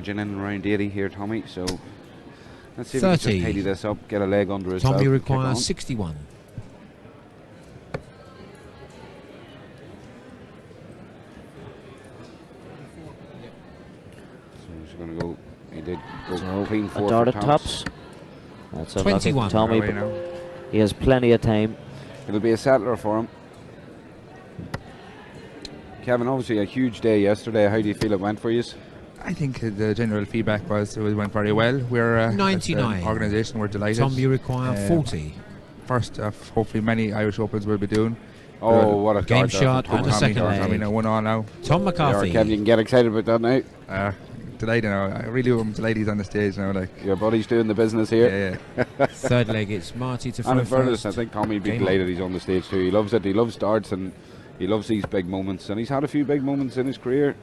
In and around 80 here, Tommy. So let's see if we can just tidy this up, get a leg under his belt. Tommy requires 61. So he's going to go. He did go clean a 4 dart for at tops. That's 21. Tommy, he has plenty of time. It'll be a settler for him. Kevin, obviously a huge day yesterday. How do you feel it went for you? I think the general feedback was it went very well. We're 99. Organisation, we're delighted. Tom, you require 40. First of hopefully many Irish Opens will be doing. Oh, what a game shot and a second leg. Tommy now 1-all now. Tom McCarthy. Kevin, you can get excited about that now. Delighted now. I really am delighted he's on the stage now. Like your buddy's doing the business here. Yeah. Third leg, it's Marty to and in first. fairness, I think Tommy would be delighted he's on the stage too. He loves it. He loves darts and he loves these big moments. And he's had a few big moments in his career.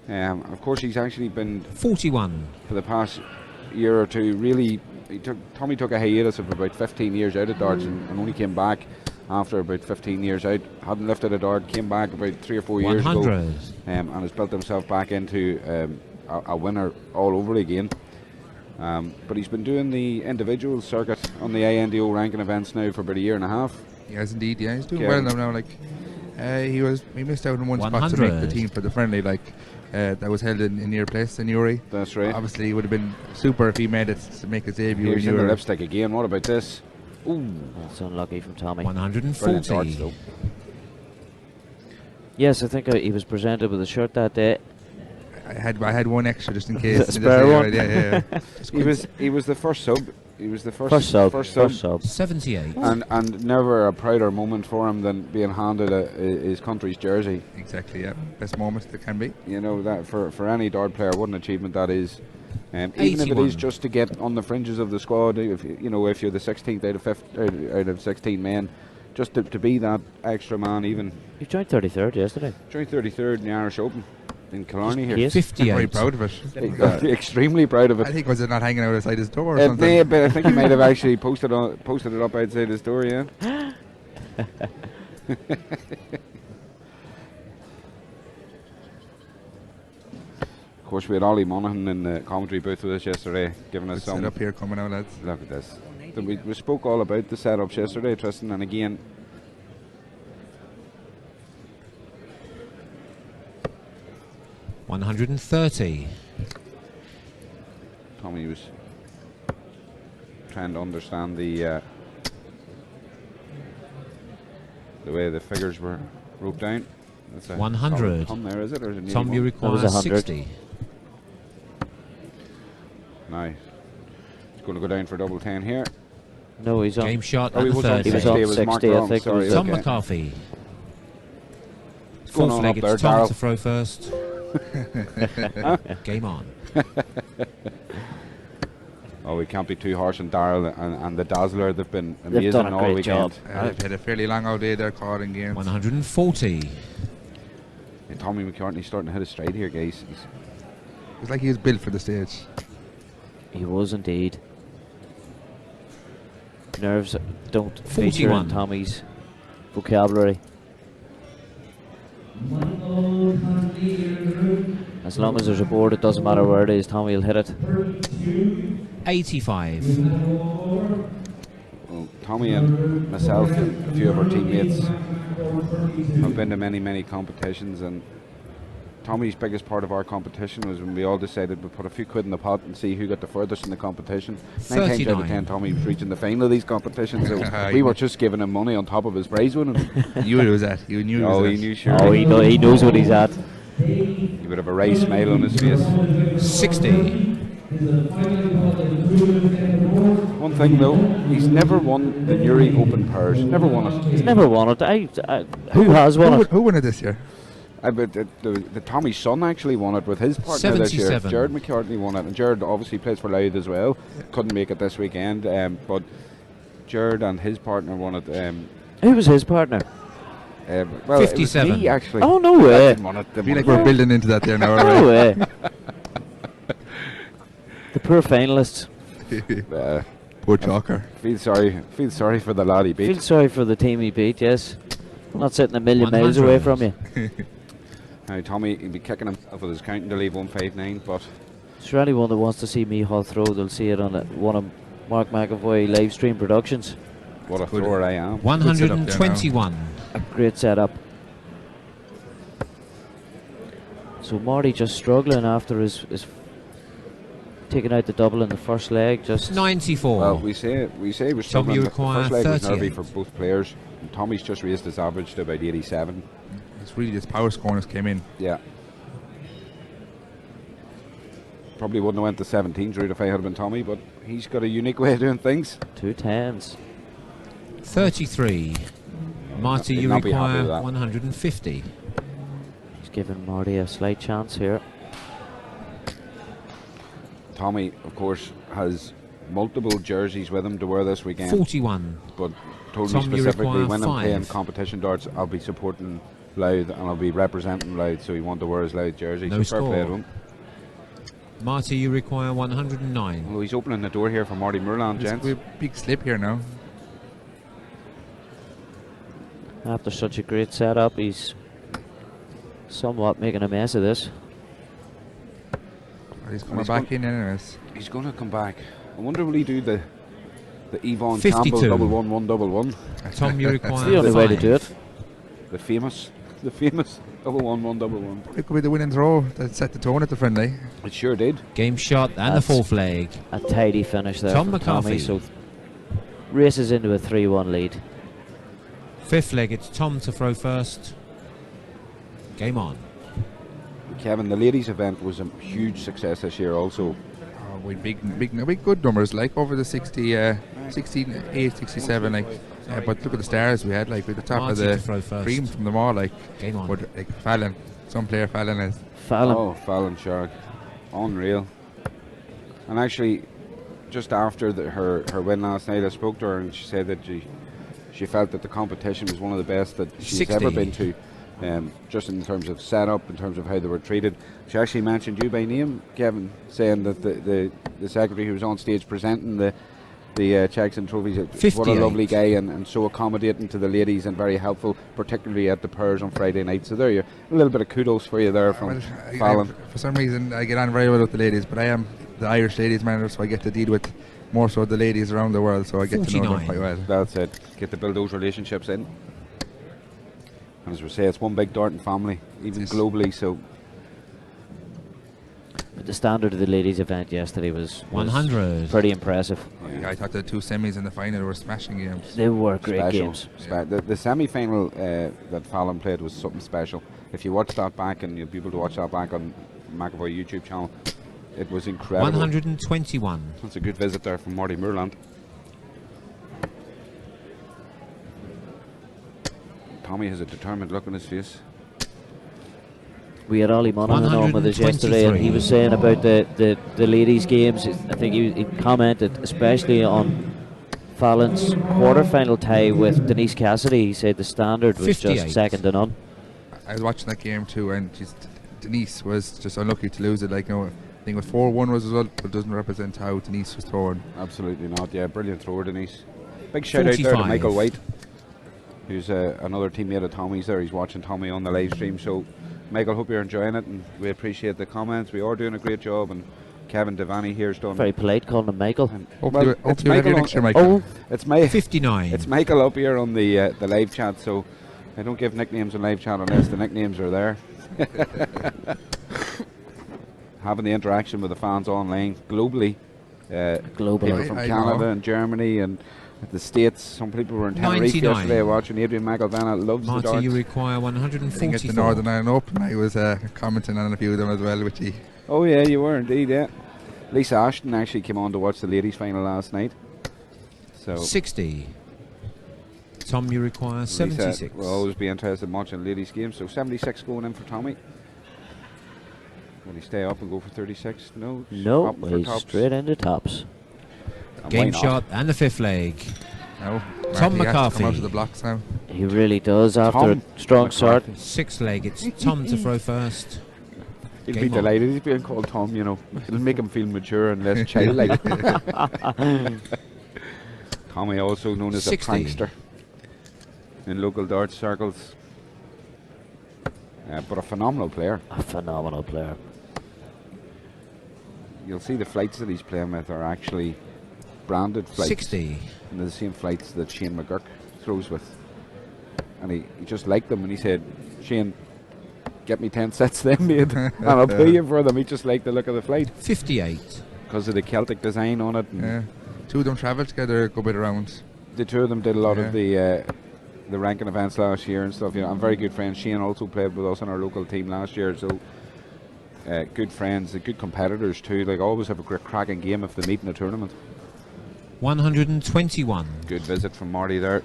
Of course, he's actually been 41 for the past year or two. Really, Tommy took a hiatus of about 15 years out of darts and only came back after about 15 years out. Hadn't lifted a dart, came back about 3 or 4 years ago, and has built himself back into a winner all over again. But he's been doing the individual circuit on the INDO ranking events now for about a year and a half. Yes, indeed. Yeah, he's doing well now. Like he missed out on one spot to make the team for the friendly. That was held in your place in Uri. That's right. Obviously, it would have been super if he made it to make his debut. Here's in the lipstick again. What about this? Ooh, that's unlucky from Tommy. 140. Yes, I think he was presented with a shirt that day. I had one extra just in case. Spare one. Yeah. He was the first sub. He was the first sub. 78. And never a prouder moment for him than being handed his country's jersey. Exactly, yeah. Best moment that can be. You know, that for any dart player, what an achievement that is. Even if it is just to get on the fringes of the squad, if you're the 16th out of 16 men, just to be that extra man. Even you joined 33rd yesterday. Joined 33rd in the Irish Open in Killarney here. 58. I'm very proud of it. Extremely proud of it. I think was it not hanging out outside his door or something? But I think he might have actually posted it up outside his door. Yeah. Of course, we had Ollie Monaghan in the commentary booth with us yesterday, giving us some setup here coming out, lads. Look at this. We spoke all about the setups yesterday, Tristan, and again. 130. Tommy was trying to understand the way the figures were roped down. That's 100. Tom there, is it? Or is it Tom, you require 60. Now, he's going to go down for double 10 here. No, he's on. Game shot he at was 30. He was on 60, I think. Sorry, Tom McCarthy. Fourth leg, it's Tom to throw first. Game on. Oh, we can't be too harsh on Darrell and the Dazzler. They've been amazing all weekend. They've had a fairly long old day there calling games. 140. And Tommy McCartney's starting to hit a stride here, guys. It's like he was built for the stage. He was indeed. Nerves don't feature in Tommy's vocabulary. As long as there's a board, it doesn't matter where it is, Tommy will hit it. 85. Well, Tommy and myself and a few of our teammates have been to many competitions, and Tommy's biggest part of our competition was when we all decided we'd put a few quid in the pot and see who got the furthest in the competition. 9 times out of 10 Tommy was reaching the final of these competitions, so we were just giving him money on top of his prize winning. You knew he was at. You knew he was at. He knew, sure. Oh, he knows what he's at. He would have a wry smile on his face. 60. One thing though, he's never won the Newry Open Pairs. Never won it. He's never won it. Who has won it? Who won it this year? But the Tommy's son actually won it with his partner this year. Jared McCarthy won it, and Jared obviously plays for Louth as well. Couldn't make it this weekend, but Jared and his partner won it. Who was his partner? Well, 57. It was me, actually. Oh, no way. I feel like we're building into that there now. No way. The poor finalists. Poor Chalker. Feel sorry for the lad he beat. Feel sorry for the team he beat, yes. Not sitting a million miles away from you. Now Tommy, he'll be kicking himself with his counting to leave 159, but Is there anyone that wants to see Micheál throw, they'll see it on one of Mark McAvoy live stream productions. What a thrower I am. 121. A great setup. So Marty just struggling after his taking out the double in the first leg. Just 94. Well, we say we're struggling. The first leg was nervy for both players. And Tommy's just raised his average to about 87. It's really just power scorers came in. Yeah. Probably wouldn't have went to 17s route if I had been Tommy, but he's got a unique way of doing things. 2 10s. 33. Marty, you require 150. He's giving Marty a slight chance here. Tommy, of course, has multiple jerseys with him to wear this weekend. 41. But told me specifically, when I'm playing competition darts, I'll be supporting Louth and I'll be representing Louth, so he wanted to wear his Louth jersey. No so fair play to him. Marty, you require 109. Oh, he's opening the door here for Marty Moorland, gents. A big slip here now. After such a great setup, he's somewhat making a mess of this. He's coming back in anyways. He's going to come back. I wonder will he do the Yvonne 52. Campbell 11111. Tom, you require It's the only way to do it. The famous 11111. It could be the winning throw that set the tone at the friendly. It sure did. Game shot and the fourth leg. A tidy finish there Tom from McCarthy. Tommy, so races into a 3-1 lead. Fifth leg, it's Tom to throw first. Game on. Kevin, the ladies event was a huge success this year also. With big good numbers, like over the 68, 67, like. But look at the stars we had, like with the top Marty of the cream from them all, like. Game on. But like Fallon, some player Fallon is. Fallon. Oh, Fallon Shark, unreal. And actually, just after her win last night, I spoke to her and she said that she felt that the competition was one of the best that she's 60. ever been to. Just in terms of setup, in terms of how they were treated. She actually mentioned you by name, Kevin, saying that the secretary who was on stage presenting the checks and trophies, what a lovely guy and so accommodating to the ladies and very helpful, particularly at the pairs on Friday night. So there you a little bit of kudos for you there from Fallon. For some reason, I get on very well with the ladies, but I am the Irish ladies manager, so I get to deal with more so the ladies around the world, so I get 49. To know them quite well. That's it. Get to build those relationships in. And as we say, it's one big darting family, even globally. So, but the standard of the ladies' event yesterday was 100. Pretty impressive. I thought the 2 semis in the final were smashing games. They were great games. The semi-final that Fallon played was something special. If you watch that back, and you'll be able to watch that back on McAvoy YouTube channel, it was incredible. 121. That's a good visit there from Marty Moorland. Tommy has a determined look on his face. We had Ollie Monaghan on with us yesterday, and he was saying about the ladies' games. I think he commented especially on Fallon's quarter-final tie with Denise Cassidy. He said the standard was 58. just second to none. I was watching that game too, and Denise was just unlucky to lose it. Like, I think with 4-1 was the result, but it doesn't represent how Denise was throwing. Absolutely not. Yeah, brilliant thrower, Denise. Big shout out there to Michael White, who's another teammate of Tommy's there. He's watching Tommy on the live stream. So, Michael, hope you're enjoying it, and we appreciate the comments. We are doing a great job, and Kevin Devaney here's done. Very polite calling him Michael. Hopefully it's Michael next year, Michael. Oh, it's 59. It's Michael up here on the live chat, so I don't give nicknames on live chat unless the nicknames are there. Having the interaction with the fans online globally. People from Canada and Germany and the States. Some people were in Tenerife yesterday watching Adrian McElvanna. Loves Marty, the darts. you require 144. At the Northern Ireland Open, I was commenting on a few of them as well, which he... Oh yeah, you were indeed, yeah. Lisa Ashton actually came on to watch the ladies' final last night. So 60. Tom, you require 76. Lisa will always be interested in watching ladies' games. So 76 going in for Tommy. Will he stay up and go for 36? No. No, he's straight into tops. Game shot and the fifth leg. No. Tom McCarthy. Come out of the blocks now. He really does after a strong start. Sixth leg, it's Tom to throw first. He'll be delighted. He's being called Tom, It'll make him feel mature and less childlike. Tommy, also known as 60. A prankster in local darts circles. But a phenomenal player. A phenomenal player. you'll see the flights that he's playing with are actually branded flights. 60. And they're the same flights that Shane McGurk throws with. And he just liked them, and he said, Shane, get me 10 sets then, mate, and I'll pay you for them. He just liked the look of the flight. 58. Because of the Celtic design on it. Yeah. Two of them travelled together a good bit of rounds. The two of them did a lot of the ranking events last year and stuff. You know, I'm very good friends. Shane also played with us on our local team last year, so good friends, good competitors too. Like, always have a great cracking game if they meet in a tournament. 121. Good visit from Marty there.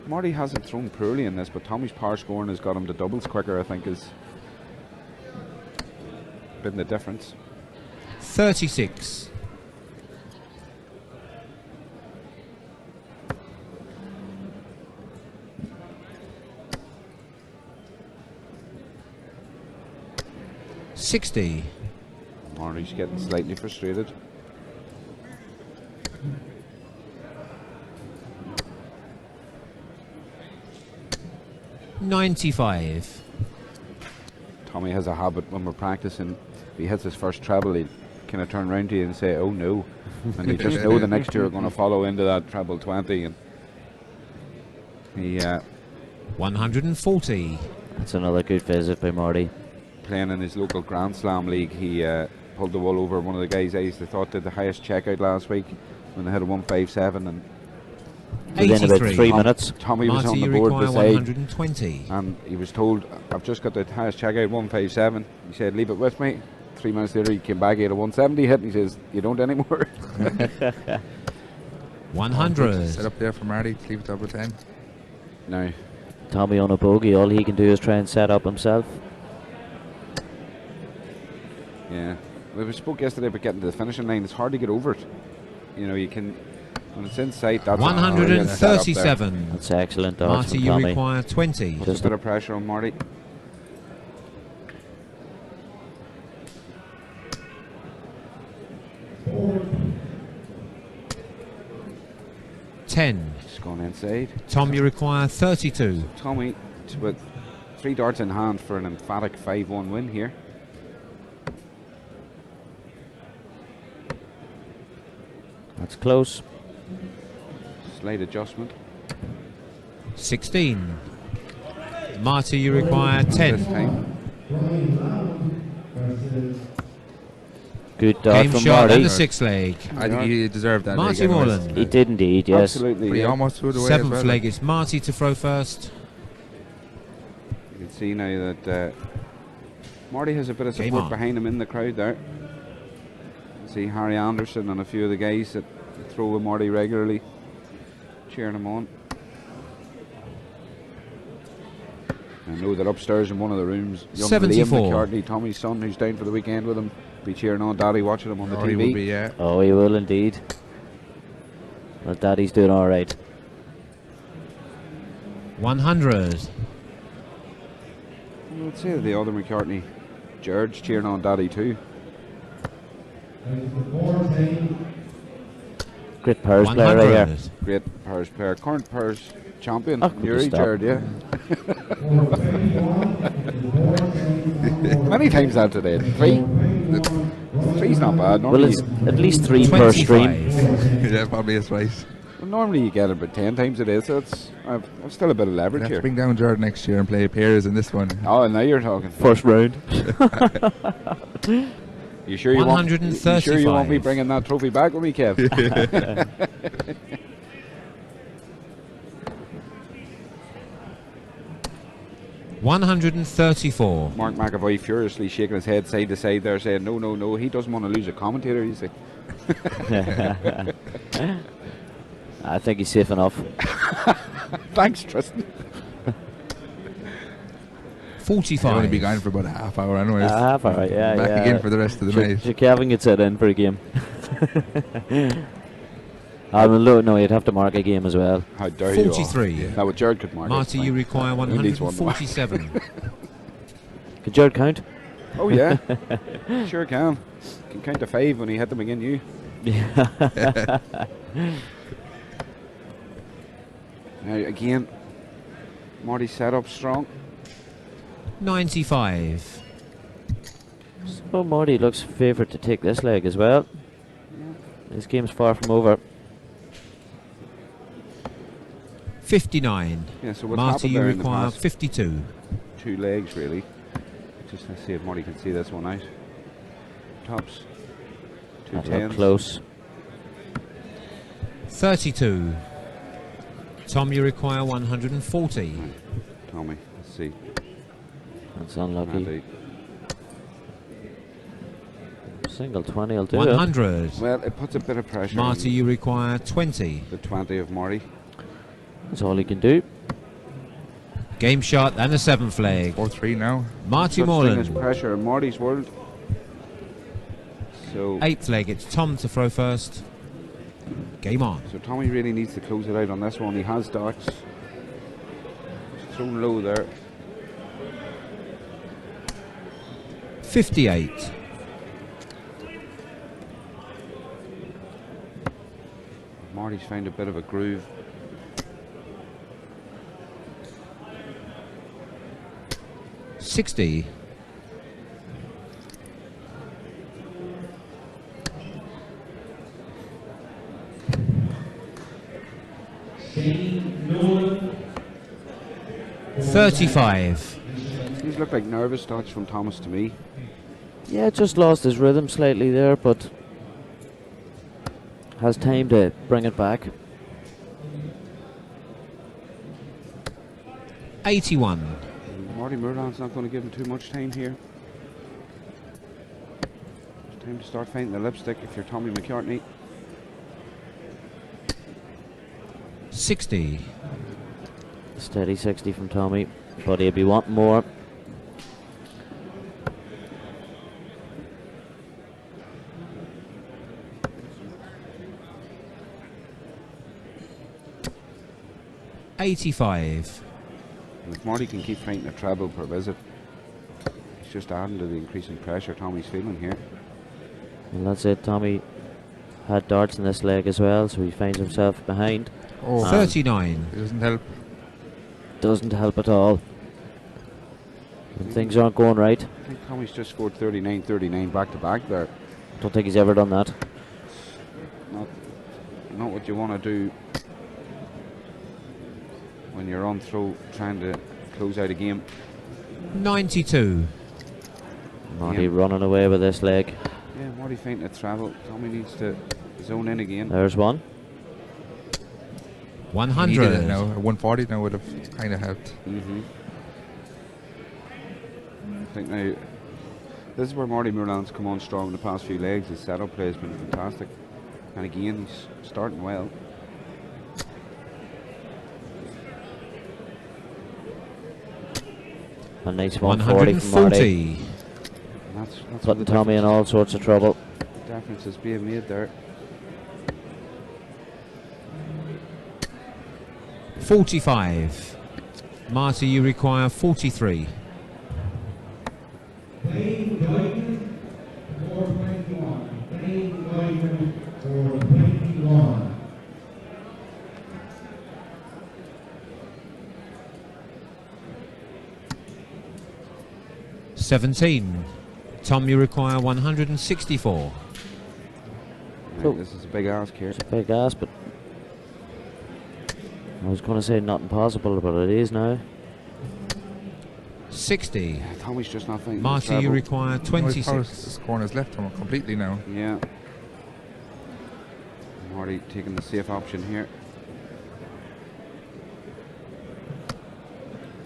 Marty hasn't thrown poorly in this, but Tommy's power scoring has got him to doubles quicker, I think, has been the difference. 36. $60. Marty's getting slightly frustrated. $95. Tommy has a habit when we're practicing, if he hits his first treble, he'll kind of turn around to you and say, oh no. And you just know the next two are going to follow into that treble 20. And he 140. That's another good visit by Marty. Playing in his local Grand Slam league, he pulled the wool over one of the guys I used to thought did the highest checkout last week when they had a 157, and within about 3 minutes. Tommy was Marty, on the board beside, 120. and he was told, I've just got the highest checkout, 157. He said, leave it with me. 3 minutes later, he came back, he had a 170 hit, and he says, you don't anymore. 100. Set up there for Marty, leave it double 10. No. Tommy on a bogey, all he can do is try and set up himself. Yeah. We spoke yesterday about getting to the finishing line. It's hard to get over it. You know, you can, when it's in sight, that's 137. That's excellent dodge Marty, from you Tommy. require 20. Just a bit of pressure on Marty. $10. Just going inside. Tom, you require 32. Tommy, with 3 darts in hand for an emphatic 5-1 win here. That's close. Slight adjustment. 16. Marty, you require This 10. time. Good dodge Game from shot Marty. and the 6 leg. I think he deserved that. Marty leg anyways. Moylan. He did indeed, yes. Absolutely. But he Yeah. almost threw it away. 7th as well. leg is Marty to throw first. You can see now that Marty has a bit of Game support on. behind him in the crowd there. See Harry Anderson and a few of the guys that throw with Marty regularly, cheering him on. I know that upstairs in one of the rooms, young Liam 74. McCarthy, Tommy's son, who's down for the weekend with him, be cheering on Daddy, watching him on the Oh, TV. he would be, yeah. Oh, he will indeed. Well, Daddy's doing all right. 100. I'd say the other McCartney, George, cheering on Daddy too. Great pairs player right here. 100. Great pairs player, current pairs champion, Oh, could you Yuri stop? Jared, yeah. Many times that today. 3. 3's not bad. Well, Normally, it's at least 3 per stream. 25. Yeah, probably is right. normally you get it about 10 times a day, so it's I've still a bit of We leverage have to here. bring down Jared next year and play pairs in this one. Oh, now you're talking. First round. You sure you want? You sure you won't be 135. bringing that trophy back with me, Kev? 134. Mark McAvoy furiously shaking his head side to side there, saying, "No, no, no, he doesn't want to lose a commentator." You see. I think he's safe enough. Thanks, Tristan. 45. He'll only be gone for about a half hour anyways. Half hour, yeah, Back yeah. again for the rest of the night. Sure, Kevin gets it in for a game. No, you'd have to mark a game as well. How dare you? 43. Now, what Jared could mark. Marty, it's you fine. require He needs one. 147. Could Jared count? Oh yeah, sure can. Can count to 5 when he hit them again. You. Yeah. Now again, Marty set up strong. 95. So Marty looks favoured to take this leg as well. This game's far from over. 59. Yeah, so what's Marty, happened you there in the require past 52. 2 legs, really. Just let's see if Marty can see this one out. Tops. 2 That tens. looked close. 32. Tom, you require 140. Right. Tommy, let's see. That's unlucky. Andy. Single 20 will do 100. Well, it puts a bit of pressure Marty, on you require 20. the 20 of Marty. it. That's all he can do. Game shot and a 7th leg. 4-3 now. Marty Such thing as Moylan. pressure in Marty's world. So 8th leg. It's Tom to throw first. Game on. So Tommy really needs to close it out on this one. He has darts. He's thrown low there. 58. Marty's found a bit of a groove. $60. $35. These look like nervous darts from Thomas to me. Yeah, just lost his rhythm slightly there, but has time to bring it back. 81. Marty Murlan's not going to give him too much time here. It's time to start fainting the lipstick if you're Tommy McCarthy. 60. Steady 60 from Tommy, but he'll be wanting more. $85. And if Marty can keep fainting a treble per visit, it's just adding to the increasing pressure Tommy's feeling here. And that's it, Tommy had darts in this leg as well, so he finds himself behind. Oh, 39. it doesn't help. Doesn't help at all. When things aren't going right. I think Tommy's just scored 39-39 back to back there. Don't think he's ever done that. Not what you want to do when you're on throw trying to close out a game. 92. Marty running away with this leg. Yeah, Marty fainting a travel. Tommy needs to zone in again. There's one. He needed it 100. now. 140 now would have kind of helped. I think now this is where Marty Murlan's come on strong in the past few legs. His setup play has been fantastic, and again he's starting well. A nice 140 from Marty. 140. And that's Putting Tommy in all sorts of trouble. The difference is being made there. 45. Marty, you require 43. $17. Tom, you require 164. So- This is a big ask here. It's a big ass, but I was going to say not impossible, but it is now. 60. Yeah, Tommy's just not thinking. Marty, you require His power 26. scoring his left from completely now. Yeah. Marty taking the safe option here.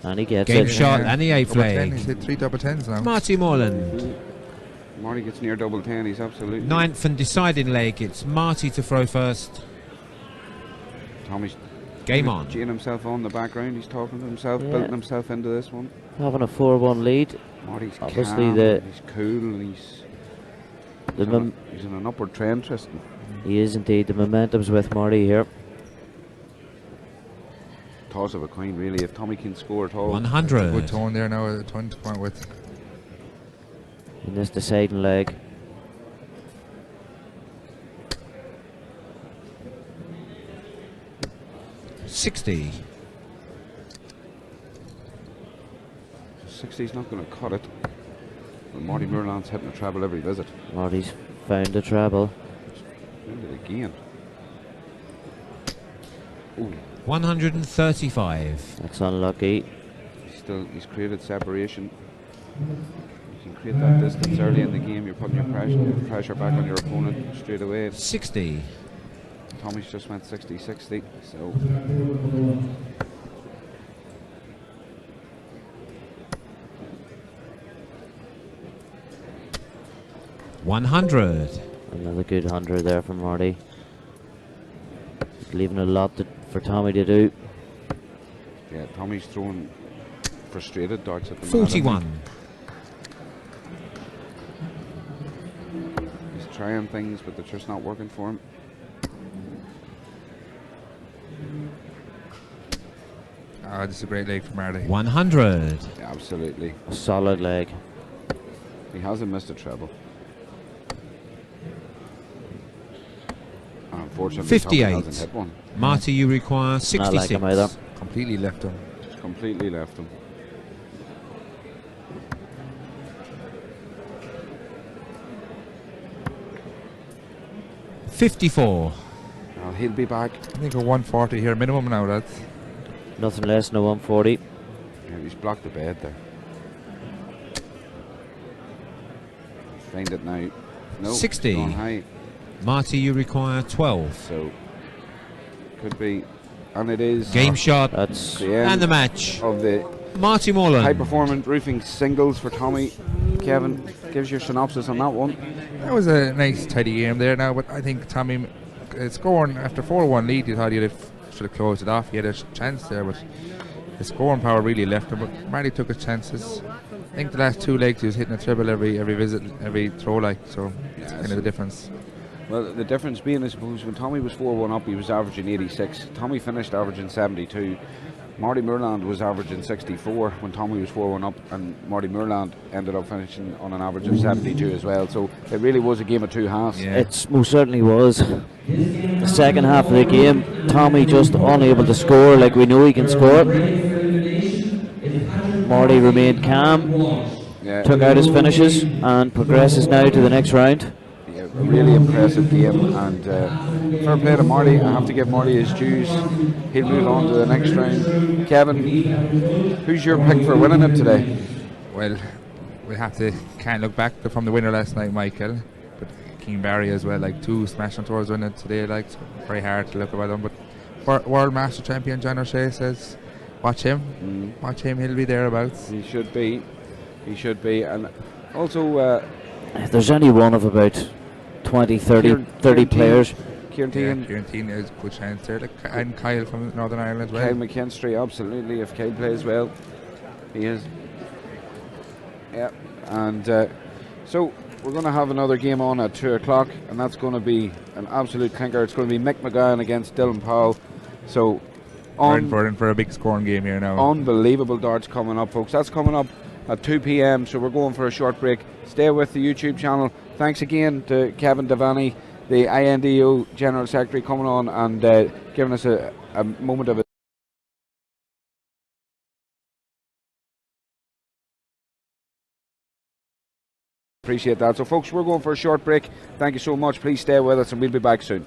And he gets Game it. shot and the 8th Double 10, leg. he's hit 3 double tens now. Marty Moylan. Marty gets near double 10. He's absolutely. 9th and deciding leg. It's Marty to throw first. Tommy's Game on. Geeing himself on the background. He's talking to himself, Yeah. building himself into this one. Having a 4-1 lead. Marty's Obviously calm, the- he's cool, and he's he's in an upward trend, Tristan. He is indeed. The momentum's with Marty here. Toss of a coin, really. If Tommy can score at all. 100. Good tone there now. A ton to come out with. In this deciding leg. $60. 60's not going to cut it. Well, Marty Moorland's hitting a treble every visit. Marty's found a treble. Found it again. Ooh. 135. That's unlucky. He's created separation. You can create that distance early in the game. You're putting your pressure back on your opponent straight away. 60. Tommy's just went 60-60. So. $100. Another good 100 there from Marty. He's leaving a lot for Tommy to do. Yeah, Tommy's throwing frustrated darts at the 41. He's trying things, but they're just not working for him. This is a great leg for Marty. 100. Yeah, absolutely. A solid leg. He hasn't missed a treble. Unfortunately, 58. Tommy hasn't hit one. Marty, you require 66. Not like him either. Completely left him. Completely left him. $54. Well, he'll be back. I think a 140 here minimum now. That's Nothing less than a 140. Yeah, he's blocked the bed there. Find it now. No, 60. gone high. Marty, you require 12. So could be, and it is Game shot. That's the end And the match. of the Marty Moreland. high performance roofing singles for Tommy. Kevin, gives your synopsis on that one. that was a nice tidy game there now, but I think Tommy scoring after 4-1 lead, you thought he should have closed it off. He had a chance there, but the scoring power really left him. But Marty took his chances. I think the last two legs he was hitting a treble every visit, every throw, like, so it's kind of the difference. Well, the difference being, I suppose, when Tommy was 4-1 up, he was averaging 86. Tommy finished averaging 72. Marty Moorland was averaging 64 when Tommy was 4-1 up, and Marty Moorland ended up finishing on an average of 72 as well. So it really was a game of two halves. Yeah. It most certainly was. The second half of the game, Tommy just unable to score like we know he can score. Marty remained calm, Yeah. took out his finishes, and progresses now to the next round. Yeah, a really impressive game, and fair play to Marty. I have to give Marty his dues. He'll move on to the next round. Kevin, who's your pick for winning it today? Well, we can't look back from the winner last night, Michael, but King Barry as well, like two smash and tours winning today, like, so very hard to look about them. But World Master Champion John O'Shea says, watch him, he'll be thereabouts. He should be, and also If there's any one of about 20, 30 Kieran players, Kieran Teagan, Kieran Teagan has a good chance there, and Kyle from Northern Ireland as well. Kyle McKinstry, absolutely. If Kyle plays well, he is. Yeah, and so we're going to have another game on at 2 o'clock, and that's going to be an absolute clinker. It's going to be Mick McGowan against Dylan Powell. So, We're in for a big scoring game here now. Unbelievable darts coming up, folks. That's coming up at 2 p.m. So we're going for a short break. Stay with the YouTube channel. Thanks again to Kevin Devaney, the INDO General Secretary, coming on and giving us a moment of appreciate that. So folks, we're going for a short break. Thank you so much. Please stay with us and we'll be back soon.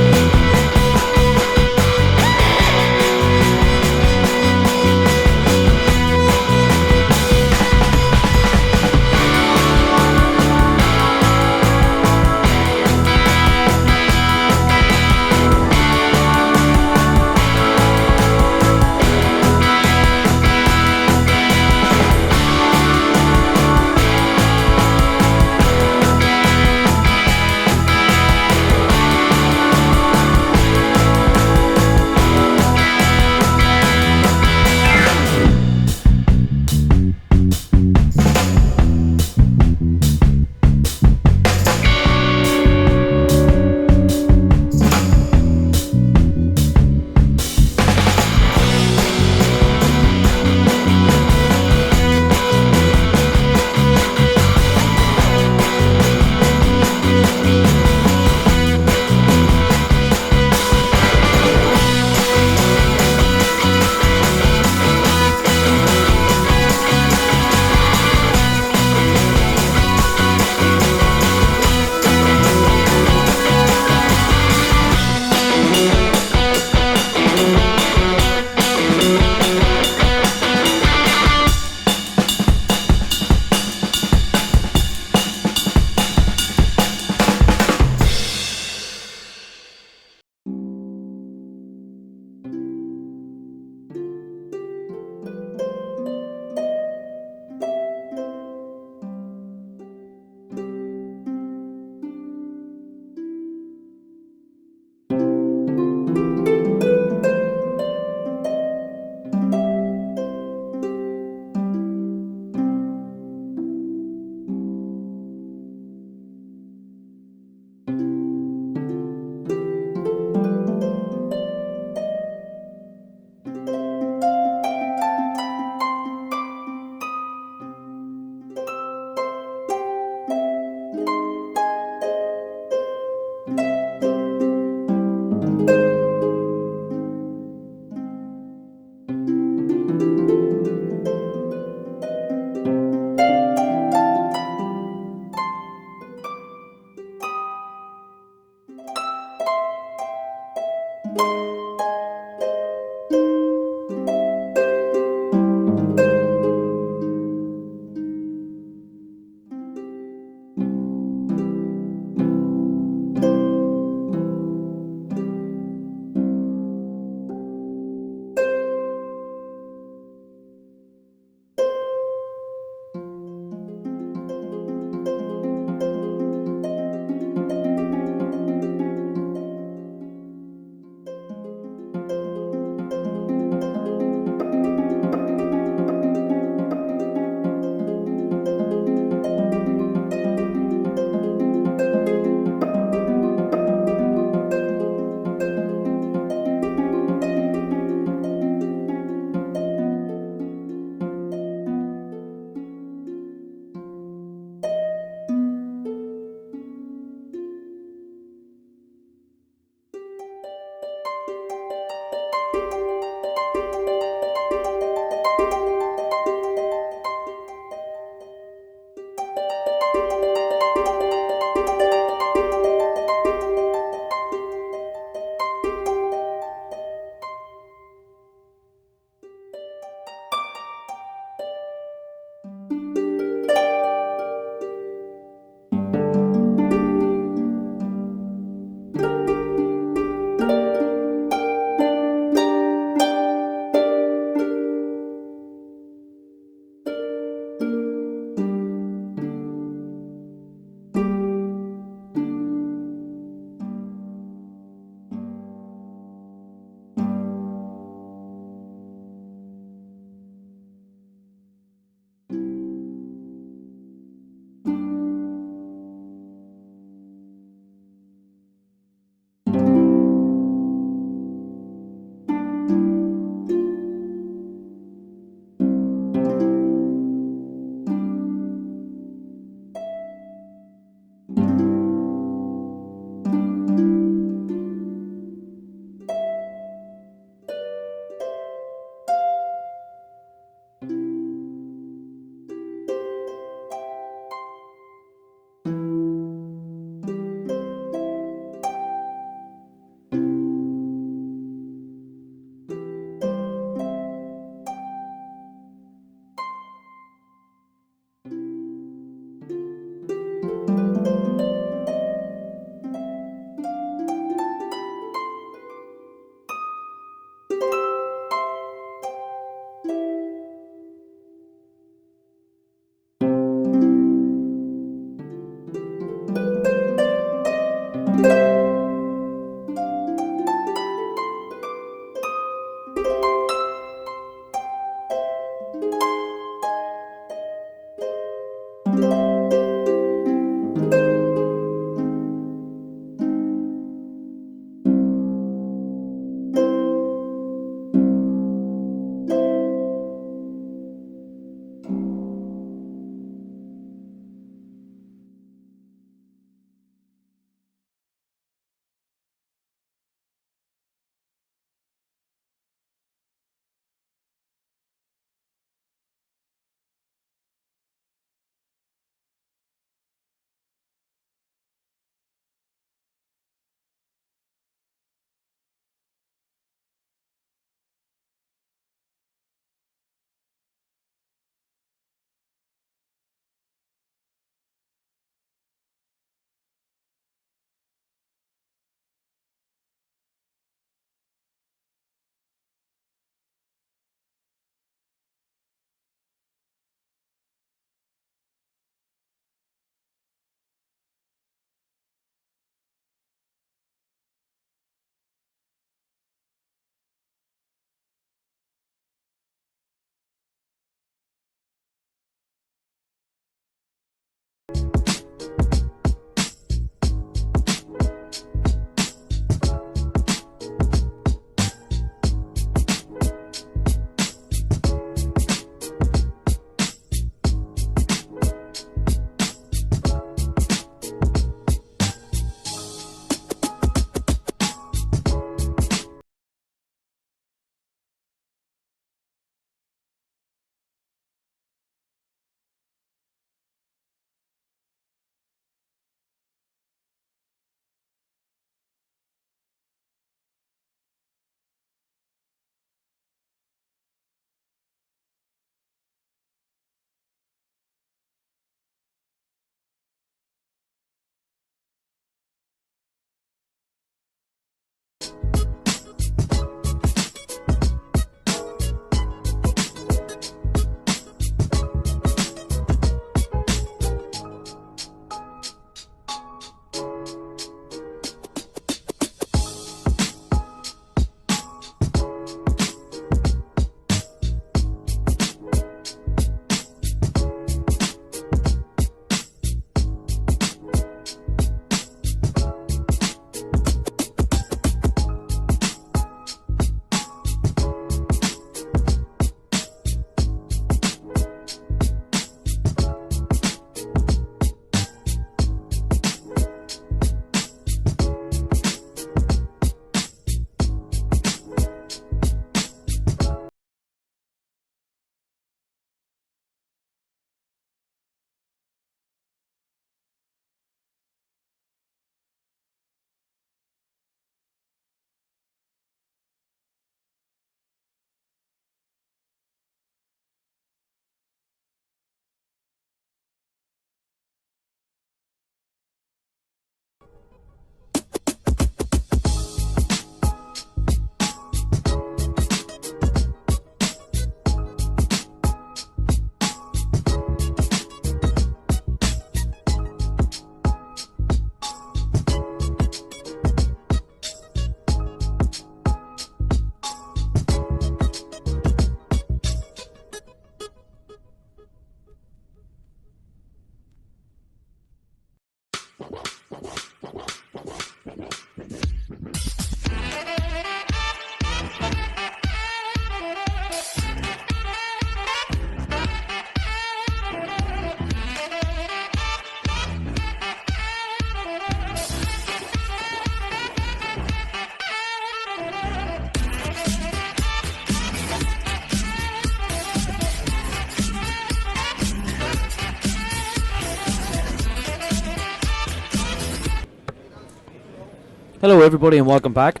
Hello everybody and welcome back.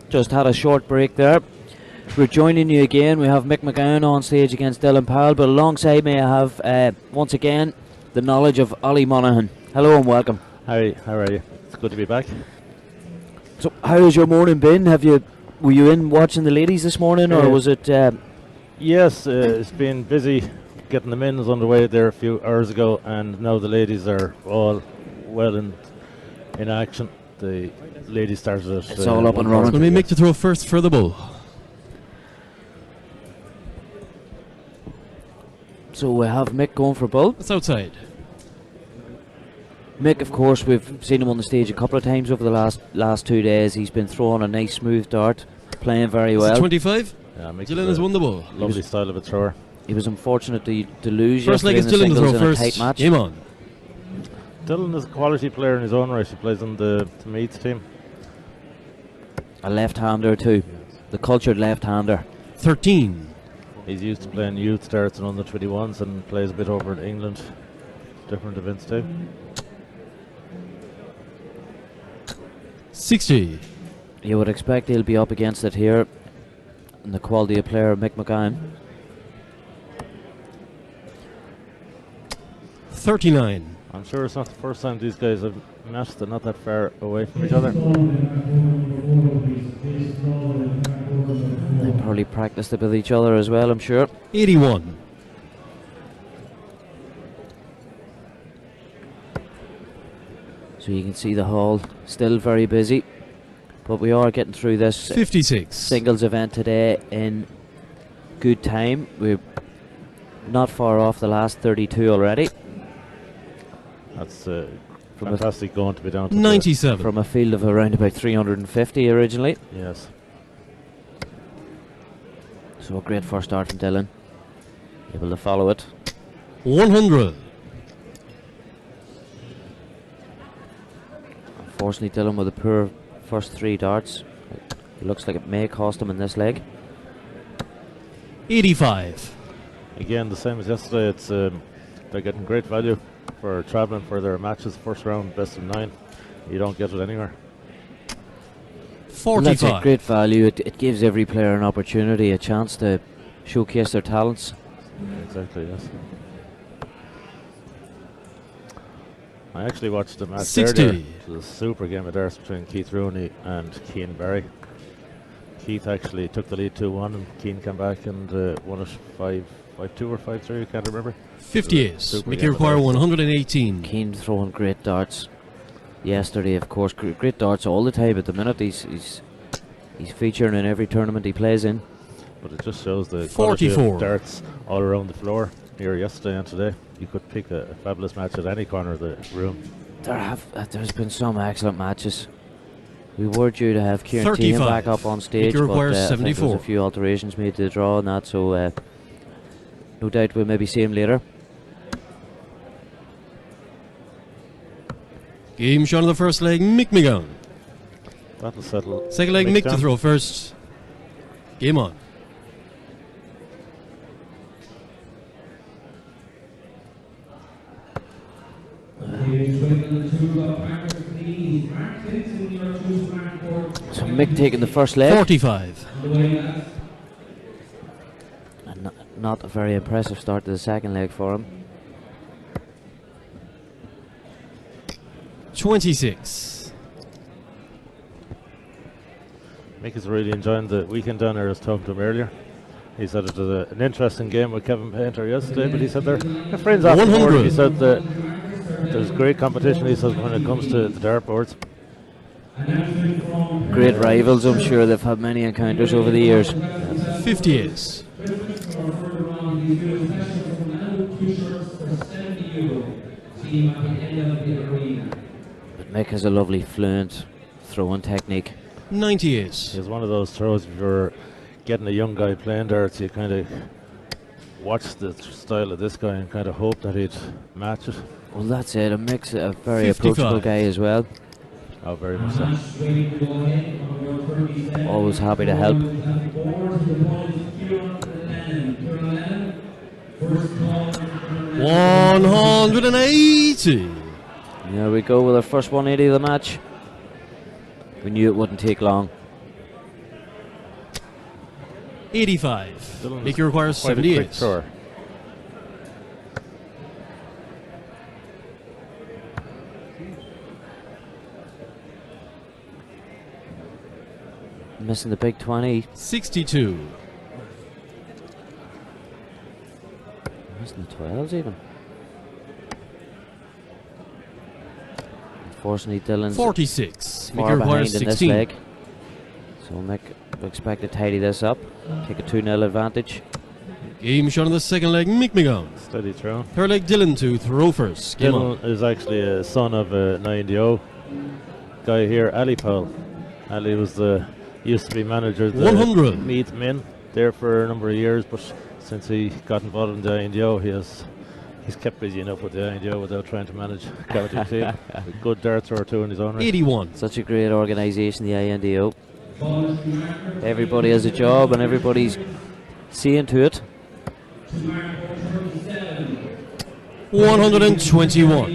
Just had a short break there. We're joining you again. We have Mick McGowan on stage against Dylan Powell, but alongside me I have once again the knowledge of Ollie Monaghan. Hello and welcome. Hi, how are you? It's good to be back. So how has your morning been? Were you in watching the ladies this morning, or was it... Yes, it's been busy getting the men's underway there a few hours ago, and now the ladies are all well in action. The ladies started at... It's all up and running. It's going to be Mick to throw first for the bull. So we have Mick going for bull. It's outside. Mick, of course, we've seen him on the stage a couple of times over the last 2 days. He's been throwing a nice smooth dart, playing very well. 25. Yeah, Dylan has won the ball. Lovely style of a thrower. He was unfortunate to lose First leg yesterday is in the Dylan to singles throw in a first. tight match. Game on. Dylan is a quality player in his own right. He plays on the Meads team. A left-hander too. The cultured left-hander. 13. He's used to playing youth starts and under 21s and plays a bit over in England. Different events too. 60. You would expect he'll be up against it here. And the quality of player, Mick McGowan. 39. I'm sure it's not the first time these guys have matched. They're not that far away from each other. They probably practiced it with each other as well, I'm sure. 81. So you can see the hall still very busy. But we are getting through this 56. singles event today in good time. We're not far off the last 32 already. That's fantastic going to be down to 97. From a field of around about 350 originally. Yes. So a great first start from Dylan. Able to follow it. 100. Unfortunately, Dylan with a poor first 3 darts. It looks like it may cost him in this leg. 85. Again, the same as yesterday. It's they're getting great value for travelling for their matches. First round, best of 9. You don't get it anywhere. 45. Well, that's a great value. It gives every player an opportunity, a chance to showcase their talents. Exactly, yes. I actually watched the match 60. earlier. It was a super game of darts between Keith Rooney and Keane Barry. Keith actually took the lead 2-1 and Keane came back and won it 5-2 or 5-3, I can't remember. 58. Mickey require 118. Keane throwing great darts. Yesterday, of course, great darts all the time. At the minute, he's featuring in every tournament he plays in. But it just shows the quality 44. of darts all around the floor here yesterday and today. You could pick a fabulous match at any corner of the room. There's been some excellent matches. We were due to have Kieran 35. Teehan back up on stage, Mickey but requires I think there was 74. a few alterations made to the draw and that, so no doubt we'll maybe see him later. Game shot of the first leg, Mick McGowan. That'll settle. Second leg, Mick to down. throw first. Game on. So Mick taking the first leg. 45. And not a very impressive start to the second leg for him. 26. Mick is really enjoying the weekend down there. I was talking to him earlier. He said it was an interesting game with Kevin Painter yesterday, but he said they're friends after the 100. board. He said that there's great competition, he says, when it comes to the dartboards. Great rivals, I'm sure they've had many encounters over the years. 58. But Mick has a lovely, fluent throwing technique. 98. It's one of those throws, if you're getting a young guy playing darts, you kind of watch the style of this guy and kind of hope that he'd match it. Well, that's it. And Mick's a very 55. approachable guy as well. Oh, very much so. Always happy to help. 180. There we go with our first 180 of the match. We knew it wouldn't take long. 85. Dylan Mickey requires quite a quick 78. thrower. Missing the big 20. 62. Missing the 12s even. Unfortunately, Dylan's 46. Mickey far requires behind in this 16. leg. So Mick we expect to tidy this up. Take a 2-0 advantage. Game shot on the second leg, McGowan. Steady throw. Third leg, Dylan to throw first. Game on. Dylan is actually a son of an INDO guy here, Ali Powell. Ali was the used to be manager of the 100. Meath Men there for a number of years, but since he got involved in the INDO, he's kept busy enough with the INDO without trying to manage county team. A good dart thrower too in his own right. 81. Such a great organisation, the INDO. Everybody has a job and everybody's seeing to it. 121.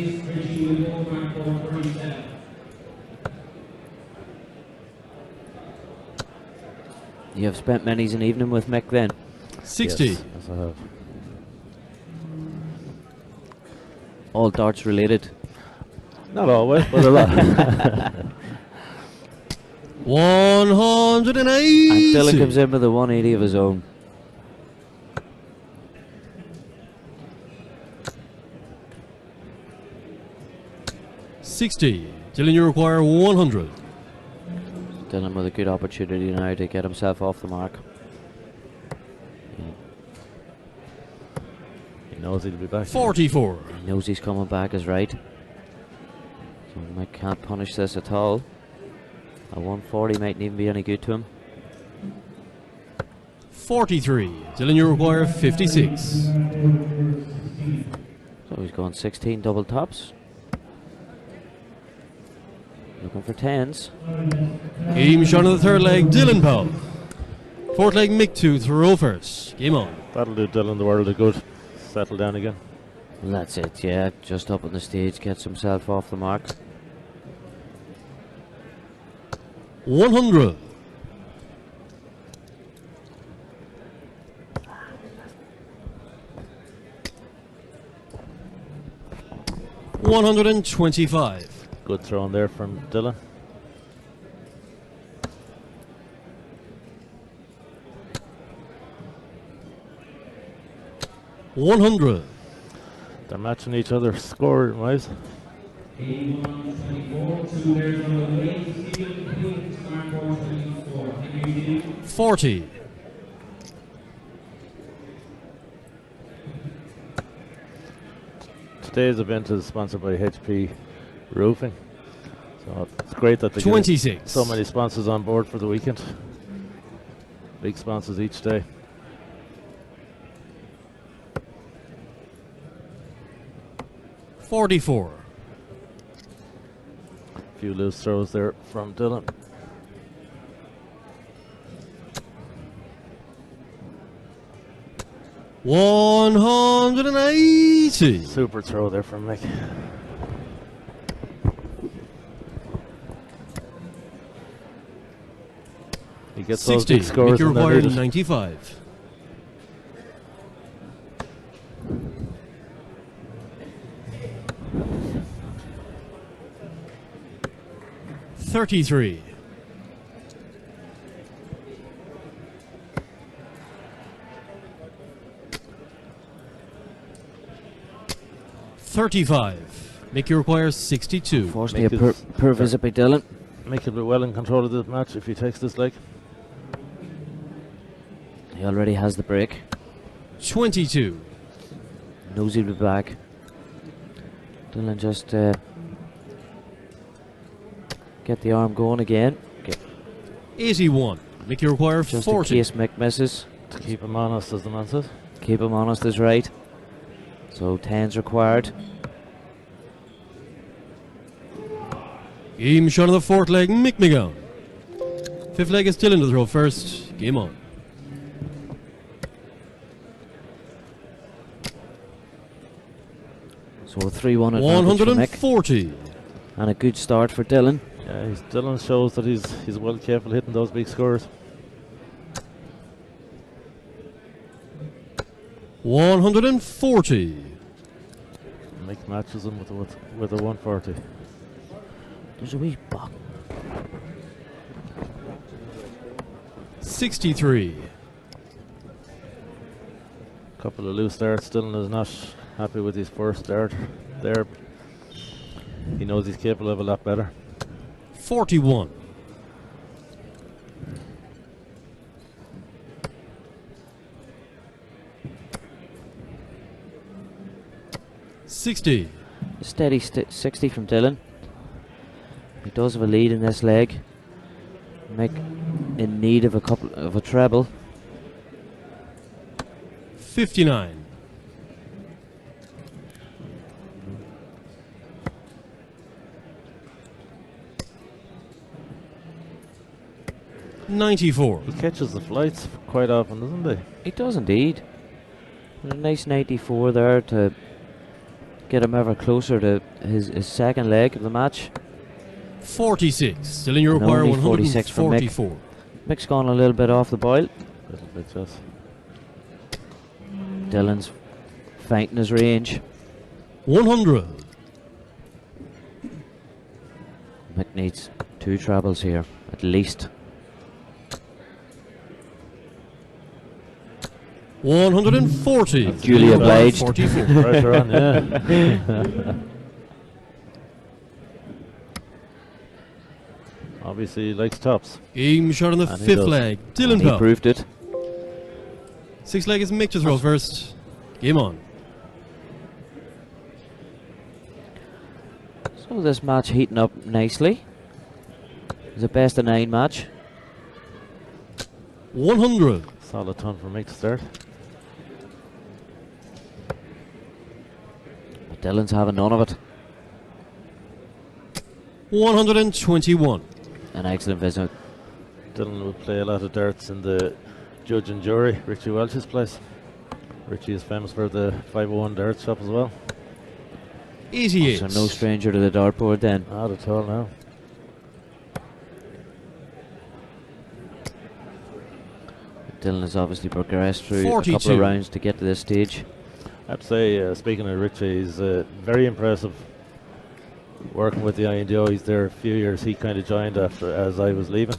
You have spent many's an evening with Mick then. 60. Yes, I have. All darts related. Not always, but a lot. 180. And Dylan comes in with a 180 of his own. $60. Dylan, you require 100. Dylan with a good opportunity now to get himself off the mark. He knows he'll be back. 44. He knows he's coming back is right. So Mick can't punish this at all. A 140 mightn't even be any good to him. 43. Dylan, you require 56. So he's going 16 double tops. Looking for 10s. Game shot on the third leg, Dylan Powell. Fourth leg, Mick to throw first. Game on. That'll do Dylan the world of good. Settle down again. Well, that's it, yeah. Just up on the stage, gets himself off the mark. 100. $125. Good throw in there from Dylan. $100. They're matching each other scoring wise. 40. Today's event is sponsored by HP Roofing. So it's great that they get 26. so many sponsors on board for the weekend. Big sponsors each day. $44. A few loose throws there from Dylan. $180. Super throw there from Mick. He gets those 60. big scores Mickey when they're required needed. 95. $33. $35. Mickey requires 62. Unfortunately, a Mick is- poor visit by Dylan. Mick will be well in control of this match if he takes this leg. He already has the break. 22. Knows he'll be back. Dylan just get the arm going again. 81. Mickey requires Just 40. in case Mick misses. To keep him honest, as the man says. Keep him honest is right. So 10's required. Game shot on the fourth leg, Mick McGowan. Fifth leg is Dylan to throw first. Game on. So a 3-1 advantage for Mick. 140. And a good start for Dylan. Yeah, Dylan shows that he's well careful hitting those big scores. 140. Mick matches him with a 140. There's a wee buck. 63. Couple of loose darts. Dylan is not happy with his first dart there. He knows he's capable of a lot better. 41. 60. Steady 60 from Dylan. He does have a lead in this leg. Mick in need of a treble. 59. 94. He catches the flights quite often, doesn't he? He does indeed. A nice 94 there to get him ever closer to his second leg of the match. 46. Still in your And require only 46 from Mick. 144. Mick's gone a little bit off the boil. Little bit just. Dylan's feinting his range. 100. Mick needs 2 trebles here, at least. 140. Duly obliged. 44. Pressure on, yeah. Obviously, he likes tops. Game shot on the And he fifth does. leg. Dylan He Powell. proved it. Sixth leg is Mick to throw first. Game on. So this match heating up nicely. It's a best of 9 match. 100. Solid ton for Mick to start. But Dylan's having none of it. 121. An excellent visit. Dylan will play a lot of darts in the judge and jury, Richie Welch's place. Richie is famous for the 501 dart shop as well. 88. So no stranger to the dartboard then. Not at all now. Dylan has obviously progressed through a 42. couple of rounds to get to this stage. I have to say, speaking of Richie, he's very impressive. Working with the INDO, he's there a few years. He kind of joined after as I was leaving.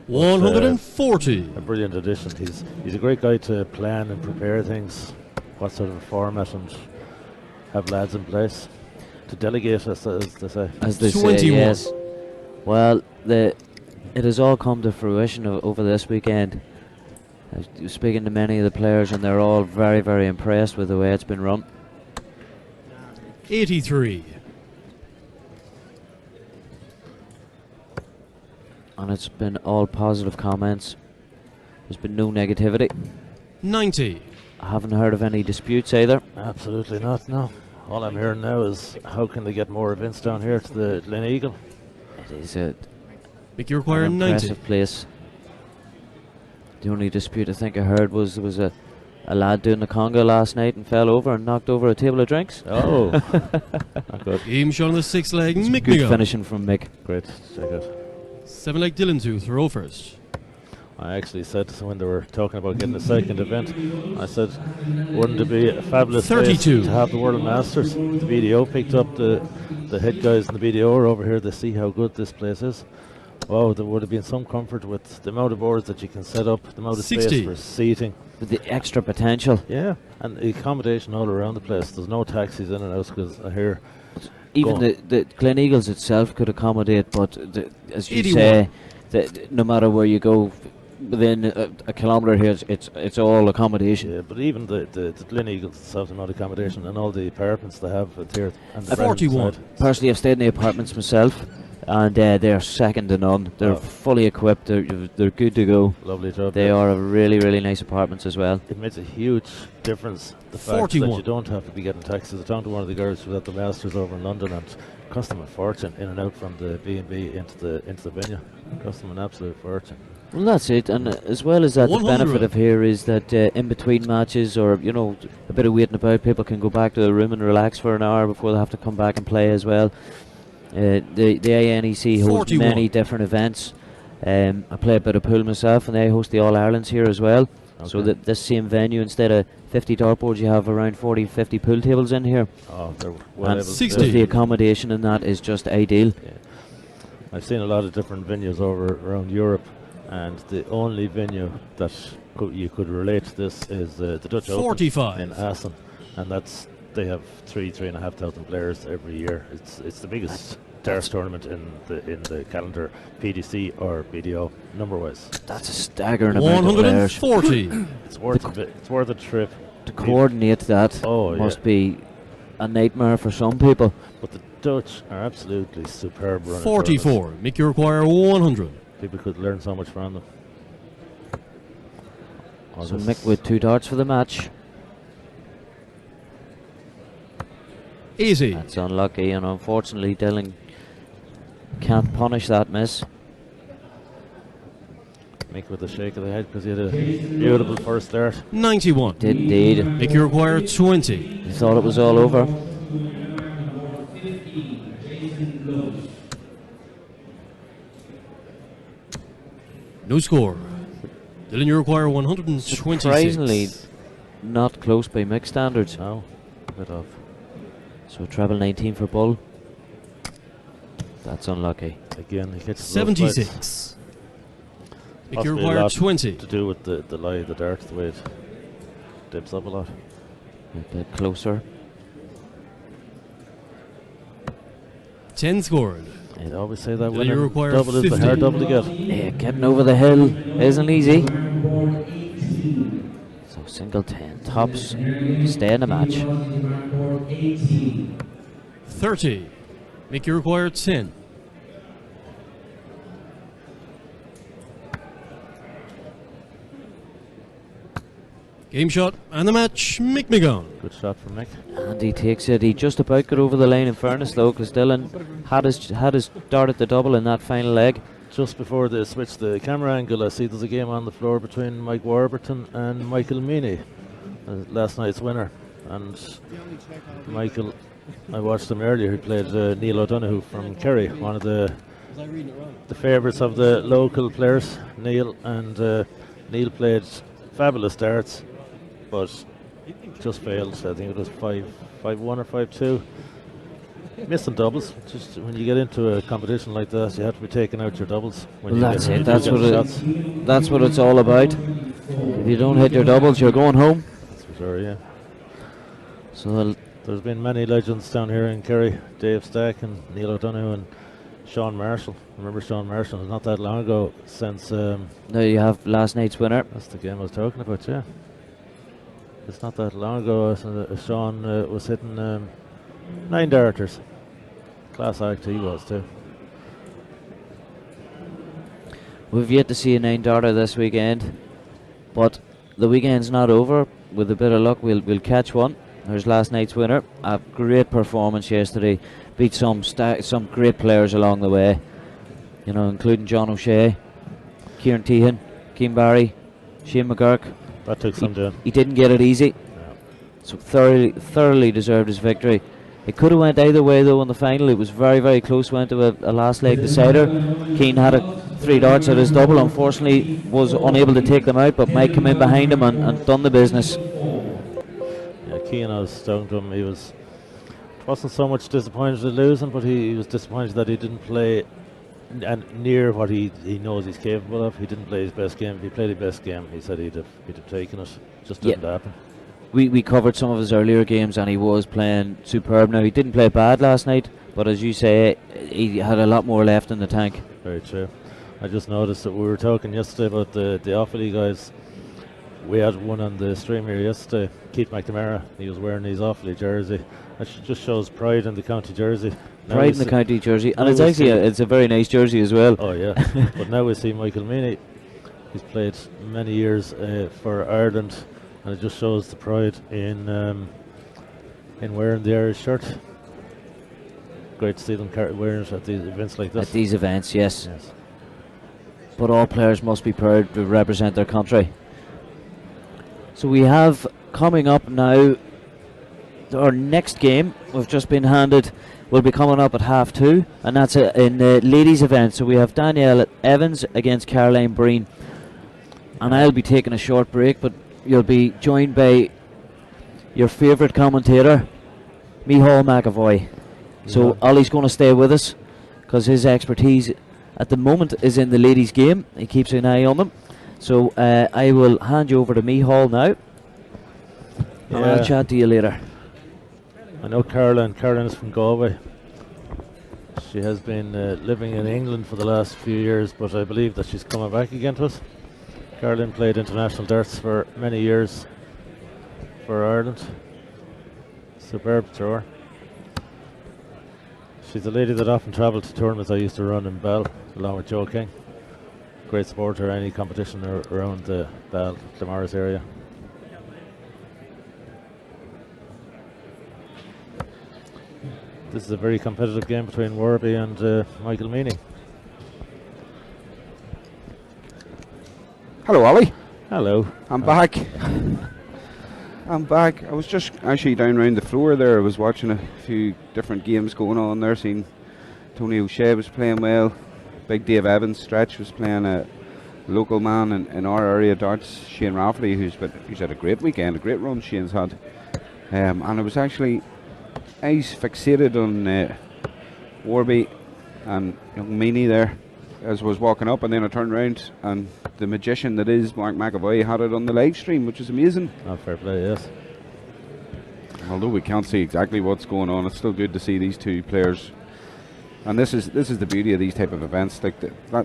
140. A brilliant addition. He's a great guy to plan and prepare things, what sort of a format, and have lads in place to delegate, as they say. As they say, 21. yes. Well, it has all come to fruition over this weekend. I was speaking to many of the players, and they're all very, very impressed with the way it's been run. 83. And it's been all positive comments. There's been no negativity. 90. I haven't heard of any disputes either. Absolutely not, no. All I'm hearing now is how can they get more events down here to the Gleneagle? It is a Mick, you require an 90. impressive place. The only dispute I think I heard was there was a lad doing the conga last night and fell over and knocked over a table of drinks. Oh, not good. Game shot on the sixth leg. Mick Good McGowan. finishing from Mick. Great, check it. 7 leg Dylan to throw first. I actually said when they were talking about getting a second event, I said, wouldn't it be a fabulous place 32. to have the World Masters? The BDO picked up the head guys in the BDO are over here to see how good this place is. Wow, there would have been some comfort with the amount of boards that you can set up, the amount of 60. space for seating. With the extra potential. Yeah, and the accommodation all around the place. There's no taxis in and out because I hear Even the Gleneagles itself could accommodate, but as you 81. say, no matter where you go, within a kilometre here, it's all accommodation. yeah, but even the Gleneagles itself are not accommodation, and all the apartments they have here. And the 41. rent side. Personally, I've stayed in the apartments myself, and they're second to none. They're Oh. fully equipped. They're good to go. Lovely job. They are really, really nice apartments as well. It makes a huge difference, the fact 41. that you don't have to be getting taxis. I talked to one of the girls who was at the Masters over in London, and it cost them a fortune in and out from the B&B into the venue. It cost them an absolute fortune. Well, that's it, and as well as that, the 100. benefit of here is that in between matches, or a bit of waiting about, people can go back to the room and relax for an hour before they have to come back and play as well. The INEC hosts 41. many different events. I play a bit of pool myself, and they host the All Irelands here as well. So that this same venue, instead of 50 dartboards, you have around 40, 50 pool tables in here. Oh, they're well And able to 60. with the accommodation and that is just ideal. Yeah. I've seen a lot of different venues around Europe, and the only venue that you could relate to this is the Dutch Open 45. in Assen, and they have 3,500 players every year. It's the biggest darts tournament in the calendar, PDC or BDO number wise. That's a staggering amount of players. 140. It's worth it. It's worth a trip. To coordinate that must be a nightmare for some people. But the Dutch are absolutely superb running 44. tournaments. Make you require 100. People could learn so much from them. So Mick with 2 darts for the match. Easy. That's unlucky, and unfortunately Dylan can't punish that miss. Mick with a shake of the head because he had a beautiful first start. 91. Did indeed. Make you require 20. He thought it was all over. No score. Dylan, you require 126. Surprisingly not close by Mick standards. No, a bit off. So treble 19 for Bull. That's unlucky. Again, he hits 76. Make you Possibly a require lot 20. to do with the lie of the dart, the way it dips up a lot. A bit closer. 10 scored. I'd always say that Dylan, when you require double is the 50. hard double to get. Yeah, getting over the hill isn't easy. So single 10 tops, stay in the match. 30. Make you require 10. Game shot and the match, McGowan. Good shot from Mick. And he takes it. He just about got over the line in fairness though, because Dylan had his dart at the double in that final leg. Just before they switch the camera angle, I see there's a game on the floor between Mike Warburton and Michael Meany, last night's winner. And Michael, I watched him earlier, he played Neil O'Donoghue from Kerry, one of the favourites of the local players, Neil. And Neil played fabulous darts, but just failed. I think it was 5-1 or 5-2. Missing doubles. Just when you get into a competition like that, you have to be taking out your doubles. When Well, you that's get, it. That's what shots. that's what it's all about. If you don't hit your doubles, you're going home. That's for sure, yeah. So There's been many legends down here in Kerry. Dave Stack and Neil O'Donoghue and Sean Marshall. Remember Sean Marshall? Not that long ago since... now you have last night's winner. That's the game I was talking about, yeah. It's not that long ago Sean was hitting 9 darters. Class act he was too. We've yet to see a 9-darter this weekend, but the weekend's not over. With a bit of luck, we'll catch one. There's last night's winner. A great performance yesterday. Beat some great players along the way. You know, including John O'Shea, Kieran Tehan, Keane Barry, Shane McGurk. That took some doing. He didn't get it easy. No. So thoroughly deserved his victory. It could have went either way though in the final. It was very, very close. Went to a last leg decider. Keane had 3 darts at his double. Unfortunately was unable to take them out, but Mike came in behind him and done the business. Yeah, Keane, I was talking to him, wasn't so much disappointed at losing, but he was disappointed that he didn't play near what he knows he's capable of. He didn't play his best game. If he played his best game, he said he'd have taken it. Just didn't happen. We covered some of his earlier games and he was playing superb. Now he didn't play bad last night, but as you say, he had a lot more left in the tank. Very true. I just noticed that we were talking yesterday about the Offaly guys. We had one on the stream here yesterday, Keith McNamara. He was wearing his Offaly jersey. That just shows pride in the county jersey. Pride in the county jersey, and it's actually it's a very nice jersey as well. Oh yeah, but now we see Michael Meany. He's played many years for Ireland, and it just shows the pride in wearing the Irish shirt. Great to see them wearing it at these events like this. At these events, yes. But all players must be proud to represent their country. So we have coming up now our next game we've just been handed will be coming up at 2:30, and that's in the ladies event. So we have Danielle Evans against Caroline Breen, and I'll be taking a short break, but you'll be joined by your favourite commentator, Micheál McAvoy. So Ollie's going to stay with us because his expertise at the moment is in the ladies game. He keeps an eye on them. So I will hand you over to Micheál now, and I'll chat to you later. I know Caroline is from Galway. She has been living in England for the last few years, but I believe that she's coming back again to us. Caroline played international darts for many years for Ireland. Superb thrower. She's a lady that often travelled to tournaments I used to run in Bell along with Joe King. Great supporter of any competition around the Bell, Clamorris area. This is a very competitive game between Warby and Michael Meany. Hello, Ollie. Hello. I'm back. I'm back. I was just actually down around the floor there. I was watching a few different games going on there. Seeing Tony O'Shea was playing well. Big Dave Evans Stretch was playing a local man in our area darts. Shane Rafferty, who's had a great weekend, a great run Shane's had. And I was actually eyes fixated on Warby and young Meany there as I was walking up, and then I turned around and the magician that is Mark McAvoy had it on the live stream, which is amazing. Oh, fair play, yes. Although we can't see exactly what's going on, it's still good to see these two players. And this is the beauty of these type of events. Like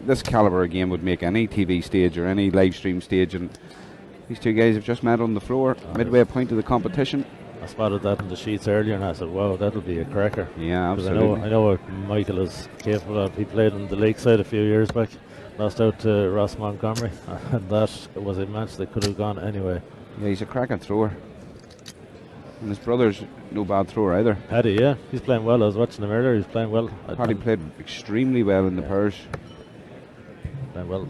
this caliber of game would make any TV stage or any live stream stage, and these two guys have just met on the floor, midway point of the competition. I spotted that in the sheets earlier and I said, wow, that'll be a cracker. Yeah, absolutely. I know what Michael is capable of. He played on the Lakeside a few years back, lost out to Ross Montgomery, and that was a match that could have gone anyway. Yeah, he's a cracking thrower. And his brother's no bad thrower either. Paddy, yeah, he's playing well. I was watching him earlier, he's playing well. Paddy played extremely well in the pairs. Playing well.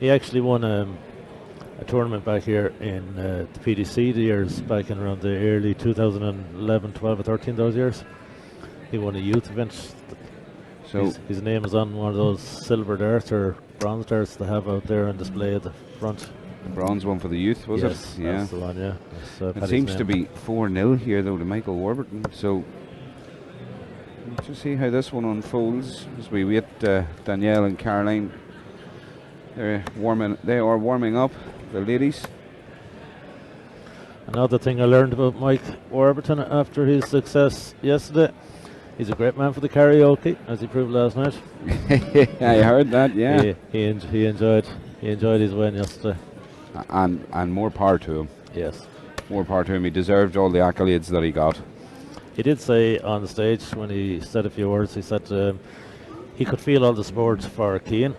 He actually won a tournament back here in the PDC the years back in around the early 2011, 12 or 13, those years. He won a youth event. So his name is on one of those silver darts or bronze darts they have out there on display at the front. The bronze one for the youth, was yes, it? Yeah, that's the one, yeah. It seems to be 4-0 here though to Michael Warburton. So let's just see how this one unfolds as we wait. Danielle and Caroline, they are warming up, the ladies. Another thing I learned about Mike Warburton after his success yesterday, he's a great man for the karaoke, as he proved last night. I heard that, yeah. He enjoyed his win yesterday. And more power to him. Yes. More power to him. He deserved all the accolades that he got. He did say on the stage when he said a few words, he said he could feel all the support for Keane.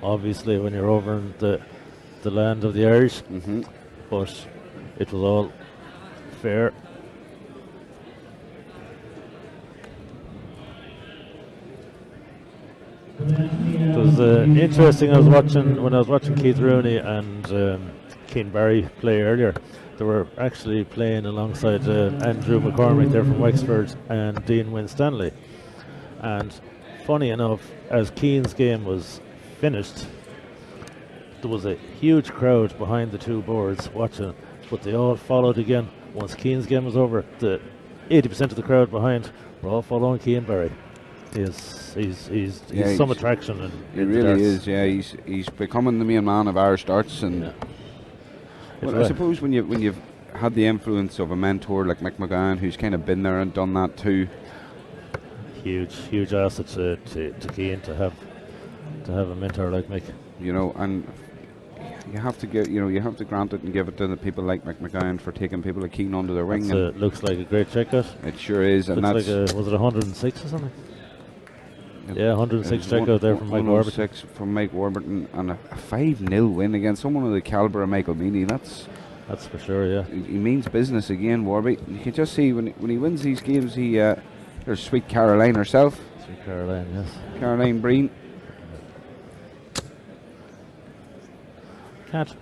Obviously, when you're over in the land of the Irish, but it was all fair. It was interesting. When I was watching Keith Rooney and Keane Barry play earlier. They were actually playing alongside Andrew McCormick there from Wexford and Dean Winstanley. And funny enough, as Keane's game was finished, there was a huge crowd behind the two boards watching, but they all followed again. Once Keane's game was over, the 80% of the crowd behind were all following Keane Barry. He's some attraction. He really is. Yeah, he's becoming the main man of Irish darts, and well, I suppose when you've had the influence of a mentor like Mick McGowan, who's kind of been there and done that too. Huge asset to Keane to have a mentor like Mick. You know, and you have to grant it and give it to the people like Mick McGowan for taking people like Keane under their wing. Looks like a great checkout. It sure is, and looks that's like was it 106 or something? Yeah, 106 checkout there from Mike Warburton. 106 from Mike Warburton, and a 5-0 win against someone of the calibre of Michael Meany. That's for sure. Yeah, he means business again, Warby. You can just see when he wins these games, there's Sweet Caroline herself. Sweet Caroline, yes. Caroline Breen.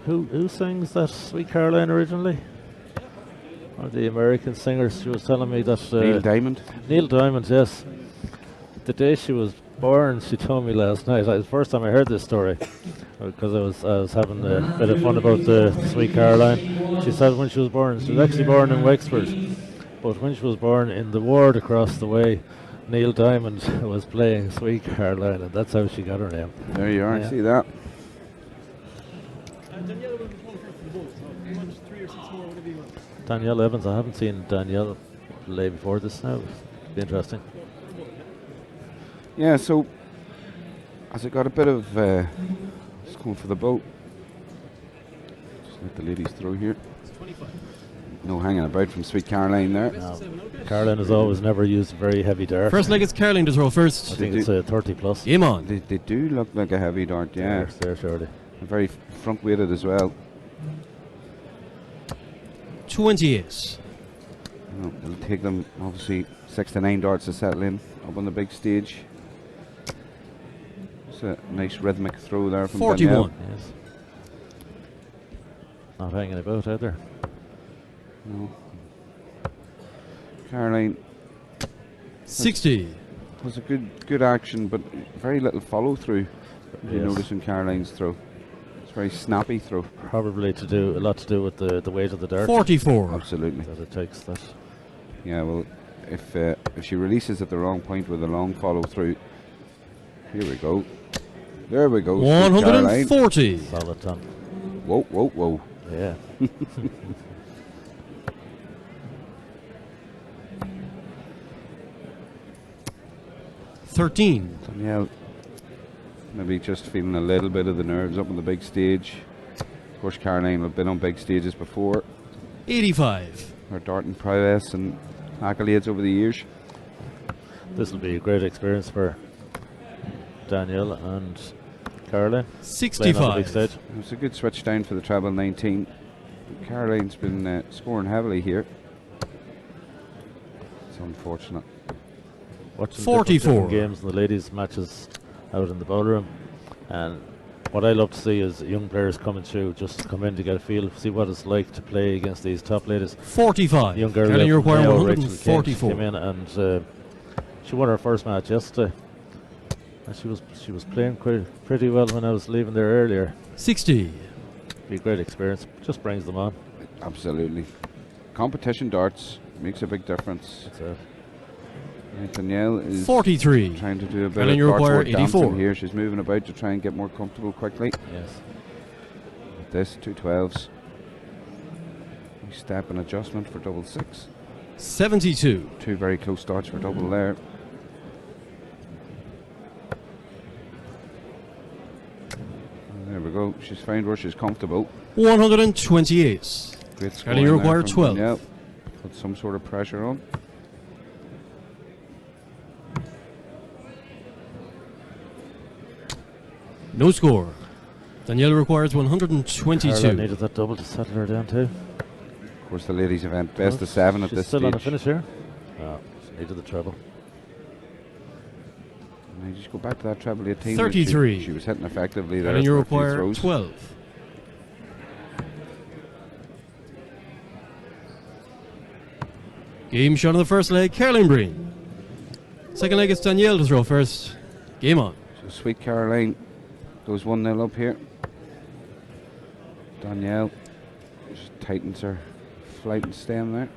Who sings that Sweet Caroline originally? One of the American singers, she was telling me that Neil Diamond. Neil Diamond, yes. The day she was born, she told me last night. It was the first time I heard this story because I was having a bit of fun about the Sweet Caroline. She said when she was born, she was actually born in Wexford, but when she was born in the ward across the way, Neil Diamond was playing Sweet Caroline, and that's how she got her name. There you are, I see that. Danielle Evans, I haven't seen Danielle play before this now. It'll be interesting. Yeah, so as it got a bit of just going for the boat. Just let the ladies through here. No hanging about from Sweet Caroline there. No. Caroline has always never used very heavy dart. First leg, it's Caroline to throw first. I think it's a 30 plus. Game on. They do look like a heavy dart, yeah. They're surely. Very front weighted as well. 28. Well, it'll take them obviously 6 to 9 darts to settle in up on the big stage. It's a nice rhythmic throw there from 41. Danielle. Yes. Not hanging about either. No. Caroline 60. was a good action, but very little follow through. You Yes. notice in Caroline's throw. It's a very snappy throw. Probably a lot to do with the weight of the dart. 44. Absolutely. That it takes that. Yeah, well, if she releases at the wrong point with a long follow through, here we go. There we go. Sweet Caroline. 140. Solid ton. Whoa, whoa, whoa. Yeah. 13. Danielle maybe just feeling a little bit of the nerves up on the big stage. Of course, Caroline have been on big stages before. 85. Her darting prowess and accolades over the years. This will be a great experience for Danielle and Caroline. playing on the big 65. stage. It's a good switch down for the treble 19. Caroline's been scoring heavily here. It's unfortunate. Watching 44. different games and the ladies' matches out in the ballroom, and what I love to see is young players coming through, just come in to get a feel, see what it's like to play against these top ladies. 45. Young girl Caroline, you from require Mayo, Rachel King, she 144. came in and she won her first match yesterday, and she was playing pretty well when I was leaving there earlier. 60. Be a great experience, just brings them on. Absolutely. Competition darts makes a big difference. That's it. Danielle is 43. trying to do a bit Caroline, you of require darts work 84. dancing here. She's moving about to try and get more comfortable quickly. Yes. With this, 2 12s. Nice step and adjustment for double 6. 72. 2 very close darts for double there. And there we go. She's found where she's comfortable. 128. Great score. Caroline, you require 12. Yeah. Put some sort of pressure on. No score. Danielle requires Caroline 122. needed that double to settle her down too. Of course, the ladies event best of 7 at She's this still on a stage. finish here. No, she needed the treble. And I just go back to that treble 18. 33. She was hitting effectively there. Caroline, you for a few require throws. 12. Game shot on the first leg, Caroline Breen. Second leg, it's Danielle to throw first. Game on. So Sweet Caroline goes 1-0 up here. Danielle just tightens her flight and stem there.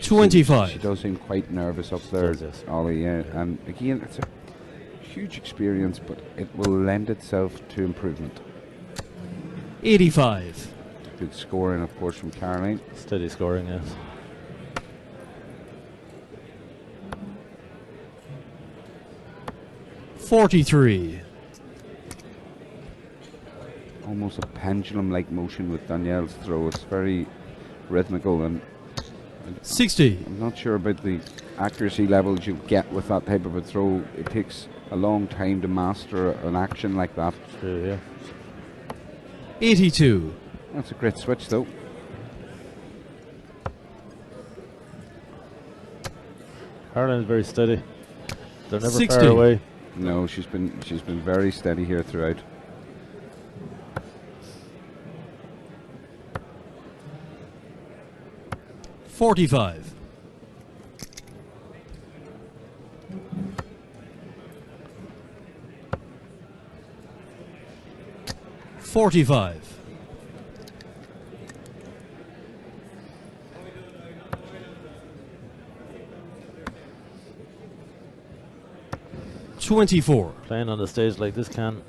25. She does seem quite nervous up there, does, yes. Ollie. Yeah. And again, it's a huge experience, but it will lend itself to improvement. 85. Good scoring, of course, from Caroline. Steady scoring, yes. $43. Almost a pendulum-like motion with Danielle's throw. It's very rhythmical, and 60. I'm not sure about the accuracy levels you get with that type of a throw. It takes a long time to master an action like that. True, yeah. 82. That's a great switch, though. Caroline is very steady. They're never 60. far away. No, she's been very steady here throughout. 45. 45. 24. Playing on the stage like this can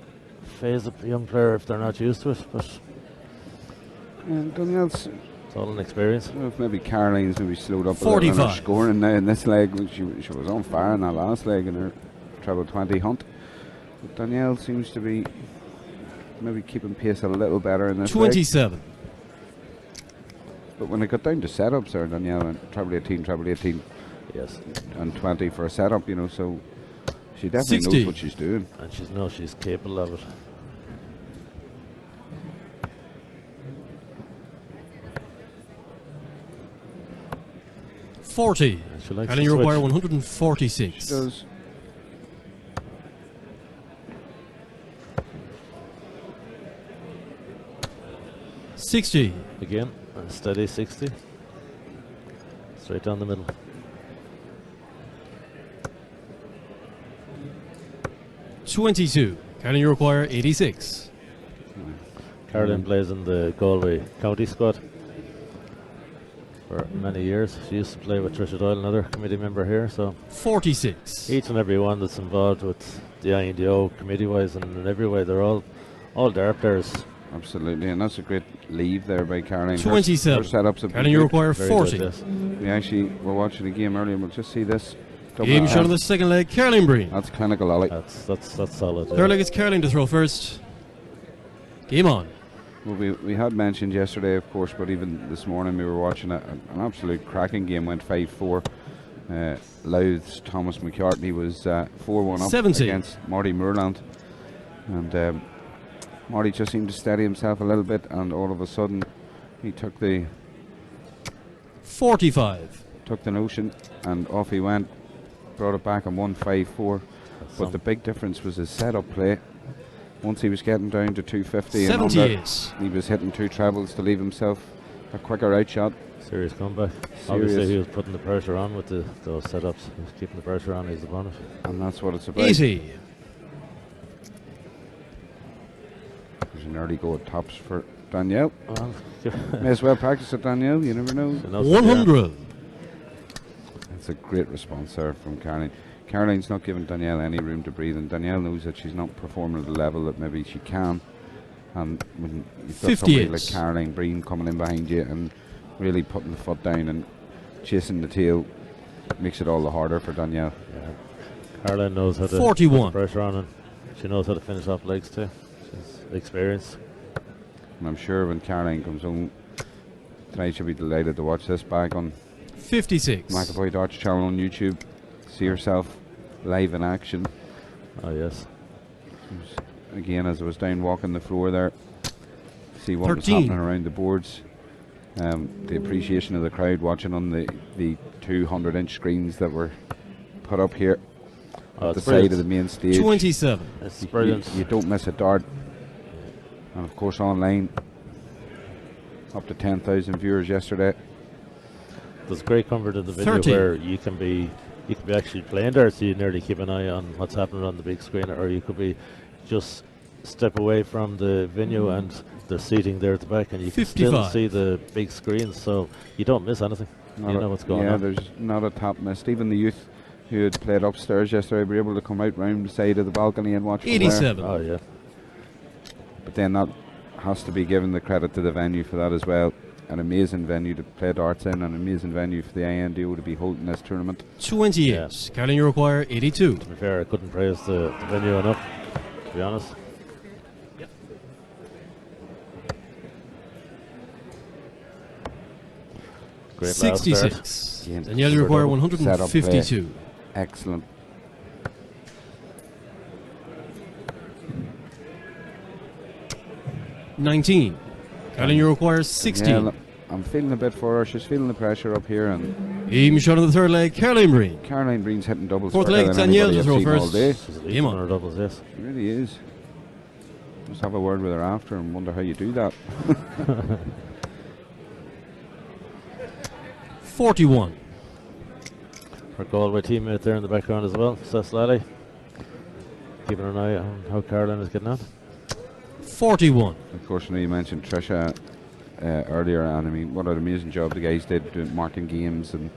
phase a young player if they're not used to it, but And Danielle's, it's all an experience. well, maybe Caroline's maybe slowed up a little in her 45. scoring now in this leg. She was on fire in that last leg in her treble 20 hunt. But Danielle seems to be maybe keeping pace a little better in this leg. 27. But when it got down to setups there, Danielle went treble 18, Yes, and 20 for a setup, you know, so she definitely 60. knows what she's doing. and she's capable of it. Forty. And she likes And to you require switch. 146. She does. Sixty. Again, a steady 60. Straight down the middle. $22. Can you require 86? Caroline plays in the Galway County squad for many years. She used to play with Trisha Doyle, another committee member here. So 46. each and every one that's involved with the INDO committee-wise and in every way, they're all dart players. Absolutely, and that's a great leave there by Caroline. 27. Her setups have Can been you good. require Very 40? good, yes. We actually were watching the game earlier, and we'll just see this. double Game shot of attempt. the second leg, Caroline Breen. That's clinical, Ollie. That's solid. Third leg, it's Caroline to throw first. Game on. Well, we had mentioned yesterday, of course, but even this morning we were watching an absolute cracking game. Went 5-4. Louth's Thomas McCarthy was 4-1 up 70. against Marty Moorland, and Marty just seemed to steady himself a little bit, and all of a sudden he took the 45. notion and off he went. Brought it back and won 5-4. But the big difference was his setup play. Once he was getting down to 250 and under, 78. he was hitting two trebles to leave himself a quicker outshot. Serious comeback. Obviously, he was putting the pressure on with those setups. He was keeping the pressure on his opponent. And that's what it's about. 80. There's an early go at tops for Danielle. Well, May as well practice it, Danielle. You never know. she knows 100. It's a great response there from Caroline. Caroline's not giving Danielle any room to breathe, and Danielle knows that she's not performing at the level that maybe she can. And when you've got somebody 58. like Caroline Breen coming in behind you and really putting the foot down and chasing the tail, makes it all the harder for Danielle. Caroline knows how to 41. put the pressure on, and she knows how to finish off legs too. She's experienced. And I'm sure when Caroline comes home tonight, she'll be delighted to watch this back on 56. McAvoy Darts channel on YouTube. See herself live in action. Oh yes. Again, as I was down walking the floor there, see what 13. was happening around the boards. The appreciation of the crowd watching on the 200-inch screens that were put up here Oh, at the it's side brilliant. of the main stage. 27. It's You- brilliant. You don't miss a dart. And of course online, up to 10,000 viewers yesterday. There's great comfort in the venue 30. where you can be actually playing there, so you nearly keep an eye on what's happening on the big screen, or you could be just step away from the venue and there's seating there at the back, and you can still 55. see the big screen, so you don't miss anything. You know what's going on. There's not a tap missed. Even the youth who had played upstairs yesterday were able to come out round the side of the balcony and watch from there. 87. Oh yeah. But then that has to be given the credit to the venue for that as well. An amazing venue to play darts in, an amazing venue for the INDO to be holding this tournament. 28. Yeah. Can you require 82? To be fair, I couldn't praise the venue enough, to be honest. Great last start. 66. Again, Danielle, you require setup play. 152. Excellent. $19. Can you require 16? Yeah, I'm feeling a bit for her. She's feeling the pressure up here, and Even shot of the third leg, Caroline Breen. Caroline Breen's hitting doubles Fourth quicker leg, than Danielle anybody to I've throw seen all first. day. She's elite Game on on. her doubles, yes. She really is. Must have a word with her after and wonder how you do that. 41. Our Galway teammate there in the background as well, Seth Lally. Keeping an eye on how Caroline is getting on. 41. Of course, you mentioned Trisha earlier, and I mean, what an amazing job the guys did doing marking games and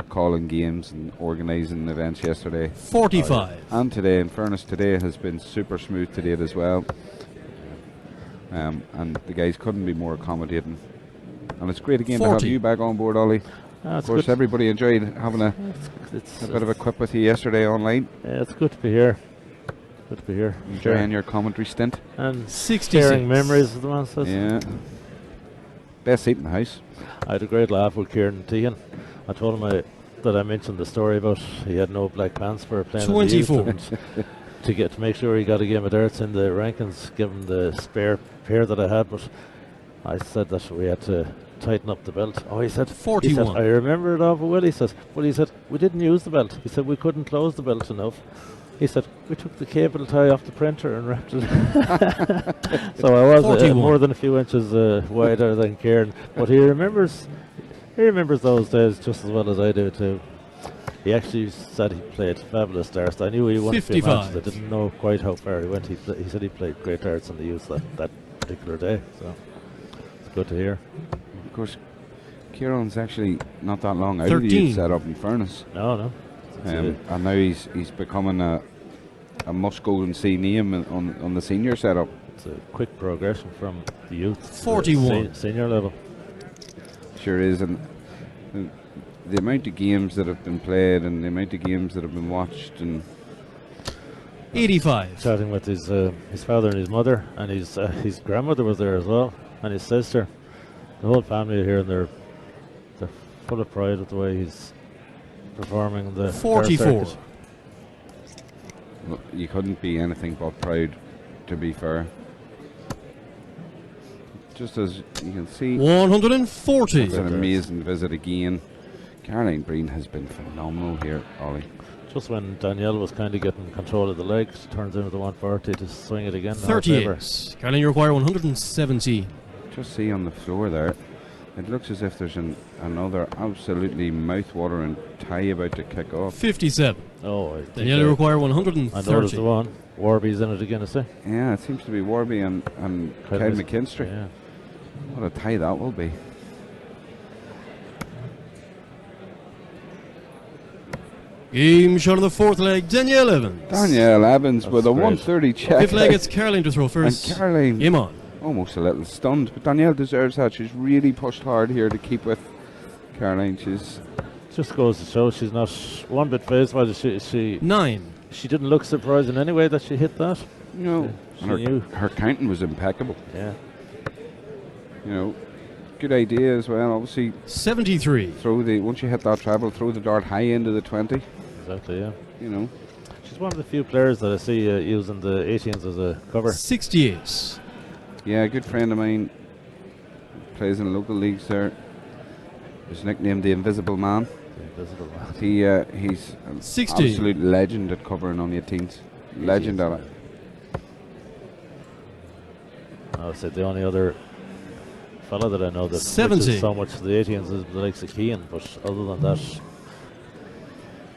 calling games and organising events yesterday. 45. And today, in fairness, today has been super smooth to date as well. And the guys couldn't be more accommodating. And it's great again 40. to have you back on board, Ollie. Of course, good. everybody enjoyed having a bit of a quip with you yesterday online. Yeah, it's good to be here. Good to be here. Enjoying your commentary stint. And 66. sharing memories, as the man says. Yeah. Best seat in the house. I had a great laugh with Kieran Teagan. I told him that I mentioned the story about he had no black pants for playing 24. in the youth, and to make sure he got a game of darts in the rankings, given the spare pair that I had. But I said that we had to tighten up the belt. Oh, he said 41. He said, I remember it all well. He said, but he said we didn't use the belt. He said we couldn't close the belt enough. He said we took the cable tie off the printer and wrapped it. So I was more than a few inches wider than Kieran, but he remembers those days just as well as I do too. He actually said he played fabulous darts. I knew he won a few 55. matches. I didn't know quite how far he went. He said he played great darts in the youth that particular day. So it's good to hear. Of course, Kieran's actually not that long out of the youth setup, in fairness. No. And now he's becoming a must-go and see name on the senior setup. It's a quick progression from the youth 41 to the senior level. Sure is, and the amount of games that have been played and the amount of games that have been watched, and 85. Chatting with his father and his mother, and his grandmother was there as well, and his sister. The whole family are here, and they're full of pride at the way he's performing the 44. Well, you couldn't be anything but proud, to be fair. Just as you can see, 140. it's an amazing visit again. Caroline Breen has been phenomenal here, Ollie. Just when Danielle was kind of getting control of the leg, she turns into the 140 to swing it again. 38. Caroline, you require 170. Just see on the floor there, it looks as if there's another absolutely mouth-watering tie about to kick off. 57. Oh, Danielle, you require I know there's 130. the one. Warby's in it again, I say. Yeah, it seems to be Warby and Kyle McKinstry. Yeah. What a tie that will be. Game shot on the fourth leg, Danielle Evans. Danielle Evans with a great. 130 check. Fifth leg, it's Caroline to throw first. And Caroline Game on. almost a little stunned, but Danielle deserves that. She's really pushed hard here to keep with Caroline. She's Just goes to show she's not one bit phased by it. She 9. She didn't look surprised in any way that she hit that. She knew. her counting was impeccable. Yeah. Good idea as well. Obviously, 73. once you hit that treble, throw the dart high into the 20. Exactly, yeah. She's one of the few players that I see using the 18s as a cover. 68. Yeah, a good friend of mine plays in local leagues there. He's nicknamed the Invisible Man. The Invisible Man. He's an 60. absolute legend at covering on 18s. Legend at it. I would say the only other fella that I know that 70. switches so much to the 18s is the likes of Keane, but other than that,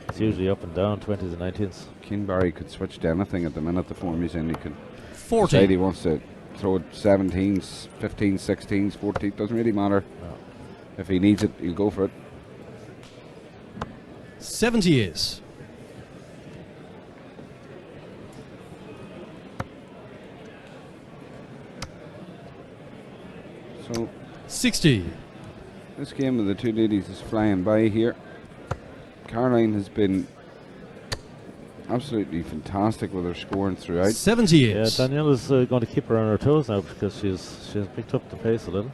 it's usually up and down 20s and 19s. Keane Barry could switch to anything at the minute the form he's in. He could 40. decide he wants to throw it 17s, 15s, 16s, 14s, doesn't really matter. No. If he needs it, he'll go for it. 78. So 60. this game of the two ladies is flying by here. Caroline has been absolutely fantastic with her scoring throughout. 78. Yeah, Danielle is going to keep her on her toes now because she's picked up the pace a little.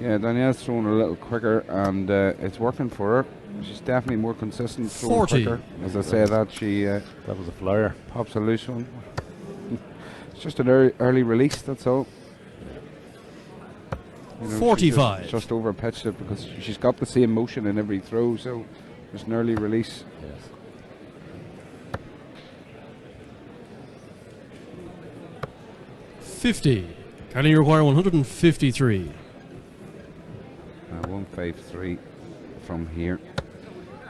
Yeah, Danielle's throwing a little quicker, and it's working for her. She's definitely more consistent, throwing 40. quicker. As I say that, she That was a flyer. pops a loose one. It's just an early release, that's all. 45. She's just over pitched it because she's got the same motion in every throw, so it's an early release. Yes. $50. Caroline, you require 153. 153. from here.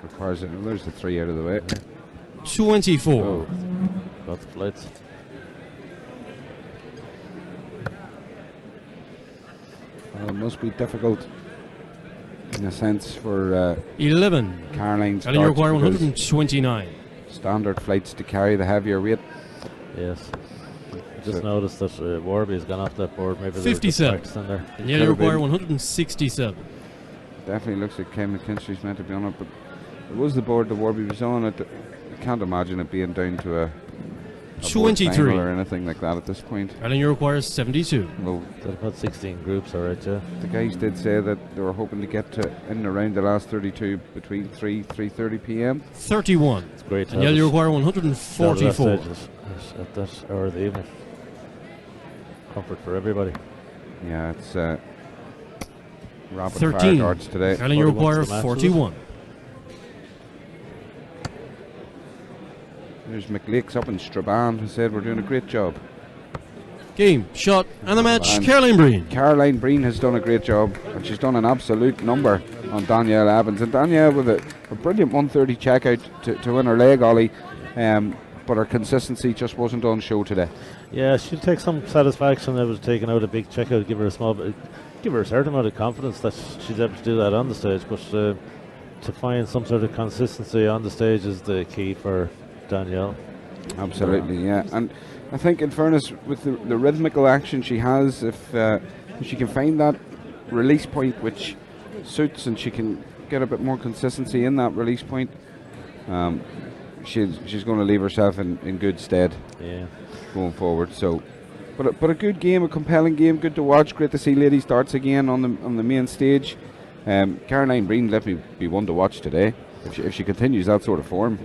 Requires it. There's the 3 out of the way. 24. Oh. Got the flights. It must be difficult in a sense for 11. Caroline's And you darts require because 129. standard flights to carry the heavier weight. Yes. I just noticed that Warby has gone off that board. Maybe 57. In there. And you require 167. Definitely looks like Ken McKinstry's meant to be on it, but it was the board that Warby was on. I can't imagine it being down to a 23 or anything like that at this point. And then you require 72. Well, They've had 16 groups, alright, yeah. the guys did say that they were hoping to get to in and around the last 32 between 3:30 p.m. 31. It's great. And you require 144. At that hour of the evening. Comfort for everybody. Yeah, it's rapid 13. fire darts today. And then you require 41's the match, 41. There's McLeak's up in Strabane who said we're doing a great job. Game, shot, and the match, And Caroline Breen. Caroline Breen has done a great job, and she's done an absolute number on Danielle Evans. And Danielle with a brilliant 130 checkout to win her leg ollie, but her consistency just wasn't on show today. Yeah, she'll take some satisfaction that was taking out a big checkout, give her a small bit, give her a certain amount of confidence that she's able to do that on the stage. But to find some sort of consistency on the stage is the key for Danielle. Absolutely, yeah. And I think, in fairness, with the rhythmical action she has, if she can find that release point which suits, and she can get a bit more consistency in that release point, she's going to leave herself in good stead. Yeah. Going forward. So, but a good game, a compelling game, good to watch. Great to see ladies darts again on the main stage. Caroline Breen let me be one to watch today if she continues that sort of form.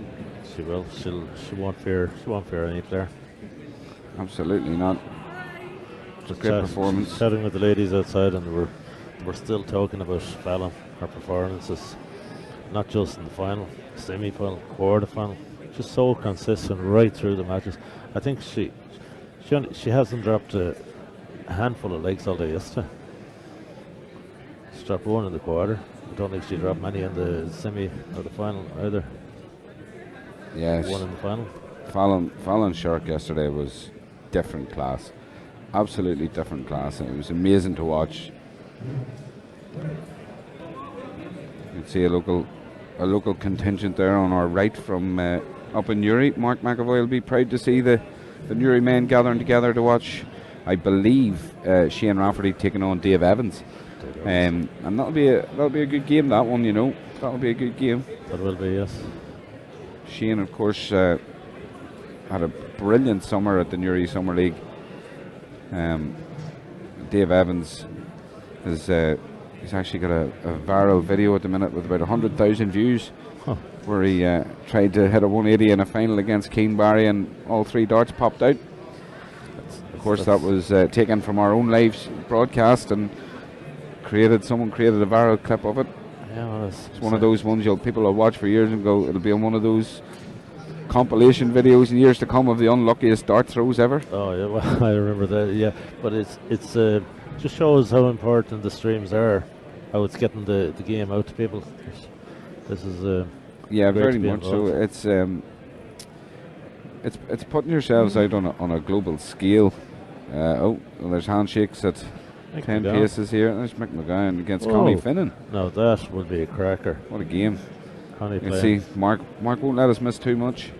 She will. She won't fear any player. Absolutely not. Just great performance. Chatting with the ladies outside, and we're still talking about Fallon, her performances, not just in the final, semi-final, quarter-final, just so consistent right through the matches. I think she hasn't dropped a handful of legs all day yesterday. She dropped one in the quarter. I don't think she dropped many in the semi or the final either. Yes. One in the final. Fallon's shark yesterday was different class. Absolutely different class. And it was amazing to watch. You can see a local contingent there on our right from up in Newry. Mark McAvoy will be proud to see the Newry men gathering together to watch, I believe, Shane Rafferty taking on Dave Evans. And that'll be a good game, that one, you know. That'll be a good game. That will be, yes. Shane, of course, had a brilliant summer at the Newry Summer League. Dave Evans he's actually got a viral video at the minute with about 100,000 views, where he tried to hit a 180 in a final against Keane Barry, and all 3 darts popped out. Of course, that was taken from our own live broadcast, and someone created a viral clip of it. Yeah, well, it's one of those ones people will watch for years and go, it'll be on one of those compilation videos in years to come of the unluckiest dart throws ever. Oh yeah, well, I remember that. Yeah, but it's just shows how important the streams are, how it's getting the game out to people. This is yeah, very much so. It's putting yourselves out on a global scale. Well, there's handshakes at 10 paces here. There's McGowan against Connie Finnen. No, that would be a cracker. What a game. Connie you can see Mark won't let us miss too much.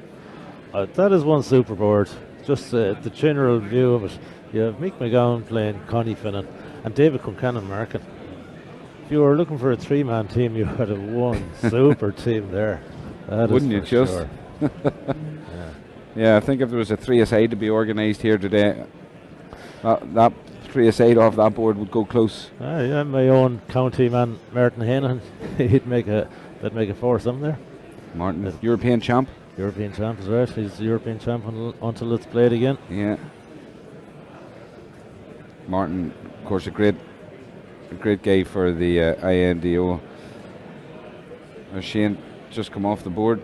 That is one super board. Just the general view of it. You have Mick McGowan playing Connie Finnen and David Concannon marking. If you were looking for a 3-man team, you had a one super team there. Wouldn't you just? Sure. Yeah, I think if there was a 3-a-side to be organised here today, that 3-a-side off that board would go close. Yeah, my own county man, Martin Hanahan, they'd make a foursome there. Martin, European champ. European champ is right. He's the European champ until it's played again. Yeah. Martin, of course, a great guy for the INDO. Shane just come off the board.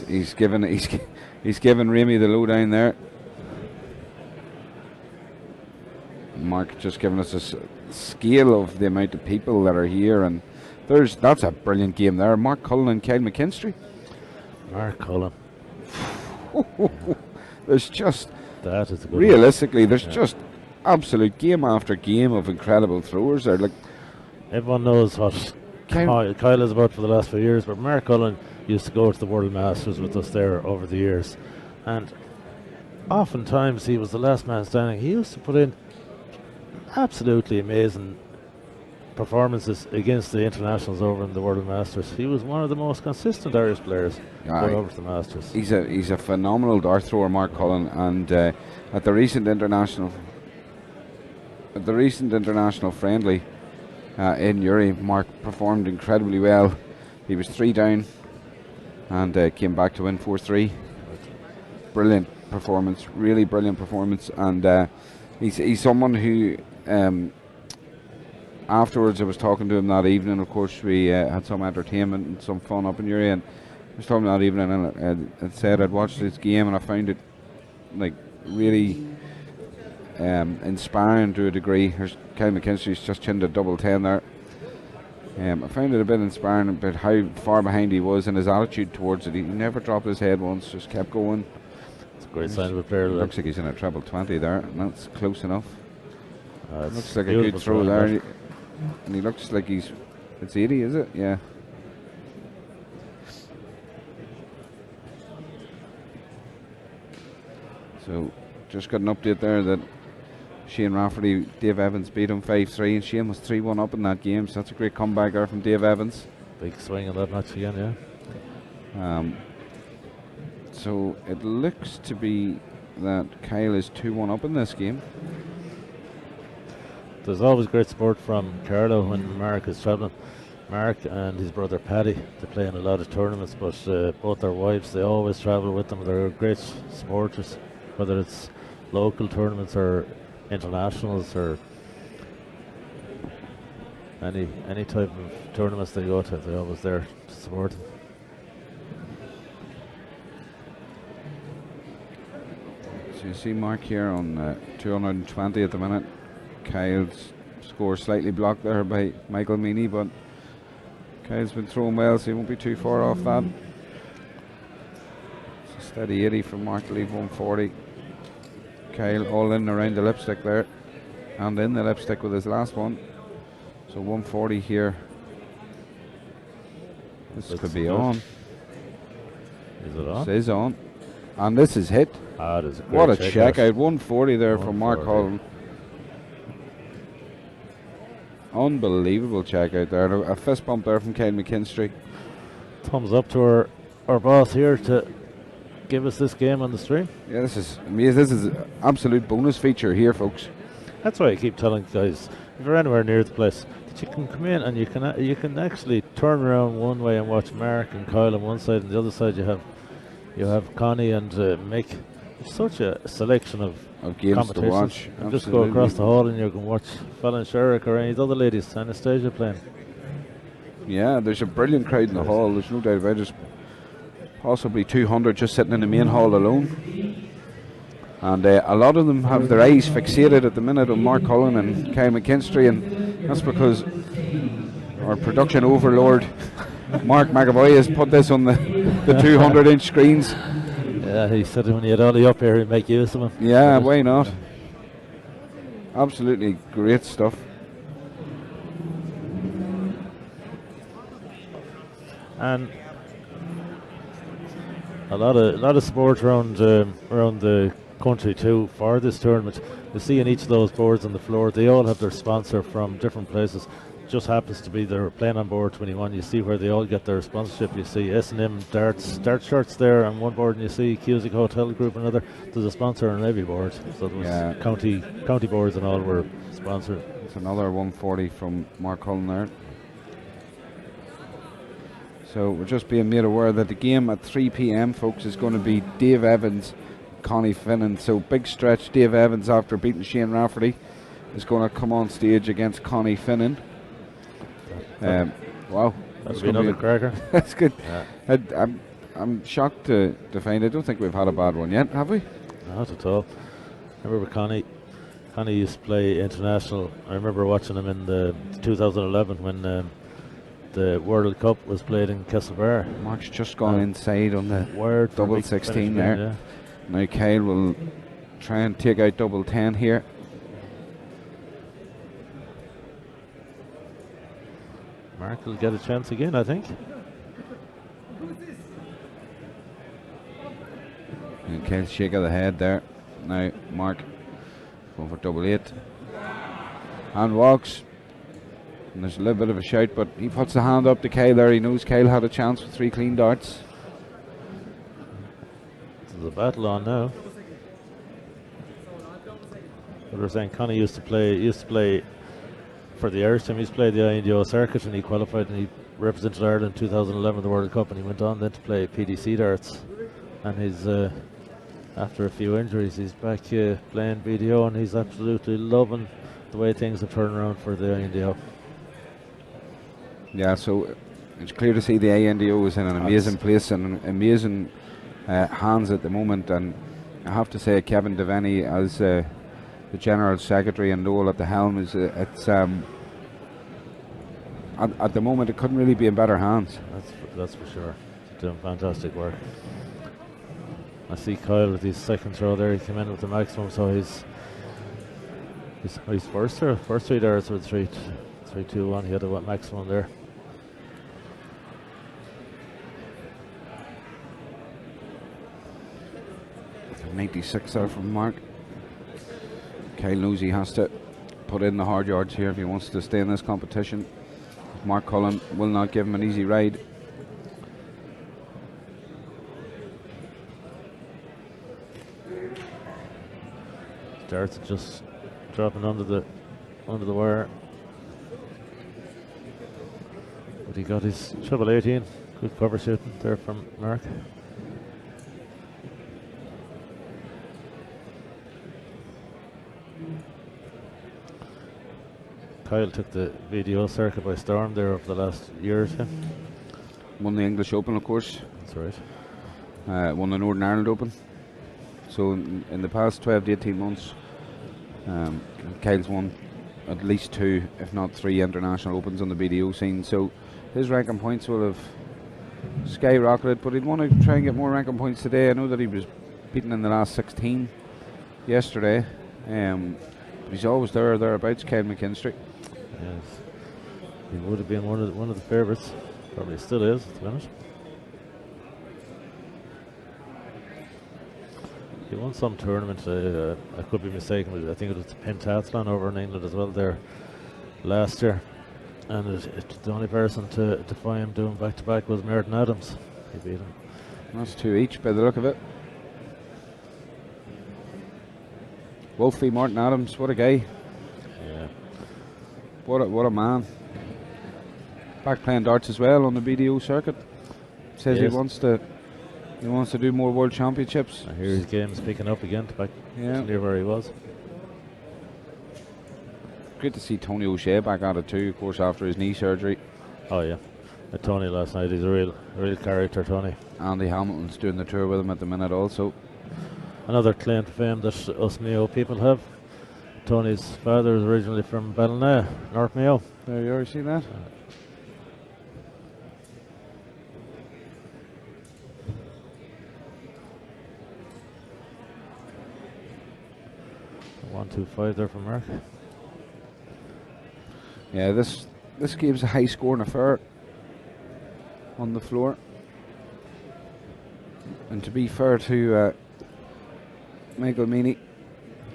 He's given Remy the lowdown there. Mark just giving us a scale of the amount of people that are here, and that's a brilliant game there. Mark Cullen and Kyle McKinstry. Mark Cullen. There's just, that is a good realistically, there's just absolute game after game of incredible throwers there. Like, everyone knows what Kyle is about for the last few years, but Mark Cullen used to go to the World Masters with us there over the years, and oftentimes he was the last man standing. He used to put in absolutely amazing performances against the internationals over in the World Masters. He was one of the most consistent Irish players going over to the Masters. He's a phenomenal dart thrower, Mark Cullen, and at the recent international friendly in Uri, Mark performed incredibly well. He was 3 down and came back to win 4-3. Brilliant performance, really brilliant performance, and he's someone who afterwards I was talking to him that evening. Of course, we had some entertainment and some fun up in Uri, and I was talking that evening and I said I'd watched this game and I found it like really inspiring to a degree. There's Kyle McKinstry's just chinned a double 10 there. I found it a bit inspiring about how far behind he was and his attitude towards it. He never dropped his head once, just kept going. It's a great sign of a player. Looks like he's in a treble 20 there, and that's close enough. Looks like a beautiful good throw there, and he looks like it's 80, is it? Yeah. So just got an update there that Shane Rafferty, Dave Evans beat him 5-3, and Shane was 3-1 up in that game, so that's a great comeback there from Dave Evans. Big swing in that match again, yeah. So it looks to be that Kyle is 2-1 up in this game. There's always great support from Carlo when Mark is travelling. Mark and his brother Paddy, they play in a lot of tournaments, but both their wives, they always travel with them. They're great supporters, whether it's local tournaments or internationals or any type of tournaments they go to. They're always there to support them. So you see Mark here on 220 at the minute. Kyle's score slightly blocked there by Michael Meany, but Kyle's been throwing well, so he won't be too far off that. It's a steady 80 from Mark to leave 140. Kyle all in around the lipstick there, and in the lipstick with his last one. So 140 here. This could be on. Is it on? This is on. And this is hit. What a check out. 140 there from Mark Holland. Unbelievable check out there. A fist bump there from Kyle McKinstry. Thumbs up to our boss here to give us this game on the stream. Yeah, this is amazing. This is an absolute bonus feature here, folks. That's why I keep telling guys, if you're anywhere near the place, that you can come in and you can actually turn around one way and watch Mark and Kyle on one side, and the other side you have Connie and Mick. It's such a selection of games to watch. And just go across the hall and you can watch Fallon Sherrick or any of the other ladies, Anastasia playing. Yeah, there's a brilliant crowd in the hall. There's no doubt about it. There's possibly 200 just sitting in the main hall alone. And a lot of them have their eyes fixated at the minute on Mark Cullen and Kyle McKinstry, and that's because our production overlord Mark McAvoy has put this on the 200-inch screens. Yeah, he said when he had Ollie up here he'd make use of him. Yeah, why not? Absolutely great stuff. And a lot of sport around the country too for this tournament. You see in each of those boards on the floor, they all have their sponsor from different places. Just happens to be they're playing on board 21. You see where they all get their sponsorship. You see S&M dart shirts there on one board, and you see Cusick Hotel Group on another. There's a sponsor on every board. So there was county boards and all were sponsored. It's another 140 from Mark Cullen there. So we're just being made aware that the game at 3 p.m, folks, is going to be Dave Evans, Connie Finnen. So big stretch. Dave Evans, after beating Shane Rafferty, is going to come on stage against Connie Finnen. Wow, that's another cracker. That's good. Yeah. I'm shocked to find. I don't think we've had a bad one yet, have we? Not at all. Remember with Connie, Connie used to play international. I remember watching him in the 2011 when the World Cup was played in Castlebar. Mark's just gone inside on the Word double 16 there. Yeah. Now Kyle will try and take out double 10 here. Mark will get a chance again, I think. And Kyle's shake of the head there. Now Mark going for double 8. And walks. And there's a little bit of a shout, but he puts the hand up to Kyle there. He knows Kyle had a chance with 3 clean darts. There's a battle on now. But we're saying Connie used to play for the Irish team. He's played the INDO circuit and he qualified and he represented Ireland in 2011 the World Cup, and he went on then to play PDC darts. And he's after a few injuries, he's back playing BDO, and he's absolutely loving the way things have turned around for the INDO. Yeah, so it's clear to see the INDO is in an amazing place and amazing hands at the moment. And I have to say, Kevin Devaney as the General Secretary and Noel at the helm is at the moment it couldn't really be in better hands. That's for sure. He's doing fantastic work. I see Kyle with his second throw there. He came in with the maximum, so his first 3 darts were 3-2-1. He had a maximum there. .96 there from Mark. Kyle knows he has to put in the hard yards here if he wants to stay in this competition. Mark Cullen will not give him an easy ride. Darts just dropping under the wire. But he got his treble 18. Good cover shooting there from Mark. Kyle took the VDO circuit by storm there over the last year or two. Won the English Open, of course. That's right. Won the Northern Ireland Open. So in the past 12 to 18 months, Kyle's won at least 2, if not 3 international opens on the BDO scene. So his ranking points will have skyrocketed, but he'd want to try and get more ranking points today. I know that he was beaten in the last 16 yesterday, but he's always thereabouts, Kyle McKinstry. Yes, he would have been one of the favourites. Probably still is, to be honest. He won some tournament. I could be mistaken, but I think it was the pentathlon over in England as well there last year. And the only person to find him doing back-to-back was Merton Adams. He beat him. That's 2 each by the look of it. Wolfie Martin Adams, what a guy. Yeah. What a man. Back playing darts as well on the BDO circuit. Says he wants to do more world championships. I hear his game's picking up again back near where he was. Great to see Tony O'Shea back at it too, of course, after his knee surgery. Oh yeah, Tony last night, he's a real character, Tony. Andy Hamilton's doing the tour with him at the minute also. Another claim to fame that us Mayo people have. Tony's father is originally from Ballina, North Mayo. There you are, you see that? 1-2-5 there from Mark. Yeah, this game's a high scoring affair on the floor. And to be fair to Michael Meany,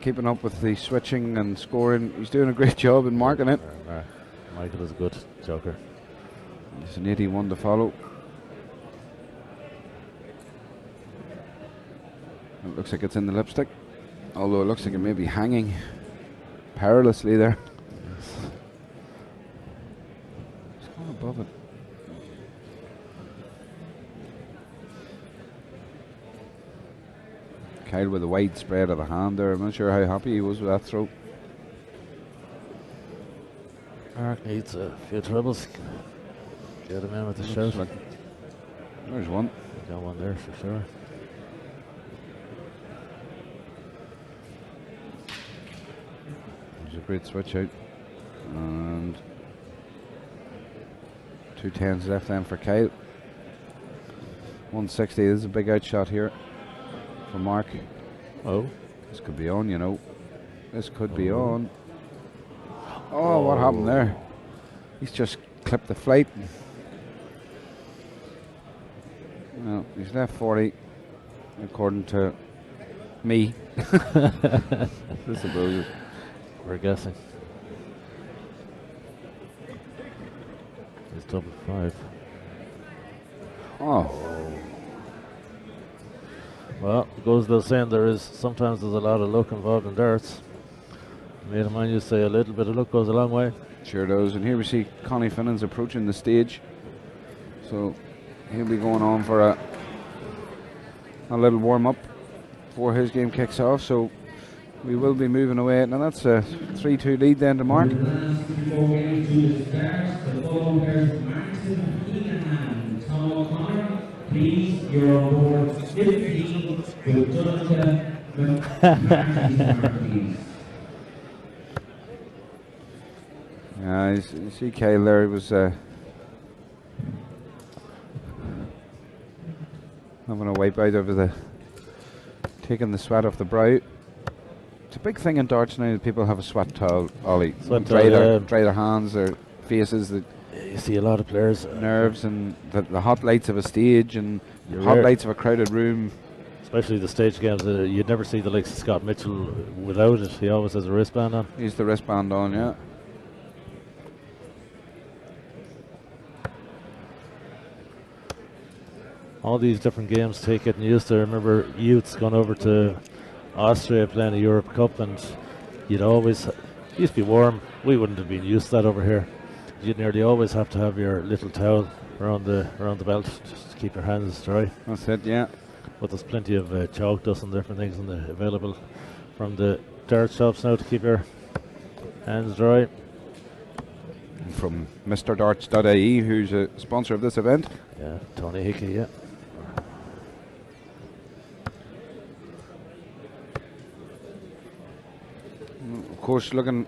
keeping up with the switching and scoring, he's doing a great job in marking it. Michael is a good joker. It's an 81 to follow. It looks like it's in the lipstick, although it looks like it may be hanging perilously there. It's gone above it. Kyle with a wide spread of the hand there. I'm not sure how happy he was with that throw. Mark needs a few troubles. Get him in with the shot. Like there's one. Got one there for sure. great switch out. And 2 10s left then for Kyle. 160. This is a big outshot here for Mark. Oh. This could be on, you know. This could be on. Oh, what happened there? He's just clipped the flight. Well, he's left 40, according to me. I suppose. We're guessing. It's double 5. Oh. Well, it goes without saying sometimes there's a lot of luck involved in darts. Made a man, you say a little bit of luck goes a long way. Sure does. And here we see Connie Finnen's approaching the stage. So he'll be going on for a little warm up before his game kicks off. So we will be moving away. Now that's a 3-2 lead then to Mark. Please, you're on board 15 with You see Kyle there, he was having a wipe out of taking the sweat off the brow. It's a big thing in darts now that people have a sweat towel, Ollie. Dry their hands, their faces, you see a lot of players. Nerves and the hot lights of a stage and hot lights of a crowded room. Especially the stage games, you'd never see the likes of Scott Mitchell without it. He always has a wristband on. He's the wristband on, yeah. All these different games take getting used to. I remember youths going over to Austria playing a Europe Cup, and it used to be warm. We wouldn't have been used to that over here. You'd nearly always have to have your little towel around the belt just to keep your hands dry. That's it, yeah. But there's plenty of chalk dust and different things available from the dart shops now to keep your hands dry. And from MrDarts.ie, who's a sponsor of this event. Yeah, Tony Hickey, yeah. Of course, looking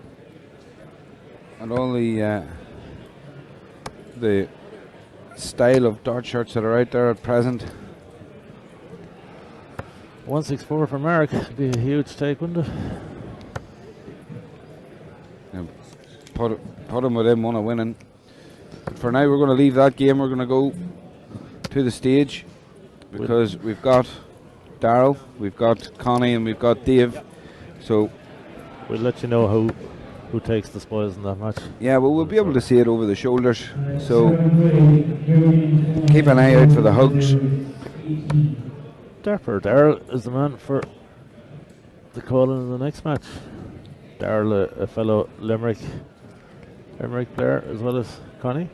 at all the style of dart shirts that are out there at present. 164 for Mark would be a huge take, wouldn't it? Yeah, put him within one of winning. But for now, we're going to leave that game. We're going to go to the stage because we've got Darryl, we've got Connie, and we've got Dave. So we'll let you know who takes the spoils in that match. Yeah, well, we'll be able to see it over the shoulders. So keep an eye out for the hugs. Dapper Darryl is the man for the call in the next match. Darryl, a fellow Limerick player as well as Connie.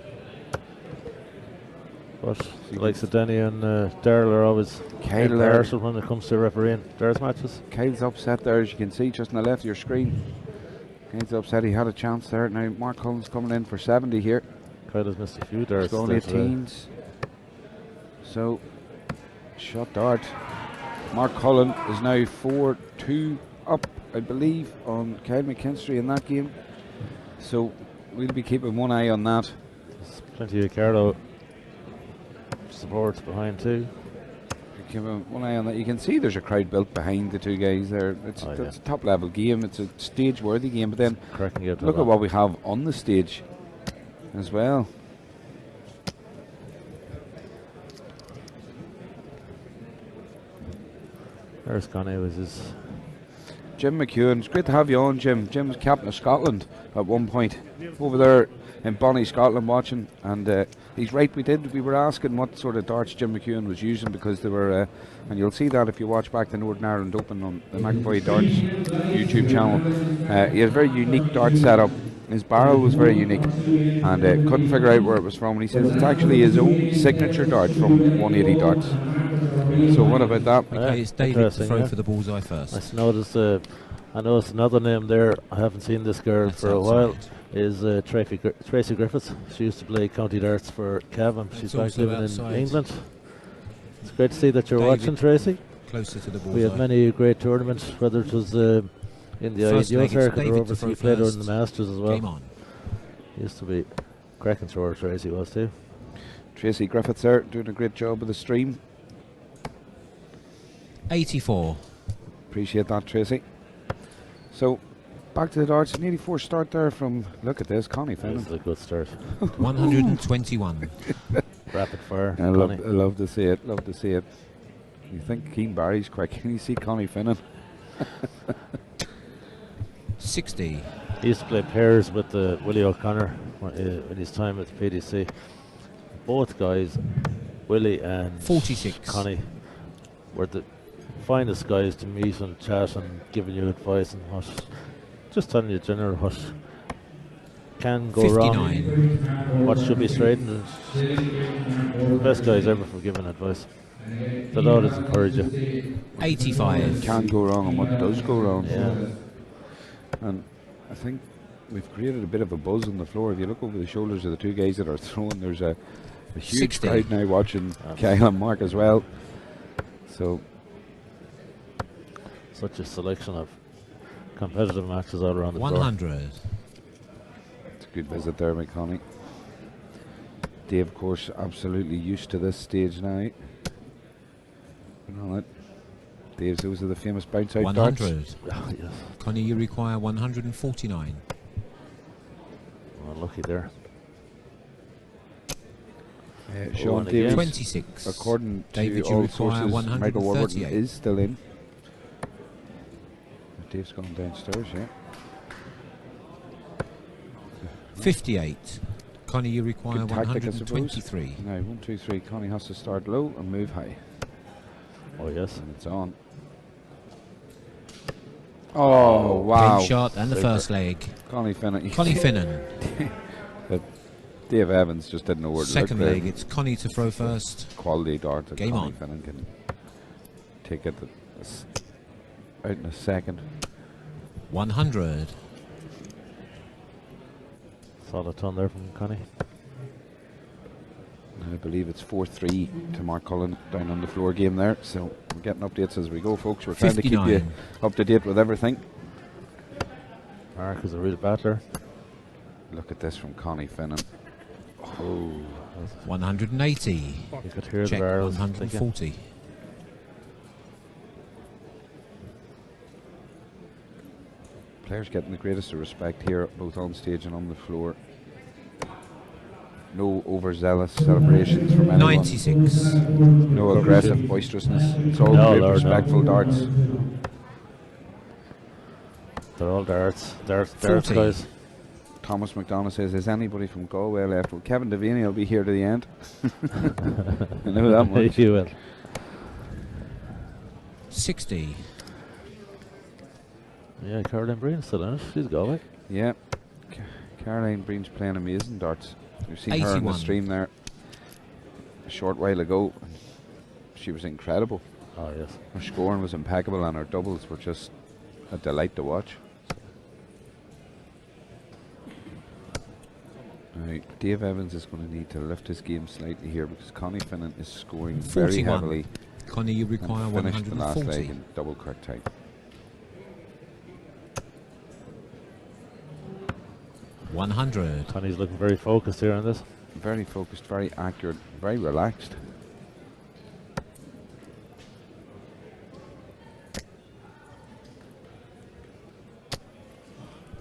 But the likes of Denny and Darryl are always impartial when it comes to refereeing darts matches. Kyle's upset there, as you can see just on the left of your screen. Kyle's upset, he had a chance there. Now Mark Cullen's coming in for 70 here. Kyle has missed a few darts. It's only 18s. So, shot dart. Mark Cullen is now 4-2 up, I believe, on Kyle McKinstry in that game. So, we'll be keeping one eye on that. There's plenty of Carlo supports behind too. Keep one eye on that. You can see there's a crowd built behind the two guys there. It's a top level game. It's a stage worthy game. But then look at what we have on the stage as well. There's Connie with his Jim McEwen. It's great to have you on, Jim. Jim was captain of Scotland at one point over there in Bonnie, Scotland, watching, and he's right. We were asking what sort of darts Jim McEwen was using, because they were, and you'll see that if you watch back the Northern Ireland Open on the McAvoy Darts YouTube channel. He had a very unique dart setup. His barrel was very unique, and couldn't figure out where it was from. And he says it's actually his own signature dart from 180 Darts. So what about that? Okay, it's David to throw for the bullseye first. I noticed another name there. I haven't seen this girl for a while. Is Tracy Griffiths. She used to play county darts for Cavan. She's back living in England. It's great to see that you're watching, Tracy. Closer to the bullseye. We had many great tournaments, whether it was In the First INDO leg, it's circuit, David to Rovers, throw he played her in first. the Masters as well. Game on. Used to be cracking thrower, Tracy was too. Tracy Griffiths there doing a great job with the stream. 84. Appreciate that, Tracy. So, back to the darts. An 84 start there from, look at this, Connie This Finnen. is a good start. 121. Rapid fire. I love to see it, love to see it. You think Keane Barry's quick, can you see Connie Finnen? 60. He used to play pairs with Willie O'Connor in his time at the PDC. Both guys, Willie and 46. Connie, were the finest guys to meet and chat and giving you advice and what, just telling you general what can go 59. wrong, what should be straightened. The best guys ever for giving advice. They'll always encourage you. 85. Can go wrong and what does go wrong. Yeah. And I think we've created a bit of a buzz on the floor. If you look over the shoulders of the two guys that are throwing, there's a huge 60. crowd now watching Kyle and Mark as well. So Such a selection of competitive matches all around the 100. it's a good visit there by Connie. Dave, of course, absolutely used to this stage now. You know that. Dave's, those are the famous bounce out darts. 100. Oh, yes. Connie, you require 149. Well, lucky there. Sean and Davies, again. 26. according David, to you all require sources, Michael Warburton 138. is still in. Dave's gone downstairs, yeah. 58. Connie, you require Good tactic, I suppose. 123. Now, 1, 2, 3. Connie has to start low and move high. Oh, yes. And it's on. Oh, wow. Game shot and the first leg. Connie Finnen. Connie Finnen. But Dave Evans just didn't know where to Second look. leg, it's Connie to throw first. Quality dart that Game Connie on. Finnen can take it out in a second. 100. Solid ton there from Connie. I believe it's 4-3 to Mark Cullen down on the floor game there. So we're getting updates as we go, folks. We're trying to keep you 59. up to date with everything. Mark is a real battler. Look at this from Connie Finnen. Oh, 180. You could hear Check the barrels. 140. players getting the greatest of respect here, both on stage and on the floor. No overzealous celebrations from anyone. 96. No aggressive boisterousness. It's all No, great, Lord, no. respectful darts. They're all darts. Darts 40. guys. Thomas McDonough says, is anybody from Galway left? Well, Kevin Devaney will be here to the end. I know that much. You will. 60. Yeah, Caroline Breen still in it. She's Galway. Yeah. Caroline Breen's playing amazing darts. We've seen her on the 81. stream there a short while ago. She was incredible. Oh, yes. Her scoring was impeccable and her doubles were just a delight to watch. Now, Dave Evans is going to need to lift his game slightly here because Connie Finnen is scoring very 41. heavily Connie, you and require finished the last leg 140. in double correct time. Connie's looking very focused here on this. Very focused, very accurate, very relaxed.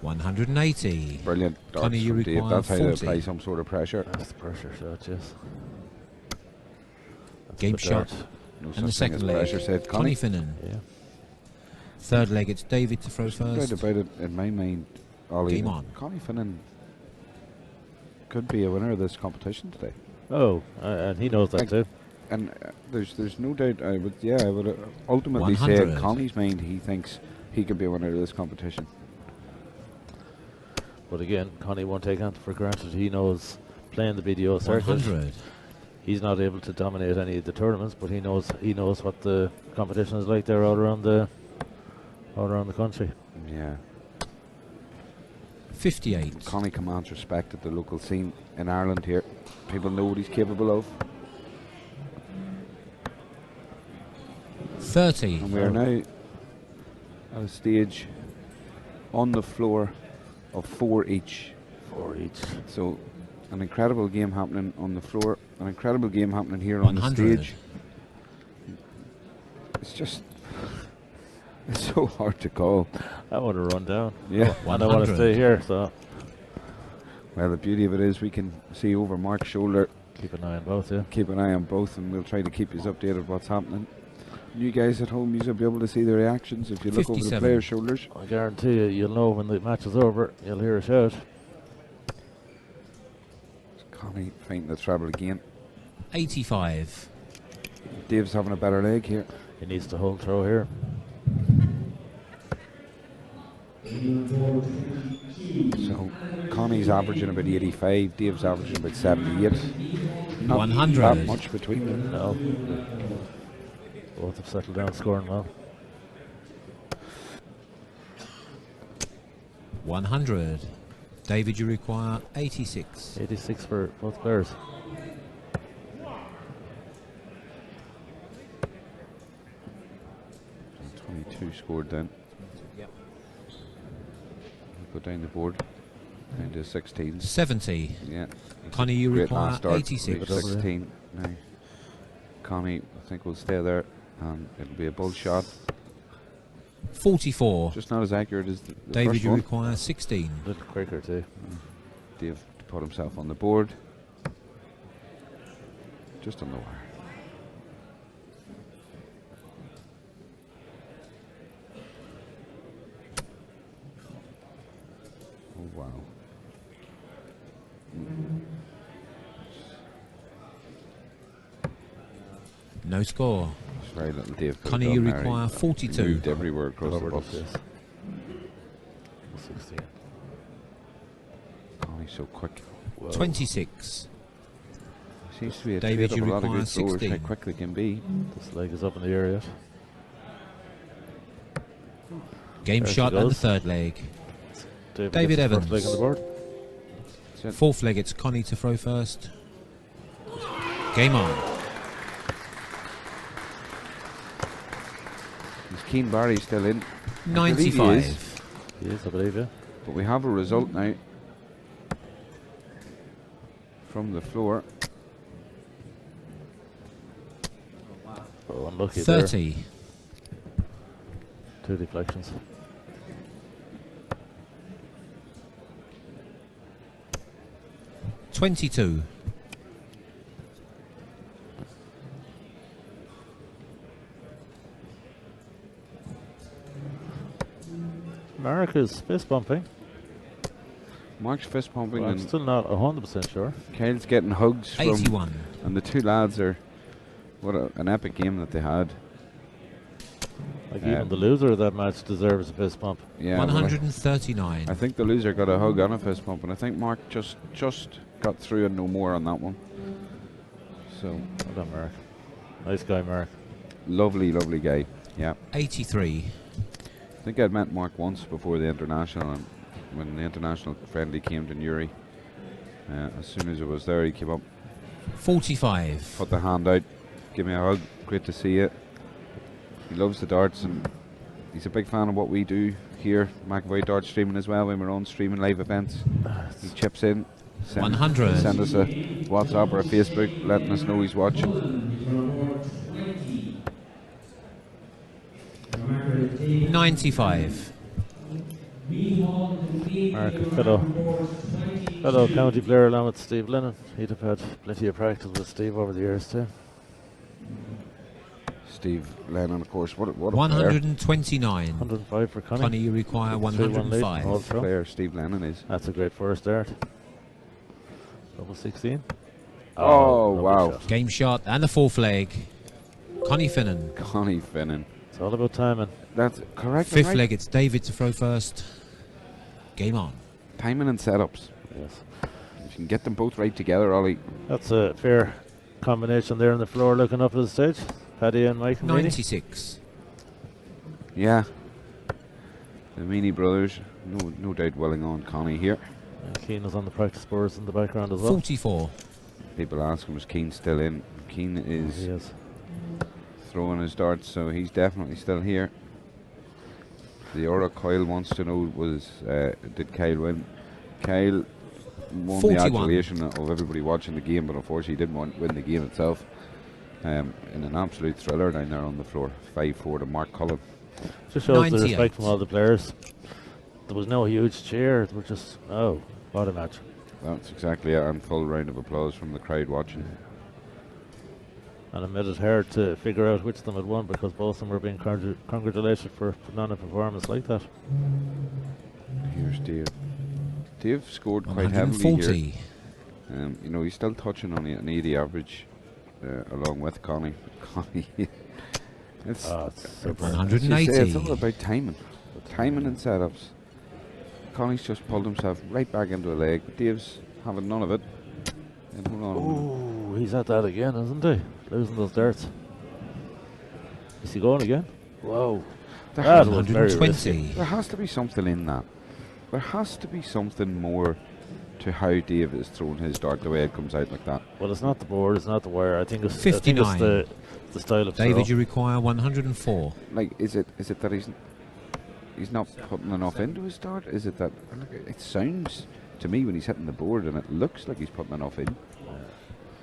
$180. Brilliant darts Connie, you from Dave. require That's how to 40. apply some sort of pressure. That's the pressure shot, yes. That's Game the shot. dart. No And such the thing second as leg, pressure, said Connie Connie. Finnen. Yeah. Third leg, it's David to throw There's no doubt first. about it in my mind, Ollie. Game on. Connie Finnen could be a winner of this competition today. Oh, and he knows that Like- too. And there's no doubt. I would ultimately say 100. in Connie's mind he thinks he could be a winner of this competition. But again, Connie won't take it for granted. He knows playing the BDO circuit. 100. He's not able to dominate any of the tournaments, but he knows what the competition is like there all around the country. Yeah. 58. Connie commands respect at the local scene in Ireland here. People know what he's capable of. 30. And we are now at a stage on the floor of 4 each. 4 each. So an incredible game happening on the floor, an incredible game happening here 100. on the stage. It's just, it's so hard to call. I want to run down. Yeah. And I want to stay here, so. Well, the beauty of it is we can see over Mark's shoulder. Keep an eye on both, yeah. Keep an eye on both, and we'll try to keep you updated with what's happening. You guys at home, you'll be able to see the reactions if you look over the 57. players' shoulders. I guarantee you, you'll know when the match is over. You'll hear a shout. Connie fighting the treble again. 85. Dave's having a better leg here. He needs to hold throw here. So Connie's averaging about 85, Dave's averaging about 78. Not 100. that much between them. No. Both have settled down scoring well. 100. David, you require 86. 86 for both players. And 22 scored then. Yep. Go down the board. Down to 16. 70. Yeah. Connie, you Great require last start. 86. 16. Now, Connie, I think, will stay there. And it'll be a bull shot. 44. Just not as accurate as the David, first you one. require 16. A little quicker too. Dave to put himself on the board. Just on the wire. Oh, wow. No score. It's very little Dave could have Connie, done you there. require He 42. moved everywhere across the Covered box. up, yes. 16. Connie's so quick. Whoa. 26. Seems to be a David, trait of you a lot of require good throwers, how 16. quick they can be. This leg is up in the air yet. Game There she shot and the goes. third leg. gets David the Evans. first leg on the board. That's it. Fourth leg, it's Connie to throw first. Game on. Is Keen Barry still in? I believe he is, 95. He is, I believe, yeah. but we have a result now from the floor. Oh, unlucky there. 30. 2 deflections. 22. Mark is fist bumping. Mark's fist pumping But I'm and still not 100% sure. Kyle's getting hugs from, 81. and the two lads are, what an epic game that they had. Like even the loser of that match deserves a fist bump. Yeah, well, 139. I think the loser got a hug and a fist bump, and I think Mark just got through and no more on that one. So Well done, Mark. Nice guy, Mark. lovely, lovely guy. Yeah, 83. I think I'd met Mark once before the international, and when the international friendly came to Newry, as soon as it was there, he came up, 45. put the hand out, give me a hug. Great to see you. He loves the darts, and he's a big fan of what we do here, McAvoy Dart Streaming as well. When we're on streaming live events, he chips in. 100. Send us a WhatsApp or a Facebook, letting us know he's watching. 95. Mark, a fellow county player along with Steve Lennon. He'd have had plenty of practice with Steve over the years too. Steve Lennon, of course. What a player. 129. 105 for Connie. Connie, you require 3-1 lead, 105. all throw. Player Steve Lennon is. That's a great first start. Double 16. Oh, lovely wow. shot. Game shot and the fourth leg. Connie Finnen. Connie Finnen. It's all about timing. That's correct. Fifth right? leg, it's David to throw first. Game on. Timing and setups. Yes. If you can get them both right together, Ollie. That's a fair combination there on the floor looking up at the stage. Paddy and Mike and Meany. 96. Yeah. The Meany brothers. No doubt willing on Connie here. And Keane is on the practice boards in the background as well. 44. People ask him, is Keane still in? Keane He is is. throwing his darts, so he's definitely still here. The Aura Kyle wants to know was, did Kyle win? Kyle won 41. the adulation of everybody watching the game, but unfortunately he didn't win the game itself. In an absolute thriller down there on the floor. 5-4 to Mark Cullen. Just shows the 98. respect from all the players. There was no huge cheer. It was just, oh, what a match. That's exactly it, and full round of applause from the crowd watching. And it made it hard to figure out which of them had won because both of them were being congratulated for putting on a performance like that. Here's Dave. Dave scored quite heavily 140. here. You know, he's still touching on an 80 average along with Connie. Connie, it's So 180. It's all about timing. Timing and setups. Connie's just pulled himself right back into a leg. Dave's having none of it. And hold on a minute. Oh, he's at that again, isn't he? Losing those darts. Is he going again? Whoa. That was very risky. 120. There has to be something in that. There has to be something more to how Dave is throwing his dart, the way it comes out like that. Well, it's not the board, it's not the wire. I think it's 59. the style of David, throw. you require 104. Like, is it that he's not putting enough into his dart? Is it that it sounds to me when he's hitting the board and it looks like he's putting enough in?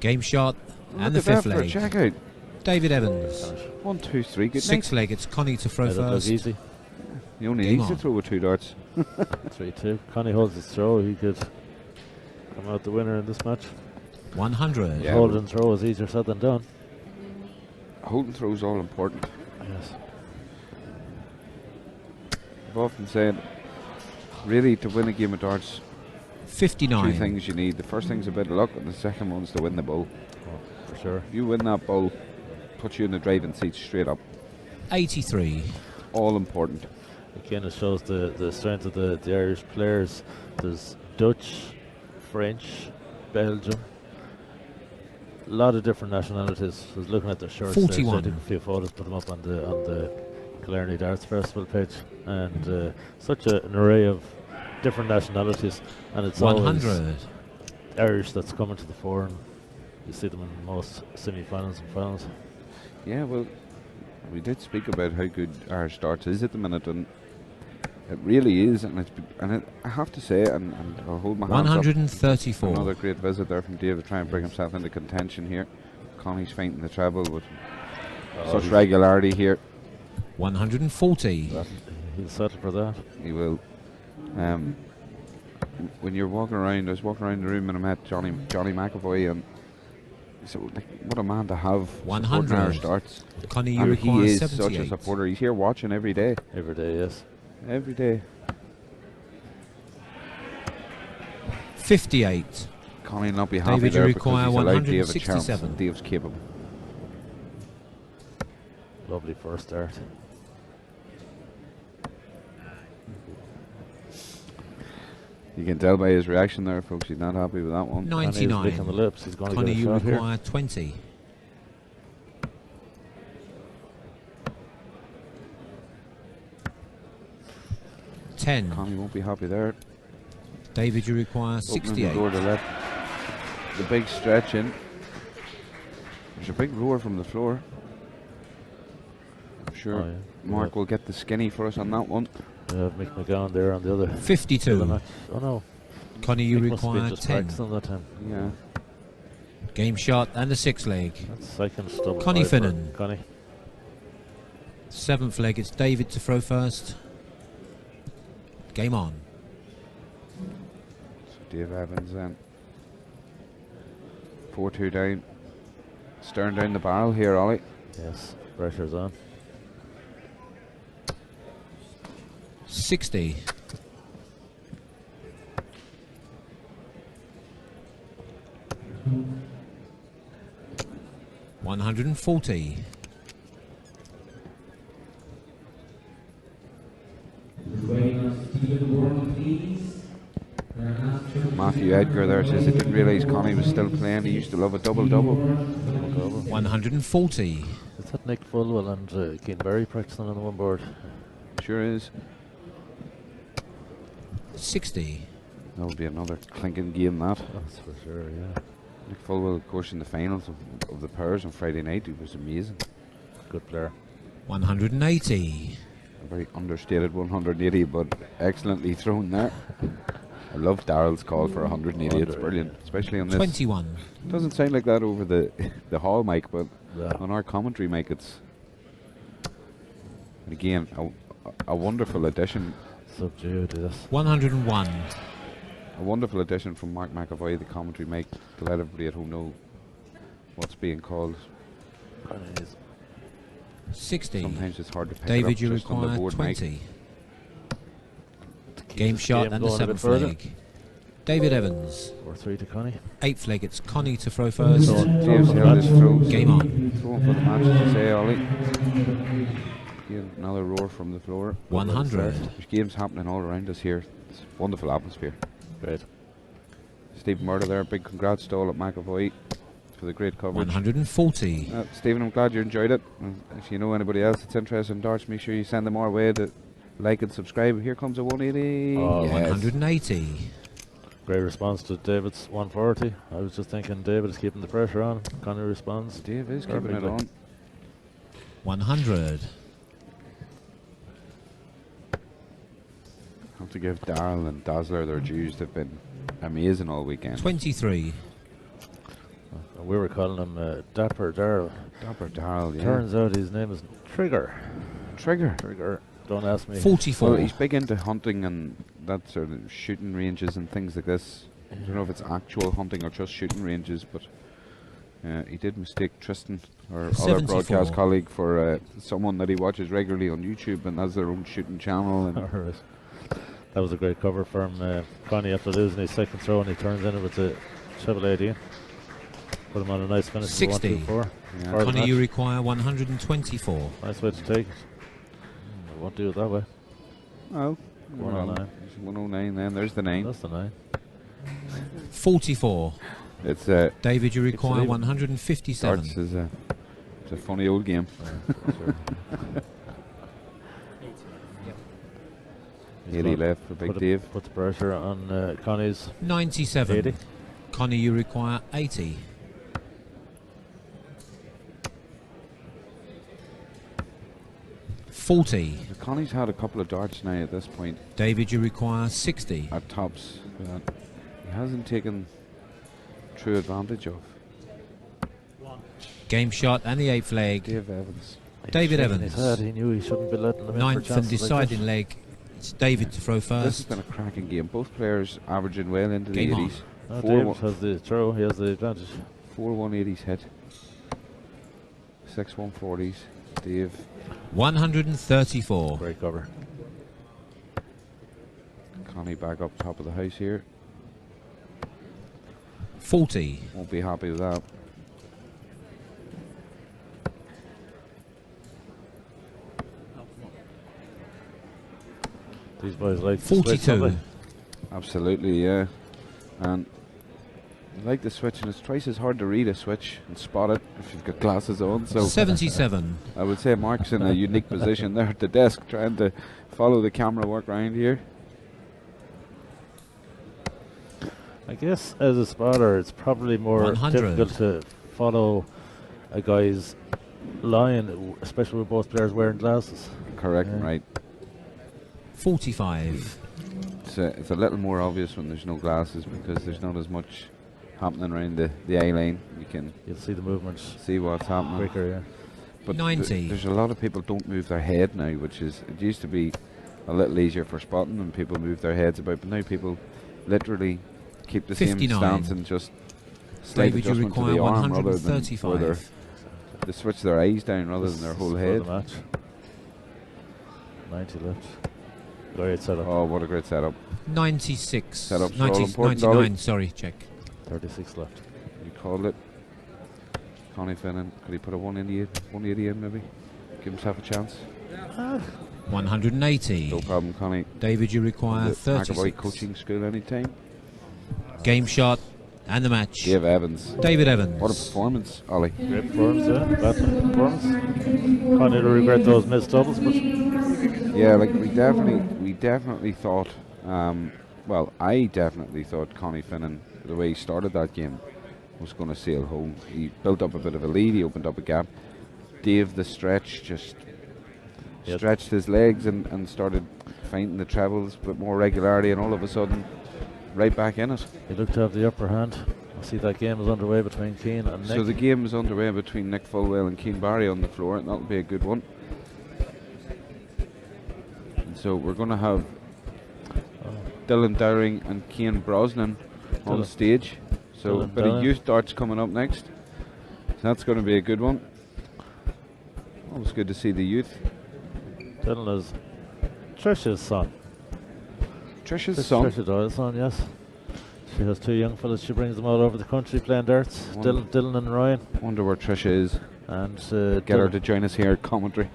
Game shot and the Look at that fifth for a leg. check out. David Evans. 1, 2, 3. Good Sixth leg, it's Connie to throw Made it look first. easy. He only Game needs to on. throw with 2 darts. 3-2. Connie holds his throw. He could come out the winner in this match. 100. Yeah. Hold and throw is easier said than done. Hold and throw is all important. Yes. I've often said, really, to win a game of darts, 59. 2 things you need. The first thing's a bit of luck, and the second one's to win the bowl. Oh, for sure. If you win that bowl, puts you in the driving seat straight up. 83. All important. Again, it shows the strength of the Irish players. There's Dutch, French, Belgium. A lot of different nationalities. I was looking at their shirts. 41. I took a few photos, put them up on the Killarney Darts Festival page, and such an array of different nationalities. And it's 100. always Irish that's coming to the fore, and you see them in most semi-finals and finals. Yeah, well, we did speak about how good Irish darts is at the minute, and it really is. And I have to say, and I'll hold my hands up. 134. Another great visit there from Dave to try and bring himself into contention here. Connie's fainting the treble with such regularity here. 140. He'll settle for that. He will. When you're walking around, I was walking around the room and I met Johnny McAvoy, and so like, what a man to have. 100. supporting Irish darts. Connie, you And require he is 78. such a supporter. He's here watching every day. Every day, yes. Every day. 58. Connie will not be happy David, you there require because he's allowed Dave a chance. 167. Dave's capable. Lovely first start. You can tell by his reaction there, folks. He's not happy with that one. And he's licking the 99. lips. He's going to Connie, get a you shot here. require 20. Ten. Connie won't be happy there. David, you require Opening the door 68. to let the big stretch in. There's a big roar from the floor. I'm sure Oh, yeah. Mark will get the skinny for us on that one. We have Mick McGowan there on the other 52. match. Oh no. Connie, you Mick must have been require just 10. practicing that time. Yeah. Game shot and the sixth leg. That's second double Connie five for Finnen. Connie. Seventh leg, it's David to throw first. Game on. So Dave Evans then. 4-2 down. Staring down the barrel here, Ollie. Yes, pressure's on. 60. $140. Matthew Edgar there says he didn't realise Connie was still playing. He used to love a double-double. 140. Is that Nick Fulwell and Keane Berry practicing on the one board? Sure is. 60. That'll be another clinking game, that. That's for sure, yeah. Nick Fulwell, of course, in the finals of the Pairs on Friday night, he was amazing. Good player. 180. A very understated 180, but excellently thrown there. I love Darrell's call for 180. It's brilliant, especially on this. 21. Doesn't sound like that over the the hall mic, but Yeah. on our commentary mic, it's again a wonderful addition. Subdued, yes. 101. A wonderful addition from Mark McAvoy, the commentary mic, to let everybody at home know what's being called. 60. Sometimes it's hard to pick David, it up you just on the require board 20. mic. Game shot and the going a bit 7th further. leg. David Evans. 4-3 to Connie. 8th leg, it's Connie to throw first. James held his throw. Game on. Throwing for the match, as you say, Ollie. Again, another roar from the floor. 100. There's games happening all around us here. It's a wonderful atmosphere. Great. Stephen Murder there, big congrats to all at McAvoy for the great coverage. 140. Stephen, I'm glad you enjoyed it. If you know anybody else that's interested in darts, make sure you send them our way to like and subscribe. Here comes a 180. Oh, Yes. 180. Great response to David's 140. I was just thinking David is keeping the pressure on. Connie responds. Dave is keeping it perfectly. on. 100. Have to give Darrell and Dazzler their dues. They've been amazing all weekend. 23. We were calling him Dapper Darrell. Dapper Darrell, yeah. Turns out his name is Trigger. Trigger. Trigger. Don't ask me. 44. Well, he's big into hunting and that sort of shooting ranges and things like this. I don't know if it's actual hunting or just shooting ranges, but he did mistake Tristan, our other 74. broadcast colleague, for someone that he watches regularly on YouTube and has their own shooting channel. And Alright. That was a great cover from Connie after losing his second throw, and he turns in it with the treble 80. Put him on a nice finish. 60. 1-2-4. Yeah. For the Connie, match. you require 124. Nice way to take it. I won't do it that way. oh, 109. 109 then. There's the 9. That's the 9. 44. It's David, you require even. 157. darts is it's a funny old game. Sure. 80 left for Big Dave. Put the pressure on Connie's 97. 80. Connie, you require 80. $40. Connie's had a couple of darts now at this point David, you require 60. at tops that he hasn't taken true advantage of. Game shot and the 8th leg. Dave Evans. David Shaking his Evans. head. He knew he shouldn't be letting them in for 9th and chances like deciding this. leg. It's David to throw This has first. been a cracking game. Both players averaging well into Game the on. 80s. Oh, Four David one- has the throw. He has the advantage. 4 180s hit. 6 140s. Dave. 134. Great cover. Connie back up top of the house here. 40. Won't be happy with that. These boys like to switch, 42. don't Absolutely, yeah. And I like the switch, and it's twice as hard to read a switch and spot it if you've got glasses on. So 77. I would say Mark's in a unique position there at the desk, trying to follow the camera work around here. they? I guess as a spotter, it's probably more 100. difficult to follow a guy's line, especially with both players wearing glasses. Correct, Yeah. right. 45. It's a little more obvious when there's no glasses because there's not as much happening around the eye line. You can You'll see the movements see what's happening. quicker, yeah. But 90. there's a lot of people don't move their head now, which is, it used to be a little easier for spotting and people move their heads about, but now people literally keep the 59. same stance and just slight David, you adjustment to require the arm rather than, or 135. they switch their eyes down rather than their whole For head. the match. 90 left. Great setup. Oh, what a great setup. 96. Setups are all important, 99, Ollie. sorry, check. 36 left. You called it. Connie Finnen, could he put a 180 in maybe? Give himself a chance. 180. No problem, Connie. David, you require The McAvoy 36. coaching school anytime. Game shot and the match. Dave Evans. David Evans. What a performance, Ollie. Great performance, yeah. Bad performance. Connie will regret those missed doubles, but Yeah, like we definitely thought, well, I definitely thought Connie Finnen, the way he started that game, was going to sail home. He built up a bit of a lead, he opened up a gap. Dave, the stretch, just stretched his legs and started finding the trebles with more regularity, and all of a sudden, right back in it. He looked to have the upper hand. I see that game is underway between Keane and Nick. So the game is underway between Nick Fulwell and Keane Barry on the floor, and that'll be a good one. And so we're going to have Dylan Dowring and Keane Brosnan on stage. So a bit of youth darts coming up next. So that's going to be a good one. Always good to see the youth. Dylan is Trish's son. Trish's son? Trisha Doyle's son, yes. She has 2 young fellas. She brings them all over the country playing darts. Dylan and Ryan. Wonder where Trisha is. And get her to join us here at commentary.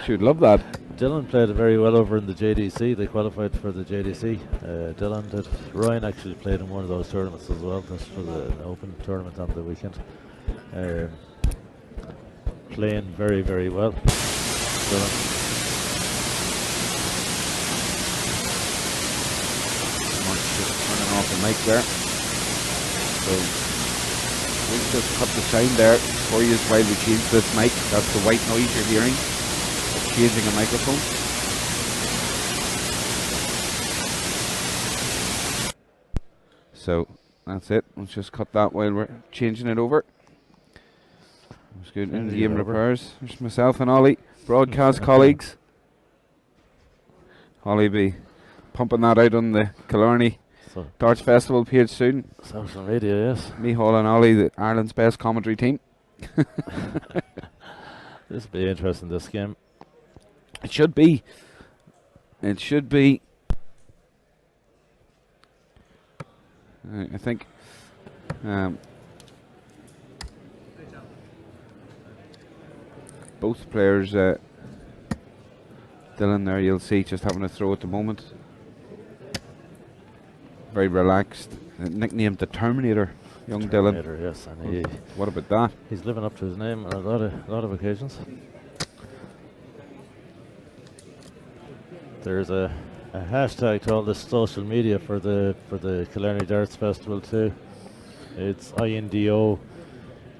She would love that. Dylan played very well over in the JDC. They qualified for the JDC. Dylan did. Ryan actually played in one of those tournaments as well. That's for the Open tournament on the weekend. Playing very, very well. Dylan. Just turning off the mic there. So we'll just cut the sound there for you while we change this mic. That's the white noise you're hearing. Changing a microphone. So that's it. Let's just cut that while we're changing it over. That's good. In the game repairs. There's myself and Ollie, broadcast colleagues. Ollie be pumping that out on the Killarney Darts Festival page soon. Social media, yes. Mihal and Ollie, the Ireland's best commentary team. This will be interesting, this game. It should be. It should be. I think both players, Dylan there, you'll see, just having a throw at the moment. Very relaxed. Nicknamed the Terminator, young Terminator, Dylan. Yes, and what about that? He's living up to his name on a lot of occasions. There's a hashtag to all this social media for the Killarney Darts Festival too. It's INDO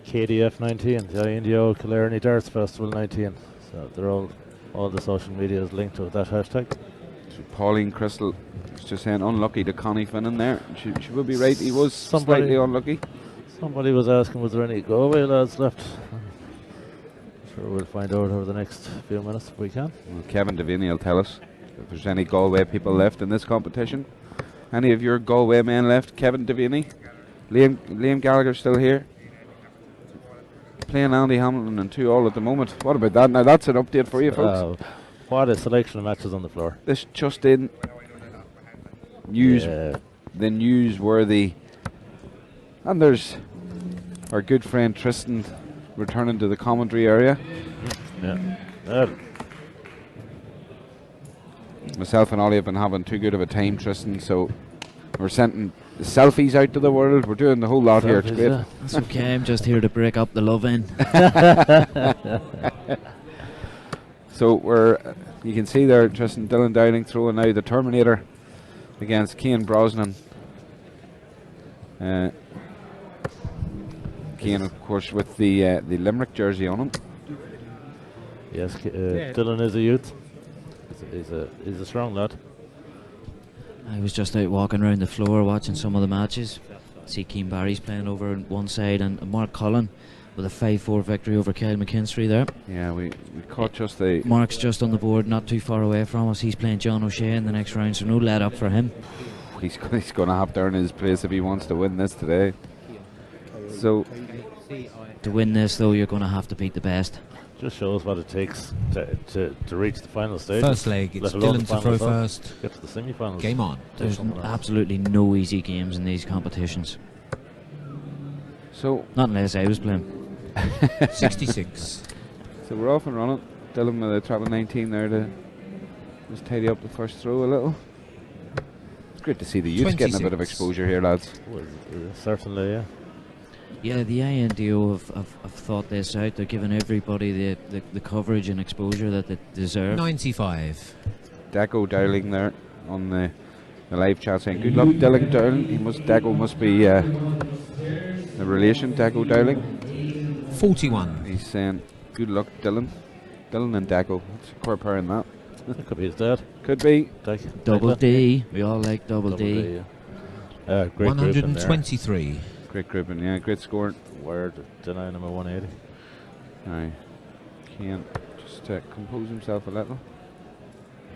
KDF 19, the INDO Killarney Darts Festival 19. So they're all the social media is linked to that hashtag. So Pauline Crystal was just saying unlucky to Connie Finnen there. She would be right. He was slightly unlucky. Somebody was asking, was there any Galway lads left? Sure, we'll find out over the next few minutes if we can. Well, Kevin Devaney will tell us if there's any Galway people left in this competition. Any of your Galway men left? Kevin Devaney? Liam Gallagher still here? Playing Andy Hamilton and 2-all at the moment. What about that? Now that's an update for you folks. What a selection of matches on the floor. This just in. News, the newsworthy. And there's our good friend Tristan returning to the commentary area. Yeah. Myself and Ollie have been having too good of a time, Tristan, so we're sending selfies out to the world. We're doing the whole lot here. It's great. Yeah. That's okay. I'm just here to break up the love in. So you can see there, Tristan Dylan Dowling throwing now the Terminator against Keane Brosnan. Keane, of course, with the Limerick jersey on him. Yes, Dylan is a youth. He's a strong lad. I was just out walking around the floor watching some of the matches. See Keane Barry's playing over on one side and Mark Cullen with a 5-4 victory over Kyle McKinstry there. Yeah, we caught just the... Mark's just on the board, not too far away from us. He's playing John O'Shea in the next round, so no let up for him. He's going to have to earn his place if he wants to win this today. So to win this, though, you're going to have to beat the best. Just shows what it takes to reach the final stage. First leg, it's Dylan to throw first. Get to the semi-finals. Game on. There's absolutely no easy games in these competitions. So not unless I was playing. 66. So we're off and running. Dylan with a treble 19 there to just tidy up the first throw a little. It's great to see the youth getting a bit of exposure here, lads. Well, certainly, yeah. Yeah, the INDO have thought this out. They're giving everybody the coverage and exposure that they deserve. 95. Deco Dowling there on the live chat saying, good luck, Dylan Dowling. Deco must be a relation, Deco Dowling. 41. He's saying, good luck, Dylan. Dylan and Deco. It's a core pair in that. It could be his dad. Could be. Double D. We all like double D. Yeah. Great 123. Great grouping, yeah, great scoring. Wired denying him a 180. Aye. Cian just compose himself a little.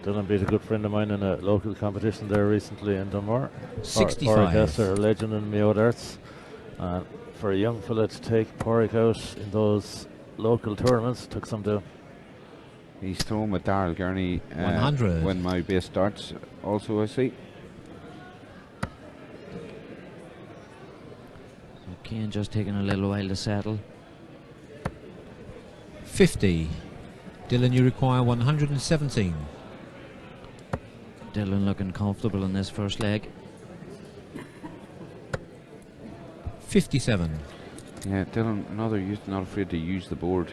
Dylan beat a good friend of mine in a local competition there recently in Dunmore. 65. Porrick a legend in Mayo Darts. And for a young fella to take Porrick out in those local tournaments, took some down. He's thrown with Darryl Gurney. 100. When my base starts, also I see. Cian just taking a little while to settle. 50. Dylan, you require 117. Dylan looking comfortable in this first leg. 57. Yeah, Dylan, another youth not afraid to use the board.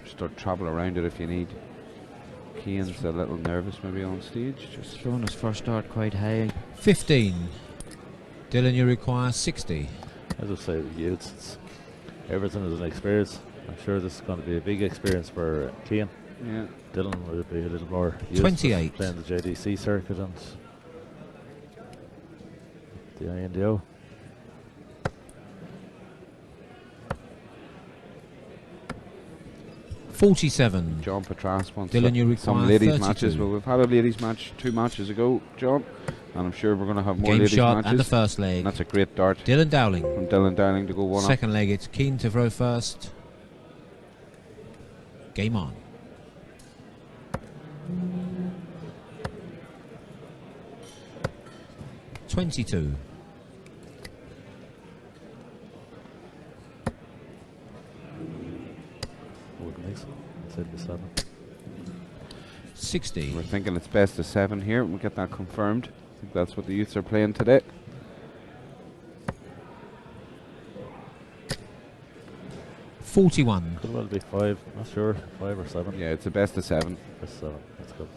Start travel around it if you need. Cian's a little nervous maybe on stage. Just throwing his first start quite high. 15. Dylan, you require 60. As I say, the youths, everything is an experience. I'm sure this is going to be a big experience for Cian. Yeah. Dylan will be a little more used 28. to playing the JDC circuit and the INDO. $47. John Petras wants Dylan, you require some ladies 32. matches. Well, we've had a ladies match 2 matches ago, John, and I'm sure we're going to have more Game ladies shot matches. and the first leg. And that's a great dart Dylan Dowling. from Dylan Dowling to go one up. Second leg, it's Keane to throw first. Game on. $22. Said the 7. 60. We're thinking it's best of 7 here. We'll get that confirmed. I think that's what the youths are playing today. $41. Could well be 5, not sure, 5 or 7. Yeah, it's a best of 7. Best of 7, that's good.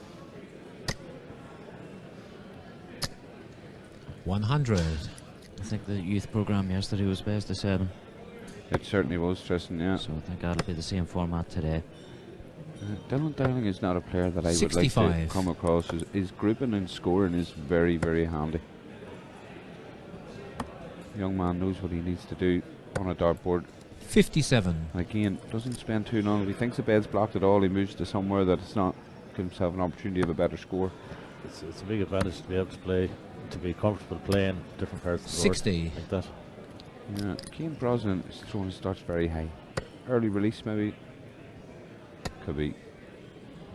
100. I think the youth program yesterday was best of 7. It certainly was, Tristan, yeah. So I think that'll be the same format today. Dylan Dowling is not a player that I would 65. like to come across. His grouping and scoring is very, very handy. The young man knows what he needs to do on a dartboard. 57. Again, doesn't spend too long. If he thinks the bed's blocked at all, he moves to somewhere that it's not. Give himself an opportunity of a better score. It's a big advantage to be able to play, to be comfortable playing different parts of the board 60. like that. Yeah, Cian Brosnan is throwing his starts very high. Early release maybe. Could be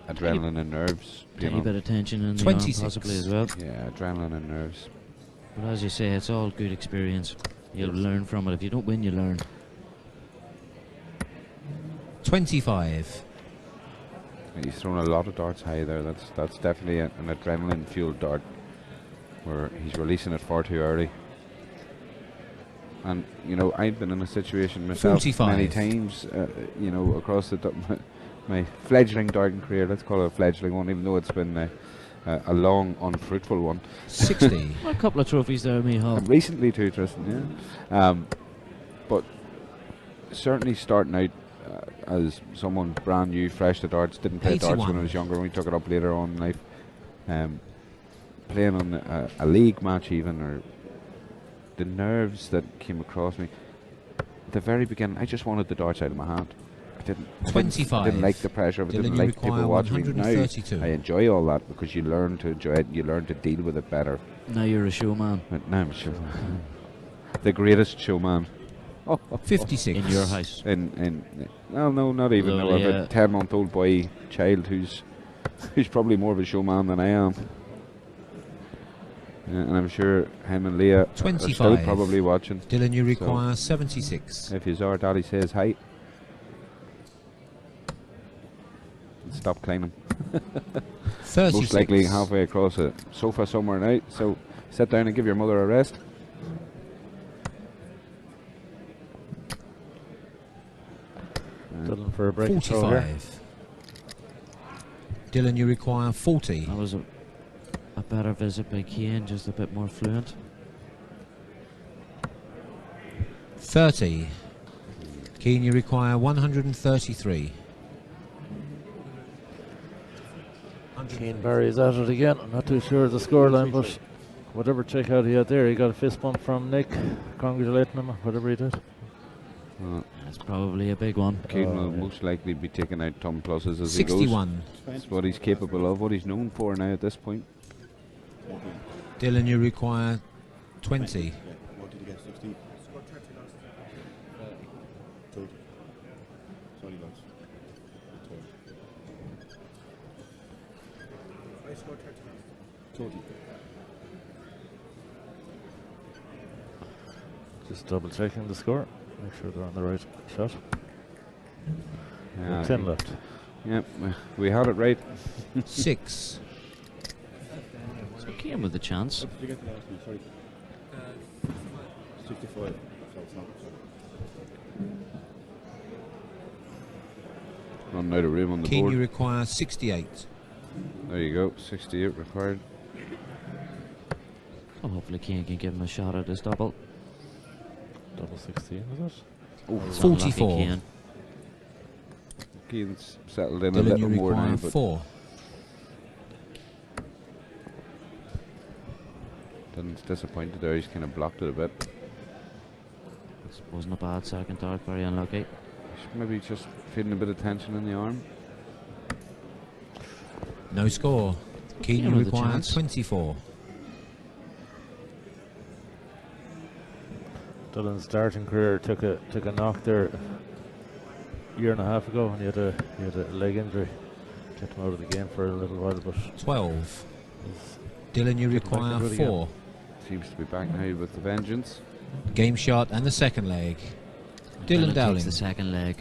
adrenaline and nerves. Tiny bit of tension in the arm 26. possibly as well. Yeah, adrenaline and nerves. But as you say, it's all good experience. You'll learn from it. If you don't win, you learn. 25. He's thrown a lot of darts high there. That's definitely an adrenaline fueled dart where he's releasing it far too early. And you know, I've been in a situation myself 45. many times. You know, across my fledgling darting career. Let's call it a fledgling one, even though it's been a long, unfruitful one. 60. Well, a couple of trophies there, Michal. Recently too, Tristan. Yeah. But certainly starting out as someone brand new, fresh to darts, didn't play darts 81. when I was younger. We took it up later on in life. Playing on a league match even, or the nerves that came across me at the very beginning. I just wanted the darts out of my hand. I didn't 25. Didn't like the pressure of it. Dylan, Didn't you like people require watching me. Now 132. I enjoy all that because you learn to enjoy it. You learn to deal with it better. Now you're a showman. But now I'm a showman. The greatest showman. 56. In your house. No, not even. No, I have a 10-month-old boy child who's probably more of a showman than I am. And I'm sure him and Leah 25. are still probably watching. Dylan, you require 76. If you are, Daddy says hi. Stop climbing. 36. Most likely halfway across a sofa somewhere now. So sit down and give your mother a rest. Dylan for a break. 45. Dylan, you require 40. That was a better visit by Cian, just a bit more fluent. 30. Keane, you require 133. Keane Barry's at it again. I'm not too sure of the scoreline, but whatever checkout he had there, he got a fist bump from Nick. Congratulating him, whatever he did. That's probably a big one. Keane will most likely be taking out Tom pluses as 61. he goes. That's what he's capable of, what he's known for now at this point. Dylan, you require 20. What did you get? 16? Scored 30 last. 30. Sorry, lads. I scored 30 last. 30. Just double checking the score. Make sure they're on the right shot. Yeah, 10 left. Yep, we had it right. 6. So Keane with a chance. What did you get the last one? Sorry. 65. So it's not. Running out of room on the Keane, board. you require 68. There you go, 68 required. Well, hopefully Keane can give him a shot at his double. Double 16, is it? Oh, 44. Keane. Keane's settled in a Dylan, little you more now. require But 4. Dylan's disappointed there, he's kind of blocked it a bit. This wasn't a bad second dart, very unlucky. He's maybe just feeling a bit of tension in the arm. No score. Keane, Keane you with a require chance. 24. Dylan's darting career took a knock there a year and a half ago, and he had a leg injury. Kept him out of the game for a little while, but 12. Dylan, you require into it 4. Seems to be back now with the vengeance. Game shot and the second leg. Dylan takes Dowling. the second leg.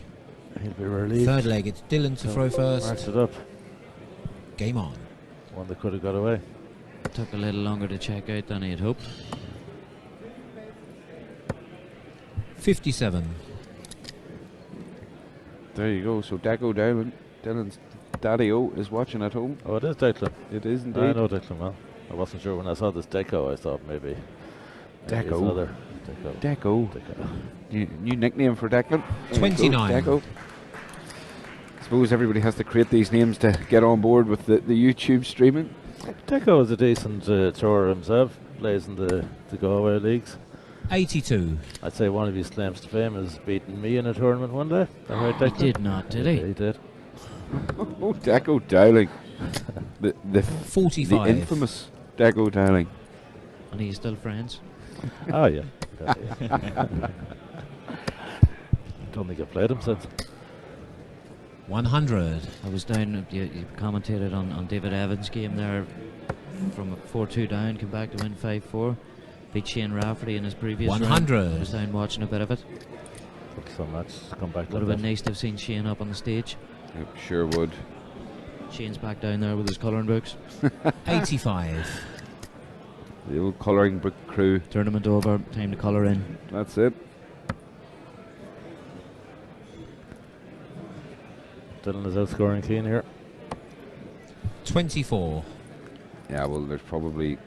he'll be relieved. Third leg, it's Dylan to throw Marks first. it up. Game on. One that could have got away. Took a little longer to check out than he had hoped. 57. There you go, so Deco Dowling, Dylan's daddy-o is watching at home. Oh, it is Declan. It is indeed. I know Declan well. I wasn't sure when I saw this Deco. I thought maybe it's Deco. other Deco. Deco. Deco. New nickname for Declan. There you go, 29. Deco. I suppose everybody has to create these names to get on board with the YouTube streaming. Deco is a decent thrower himself. Plays in the Galway leagues. 82. I'd say one of his claims to fame is beating me in a tournament one day. Right, He did not, did he? Yeah, he did. Oh, Deco Dowling. the 45. The infamous Deco Dowling. And he's still friends. Oh yeah. Don't think I've played him since. 100. I was down, you commentated on David Evans' game there from a 4-2 down, came back to win 5-4. Beat Shane Rafferty in his previous 100. round. I was down watching a bit of it. Took so much to come back. Would have been nice to have seen Shane up on the stage. Yep, sure would. Shane's back down there with his colouring books. 85. The old colouring book crew. Tournament over, time to colour in. That's it. Dylan is outscoring Keane here. 24. Yeah, well, there's probably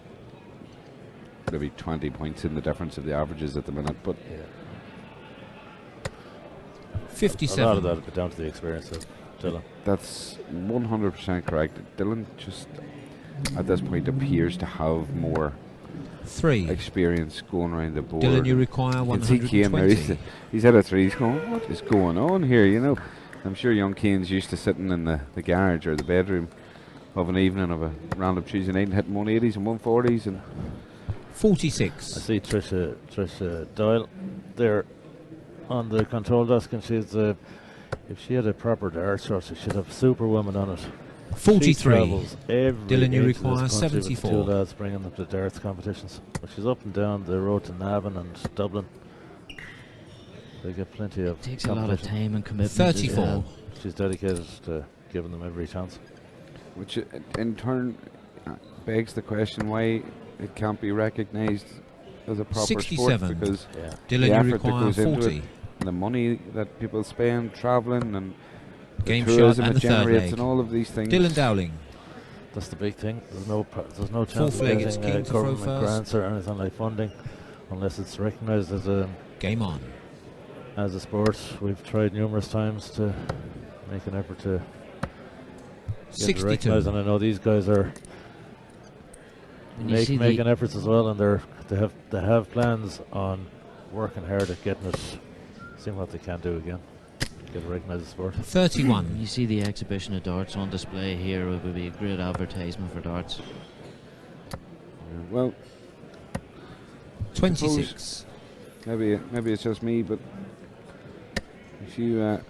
maybe 20 points in the difference of the averages at the minute, but A 57. lot of that would be down to the experience of Dylan. that's 100% correct. Dylan just at this point appears to have more 3. experience going around the board. Dylan, you require You can see Keane there, 120. he's had a 3, he's going, what is going on here, you know? I'm sure young Keane's used to sitting in the garage or the bedroom of an evening of a random Tuesday night and hitting 180s and 140s and 46. I see Trisha Doyle there on the control desk, and she's if she had a proper dart shot, she should have Superwoman on it. 43. She travels every Dylan, you inch of require this country with 74. Two lads bringing them to darts competitions. But she's up and down the road to Navan and Dublin. They get plenty of. Takes a lot of competition. time and commitment. 34. She's dedicated to giving them every chance. which in turn begs the question why it can't be recognised as a proper 67. sport, because Yeah. the Dylan, you effort that require goes into 40. it, the money that people spend travelling and the Game shot tourism and it the third generates leg. and all of these things. Dylan Dowling. That's the big thing. There's no chance Fourth of leg, it's getting Keane to throw government first. grants or anything like funding, unless it's recognised as a Game on. sport. We've tried numerous times to make an effort to 62. And I know these guys are making efforts as well, and they have plans on working hard at getting it, seeing what they can do again, get a recognised sport. 31. You see the exhibition of darts on display here. It would be a great advertisement for darts. Well, 26. Maybe it's just me, but if you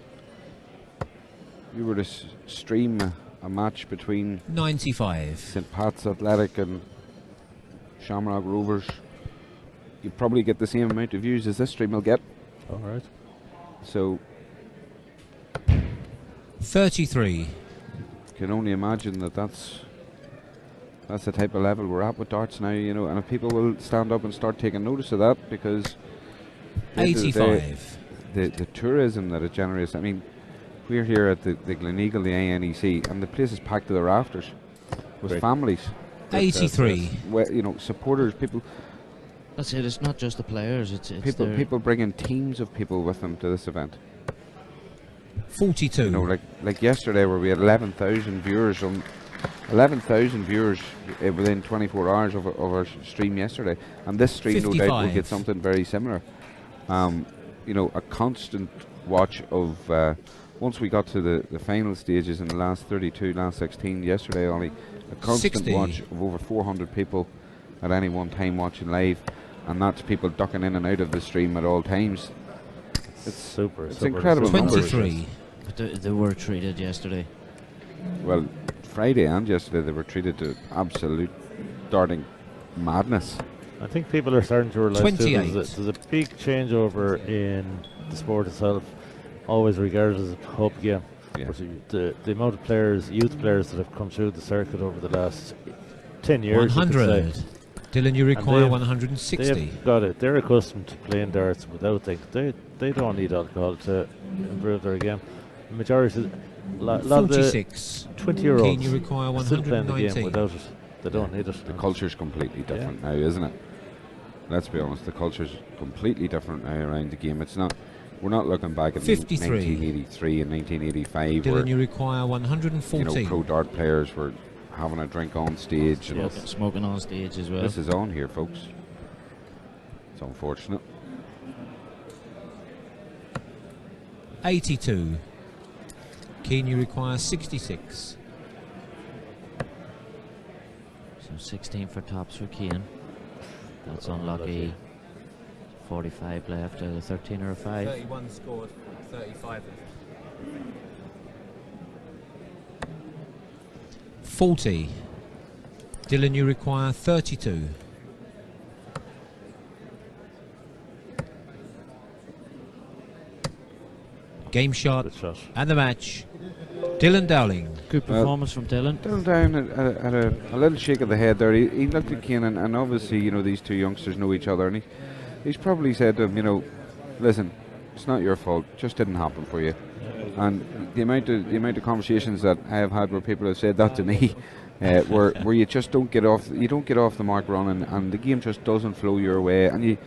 were to stream a match between 95. St. Pat's Athletic and Shamrock Rovers, you probably get the same amount of views as this stream will get. All right. So 33. can only imagine that's the type of level we're at with darts now, you know, and if people will stand up and start taking notice of that, because 85. The tourism that it generates. I mean, we're here at the Gleneagle, the INEC, and the place is packed to the rafters with Great. families. 83. You know, supporters, people. That's it. It's not just the players. It's People bringing teams of people with them to this event. 42. You know, like yesterday, where we had 11,000 viewers on 11,000 viewers within 24 hours of our stream yesterday, and this stream 55. no doubt will get something very similar. You know, a constant watch of once we got to the final stages in the last 32, last 16 yesterday, only a constant 60. watch of over 400 people at any one time watching live, and that's people ducking in and out of the stream at all times. It's super. It's incredible. 23. But they were treated yesterday. Well, Friday and yesterday they were treated to absolute darting madness. I think people are starting to realise 28. there's a big changeover in the sport itself, always regarded as a hub game. Yeah. But the amount of players, youth players that have come through the circuit over the last 10 years. 100. Dylan, you require they've 160. They've got it. They're accustomed to playing darts without they don't need alcohol to improve their game. The majority, lot of the 46. 20-year-olds Keen, you require still playing the game 190. without it. They don't need it. The culture's completely different now, isn't it? Let's be honest, the culture's completely different now around the game. It's not. We're not looking back at 53. 1983 and 1985 Dylan, where you require 140. pro dart players were having a drink on stage. And Smoking on stage as well. this is on here, folks. It's unfortunate. 82. Keen, you require 66. So 16 for tops for Keane. That's unlucky. 45 left, 13 or a 5. 31 scored, 35 left. 40. Dylan, you require 32. Game shot, Good shot. and the match. Dylan Dowling. Good performance from Dylan. Dylan down at a little shake of the head there. He looked at Kane, and obviously, you know, these two youngsters know each other, and he's probably said to him, you know, listen, it's not your fault, just didn't happen for you. And the amount of conversations that I have had where people have said that to me, where you just don't get off the mark running, and the game just doesn't flow your way, and you,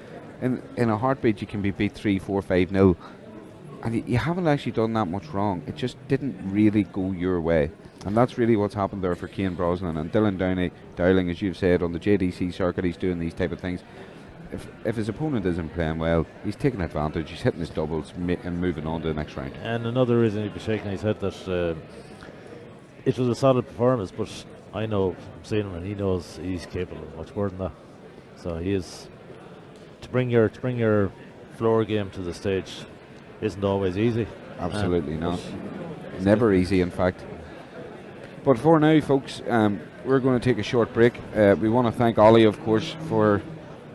in a heartbeat, you can be beat 3-4, 5-0. And you haven't actually done that much wrong. It just didn't really go your way. And that's really what's happened there for Cian Brosnan. And Dylan Dowling, as you've said, on the JDC circuit, he's doing these type of things. If his opponent isn't playing well, he's taking advantage, he's hitting his doubles and moving on to the next round. And another reason he'd be shaking his head that it was a solid performance, but I know, seeing him, and he knows he's capable of much more than that. So he is, to bring your floor game to the stage isn't always easy. Absolutely not. Never easy, in fact. But for now, folks, we're going to take a short break. We want to thank Ollie, of course, for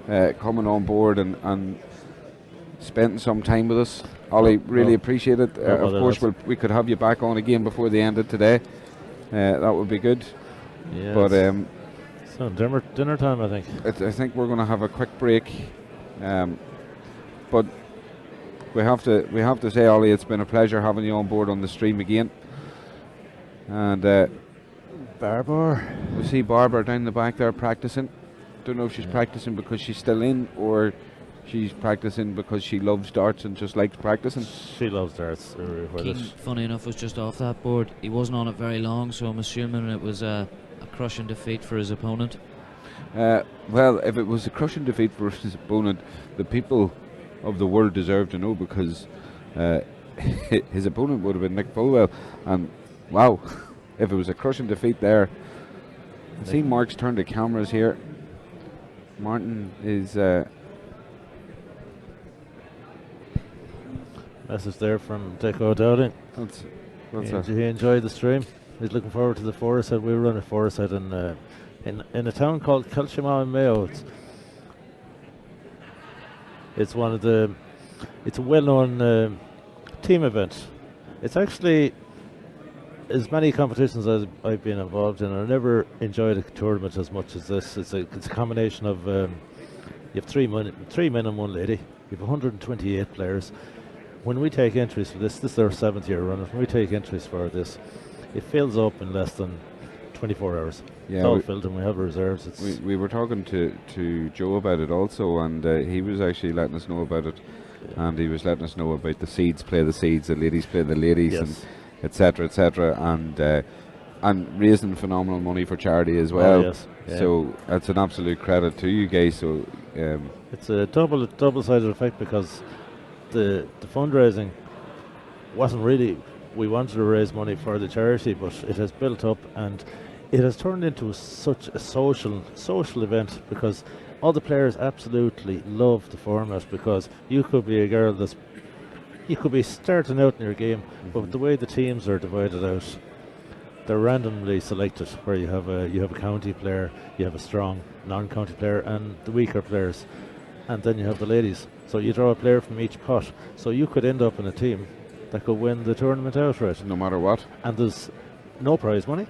coming on board and spending some time with us. Ollie, really appreciate it. Of course, we could have you back on again before the end of today. That would be good. Yeah. But so dinner time, I think. I think we're going to have a quick break. But we have to say, Ollie, it's been a pleasure having you on board on the stream again. And Barbara. we see Barbara down the back there practicing. Don't know if she's practicing because she's still in, or she's practicing because she loves darts and just likes practicing. She loves darts. Keane, funny enough, was just off that board. He wasn't on it very long, so I'm assuming it was a crushing defeat for his opponent. Well, if it was a crushing defeat for his opponent, the people of the world deserve to know, because his opponent would have been Nick Fulwell. And wow, if it was a crushing defeat there. I see Mark's turned the cameras here. Martin is... Message there from Deco Dowling. He enjoyed the stream. He's looking forward to the four-a-side. We run a four-a-side in a town called Kilshima in Mayo. It's one of the... It's a well-known team event. It's actually as many competitions as I've been involved in. I never enjoyed a tournament as much as this. It's a combination of you have three men and one lady. You have 128 players. When we take entries for this is our 7th year running. When we take entries for this, it fills up in less than 24 hours. Yeah, it's all filled and we have reserves. We were talking to Joe about it also, and he was actually letting us know about it. Yeah. And he was letting us know about the seeds play the seeds, the ladies play the ladies, yes. and etc., and raising phenomenal money for charity as well. Oh, yes. Yeah. So that's an absolute credit to you guys. So it's a double-sided effect, because the fundraising wasn't really, we wanted to raise money for the charity, but it has built up and it has turned into such a social event, because all the players absolutely love the format, because you could be a girl you could be starting out in your game, but the way the teams are divided out, they're randomly selected, where you have a county player, you have a strong non-county player, and the weaker players, and then you have the ladies. So you draw a player from each pot, so you could end up in a team that could win the tournament outright, no matter what. And there's no prize money,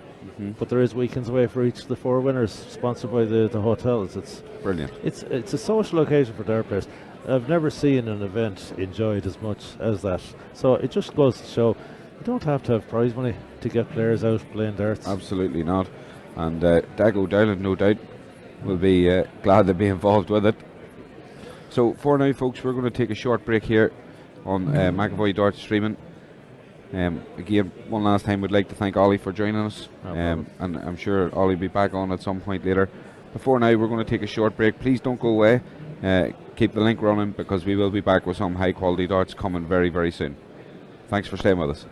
but there is weekends away for each of the 4 winners, sponsored by the hotels. It's brilliant. It's a social occasion for dart players. I've never seen an event enjoyed as much as that. So it just goes to show you don't have to have prize money to get players out playing darts. Absolutely not. And Dago Dowland, no doubt, will be glad to be involved with it. So for now, folks, we're going to take a short break here on McAvoy Darts streaming. Again, one last time, we'd like to thank Ollie for joining us, and I'm sure Ollie will be back on at some point later. Before now, we're going to take a short break. Please don't go away. Keep the link running, because we will be back with some high quality darts coming very, very soon. Thanks for staying with us.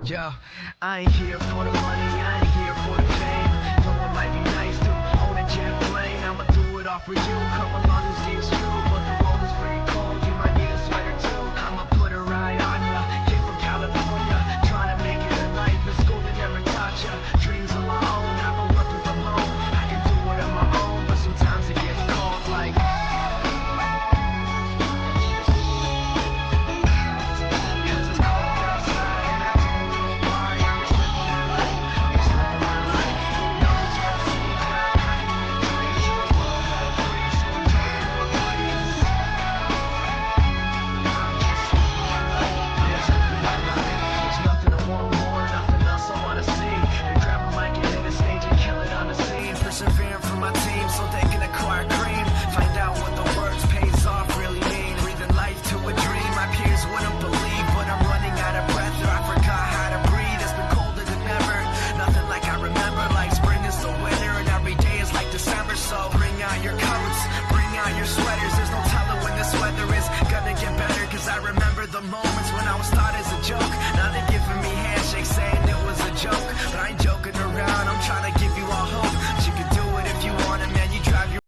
Yo, I ain't here for the money, I ain't here for the fame. Though it might be nice to own a jet plane, I'ma do it all for you. Come along and see it's true, but the world is pretty cold. You might need a sweater too. I'ma put a ride on ya. Kid from California, trying to make it in life. The school that never taught ya. Dreams of my own, I've been working from home. I can do it on my own, but sometimes it gets cold like. Persevering for my team so they can acquire cream. Find out what the words pays off really mean. Breathing life to a dream my peers wouldn't believe, but I'm running out of breath or I forgot how to breathe. It's been colder than ever, nothing like I remember. Like spring is the winter and every day is like December. So bring out your coats, bring out your sweaters. There's no telling when this weather is gonna get better. Cause I remember the moments when I was thought as a joke. Now they're giving me handshakes saying it was a joke. But I ain't joking around, I'm trying to give you all hope. You can do it if you want it, man. You drive your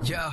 Yo.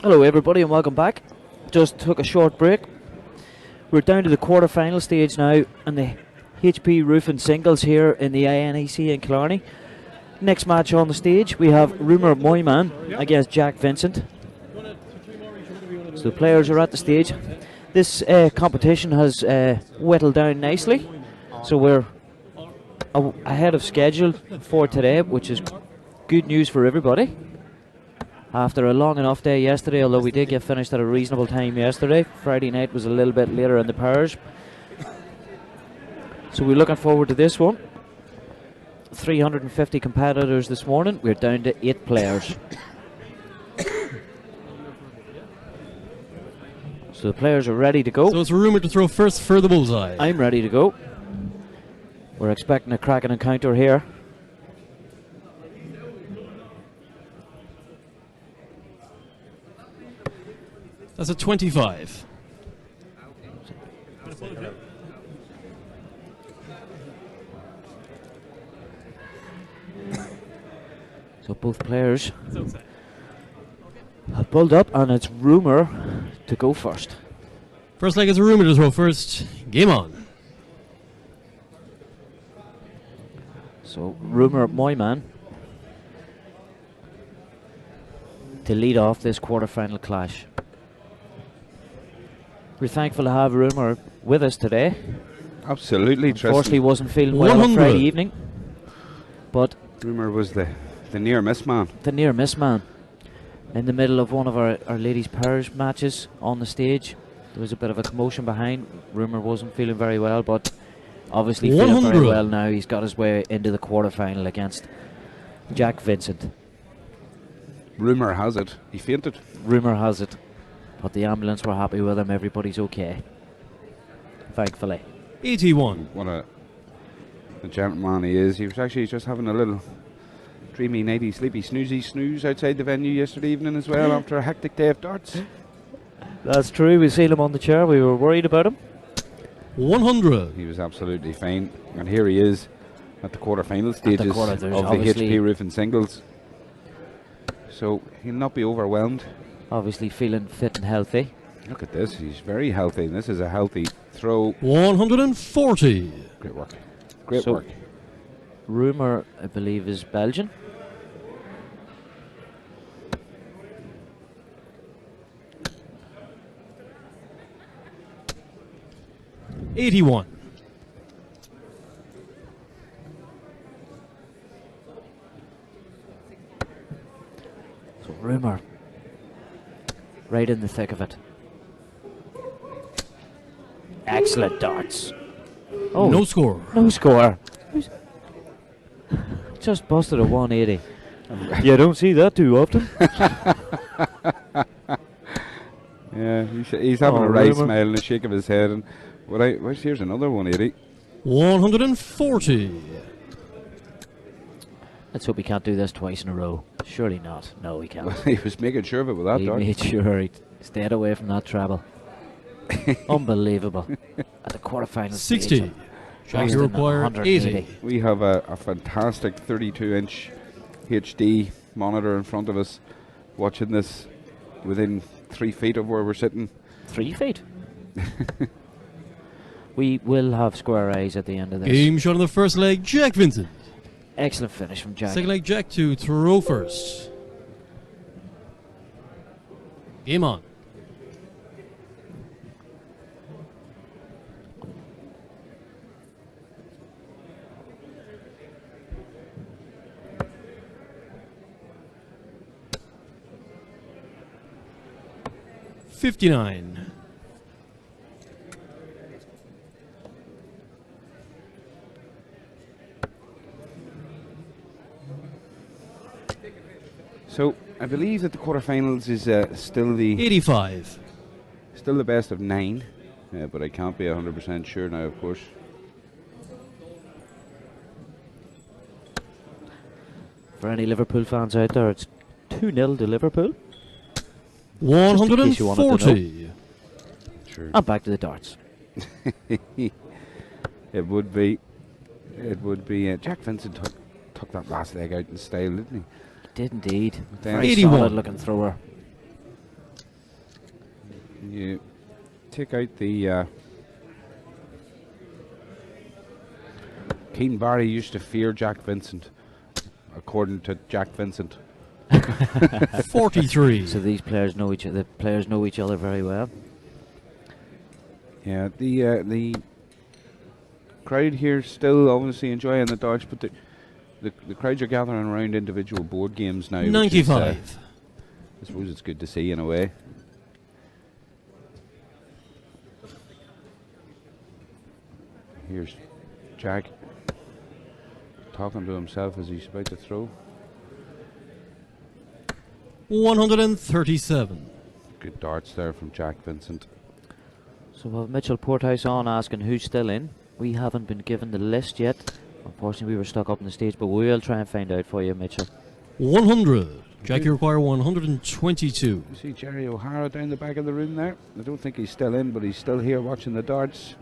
Hello everybody and welcome back. Just took a short break. We're down to the quarter-final stage now and the HP Roofing Singles here in the INEC in Killarney. Next match on the stage we have Rumour Moyman against Jack Vincent. So the players are at the stage. This competition has whittled down nicely, so we're ahead of schedule for today, which is good news for everybody. After a long enough day yesterday, although we did get finished at a reasonable time yesterday. Friday night was a little bit later in the parish. So we're looking forward to this one. 350 competitors this morning. We're down to 8 players. So the players are ready to go. So it's rumoured to throw first for the bullseye. I'm ready to go. We're expecting a cracking encounter here. That's a 25. So both players have pulled up, and it's Rumour to go first. First leg is a Rumour to throw first. Game on. So Rumour Moyman to lead off this quarter-final clash. We're thankful to have Rumour with us today. Absolutely, Unfortunately, wasn't feeling well on Friday evening, but Rumour was the near miss man. The near miss man. In the middle of one of our ladies' parish matches on the stage, there was a bit of a commotion behind. Rumour wasn't feeling very well, but obviously feeling very well now. He's got his way into the quarter-final against Jack Vincent. Rumour has it. He fainted. Rumour has it. But the ambulance were happy with him. Everybody's okay. Thankfully. 81. What a gentleman he is. He was actually just having a little dreamy, nighty, sleepy, snoozy snooze outside the venue yesterday evening as well after a hectic day of darts. That's true. We seen him on the chair. We were worried about him. 100. He was absolutely fine. And here he is at the quarter-final stages of the obviously HP Roofing Singles. So he'll not be overwhelmed. Obviously feeling fit and healthy. Look at this. He's very healthy. And this is a healthy throw. 140. Great work. Great work. Rumour, I believe, is Belgian. $81. So Rumour, right in the thick of it. Excellent darts. Oh, no score. No score. Just busted a 180. You don't see that too often. Yeah, he's having a right smile and a shake of his head. And here's another 180. 140. Let's hope he can't do this twice in a row. Surely not. No, he can't. He was making sure of it with that dart. He made sure he stayed away from that treble. Unbelievable. At the quarterfinal 60. Jack require 80. We have a fantastic 32-inch HD monitor in front of us, watching this within 3 feet of where we're sitting. 3 feet? We will have square eyes at the end of this. Game shot on the first leg, Jack Vincent. Excellent finish from Jack. Second leg, Jack to throw first. Game on. $59. So I believe that the quarterfinals is still the 85. Still the best of 9, but I can't be 100% sure now, of course. For any Liverpool fans out there, it's 2-0 to Liverpool. 140. Sure. And back to the darts. It would be. Jack Vincent took that last leg out in style, didn't he? He did indeed. Very solid looking thrower. You take out the. Keane Barry used to fear Jack Vincent, according to Jack Vincent. 43. So these players know each other. The players know each other very well. Yeah, the crowd here still obviously enjoying the darts, but the crowds are gathering around individual board games now. 95. Is, I suppose it's good to see in a way. Here's Jack talking to himself as he's about to throw. 137. Good darts there from Jack Vincent. So we'll have Mitchell Porthouse on asking who's still in. We haven't been given the list yet. Unfortunately, we were stuck up on the stage, but we will try and find out for you, Mitchell. 100. Jack, you require 122. You see Jerry O'Hara down the back of the room there. I don't think he's still in, but he's still here watching the darts.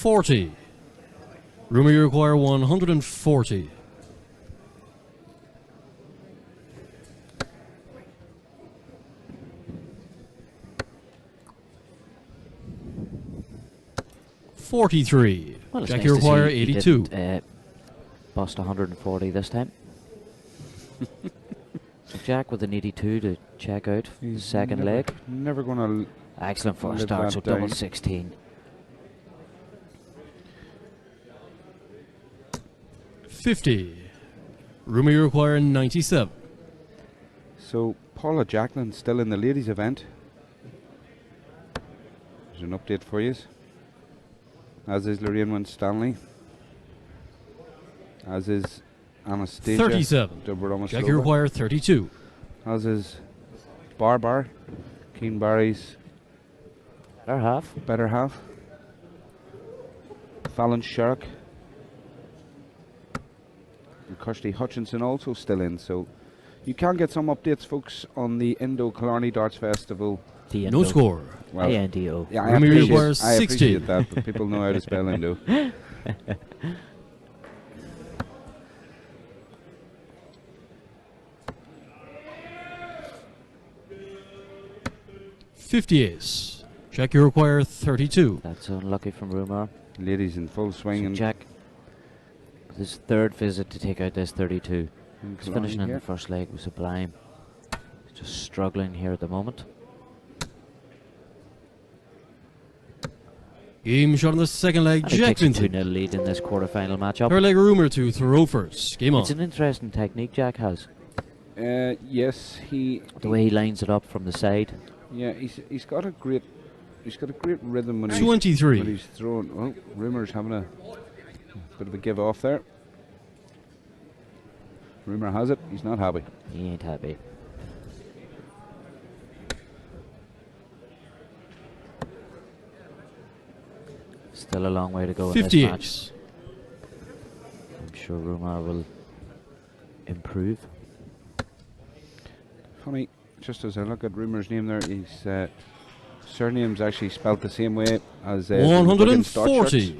140. Rumour you require 140. $43. Well, it's Jack, nice you to require see he 82. didn't, bust 140 this time. So Jack with an 82 to check out his second leg. Never going to. Excellent first live start, that so down. double 16. 50. Rumour you require 97. So Paula Jacqueline still in the ladies event. There's an update for you. As is Lorraine Winstanley. As is Anastasia. 37. Jack, you require 32. As is Barbar. Keen Barry's better half. Fallon Shark. And Kirsty Hutchinson also still in. So you can get some updates, folks, on the INDO Killarney Darts Festival. No score. Well, INDO. yeah, I Rumour requires appreciate 60. that, but people know how to spell INDO. $58. Jack, you require 32. That's unlucky from Rumour. Ladies in full swing. So and Jack, with his third visit to take out this 32. He's Killarney finishing in here. the first leg with Sublime. He's just struggling here at the moment. Game shot on the second leg. And he Jack takes a Vincent. 2-0 lead in this quarter-final matchup. Third leg Rumour to throw first. Game on. It's an interesting technique Jack has. Yes, The way he lines it up from the side. Yeah, he's got a great rhythm when 23. when he's throwing. Oh, Rumour's having a bit of a give off there. Rumour has it. He's not happy. He ain't happy. Still a long way to go in this 58. match. I'm sure Rumour will improve. Funny, just as I look at Rumour's name there, his surname's actually spelt the same way as the McGuigan's Dart shirts.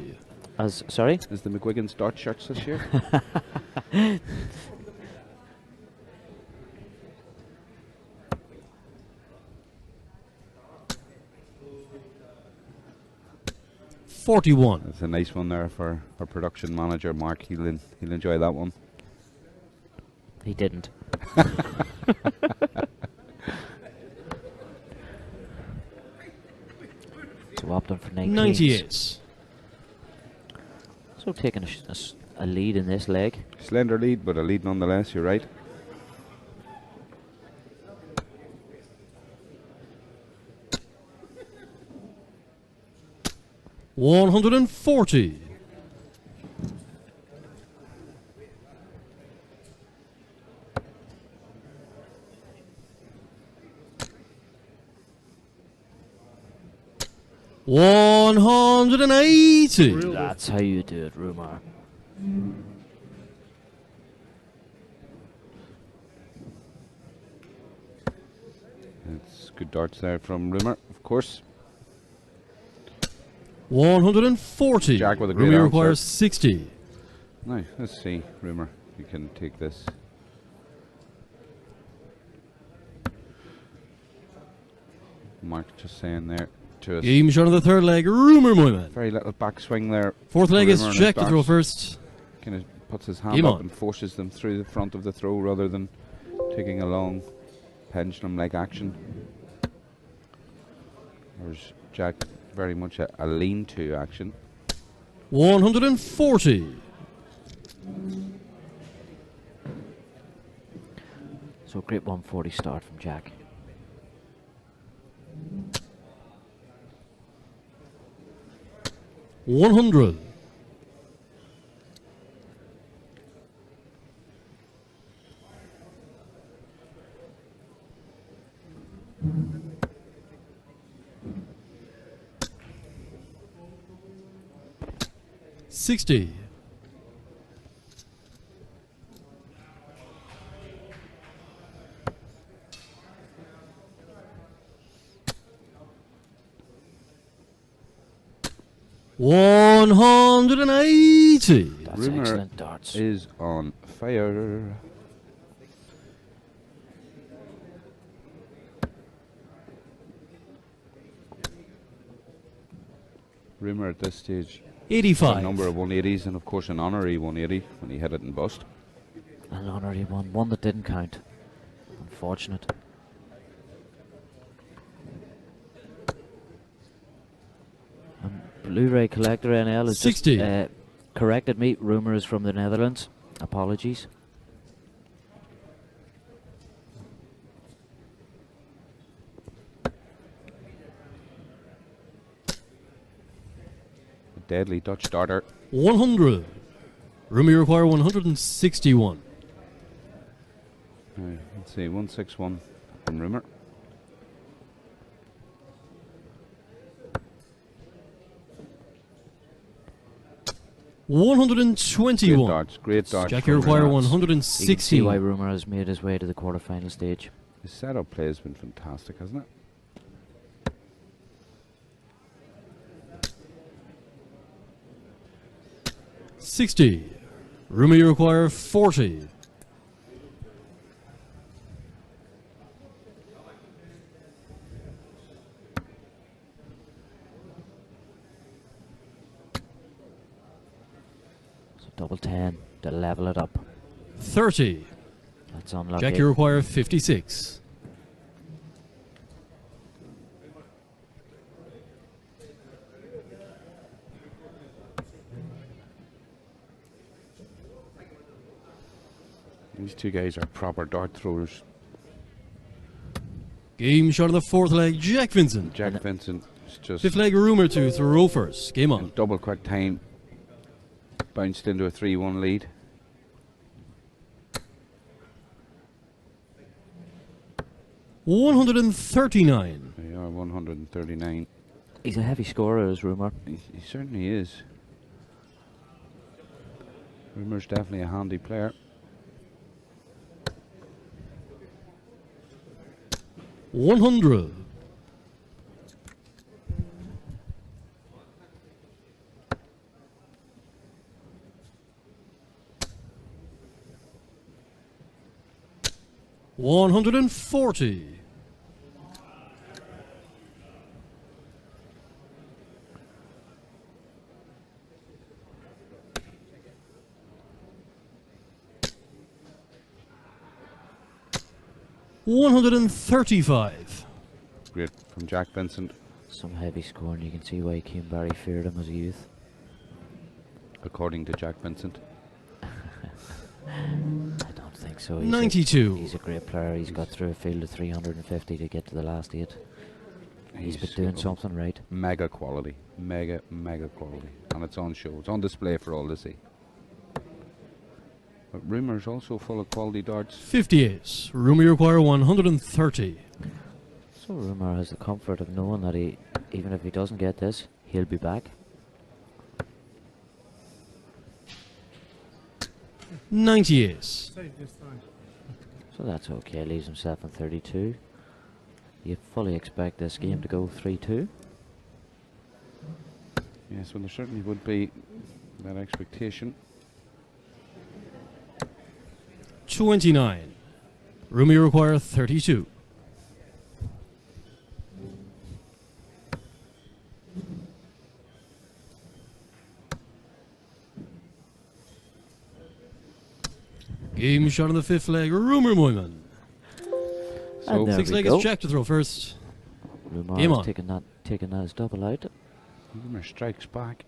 140. Sorry? As the McGuigan's Dart shirts this year. $41. That's a nice one there for our production manager Mark. He'll enjoy that one. He didn't. Swapped him for 19. 98. So taking a lead in this leg. Slender lead, but a lead nonetheless, you're right. $140. $180. That's how you do it, Rumour. It's good darts there from Rumour, of course. 140. Jack with a great Rumour answer. requires 60. Now, let's see, Rumour. You can take this. Mark just saying there to us. Game shot on the third leg. Rumour Moyman. Very little backswing there. Fourth leg is Rumour and Jack his to throw darts. first. Kind of puts his hand Game up on. and forces them through the front of the throw rather than taking a long pendulum-like action. Whereas Jack very much a lean-to action. 140. So great 140 start from Jack. $100. $60. $100. 180. That's Rumour excellent darts. is on fire. Rumour at this stage, a 85. number of 180s, and of course an honorary 180 when he hit it and bust. An honorary one that didn't count. Unfortunate. Blu-ray collector NL has 60. just corrected me. Rumour is from the Netherlands. Apologies. A deadly Dutch starter. 100. Rumour, you require 161. Let's see, 161 from Rumour. Great 121. darts, great darts. Jack, you from require Rumour. You can see 116. why Rumour has made his way to the quarter-final stage. His setup play has been fantastic, hasn't it? $60. Rumour, you require 40. So double 10 to level it up. 30. That's unlucky. Jack, you require 56. These two guys are proper dart throwers. Game shot of the fourth leg, Jack Vincent. Jack Vincent is just Fifth leg, Rumour to throw first. Game on. double quick time. Bounced into a 3-1 lead. $139. They are 139. He's a heavy scorer, is Rumour. He certainly is. Rumour's definitely a handy player. 100. $140. $135. Great from Jack Vincent. Some heavy scoring. You can see why Keane Barry feared him as a youth. According to Jack Vincent. I don't think so. 92. He's a great player. He's got through a field of 350 to get to the last 8. He's been doing something right. Mega quality. Mega quality. And it's on show. It's on display for all to see. But Rumour's also full of quality darts. 58. Rumour, you require 130. So Rumour has the comfort of knowing that even if he doesn't get this, he'll be back. 98. So that's okay. Leaves himself on 32. You fully expect this game to go 3-2. Yes, well, there certainly would be that expectation. 29. Rumour, you require 32. Game shot on the fifth leg, Rumour Moyman. So Sixth leg is Jack to throw first. Rumour Game is on. taking that as double out. Rumour strikes back.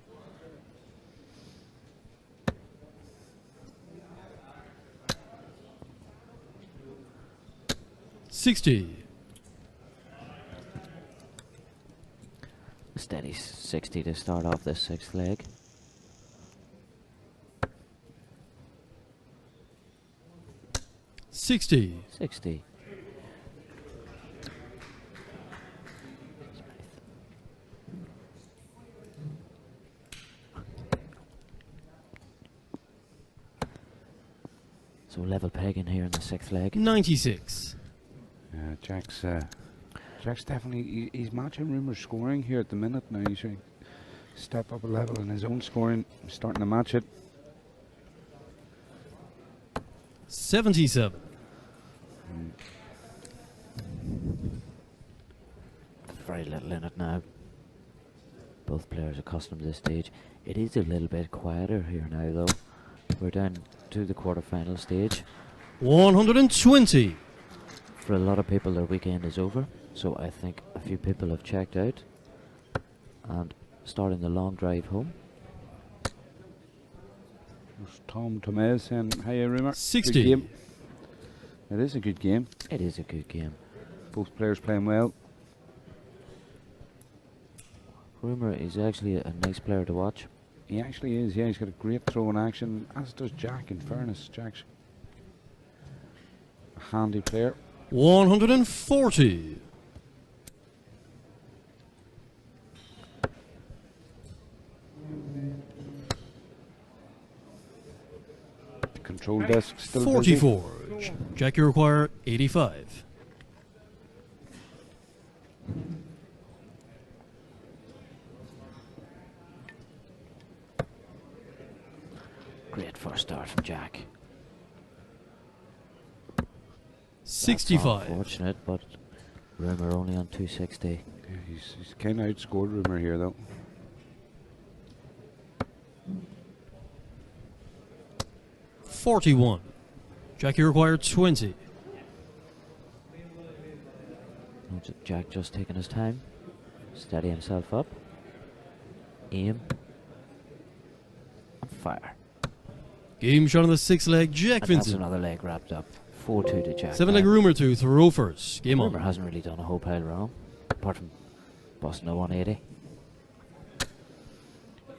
$60. Steady 60 to start off this sixth leg. $60. 60. So level pegging here in the sixth leg. 96. Jack's definitely he's matching Rumour's scoring here at the minute now. step up a level in his own scoring, starting to match it. 77. Very little in it now. Both players accustomed to this stage. It is a little bit quieter here now, though. We're down to the quarter-final stage. 120. For a lot of people, their weekend is over, so I think a few people have checked out and starting the long drive home. There's Tom Tomez saying, hiya, Rumour. 60. Good game. It is a good game. It is a good game. Both players playing well. Rumour is actually a nice player to watch. He actually is, yeah. He's got a great throw in action, as does Jack, in fairness. Jack's a handy player. 140. The control desk still 44. Jack, you require 85. Great first start from Jack. 65. Unfortunate, but Rumour only on 260. Yeah, he's kind of outscored Rumour here, though. $41. Jack, you require 20. Jack just taking his time. Steady himself up. Aim. And fire. Game shot on the 6-leg, Jack And Vincent. that's another leg wrapped up. 4-2 to Jack. 7-leg Rumour to throw first. Game Rumour on. hasn't really done a whole pile wrong, apart from busting a 180.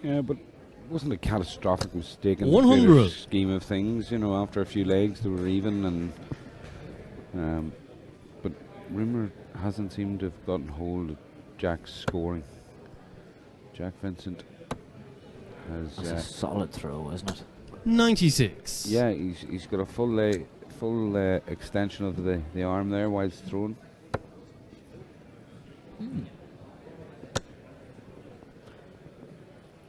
Yeah, but it wasn't a catastrophic mistake in 100. the greater scheme of things. You know, after a few legs they were even, and but Rumour hasn't seemed to have gotten hold of Jack's scoring. Jack Vincent has That's a solid throw, isn't it? 96. yeah, he's got a full extension of the arm there while he's throwing.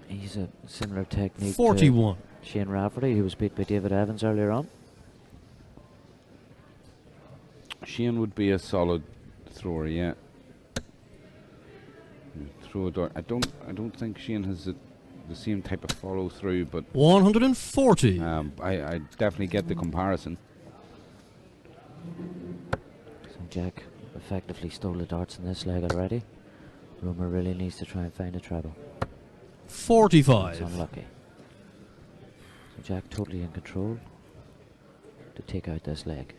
He's a similar technique 41. to Shane Rafferty, who was beat by David Evans earlier on. Shane would be a solid thrower, yeah. Throw a dart. I don't think Shane has the same type of follow through, but 140. I definitely get the comparison. So Jack effectively stole the darts in this leg already. Rumour really needs to try and find a treble. 45. It's unlucky. So Jack totally in control to take out this leg.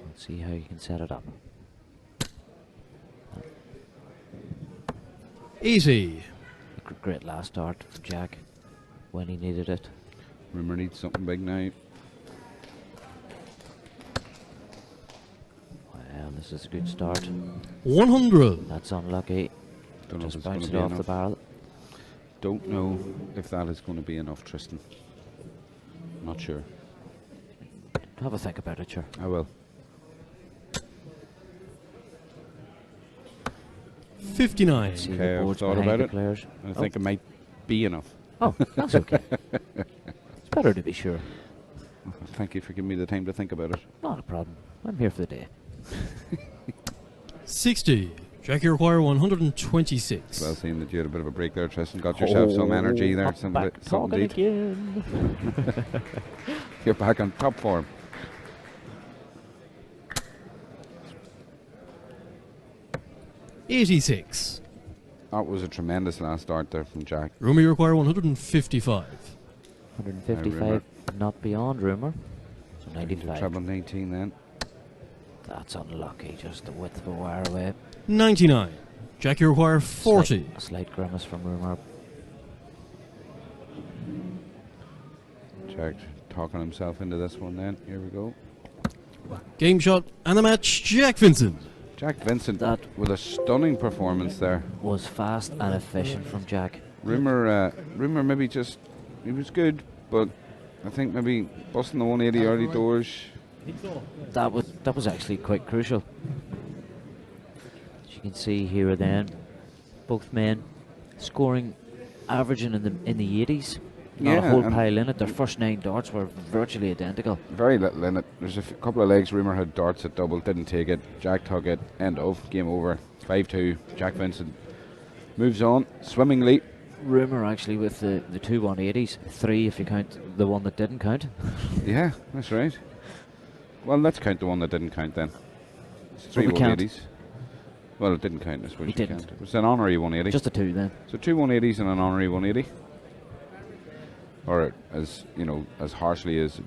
Let's see how you can set it up. 80. Great last dart from Jack when he needed it. Rumour needs something big now. Well, this is a good start. 100. That's unlucky. Don't know if Just it's gonna bounced it be off the enough. barrel. Don't know if that is going to be enough, Tristan. Not sure. Have a think about it, sure. I will. 59. See Okay, the I've boards thought behind about the it. players. I think it might be enough. Oh, that's okay. It's better to be sure. Thank you for giving me the time to think about it. Not a problem. I'm here for the day. 60. Jack, you require 126. Well, seeing that you had a bit of a break there, Tristan, got yourself some energy there. Up Some back something talking to eat. again. You're back on top form. $86. That was a tremendous last start there from Jack. Rumour, you require 155. 155, not beyond Rumour. So Into 95. treble 19 then. That's unlucky, just the width of a wire away. 99. Jack, you require 40. A slight grimace from Rumour. Jack talking himself into this one then. Here we go. Game shot and the match, Jack Vincent. Jack Vincent That with a stunning performance there. was fast and efficient from Jack. Rumour maybe just, he was good, but I think maybe busting the 180 early doors. That was actually quite crucial. As you can see here then, both men, scoring, averaging in the 80s. Not a Yeah, whole and pile in it. Their first 9 darts were virtually identical. very little in it. There's a couple of legs. Rumour had darts at double, didn't take it. Jack took it. End of game over. 5-2. Jack Vincent moves on swimmingly. Rumour actually with the 2 180s, 3 if you count the one that didn't count. Yeah, that's right. Well, let's count the one that didn't count then. It's 3 we can't. 180s. Well, it didn't count, I suppose. He You didn't. can't. It was an honorary 180. Just a 2 then. So 2 180s and an honorary 180. Or as you know, as harshly as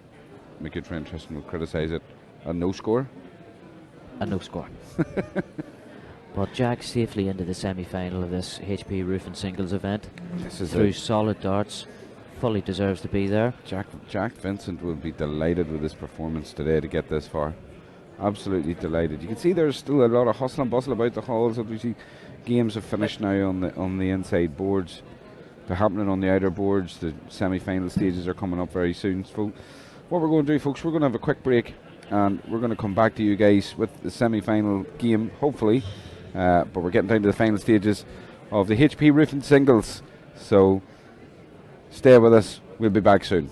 my good friend Tristan would criticise it, a no score. A no score. But Jack safely into the semi-final of this HP Roof and Singles event. This is through it. solid darts. Fully deserves to be there. Jack Vincent will be delighted with his performance today to get this far. Absolutely delighted. You can see there's still a lot of hustle and bustle about the halls. Obviously, games have finished now on the inside boards. They're happening on the outer boards. The semi-final stages are coming up very soon. So what we're going to do, folks, we're going to have a quick break and we're going to come back to you guys with the semi-final game, hopefully. But we're getting down to the final stages of the HP Roof and Singles. So stay with us. We'll be back soon.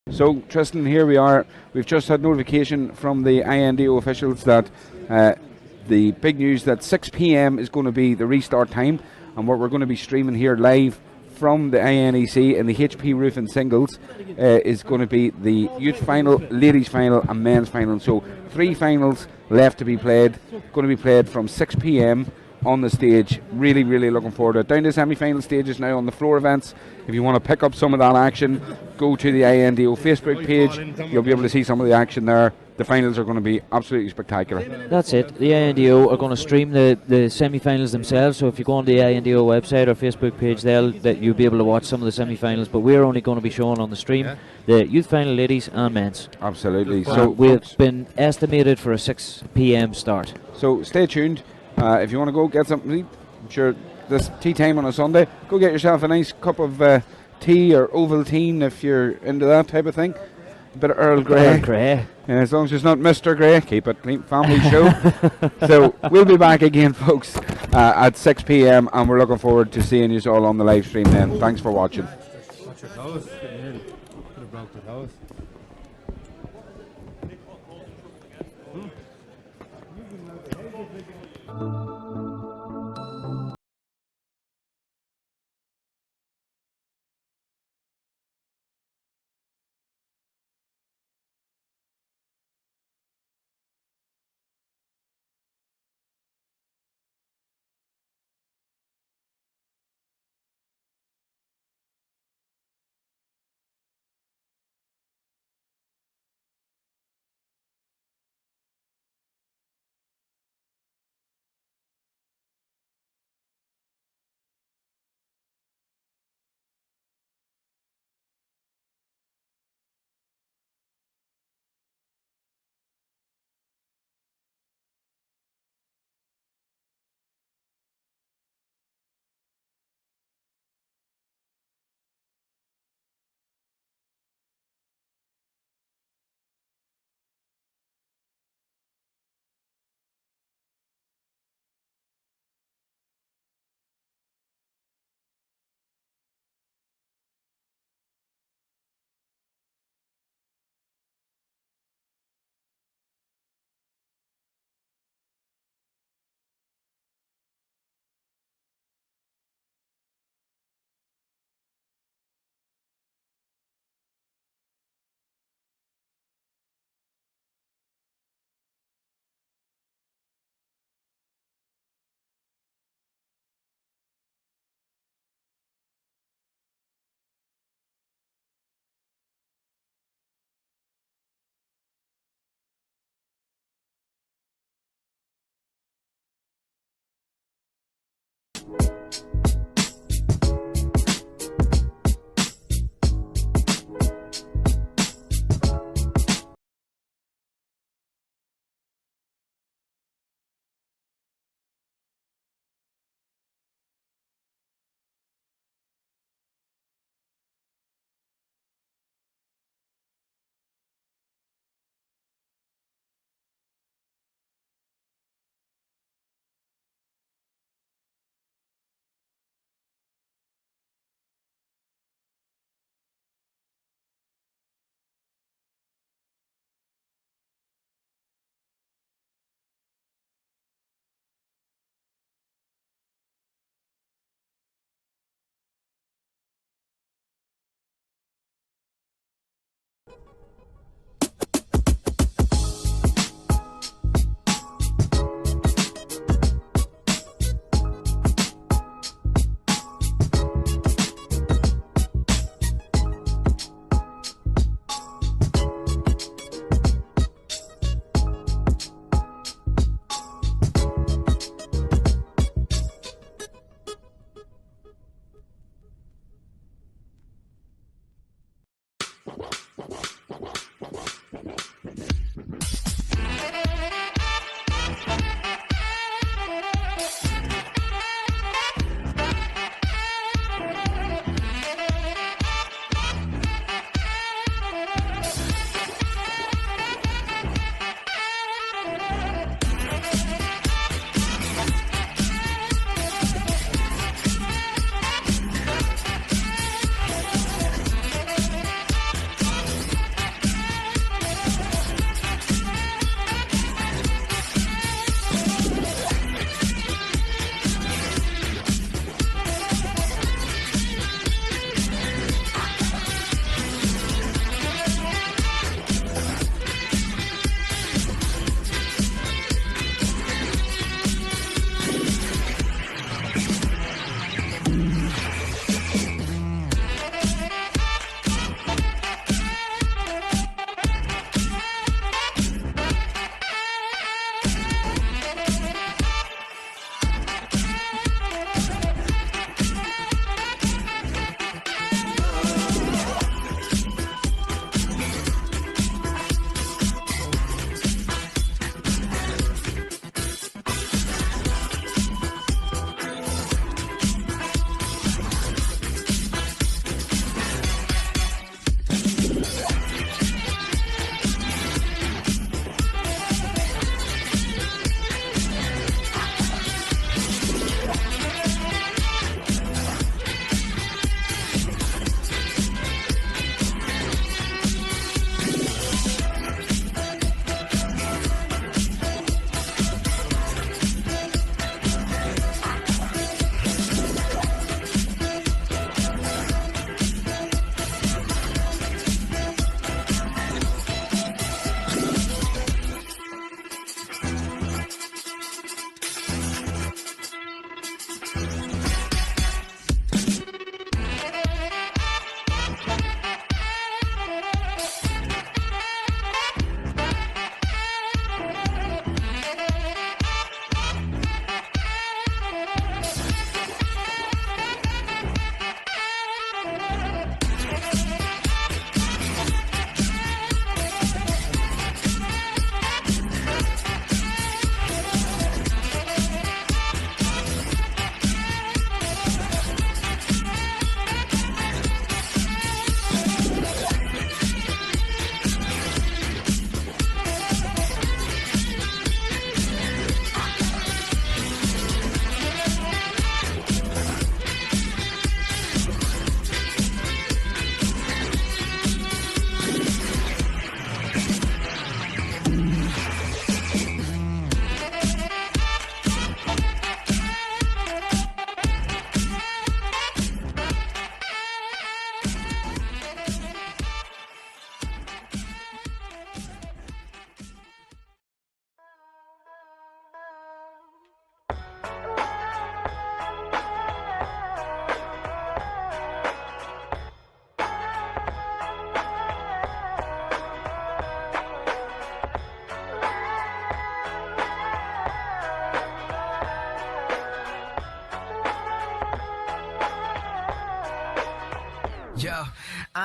So, Tristan, here we are. We've just had notification from the INDO officials that the big news that 6 p.m. is going to be the restart time, and what we're going to be streaming here live from the INEC and the HP Roof and Singles is going to be the youth final, ladies final and men's final. So 3 finals left to be played, going to be played from 6 p.m. on the stage. Really, really looking forward to it. Down to semi-final stages now on the floor events. If you want to pick up some of that action, go to the INDO Facebook page. You'll be able to see some of the action there. The finals are going to be absolutely spectacular. That's it. The INDO are going to stream the semi-finals themselves. So if you go on the INDO website or Facebook page, you'll be able to watch some of the semi-finals. But we're only going to be showing on the stream the youth final, ladies and men's. Absolutely. So we've been estimated for a 6 p.m. start. So stay tuned. If you want to go get something to eat, I'm sure this tea time on a Sunday, go get yourself a nice cup of tea or Ovaltine if you're into that type of thing. A bit of Earl Grey. Earl Grey. As long as it's not Mr. Grey, keep it clean. Family show. So we'll be back again, folks, at 6 p.m. and we're looking forward to seeing you all on the live stream then. Thanks for watching. Watch your toes. Could have broke the toes.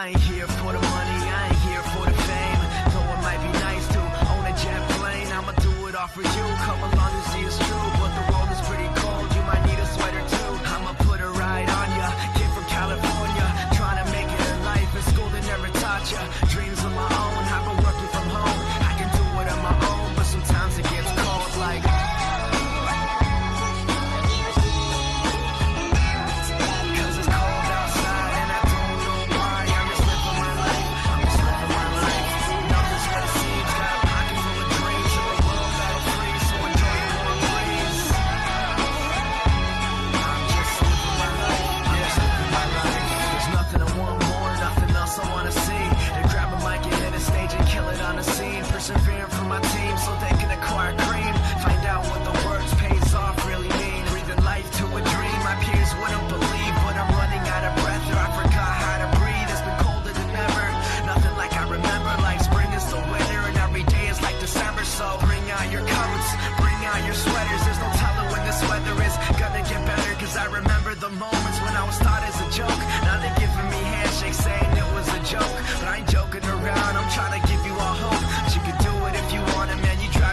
I ain't here for the money, I ain't here for the fame. Though it might be nice to own a jet plane, I'ma do it all for you. Come along and see it's true, but the world is pretty cold. You might need a sweater too. I'ma put a ride on ya. Kid from California, trying to make it in life. In school they never taught ya. Dreams of my own, I've been working from home. I can do it on my own, but sometimes it gets cold like. Persevering for my team so they can acquire cream. Find out what the words pays off really mean. Breathing life to a dream. My peers wouldn't believe, but I'm running out of breath, or I forgot how to breathe. It's been colder than ever. Nothing like I remember. Like spring is the winter, and every day is like December. So bring out your coats, bring out your sweaters. There's no telling when this weather is gonna get better. Cause I remember the moments when I was thought as a joke. Now they're giving me handshakes saying it was a joke. But I ain't joking around, I'm trying to give you all hope. You can do it if you want it, man. You try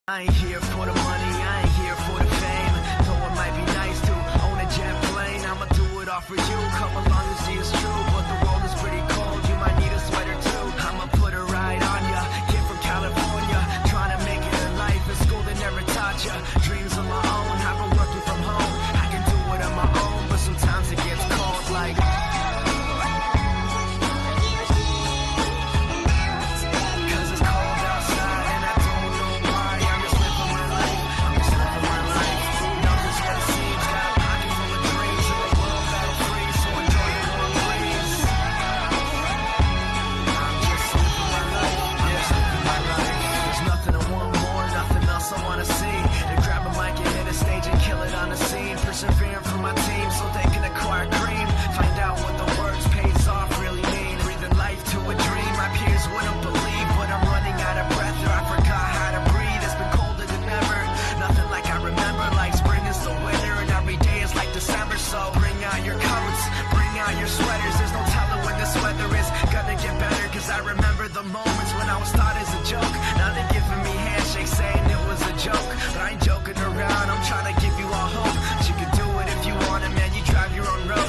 I ain't here for the money, I ain't here for the fame. Though it might be nice to own a jet plane, I'ma do it all for you. Come along and see it's true, but the world is pretty cold. You might need a sweater too. I'ma put it right on ya. Kid from California, trying to make it in life. In school they never taught ya. Dreams of my own, I've been working from home. I can do it on my own, but sometimes it gets cold like. Persevering for my team so they can acquire cream. Find out what the words pays off really mean. Breathing life to a dream my peers wouldn't believe, but I'm running out of breath or I forgot how to breathe. It's been colder than ever, nothing like I remember. Like spring is the winter and every day is like December. So bring out your coats, bring out your sweaters. There's no telling when this weather is gonna get better, cause I remember the moments when I was thought as a joke. Now they're giving me handshakes saying it was a joke, but I ain't joking around. I'm trying to give you all hope. You can do it if you want it, man. You drive your own road.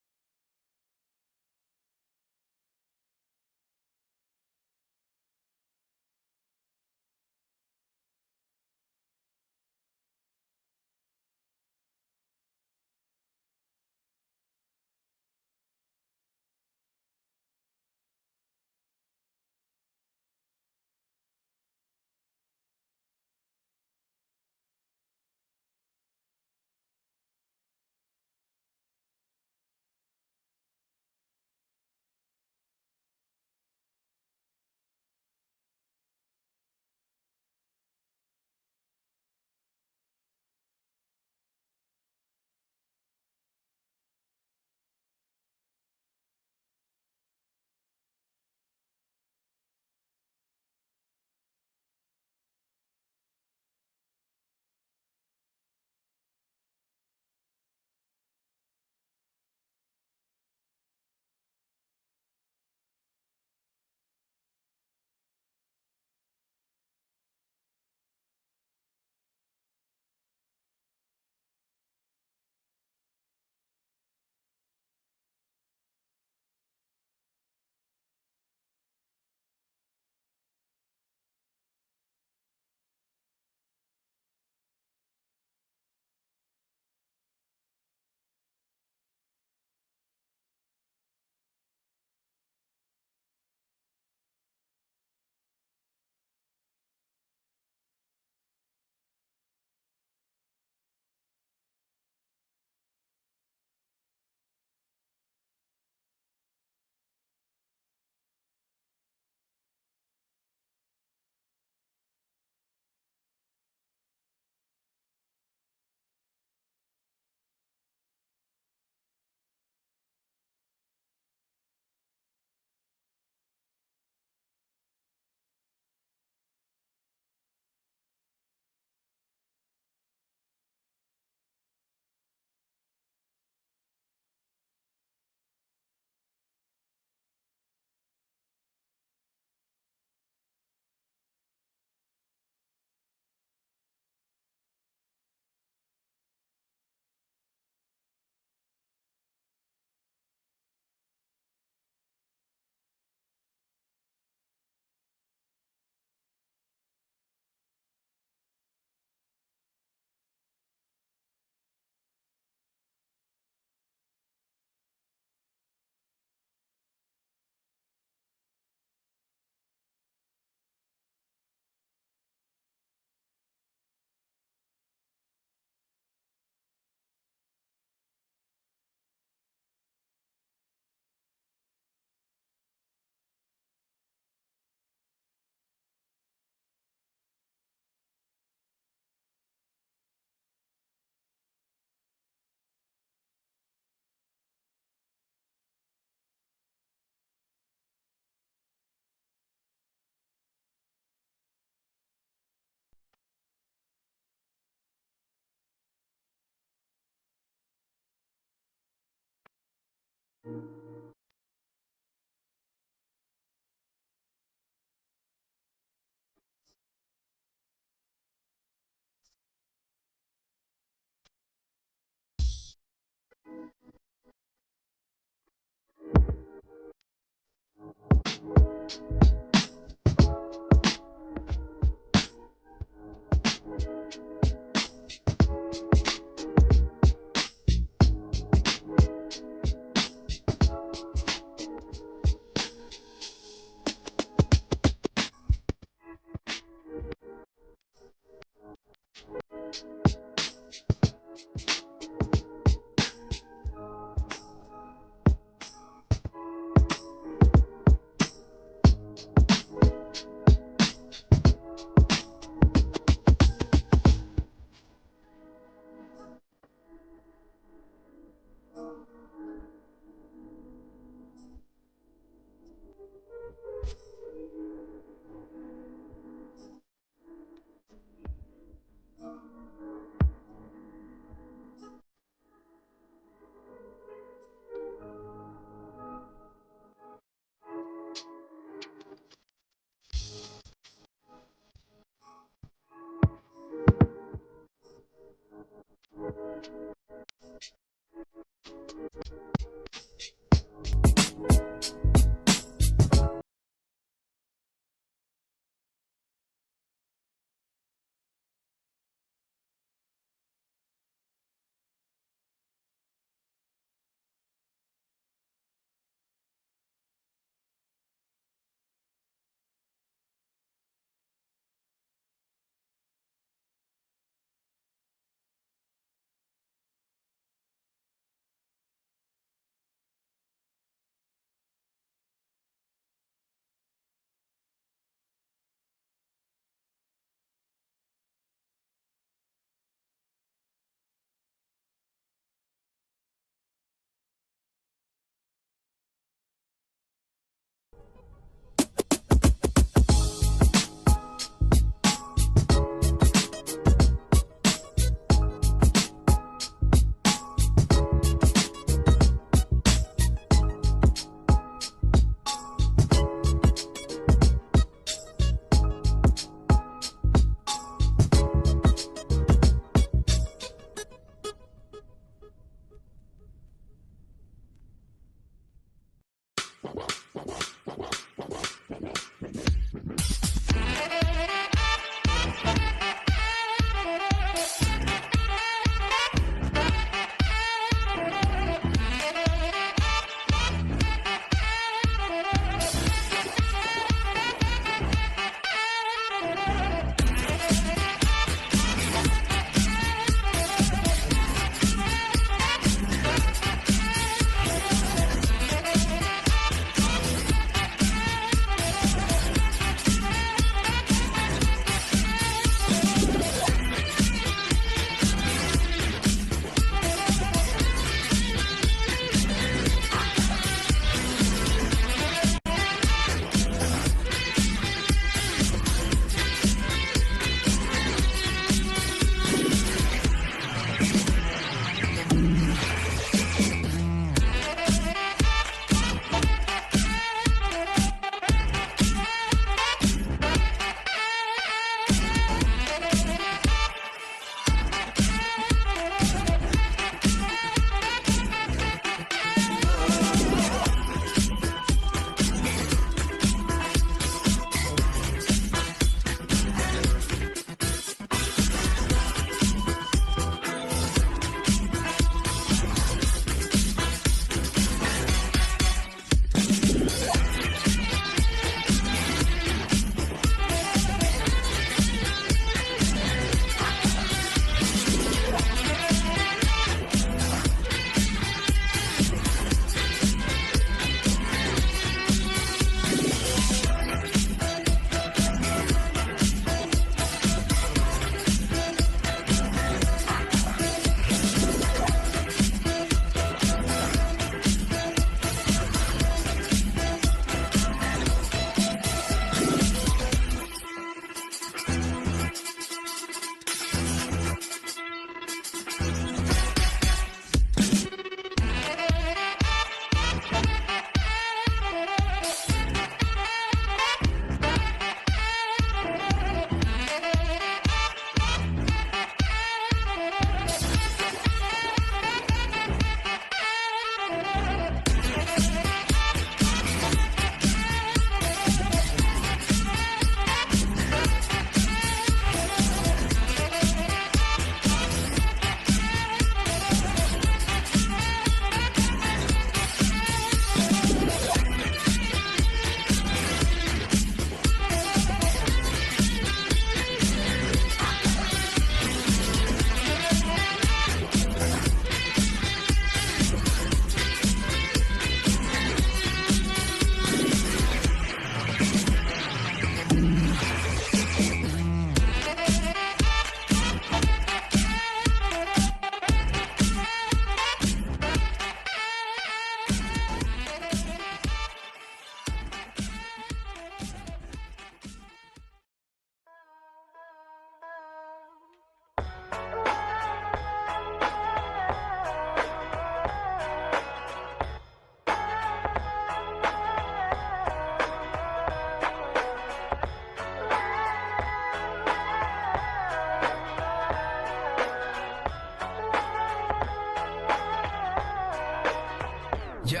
Yo,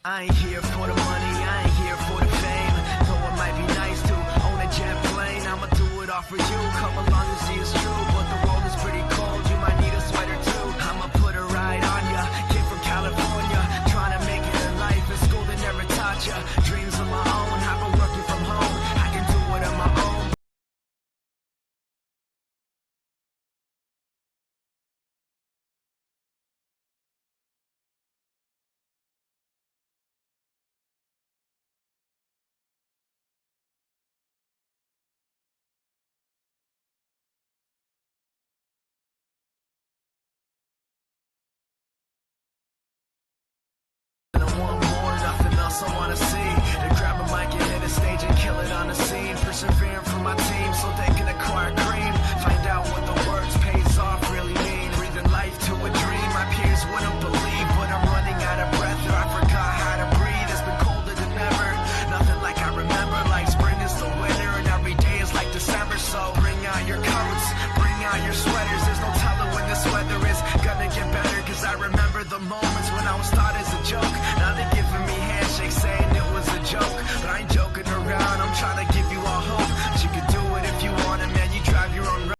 I ain't here for the money, I ain't here for the fame. Though it might be nice to own a jet plane, I'ma do it all for you. Come along and see it's true, but the world is pretty cold. You might need a sweater too. I'ma put a ride on ya. Kid from California, trying to make it in life. In school they never taught ya. Dreams of my own, I've been working from home. I can do it on my own. One more, nothing else I wanna see. To grab a mic and hit a stage and kill it on the scene. Persevering for my team so they can acquire cream. Find out what the words pays off really mean. Breathing life to a dream. My peers wouldn't believe, but I'm running out of breath. Or I forgot how to breathe. It's been colder than ever. Nothing like I remember. Like spring is the winter, and every day is like December. So bring out your coats, bring out your sweaters. There's no telling when this weather is gonna get better. Cause I remember the moments when I was thought as a joke. Now they're giving me handshakes saying it was a joke. But I ain't joking around, I'm trying to give you all hope. But you can do it if you want it, man, you drive your own road.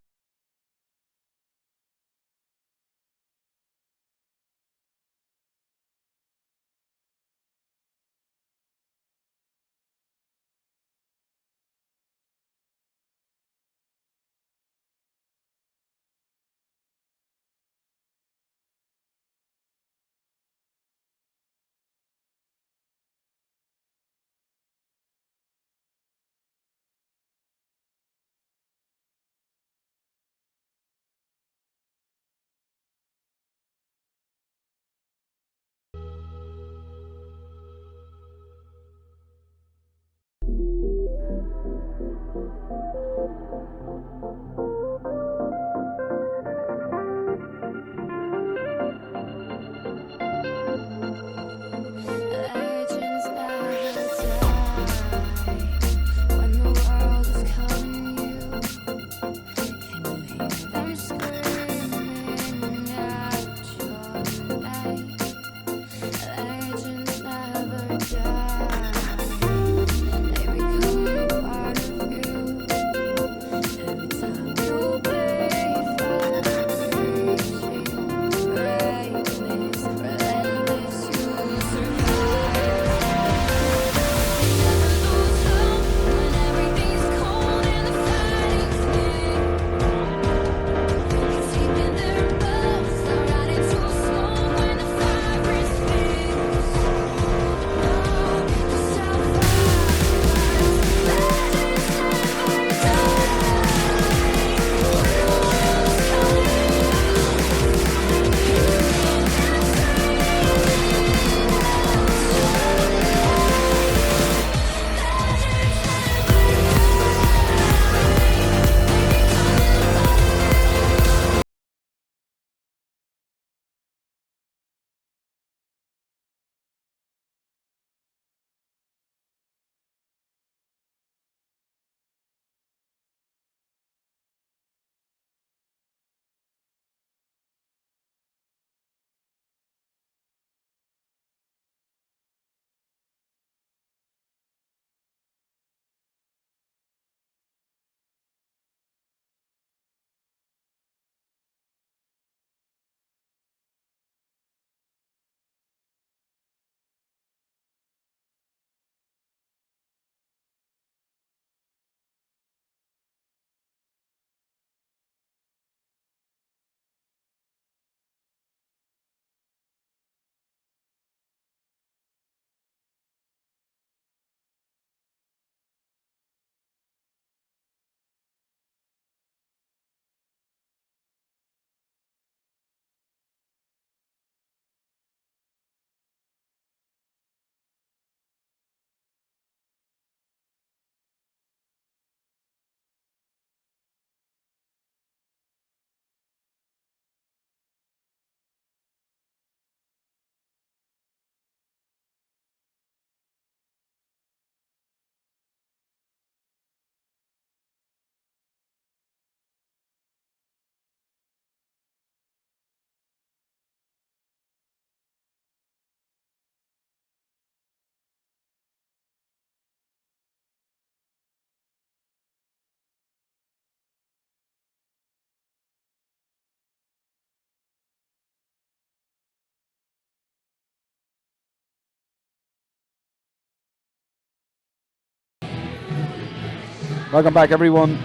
Welcome back, everyone,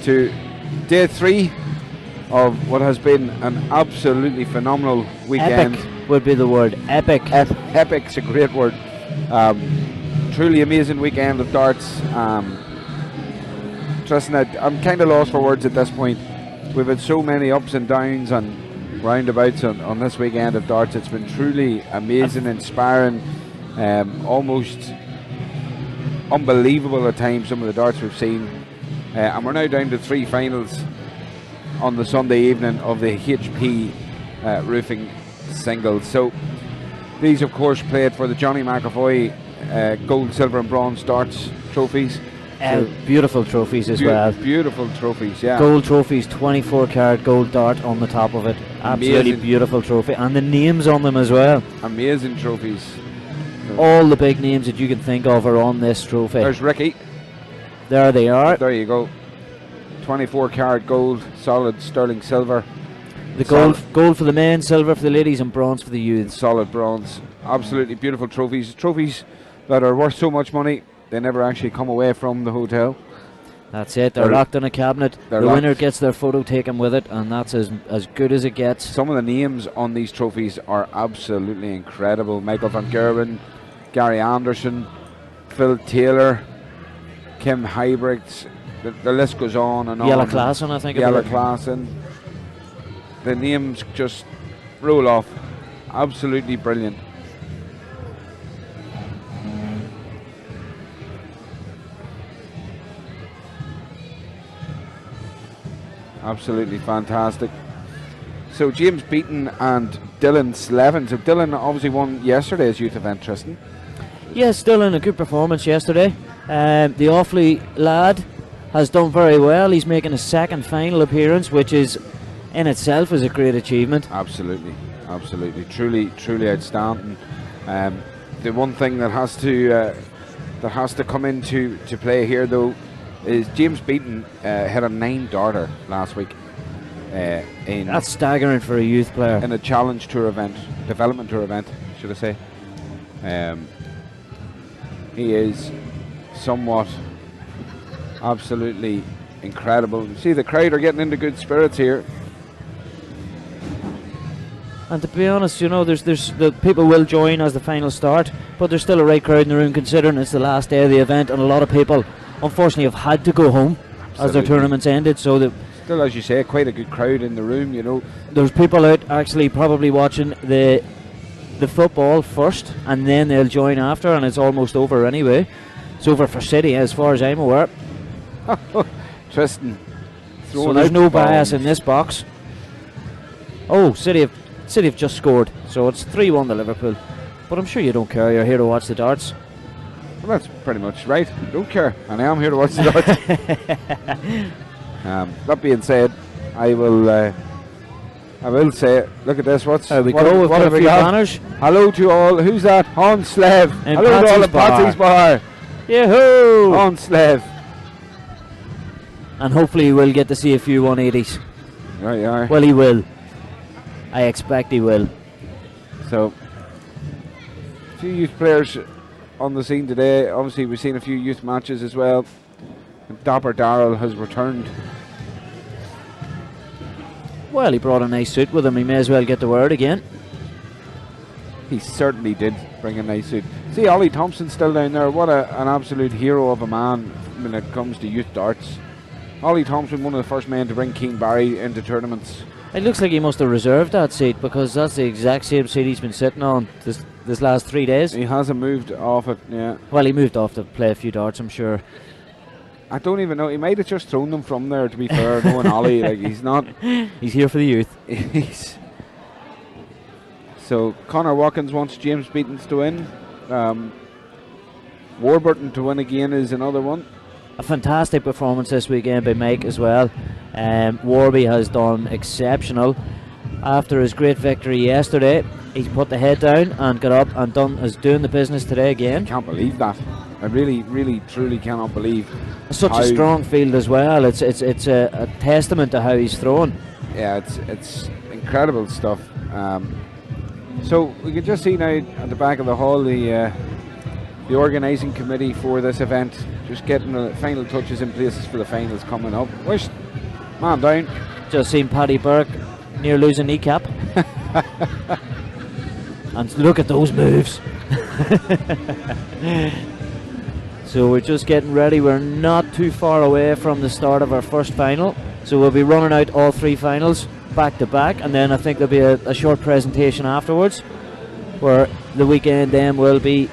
to day 3 of what has been an absolutely phenomenal weekend. Epic would be the word. Epic. Epic's a great word. Truly amazing weekend of darts. Tristan, I'm kind of lost for words at this point. We've had so many ups and downs and roundabouts on this weekend of darts. It's been truly amazing, inspiring, almost unbelievable at times, some of the darts we've seen. And we're now down to 3 finals on the Sunday evening of the HP roofing singles. So these, of course, played for the Johnny McAvoy gold, silver and bronze darts trophies. Beautiful trophies as well. Beautiful trophies, yeah. Gold trophies, 24 karat gold dart on the top of it. Absolutely amazing. Beautiful trophy. And the names on them as well. Amazing trophies. All the big names that you can think of are on this trophy. There's Ricky. There they are. There you go. 24 karat gold, solid sterling silver. The gold for the men, silver for the ladies, and bronze for the youths. Solid bronze. Absolutely beautiful trophies. Trophies that are worth so much money, they never actually come away from the hotel. That's it. They're locked in a cabinet. The winner gets their photo taken with it, and that's as good as it gets. Some of the names on these trophies are absolutely incredible. Michael van Gerwen, Gary Anderson, Phil Taylor, Kim Hybrids. The list goes on and on. Yella Klassen, I think. Yella Klassen. The names just roll off. Absolutely brilliant. Absolutely fantastic. So James Beaton and Dylan Slevin. So Dylan obviously won yesterday's youth event, Tristan. Yes, Dylan, a good performance yesterday. The Offaly lad has done very well. He's making a second final appearance, which is in itself is a great achievement. Absolutely, absolutely, truly outstanding. The one thing that has to come into play here, though, is James Beaton had a 9 darter last week. That's staggering for a youth player. In a challenge tour event, development tour event, should I say. He is somewhat absolutely incredible. See, the crowd are getting into good spirits here. And to be honest, you know, there's the people will join as the final start, but there's still a right crowd in the room, considering it's the last day of the event, and a lot of people unfortunately have had to go home as their tournaments ended. So that still, as you say, quite a good crowd in the room. You know, there's people out actually probably watching the football first, and then they'll join after, and it's almost over anyway. It's over for City, as far as I'm aware. Tristan. So there's no bias in this box. Oh, City have just scored, so it's 3-1 to Liverpool. But I'm sure you don't care. You're here to watch the darts. Well, that's pretty much right. I don't care, and I am here to watch the darts. That being said, I will say, look at this. What have we got? Banners. Hello to all. Who's that? Hans Slev. Hello to all at Patsy's Bar. Yahoo! Hans Slev. And hopefully we'll get to see a few 180s. Right, yeah. Well, he will. I expect he will. So, a few youth players on the scene today. Obviously, we've seen a few youth matches as well. And Dapper Darrell has returned. Well, he brought a nice suit with him. He may as well get to wear it again. He certainly did bring a nice suit. See, Ollie Thompson still down there. What an absolute hero of a man when it comes to youth darts. Ollie Thompson, one of the first men to bring Keane Barry into tournaments. It looks like he must have reserved that seat, because that's the exact same seat he's been sitting on this last 3 days. He hasn't moved off it, yeah. Well, he moved off to play a few darts, I'm sure. I don't even know. He might have just thrown them from there, to be fair. Knowing Ollie, like, he's not. He's here for the youth. So Conor Watkins wants James Beatons to win. Warburton to win again is another one. A fantastic performance this weekend by Mike as well. Warby has done exceptional. After his great victory yesterday, he's put the head down and got up and is doing the business today again. I can't believe that. I really, truly cannot believe. Such a strong field as well. It's a testament to how he's thrown. Yeah, it's incredible stuff. So we can just see now at the back of the hall the the organising committee for this event, just getting the final touches in places for the finals coming up. Wish, man down. Just seen Paddy Burke near losing kneecap. And look at those moves. So we're just getting ready. We're not too far away from the start of our first final. So we'll be running out all 3 finals back to back, and then I think there'll be a short presentation afterwards where the weekend then will be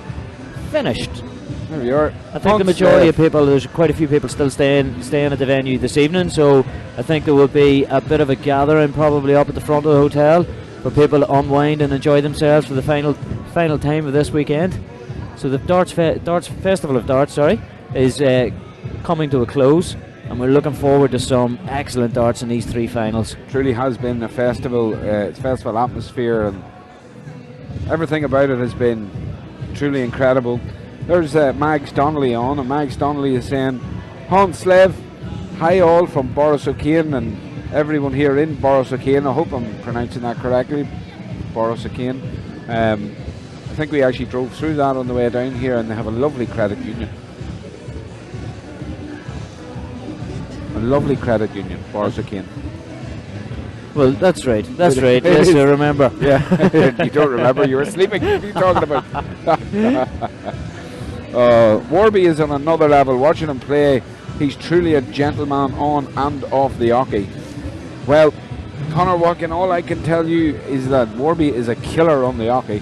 finished. There we are. I think the majority of people, there's quite a few people still staying at the venue this evening, so I think there will be a bit of a gathering probably up at the front of the hotel for people to unwind and enjoy themselves for the final time of this weekend. So the Festival of Darts, is coming to a close, and we're looking forward to some excellent darts in these 3 finals. Truly has been a festival. It's festival atmosphere, and everything about it has been truly incredible. There's Mags Donnelly on, and Mags Donnelly is saying, Hans Slev, hi all from Boris O'Kane and everyone here in Boris O'Kane. I hope I'm pronouncing that correctly, Boris O'Kane. I think we actually drove through that on the way down here, and they have a lovely credit union. A lovely credit union, Boris O'Kane. Well, that's right. That's right. Yes, I remember. Yeah, you don't remember. You were sleeping. What are you talking about? Warby is on another level. Watching him play, he's truly a gentleman on and off the hockey. Well, Conor Watkin, all I can tell you is that Warby is a killer on the hockey.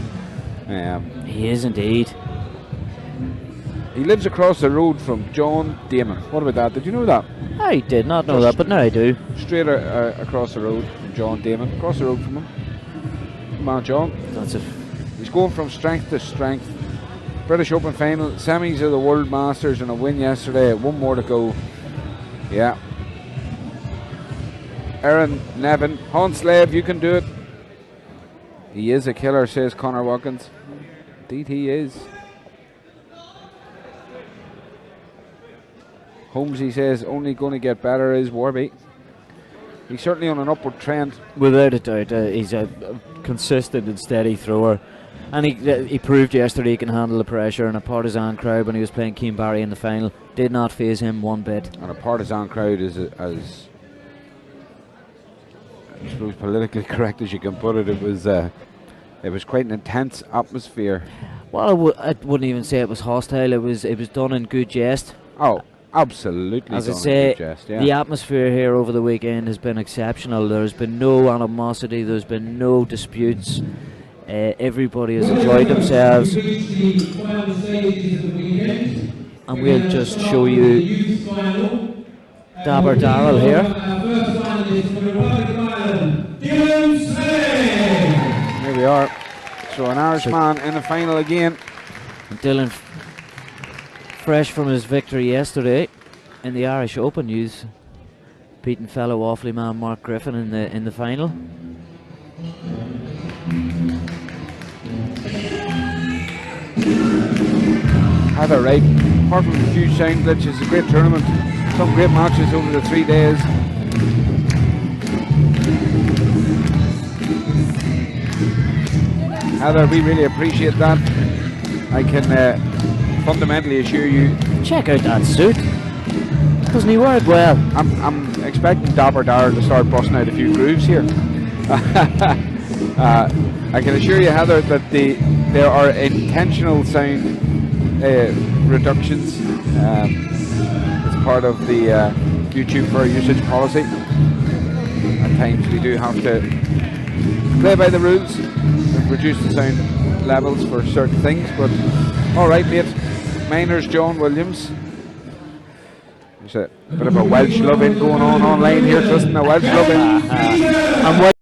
He is indeed. He lives across the road from John Damon. What about that? Did you know that? I did not know that, but now I do. Straight across the road from John Damon. Across the road from him. Come on, John. That's it. He's going from strength to strength. British Open final, semis of the World Masters, and a win yesterday. 1 more to go. Yeah. Aaron Nevin. Hans Lev, you can do it. He is a killer, says Conor Watkins. Indeed he is. Holmesy says only going to get better is Warby. He's certainly on an upward trend. Without a doubt, he's a consistent and steady thrower. And he proved yesterday he can handle the pressure, and a partisan crowd when he was playing Keane Barry in the final did not faze him one bit. And a partisan crowd is as I suppose politically correct as you can put it. It was quite an intense atmosphere. Well, I wouldn't even say it was hostile. It was done in good jest. Oh, absolutely. As I say, the atmosphere here over the weekend has been exceptional. There's been no animosity. There's been no disputes. Everybody has enjoyed themselves. And we'll just show you Dabber Darrell here. Here we are. So an Irishman in the final again. Dylan, fresh from his victory yesterday in the Irish Open, he's beating fellow Awfully man Mark Griffin in the final. Heather Wright, apart from a few sound glitches, a great tournament. Some great matches over the 3 days. Heather, we really appreciate that. I can fundamentally assure you. Check out that suit. Doesn't he wear it well? I'm expecting Dabber Darrell to start busting out a few grooves here. I can assure you, Heather, that there are intentional sound reductions as part of the YouTube for usage policy. At times we do have to play by the rules and reduce the sound levels for certain things, but alright mate. Miners John Williams. There's a bit of a Welsh loving going on online here, Tristan, a Welsh loving.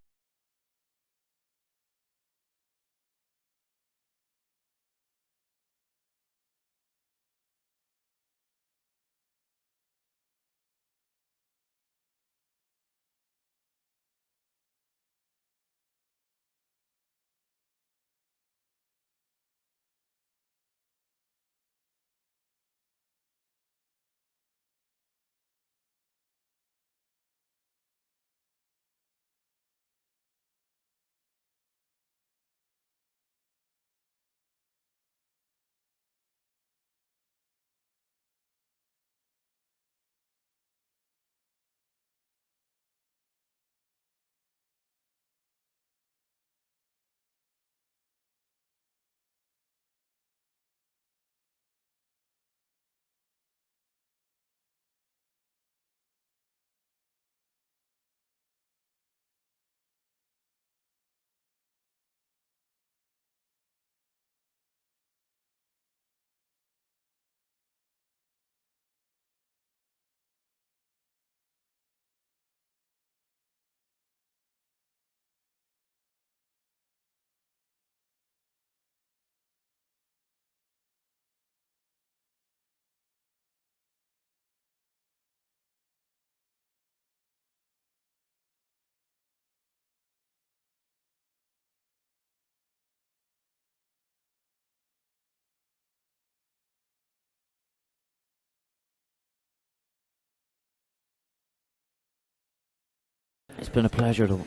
It's been a pleasure to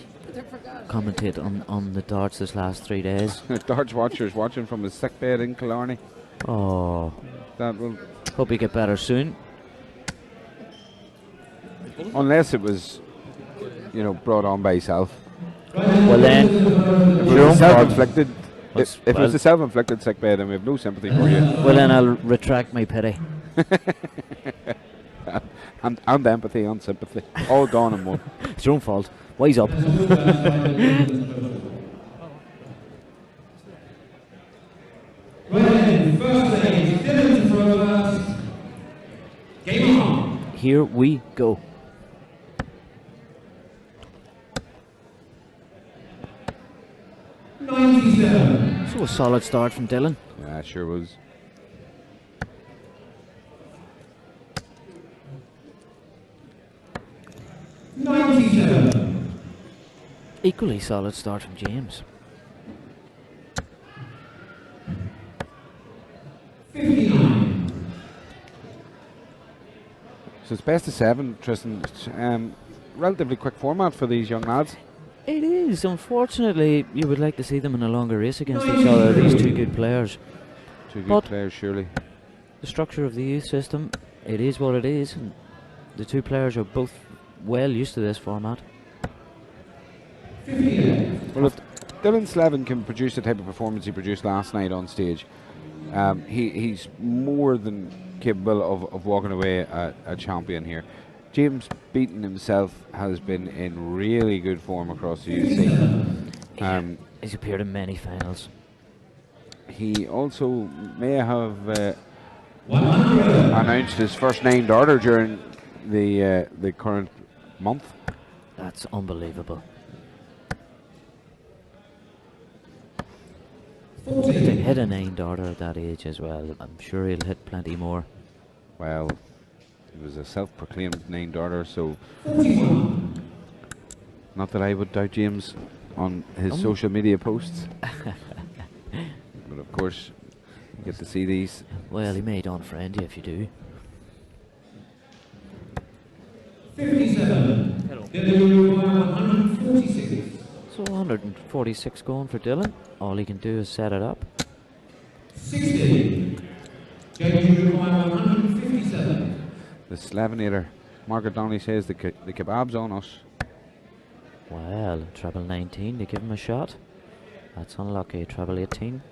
commentate on the darts this last 3 days. Darts watchers watching from his sick bed in Killarney. Oh, That will, hope you get better soon. unless it was, you know, brought on by yourself. Well then, If it was self-inflicted, Well, if it was a self-inflicted sick bed, then we have no sympathy for you. well then I'll retract my pity. and empathy and sympathy, all gone in one. It's your own fault. Wise up. Game on. Here we go. So a solid start from Dylan. Yeah, sure was. Equally solid start from James. 59. So it's best of 7, Tristan. Relatively quick format for these young lads. It is. Unfortunately, you would like to see them in a longer race against each other. These two good players. Two good But players, surely. the structure of the youth system, it is what it is. And the two players are both well used to this format. 58. Well, if Dylan Slevin can produce the type of performance he produced last night on stage, he's more than capable of walking away a champion here. James Beaton himself has been in really good form across the UC. He's appeared in many finals. He also may have announced his first 9 darter during the current month. That's unbelievable. To hit a 9 darter at that age as well, I'm sure he'll hit plenty more. Well, he was a self-proclaimed 9 darter, so not that I would doubt James on his social media posts. But of course, you get to see these. Well, he may unfriend you if you do. 57. Dylan 146. So 146 going for Dylan. All he can do is set it up. 60. James 157. The Slavinator, Margaret Donnelly says the kebab's on us. Well, treble 19 to give him a shot. That's unlucky. Treble 18.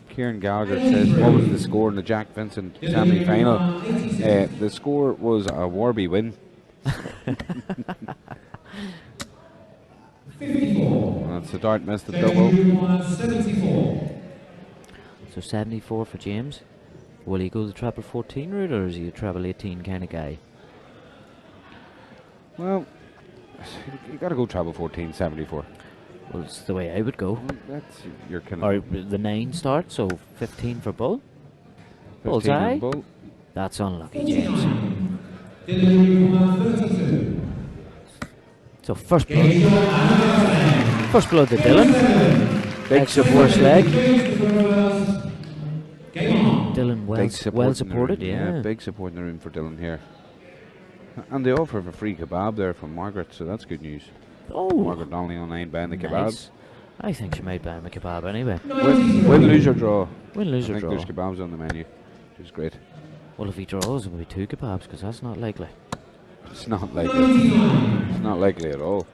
Kieran Gallagher says, what was the score in the Jack Vincent semi-final? The score was a Warby win. 54. That's the dart missed the double. 74. So 74 for James. Will he go the treble 14 route, or is he a treble 18 kind of guy? Well, you got to go treble 14, 74. Well, it's the way I would go. That's your kind Or of the 9 start, so 15 for Bull. 15 Bullseye. on Bull. That's unlucky, James. Dylan 132. So first blood. First blood to Dylan. Extra first leg. Game on. Dylan well supported, yeah. Big support in the room for Dylan here. And they offer a free kebab there from Margaret, so that's good news. Oh, Margaret Donnelly online buying the nice. kebabs. I think she might buy him a kebab anyway. Win, lose or draw. Win, lose I or think draw. there's kebabs on the menu, which is great. Well, if he draws, it will be 2 kebabs, because that's not likely. It's not likely. It's not likely at all.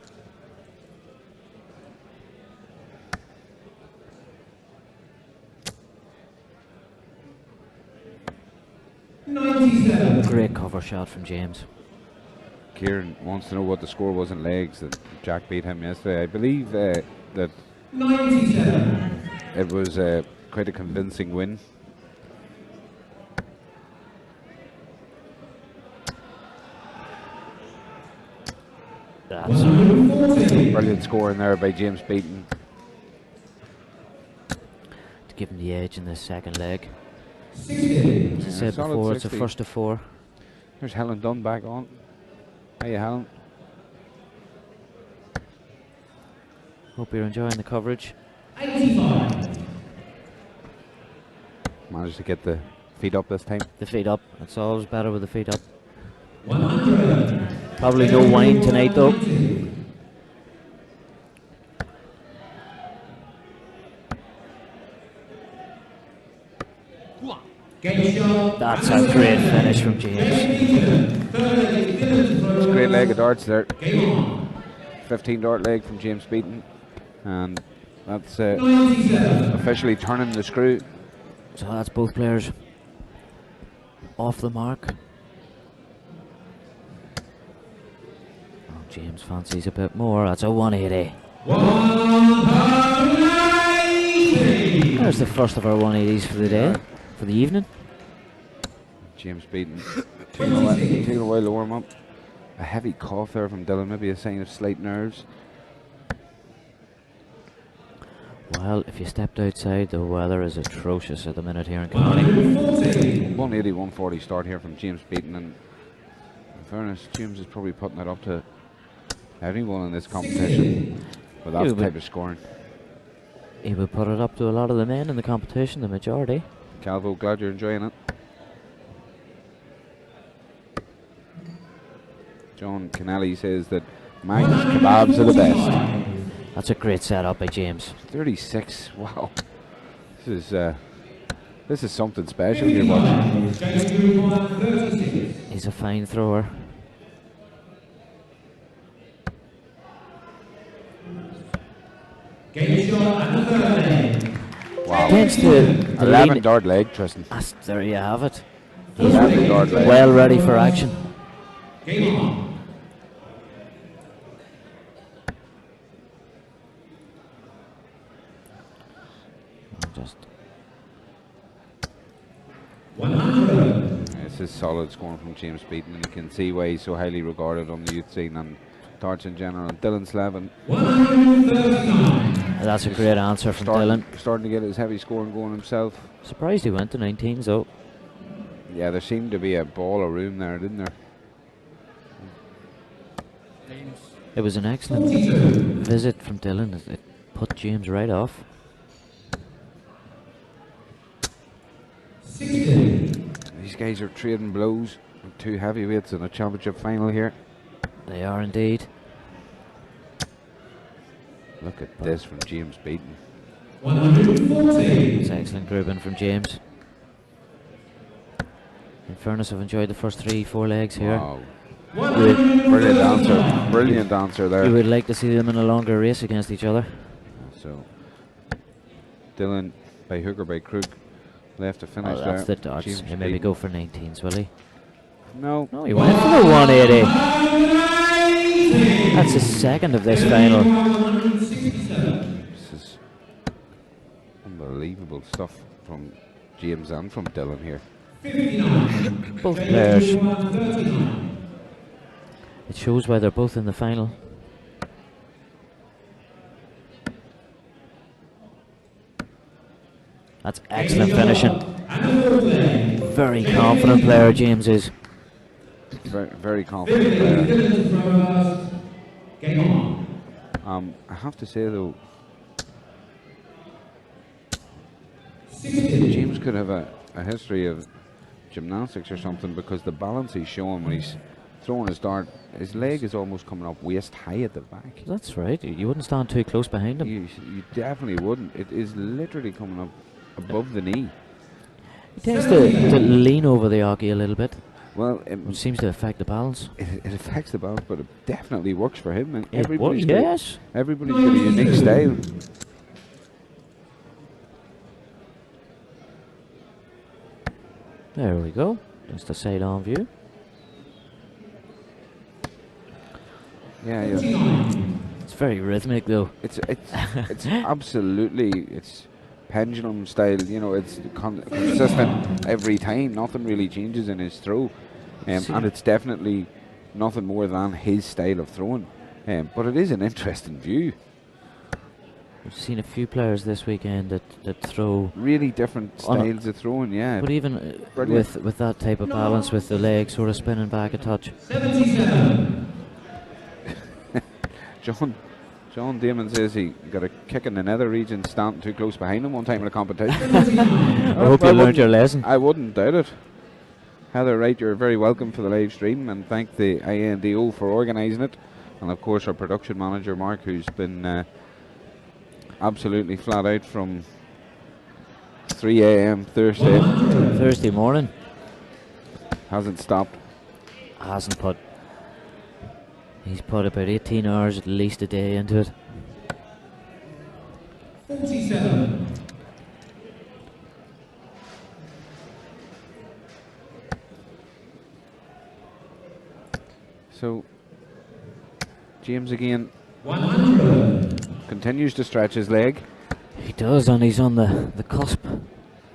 Great cover shot from James. Kieran wants to know what the score was in legs that Jack beat him yesterday. I believe that 97. it was quite a convincing win. That's Brilliant score in there by James Beaton. to give him the edge in the second leg. 60. As I said solid before, it's a 60. first to 4. There's Helen Dunn back on. Hiya, Helen. Hope you're enjoying the coverage. 85. Managed to get the feet up this time. The feet up. It's always better with the feet up. 100. Probably no wine tonight though. That's a great finish from James. It's a great leg of darts there. 15 dart leg from James Beaton, and that's officially turning the screw. So that's both players off the mark. Oh, James fancies a bit more. That's a 180. There's the first of our 180s for the day, for the evening. James Beaton taking a while to warm up. A heavy cough there from Dylan, maybe a sign of slight nerves. Well, if you stepped outside, the weather is atrocious at the minute here in Killarney. 180, 140 start here from James Beaton, and in fairness, James is probably putting it up to anyone in this competition with that type of scoring. He would put it up to a lot of the men in the competition, the majority. Calvo, glad you're enjoying it. John Kennelly says that Magnus kebabs are the best. That's a great setup by James. 36, wow. This is something special you're watching. He's a fine thrower. Wow. Against the 11 dart leg, Tristan. There you have it. He's well ready for action. Just 100. This is solid scoring from James Beaton, and you can see why he's so highly regarded on the youth scene and darts in general. And Dylan Slevin. That's a great answer from Dylan. Starting to get his heavy scoring going himself. Surprised he went to 19s though. Yeah, there seemed to be a ball of room there, didn't there? It was an excellent visit from Dylan. It put James right off. 60. These guys are trading blows. Two heavyweights in a championship final here. They are indeed. Look at this from James Beaton. 140. It's excellent grouping from James. In fairness, I've enjoyed the first 3-4 legs here. Wow. Brilliant answer. Brilliant answer there. You would like to see them in a longer race against each other. So, Dylan by hook or by crook. Left to finish there. That's the darts. He'll maybe go for 19s, will he? No. No, he went for the 180. That's the second of this final. This is unbelievable stuff from James and from Dylan here. Both players. It shows why they're both in the final. That's excellent finishing. Very confident player James is. Very, very confident player. I have to say though, James could have a history of gymnastics or something, because the balance he's showing when he's throwing his dart, his leg is almost coming up waist high at the back. That's right. You wouldn't stand too close behind him. You definitely wouldn't. It is literally coming up above the knee. He tends to lean over the hockey a little bit. Well, which seems to affect the balance. It affects the balance, but it definitely works for him. And everybody's got a unique style. There we go. Just a side-on view. Yeah. It's very rhythmic, though. It's absolutely, it's pendulum style. You know, it's consistent every time. Nothing really changes in his throw, and it's definitely nothing more than his style of throwing. But it is an interesting view. We've seen a few players this weekend that throw really different styles of throwing, yeah. But even with that type of balance, with the leg sort of spinning back a touch. 77. John Damon says he got a kick in the nether region standing too close behind him one time in a competition. I hope you learned your lesson. I wouldn't doubt it. Heather Wright, you're very welcome for the live stream, and thank the INDO for organising it, and of course our production manager Mark, who's been absolutely flat out from 3 a.m. Thursday morning. Hasn't stopped. Hasn't put. He's put about 18 hours at least a day into it. 47. So James again 100. continues to stretch his leg. He does, and he's on the cusp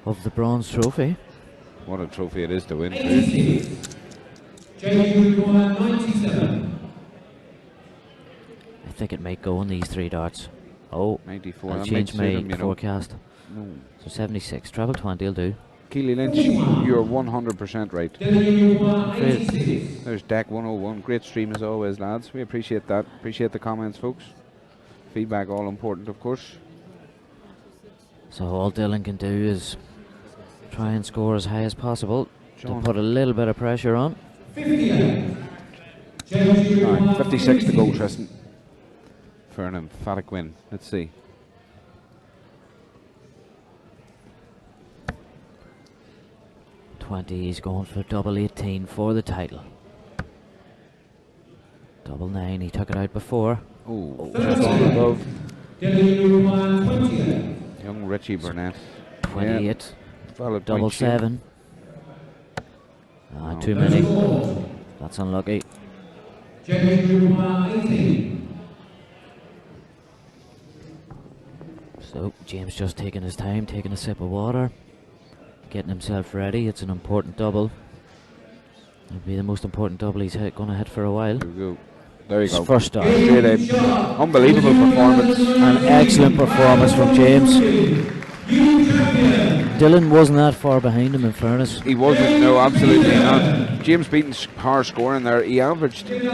of the bronze trophy. What a trophy it is to win. 86. James 97. I think it might go on these 3 darts. Oh, 94. I'll That change might my suit him, you know. forecast. No. So 76, treble 20 will do. Keely Lynch, you're 100% right. There's Deck 101. Great stream as always, lads. We appreciate that. Appreciate the comments, folks. Feedback all important, of course. So all Dylan can do is try and score as high as possible John. to put a little bit of pressure on. 58. Right, 56 to go, Tristan. For an emphatic win. Let's see. He's going for double 18 for the title. Double 9, he took it out before. Oh, just on above. 28. Young Richie Burnett. 28. Yeah. Valid Double point, 7. Oh, Too many. That's unlucky. James 18. So James just taking his time, taking a sip of water, getting himself ready. It's an important double. It'll be the most important double he's going to hit for a while. There we go. There you go. First dart. Straight in. Unbelievable performance. An excellent performance from James. Dylan wasn't that far behind him, in fairness. He wasn't, no, absolutely not. James Beaton's power scoring there, he averaged 88.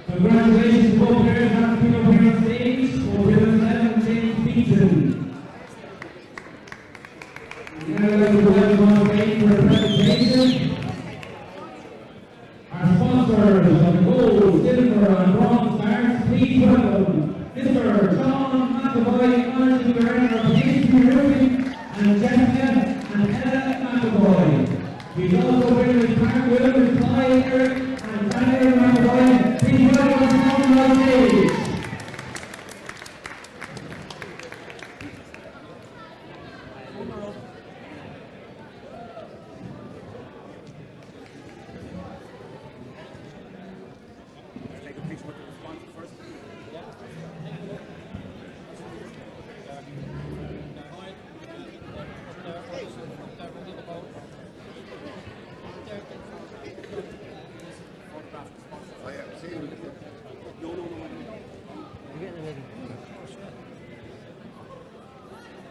Congratulations to both players and to up here on stage for Dylan and James Beaton. Now I'd like to welcome on stage for the presentation our sponsors of the gold, silver and bronze stars. Please welcome Mr. John McAvoy, Managing Director of Xsplit Broadcaster, and Jessica and Ella McGowan. He's also winning Mark Williams, Clyde Eric, and Daniel McGowan. Please welcome us on the stage.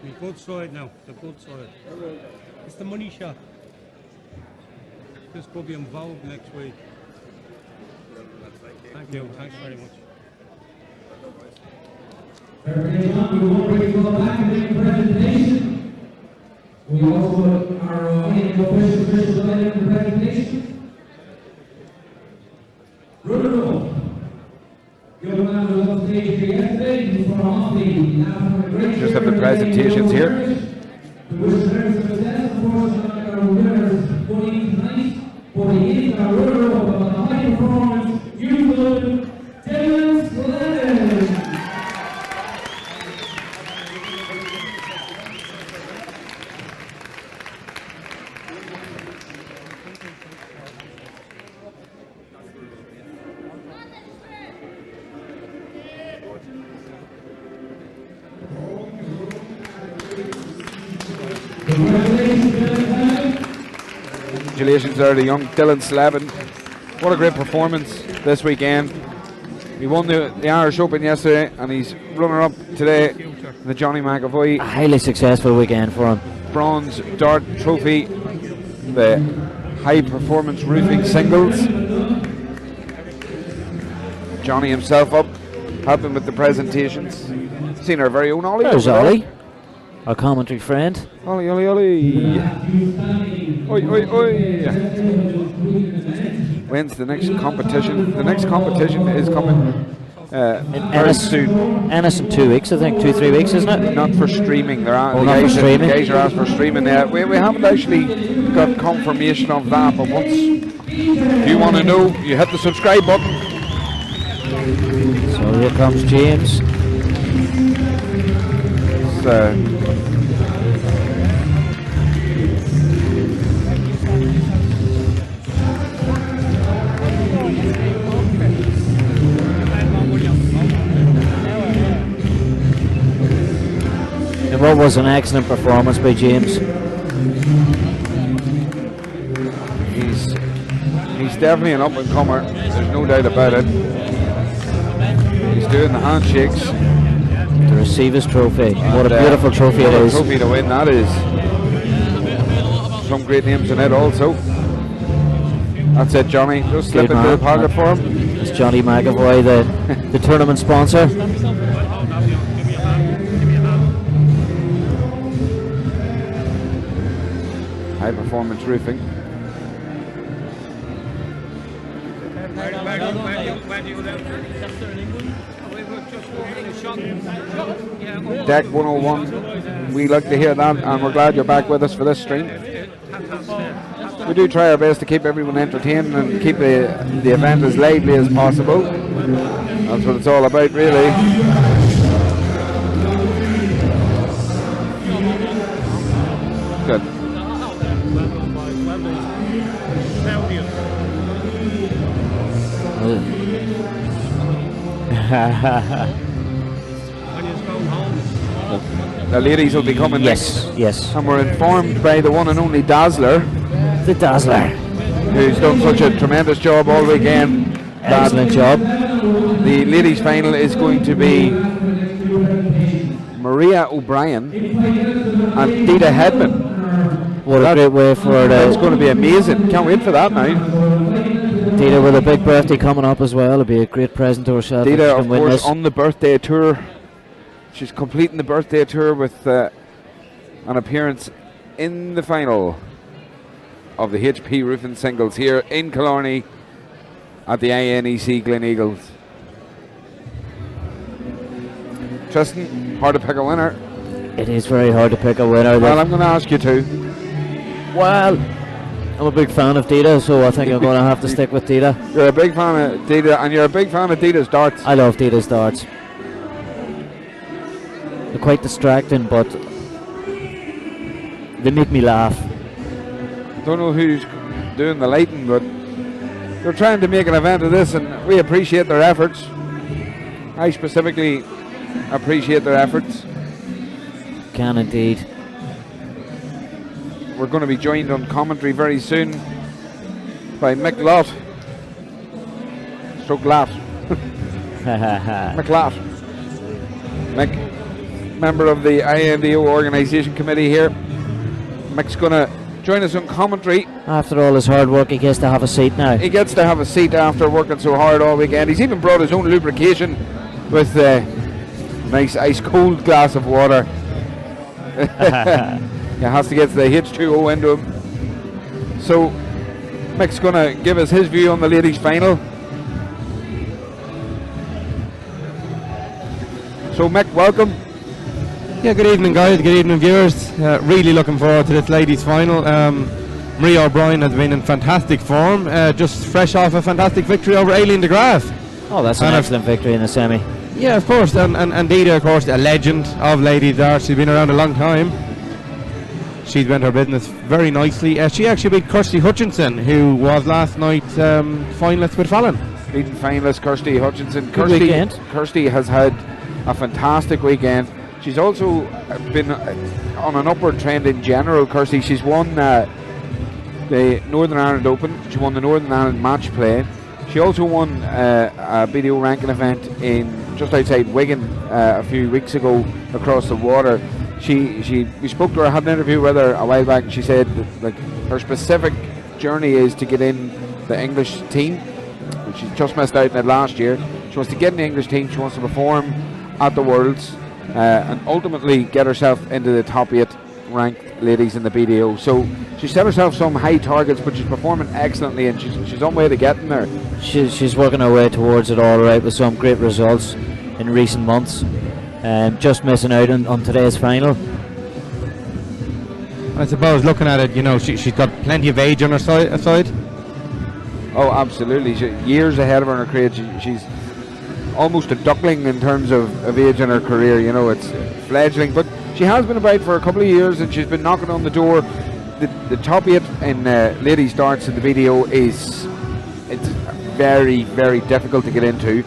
The good side now, the good side. It's the money shot. This could be involved next week. Thank you, thanks very much. We won't bring you all back and make a presentation. We also are officials in the presentation. Bruno, young man was on stage here yesterday. He's from Offaly. Just have the presentations here. To wish them success, unfortunately, our winners going tonight. For the eighth, our runner-up on the high performance, youth Dylan Glenn. Congratulations there to young Dylan Slavin. What a great performance this weekend. He won the Irish Open yesterday and he's runner-up today in the Johnny McAvoy. A highly successful weekend for him. Bronze Dart Trophy, the high performance roofing singles. Johnny himself up, helping with the presentations. Seen our very own Ollie. There's Ollie, our commentary friend. Ollie, Ollie, Ollie. Oi, oi, oi. When's the next competition? The next competition is coming very soon. Ennis in 2 weeks, I think. 2-3 weeks, isn't it? Not for streaming. There are not for streaming. The guys are asked for streaming. We haven't actually got confirmation of that, but once you want to know, you hit the subscribe button. So here comes James. And what was an excellent performance by James. He's definitely an up-and-comer. There's no doubt about it. He's doing the handshakes to receive his trophy. What a beautiful trophy it is. What a trophy to win that is. Some great names in it also. That's it, Johnny. Just slip into the pocket for him. It's Johnny McAvoy, the tournament sponsor. High performance roofing. Deck 101. We like to hear that, and we're glad you're back with us for this stream. We do try our best to keep everyone entertained and keep the event as lively as possible. That's what it's all about, really. Good. The ladies will be coming next. Yes. And we're informed by the one and only Dazzler. The Dazzler. Who's done such a tremendous job all weekend. Excellent job. The ladies' final is going to be Maria O'Brien and Dita Hedman. What a great way for the... That's going to be amazing. Can't wait for that now. Dita with a big birthday coming up as well. It'll be a great present to herself. Dita, of course, on the birthday tour. She's completing the birthday tour with an appearance in the final of the HP Roofing Singles here in Killarney at the INEC Gleneagles. Tristan, hard to pick a winner. It is very hard to pick a winner. Well, I'm going to ask you to. Well, I'm a big fan of Dita, so I think I'm going to have to stick with Dita. You're a big fan of Dita, and you're a big fan of Dita's darts. I love Dita's darts. They're quite distracting, but they make me laugh. Don't know who's doing the lighting, but they're trying to make an event of this, and we appreciate their efforts. I specifically appreciate their efforts. Can indeed. We're going to be joined on commentary very soon by Mick Lott. Stroke Lott. Mick Lott. Mick, member of the INDO organisation committee here. Mick's going to join us on commentary. After all his hard work, he gets to have a seat now. He gets to have a seat after working so hard all weekend. He's even brought his own lubrication with a nice ice cold glass of water. He has to get the H2O into him. So Mick's going to give us his view on the ladies' final. So Mick, welcome. Yeah, good evening guys, good evening viewers. Really looking forward to this ladies' final. Maria O'Brien has been in fantastic form, just fresh off a fantastic victory over Aileen de Graaf. Oh, that's an excellent victory in the semi. Yeah, of course, and Dita, of course, a legend of ladies darts. She's been around a long time. She's went her business very nicely. She actually beat Kirsty Hutchinson, who was last night finalist with Fallon. Beating finalist Kirsty Hutchinson. Kirsty has had a fantastic weekend. She's also been on an upward trend in general, Kirsty. She's won the Northern Ireland Open. She won the Northern Ireland match play. She also won a BDO ranking event in just outside Wigan a few weeks ago across the water. We spoke to her, had an interview with her a while back, and she said that, like, her specific journey is to get in the English team. She just missed out on it last year. She wants to get in the English team. She wants to perform at the Worlds and ultimately get herself into the top 8 ranked ladies in the BDO. So she set herself some high targets, but she's performing excellently, and she's on way to getting there. She's working her way towards it all right with some great results in recent months. Just missing out on today's final. I suppose looking at it, you know, she's got plenty of age on her side. Oh, absolutely. Years ahead of her in her career. She's almost a duckling in terms of age in her career. You know, it's fledgling, but she has been about for a couple of years, and she's been knocking on the door. The top 8 in ladies darts in the BDO it's very, very difficult to get into.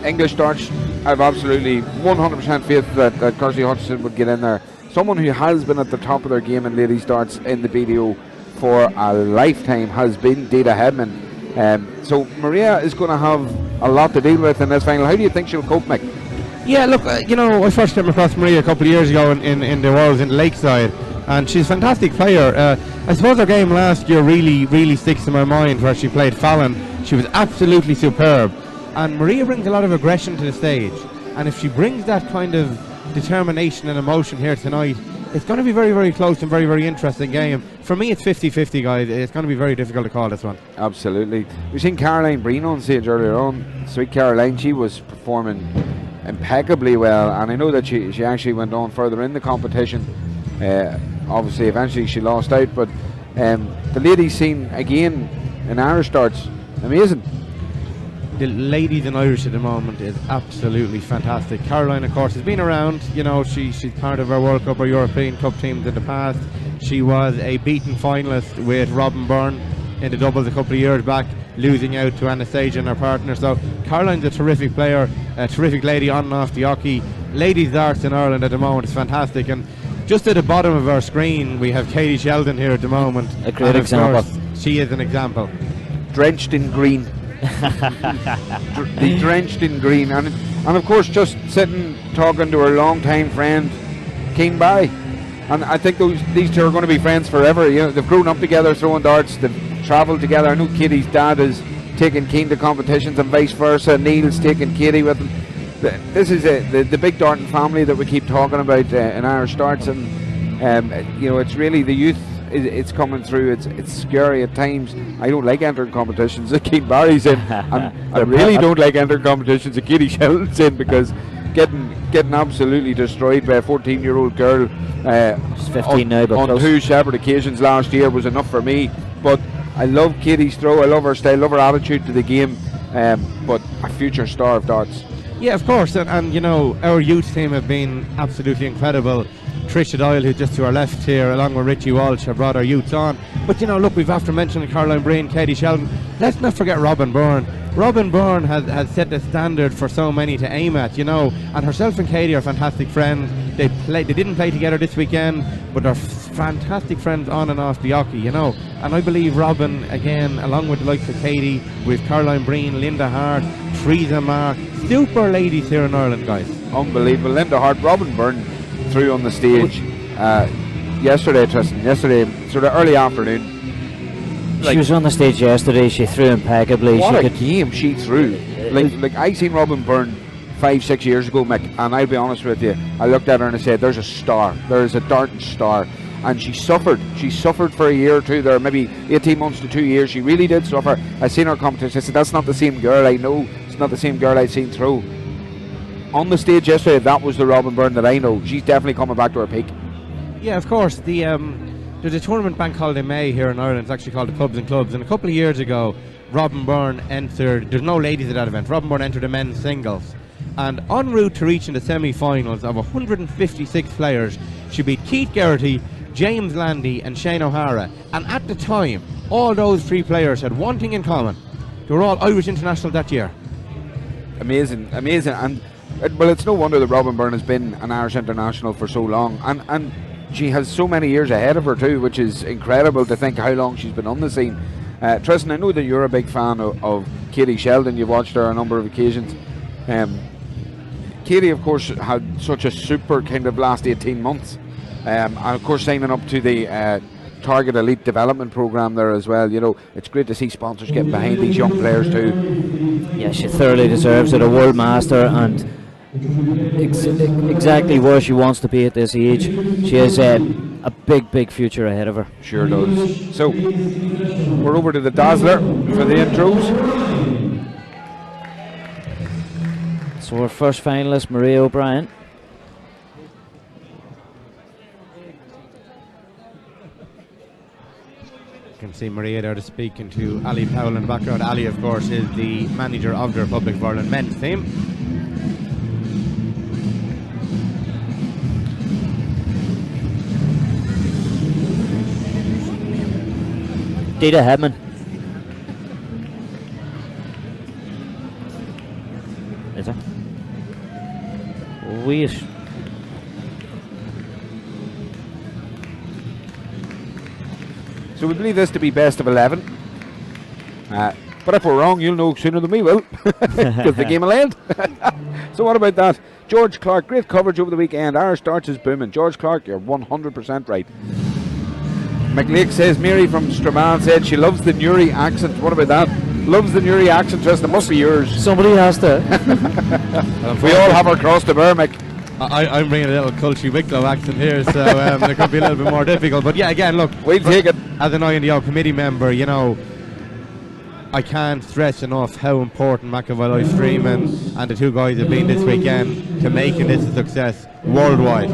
English darts, I've absolutely 100% faith that Kirsty Hutchinson would get in there. Someone who has been at the top of their game in ladies darts in the BDO for a lifetime has been Dita Hedman. So Maria is going to have a lot to deal with in this final. How do you think she'll cope, Mick? Yeah, look, you know, I first came across Maria a couple of years ago in the Worlds in Lakeside, and she's a fantastic player. I suppose her game last year really sticks in my mind, where she played Fallon. She was absolutely superb, and Maria brings a lot of aggression to the stage, and if she brings that kind of determination and emotion here tonight, it's going to be very, very close and very, very interesting game. For me, it's 50-50, guys. It's going to be very difficult to call this one. Absolutely. We've seen Caroline Breen on stage earlier on. Sweet Caroline, she was performing impeccably well, and I know that she actually went on further in the competition. Obviously, eventually she lost out, but the ladies scene again in Irish darts, amazing. The ladies in Irish at the moment is absolutely fantastic. Caroline, of course, has been around. You know, she's part of our World Cup or European Cup teams in the past. She was a beaten finalist with Robin Byrne in the doubles a couple of years back, losing out to Anastasia and her partner. So Caroline's a terrific player, a terrific lady on and off the hockey. Ladies darts in Ireland at the moment is fantastic. And just at the bottom of our screen, we have Katie Sheldon here at the moment. A great example. She is an example. Drenched in green. Drenched in green, and of course just sitting talking to her long-time friend Keane Barry, and I think these two are going to be friends forever. You know, they've grown up together throwing darts, they've travelled together. I know Katie's dad is taking Keane to competitions and vice versa. Neil's taking Katie with him. This is the big darting family that we keep talking about in Irish darts, and you know, it's really the youth. It's coming through. It's scary at times. I don't like entering competitions that Keane Barry's in, and I really don't like entering competitions that Katie Sheldon's in, because getting absolutely destroyed by a 14-year-old girl. She's 15 now, but on close. 2 separate occasions last year was enough for me. But I love Katie's throw. I love her style, love her attitude to the game. But a future star of darts. Yeah, of course, and you know, our youth team have been absolutely incredible. Trisha Doyle, who's just to our left here, along with Richie Walsh, have brought our youths on. But you know, look, we've after mentioning Caroline Breen, Katie Sheldon. Let's not forget Robin Byrne. Robin Byrne has set the standard for so many to aim at, you know, and herself and Katie are fantastic friends. They didn't play together this weekend, but they're fantastic friends on and off the hockey, you know. And I believe Robin, again, along with the likes of Katie, with Caroline Breen, Linda Hart, Teresa Mark, super ladies here in Ireland, guys. Unbelievable. Linda Hart, Robin Byrne through on the stage yesterday, Tristan. Yesterday, sort of early afternoon. She was on the stage yesterday. She threw impeccably. What a game she threw! Like I seen Robin Byrne 5-6 years ago, Mick, and I'll be honest with you, I looked at her and I said, "There's a star. There is a darting star." And she suffered. She suffered for a year or two there, maybe 18 months to 2 years. She really did suffer. I seen her competition. I said, "That's not the same girl I know. It's not the same girl I'd seen throw." On the stage yesterday, that was the Robin Byrne that I know. She's definitely coming back to her peak. Yeah, of course. There's a tournament bank holiday May here in Ireland. It's actually called the Clubs and Clubs. And a couple of years ago, Robin Byrne entered. There's no ladies at that event. Robin Byrne entered the men's singles, and en route to reaching the semi-finals of 156 players, she beat Keith Geraghty, James Landy, and Shane O'Hara. And at the time, all those 3 players had one thing in common: they were all Irish international that year. Amazing, amazing. And well, it's no wonder that Robin Byrne has been an Irish international for so long, and she has so many years ahead of her too, which is incredible to think how long she's been on the scene. Tristan, I know that you're a big fan of Katie Sheldon. You've watched her on a number of occasions. Katie, of course, had such a super kind of last 18 months, and of course signing up to the Target Elite Development Programme there as well. You know, it's great to see sponsors getting behind these young players too. Yeah, she thoroughly deserves it. A world master, and exactly where she wants to be at this age. She has a big future ahead of her. Sure does. So we're over to the Dazzler for the intros. So our first finalist, Maria O'Brien. You can see Maria there speaking to Ali Powell in the background. Ali, of course, is the manager of the Republic of Ireland men's team. Dita Hedman. Is it? Wait. So we believe this to be best of 11. But if we're wrong, you'll know sooner than we will, because the game will end. So what about that? George Clark, great coverage over the weekend. Irish darts is booming. George Clark, you're 100% right. McLeake says Mary from Strabane said she loves the Newry accent. What about that? Loves the Newry accent, Tristan. It must be yours. Somebody has to. We all have our cross to bear, Mick. I'm bringing a little Culture Wicklow accent here, so it could be a little bit more difficult. But yeah, again, look, we'll take it. As an INDO committee member, you know, I can't stress enough how important McAvoy live streaming and the 2 guys have been this weekend to making this a success worldwide.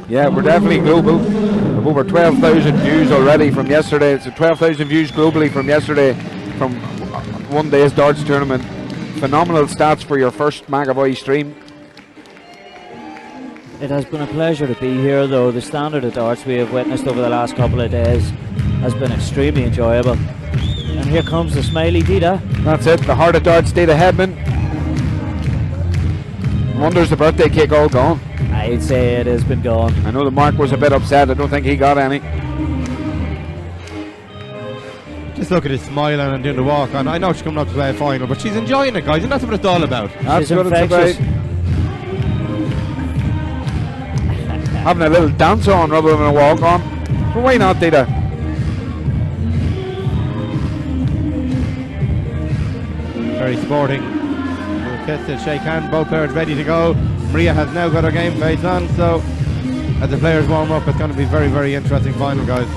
Yeah, we're definitely global. We've over 12,000 views already from yesterday. It's 12,000 views globally from yesterday from one day's darts tournament. Phenomenal stats for your first McAvoy stream. It has been a pleasure to be here, though. The standard of darts we have witnessed over the last couple of days has been extremely enjoyable. And here comes the smiley Dita. That's it, the heart of darts, Dita Hedman. Wonders the birthday cake all gone. I'd say it has been gone. I know that Mark was a bit upset. I don't think he got any. Just look at his smiling and doing the walk on. I know she's coming up to play a final, but she's enjoying it, guys, and that's what it's all about. That's what it's about. Having a little dance on rather than a walk on. But why not, Dita? Very sporting. We'll kiss it, shake hands, both players ready to go. Maria has now got her game face on, so as the players warm up, it's going to be very interesting final, guys.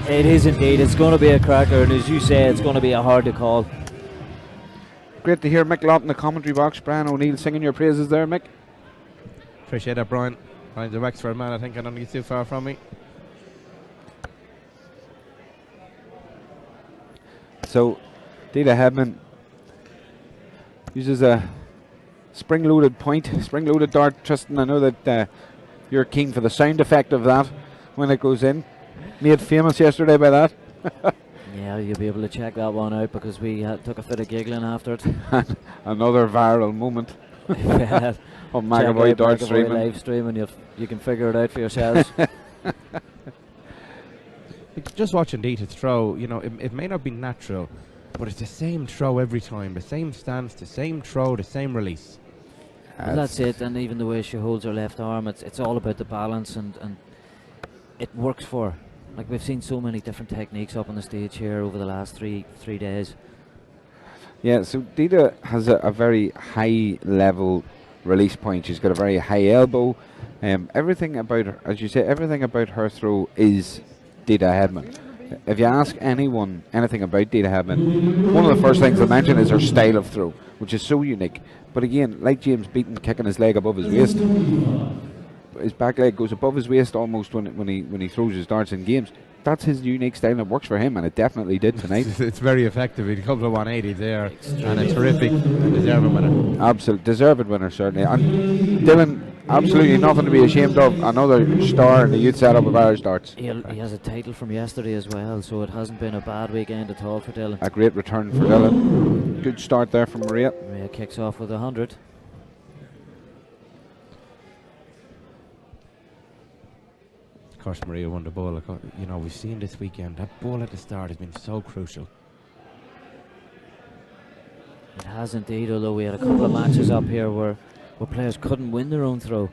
It is indeed. It's going to be a cracker, and as you say, it's going to be a hard to call. Great to hear Mick Lott in the commentary box. Brian O'Neill singing your praises there, Mick. Appreciate that, Brian. Brian's a Wexford man. I think I don't get too far from me. So, Dita Hedman uses a spring-loaded point, spring-loaded dart. Tristan, I know that you're keen for the sound effect of that when it goes in. Made famous yesterday by that. Yeah, you'll be able to check that one out because we took a fit of giggling after it. Another viral moment. Yeah. On McAvoy dart streaming. Live streaming, you can figure it out for yourselves. Just watching Dita throw, you know, it may not be natural, but it's the same throw every time, the same stance, the same throw, the same release. Well, that's it, and even the way she holds her left arm, it's all about the balance, and it works for her. Like, we've seen so many different techniques up on the stage here over the last three days. Yeah, so Dita has a very high level release point. She's got a very high elbow. Everything about her, as you say, everything about her throw is Dita Hedman. If you ask anyone anything about Dita Hedman, one of the first things they mention is her style of throw, which is so unique. But again, like James Beaton kicking his leg above his waist, his back leg goes above his waist almost when he throws his darts in games. That's his unique style, and it works for him, and it definitely did tonight. It's very effective. He comes to 180 there, and a terrific and deserving winner. Absolute deserved winner, certainly. And Dylan, absolutely nothing to be ashamed of. Another star in the youth setup of Irish darts. He has a title from yesterday as well, so it hasn't been a bad weekend at all for Dylan. A great return for Dylan. Good start there from Maria. Maria kicks off with 100. Of course, Maria won the ball. You know, we've seen this weekend, that ball at the start has been so crucial. It has indeed, although we had a couple of matches up here where players couldn't win their own throw.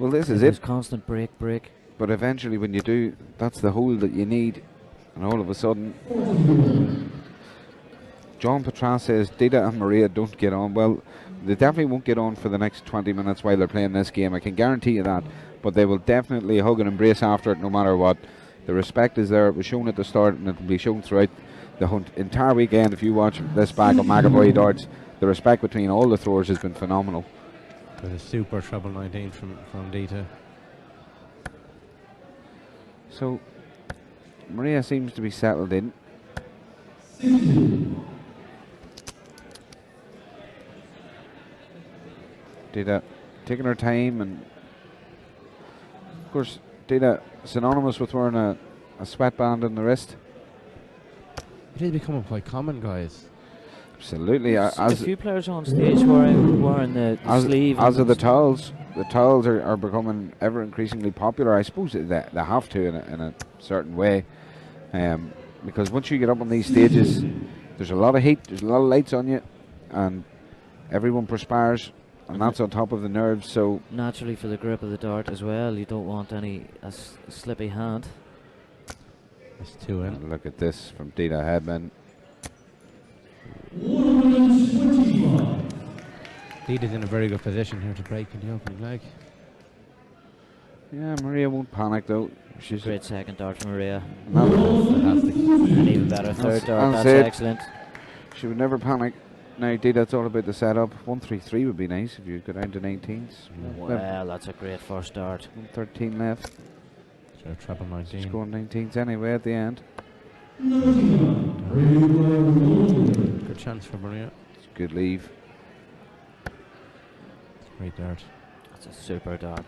Well, this is it. Constant break. But eventually when you do, that's the hole that you need. And all of a sudden, John Patras says Dita and Maria don't get on. Well, they definitely won't get on for the next 20 minutes while they're playing this game. I can guarantee you that. But they will definitely hug and embrace after it no matter what. The respect is there. It was shown at the start and it will be shown throughout the entire weekend. If you watch this back on McAvoy darts, the respect between all the throwers has been phenomenal. With a super treble 19 from Dita. So Maria seems to be settled in. Dita taking her time, and of course Dita synonymous with wearing a sweatband on the wrist. It is becoming quite common, guys. Absolutely. A few players on stage wearing the sleeve. As are the towels. The towels are becoming ever increasingly popular. I suppose they have to in a certain way. Because once you get up on these stages, there's a lot of heat, there's a lot of lights on you, and everyone perspires, and that's on top of the nerves. So naturally, for the grip of the dart as well, you don't want a slippy hand. That's two in. And look at this from Dita Hedman. Dita's in a very good position here to break in the opening leg. Yeah, Maria won't panic though. She's a great second dart from Maria. Fantastic. And even better third dart. That's excellent. She would never panic. Now, Dita, it's all about the setup. 133 would be nice if you go down to 19s. Well, that's a great first dart. 113 left. So treble 19. She's going 19s anyway at the end. Good chance for Maria. It's a good leave. Great dart. That's a super dart.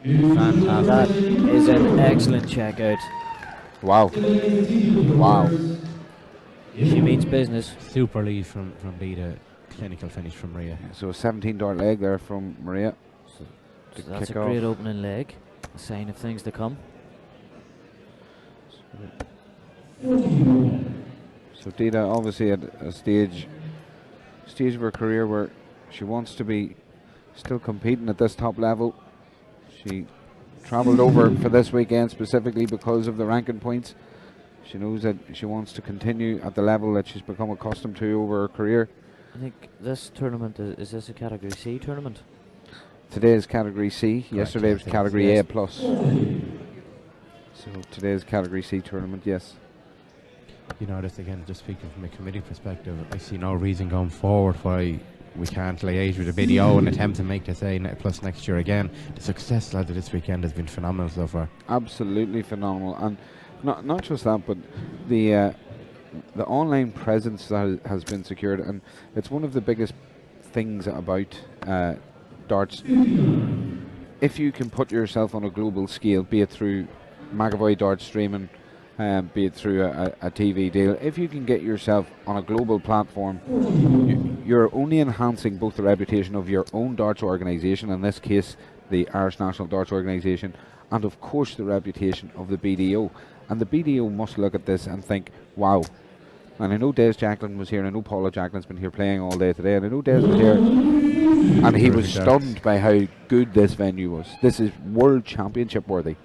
Fantastic. That is an excellent check out. Wow. Wow. She means business. Super lead from Dita. Clinical finish from Maria. Yeah, so a 17 dart leg there from Maria. So that's a great opening leg. A sign of things to come. So Dita obviously at a stage of her career where she wants to be still competing at this top level. She travelled over for this weekend specifically because of the ranking points. She knows that she wants to continue at the level that she's become accustomed to over her career. I think this tournament, is this a Category C tournament? Today is Category C. Correct. Yesterday was Category A+. So today's Category C tournament, yes. you know, this again, just speaking from a committee perspective, I see no reason going forward why we can't liaise with the video and attempt to make this A plus next year again. The success out of this weekend has been phenomenal so far. Absolutely phenomenal, and not just that, but the online presence that has been secured, and it's one of the biggest things about darts. If you can put yourself on a global scale, be it through McAvoy Dart streaming, be it through a TV deal, if you can get yourself on a global platform, you're only enhancing both the reputation of your own darts organisation, in this case the Irish National Darts Organisation, and of course the reputation of the BDO. And the BDO must look at this and think, wow. And I know Des Jacklin was here, and I know Paula Jacklin's been here playing all day today, and I know Des was here, and he was stunned by how good this venue was. This is World Championship worthy.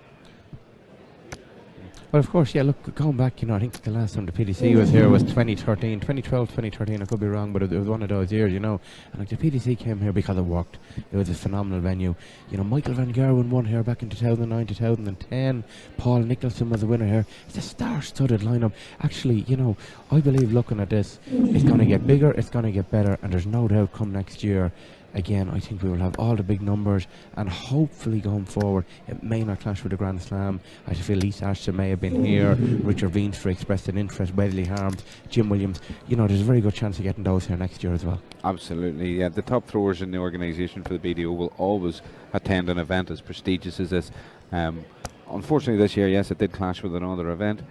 Well, of course, yeah, look, going back, you know, I think the last time the PDC was here was 2013, 2012, 2013, I could be wrong, but it was one of those years, you know. And like the PDC came here because it worked. It was a phenomenal venue. You know, Michael Van Gerwen won here back in 2009, 2010. Paul Nicholson was the winner here. It's a star-studded lineup. Actually, you know, I believe looking at this, it's going to get bigger, it's going to get better, and there's no doubt come next year, again, I think we will have all the big numbers, and hopefully going forward, it may not clash with the Grand Slam. I feel Lisa Ashton may have been here, Richard Veenstra expressed an interest, Wesley Harms, Jim Williams. You know, there's a very good chance of getting those here next year as well. Absolutely, yeah. The top throwers in the organisation for the BDO will always attend an event as prestigious as this. Unfortunately this year, yes, it did clash with another event.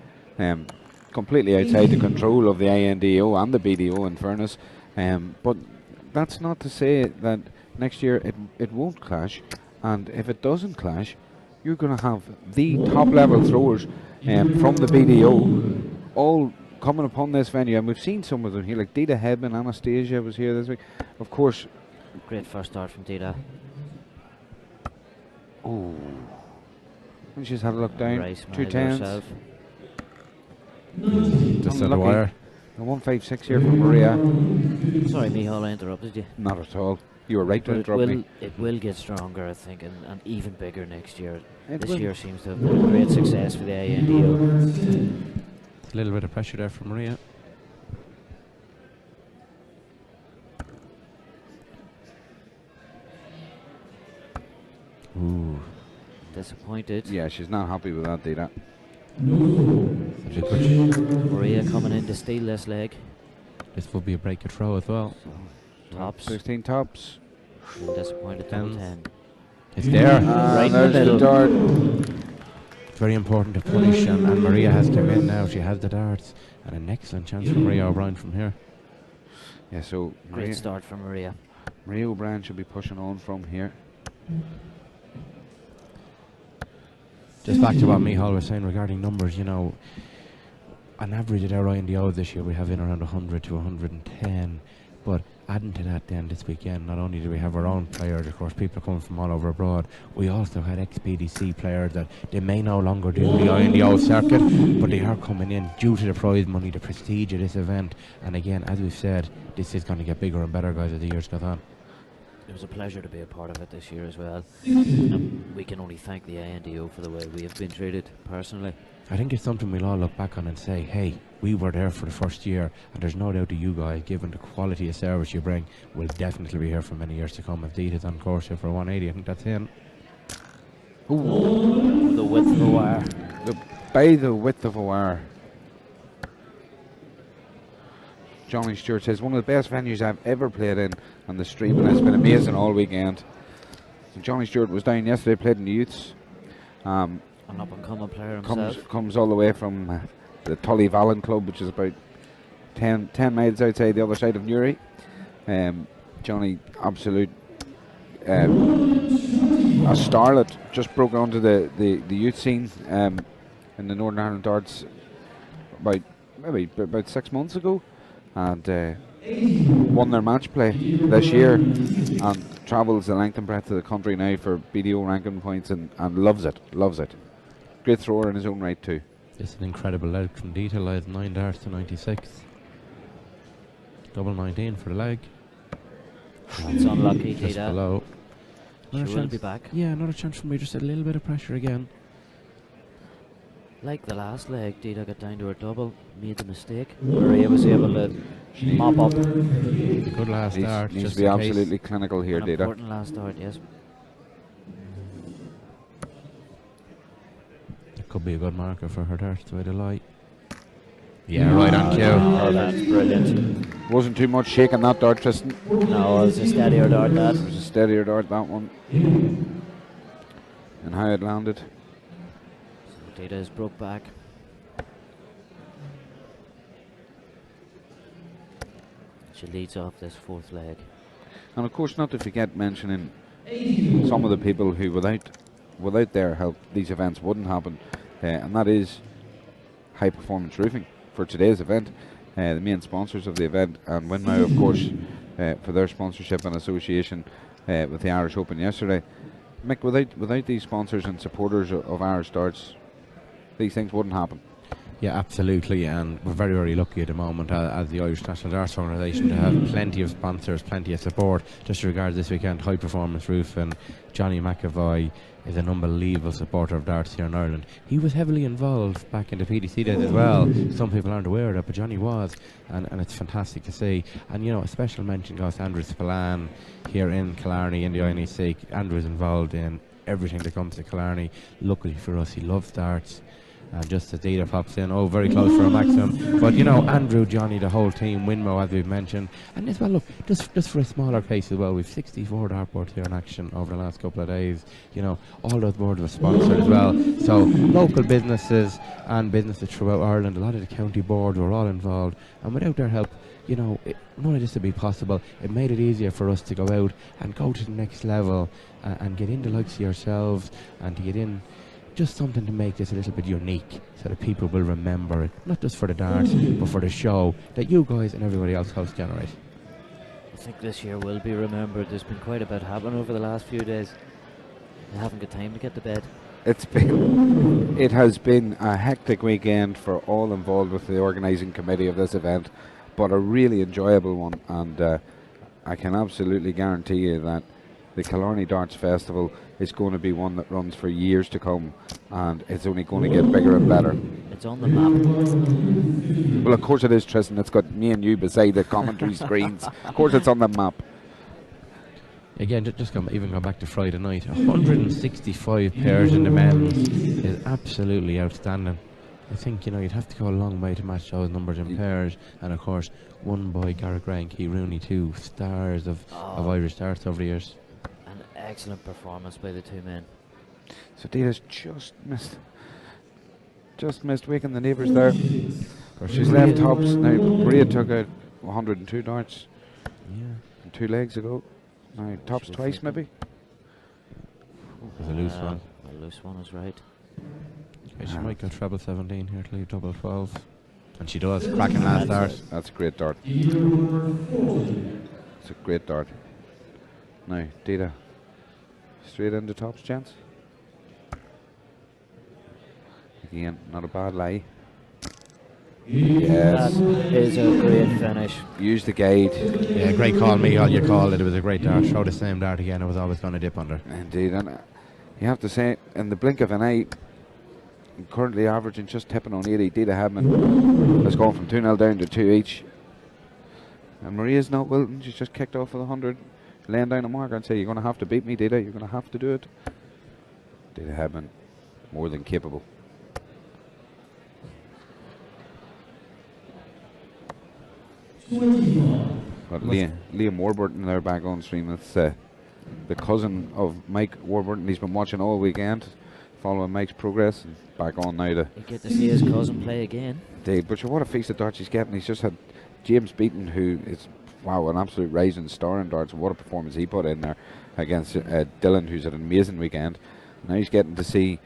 Completely outside the control of the INDO and the BDO, in fairness. But that's not to say that next year it won't clash, and if it doesn't clash, you're going to have the top level throwers from the BDO all coming upon this venue, and we've seen some of them here, like Dita Hedman, Anastasia was here this week, of course. Great first start from Dita. Oh, and she's had a look down. Right, 210s. Just at the wire. A 156 here from Maria. Sorry, Michal, I interrupted you. Not at all. You were right to interrupt me. It will get stronger, I think, and even bigger next year. This year seems to have been a great success for the INDO. A little bit of pressure there from Maria. Ooh. Disappointed. Yeah, she's not happy with that, Dita. Maria coming in to steal this leg. This will be a break and throw as well. Tops. 16 tops. Disappointed double 10. It's there. Right in the middle. The dart. It's very important to punish, and Maria has come in now. She has the darts, and an excellent chance for Maria O'Brien from here. Yeah, so great start for Maria. Maria O'Brien should be pushing on from here. Just back to what Michal was saying regarding numbers, you know, on average at our INDO this year we have in around 100 to 110, but adding to that then this weekend, not only do we have our own players, of course people coming from all over abroad, we also had ex-PDC players that they may no longer do the INDO circuit, but they are coming in due to the prize money, the prestige of this event, and again, as we've said, this is going to get bigger and better, guys, as the years go on. It was a pleasure to be a part of it this year as well. We can only thank the INDO for the way we have been treated personally. I think it's something we'll all look back on and say, hey, we were there for the first year, and there's no doubt that you guys, given the quality of service you bring, will definitely be here for many years to come. If Dita's on course here for 180, I think that's him. Ooh. The width of a wire. By the width of a wire. Johnny Stewart says, one of the best venues I've ever played in, and the streaming has been amazing all weekend. So Johnny Stewart was down yesterday, played in the youths. An up-and-coming player himself. Comes all the way from the Tully Vallon Club, which is about 10 miles outside the other side of Newry. Johnny, absolute a starlet, just broke onto the youth scene in the Northern Ireland Darts about 6 months ago, and won their match play this year, and travels the length and breadth of the country now for BDO ranking points, and loves it. Great thrower in his own right too. It's an incredible leg from Dita, lies 9 darts to 96. Double 19 for the leg. That's unlucky, just Dita. Below. She will be back. Yeah, another chance for me, just a little bit of pressure again. Like the last leg, Dita got down to her double, made the mistake. Maria was able to mop up. Good last start. Needs just to be in case. absolutely clinical here, An Dita. important last start, yes. It could be a good marker for her darts to the light. Yeah, right on cue. That's brilliant. Wasn't too much shaking that dart, Tristan. No, it was a steadier dart, that. It was a steadier dart, that one. And how it landed. So Dita is broke back. She leads off this fourth leg. And of course, not to forget mentioning some of the people who, without their help, these events wouldn't happen. And that is High Performance Roofing for today's event. The main sponsors of the event, and Winmow, of course, for their sponsorship and association with the Irish Open yesterday. Mick, without these sponsors and supporters of Irish darts, these things wouldn't happen. Yeah, absolutely, and we're very, very lucky at the moment as the Irish National Darts Organisation to have plenty of sponsors, plenty of support. Just regards this weekend, High Performance Roof, and Johnny McAvoy is an unbelievable supporter of darts here in Ireland. He was heavily involved back in the PDC days as well. Some people aren't aware of that, but Johnny was, and it's fantastic to see. And you know, a special mention goes to Andrew Spillane here in Killarney in the INEC. Andrew's involved in everything that comes to Killarney. Luckily for us, he loves darts. And just as Dita pops in, very close for a maximum. But you know, Andrew, Johnny, the whole team, Winmo, as we've mentioned. And as well, look, just for a smaller case as well, we've 64 dartboards here in action over the last couple of days. You know, all those boards were sponsored as well. So local businesses and businesses throughout Ireland, a lot of the county boards were all involved. And without their help, you know, none of this would be possible. It made it easier for us to go out and go to the next level and get in the likes of yourselves and to get in just something to make this a little bit unique so that people will remember it, not just for the darts but for the show that you guys and everybody else helps generate. I think this year will be remembered. There's been quite a bit happening over the last few days. I haven't got time to get to bed. It has been a hectic weekend for all involved with the organising committee of this event, but a really enjoyable one, and I can absolutely guarantee you that the Killarney Darts Festival is going to be one that runs for years to come, and it's only going to get bigger and better. It's on the map. Well, of course it is, Tristan. It's got me and you beside the commentary screens. Of course it's on the map. Again, just even go back to Friday night, 165 pairs in the men's is absolutely outstanding. I think, you know, you'd have to go a long way to match those numbers in pairs, and of course one by Gareth Gray and Key Rooney, two stars of Irish darts over the years. Excellent performance by the two men. So Dita's just missed waking the neighbours there. She's left tops. Now Maria took out 102 darts. Yeah. 2 legs ago. Now tops twice maybe. There's a loose one. A loose one is right. Okay, she might go treble 17 here to leave double 12. And she does. Cracking last dart. That's a great dart. It's a great dart. Now Dita. Straight into tops chance. Again, not a bad lie. Yes. That is a great finish. Use the guide. Yeah, great call, Michael. You called it. It was a great dart. Show the same dart again. It was always going to dip under. Indeed. And you have to say, in the blink of an eye, currently averaging just tipping on 80. Dita Hedman has gone from 2-0 down to 2 each. And Maria's not wilting. She's just kicked off with 100. Laying down a marker and say, you're going to have to beat me, Dita. You're going to have to do it. Dita Hedman, more than capable. But Liam Warburton there back on stream. It's the cousin of Mike Warburton. He's been watching all weekend, following Mike's progress. And back on now to... You get to see his cousin play again. Indeed, but what a feast of darts he's getting. He's just had James Beaton, who is... Wow, an absolute rising star in darts. What a performance he put in there against Dylan, who's had an amazing weekend. Now he's getting to see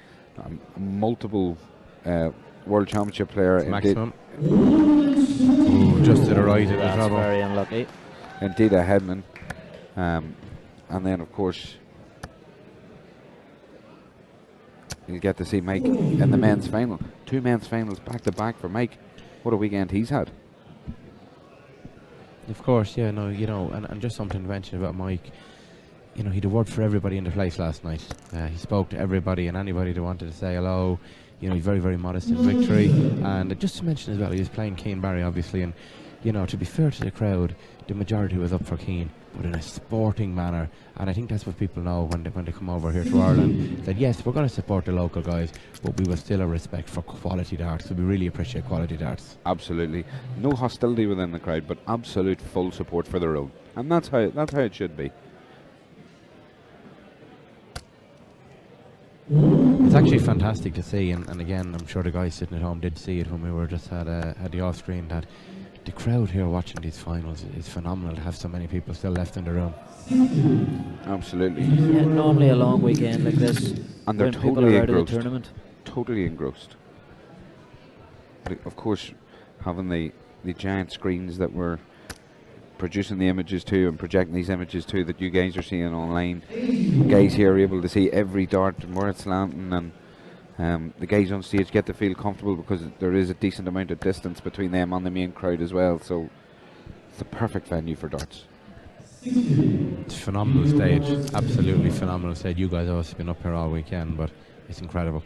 multiple World Championship player. Maximum. Ooh, just to the right of the trouble. Very unlucky. And Dita Hedman. And then, of course, you get to see Mike in the men's final. 2 men's finals back to back for Mike. What a weekend he's had. Of course, yeah, no, you know, and just something to mention about Mike. You know, he did word for everybody in the place last night. He spoke to everybody and anybody that wanted to say hello. you know, he's very, very modest in victory. And just to mention as well, he was playing Keane Barry, obviously, and, you know, to be fair to the crowd, the majority was up for Keane, but in a sporting manner. And I think that's what people know when they come over here to Ireland, that yes, we're going to support the local guys, but we will still have respect for quality darts. So we really appreciate quality darts. Absolutely. No hostility within the crowd, but absolute full support for their own. And that's how it should be. It's actually fantastic to see, and again, I'm sure the guys sitting at home did see it when we were just had the off screen, that the crowd here watching these finals is phenomenal to have so many people still left in the room. Absolutely. Yeah, normally a long weekend like this, and they're when people totally are out of the engrossed. tournament. Totally engrossed. But of course, having the giant screens that we're producing the images to and projecting these images to, that you guys are seeing online, guys here are able to see every dart and where it's landing, and the guys on stage get to feel comfortable because there is a decent amount of distance between them and the main crowd as well. So it's the perfect venue for darts. It's a phenomenal stage, absolutely phenomenal stage. You guys have obviously been up here all weekend, but it's incredible.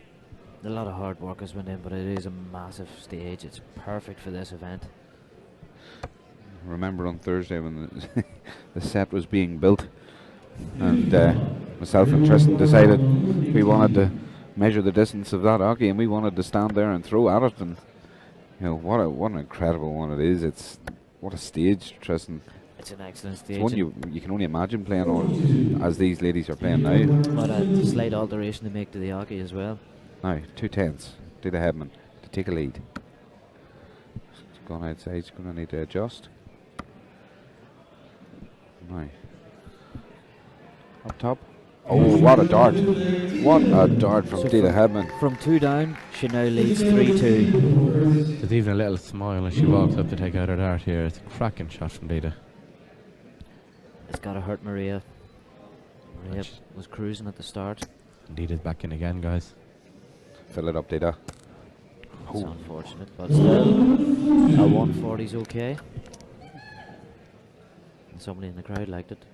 A lot of hard work has went in, but it is a massive stage. It's perfect for this event. Remember on Thursday when the set was being built, and myself and Tristan decided we wanted to measure the distance of that hockey, and we wanted to stand there and throw at it. And you know, what an incredible one it is. It's what a stage, Tristan. It's an excellent stage. It's one you can only imagine playing on as these ladies are playing now. But a slight alteration to make to the hockey as well. Now 2/10 to the headman to take a lead. It's gone outside. It's going to need to adjust. Now up top. Oh, what a dart! What a dart from Dita Hedman. From 2 down, she now leads 3-2. There's even a little smile as she walks up to take out her dart here. It's a cracking shot from Dita. It's got to hurt Maria. Maria was cruising at the start. Dita's back in again, guys. Fill it up, Dita. It's unfortunate, but still, a 140's okay. And somebody in the crowd liked it.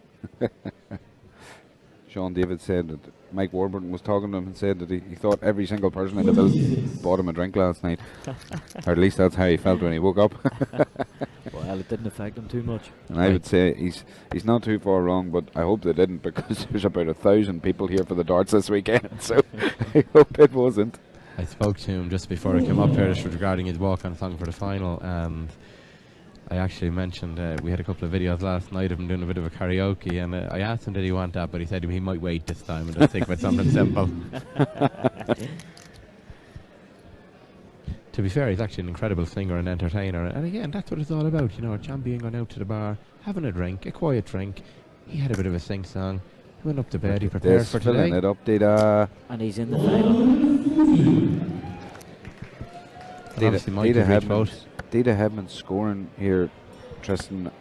Sean David said that Mike Warburton was talking to him and said that he thought every single person in the building bought him a drink last night. Or at least that's how he felt when he woke up. Well, it didn't affect him too much. And I would say he's not too far wrong, but I hope they didn't, because there's about 1,000 people here for the darts this weekend, so I hope it wasn't. I spoke to him just before I came up here just regarding his walk-on song for the final, and I actually mentioned we had a couple of videos last night of him doing a bit of a karaoke, and I asked him did he want that, but he said he might wait this time and just think about something simple. To be fair, he's actually an incredible singer and entertainer, and again, that's what it's all about, you know, a champion going out to the bar, having a drink, a quiet drink. He had a bit of a sing-song, he went up to bed, he prepared for today. It up, Dita. And he's in the final. Dita Hedman's scoring here, Tristan,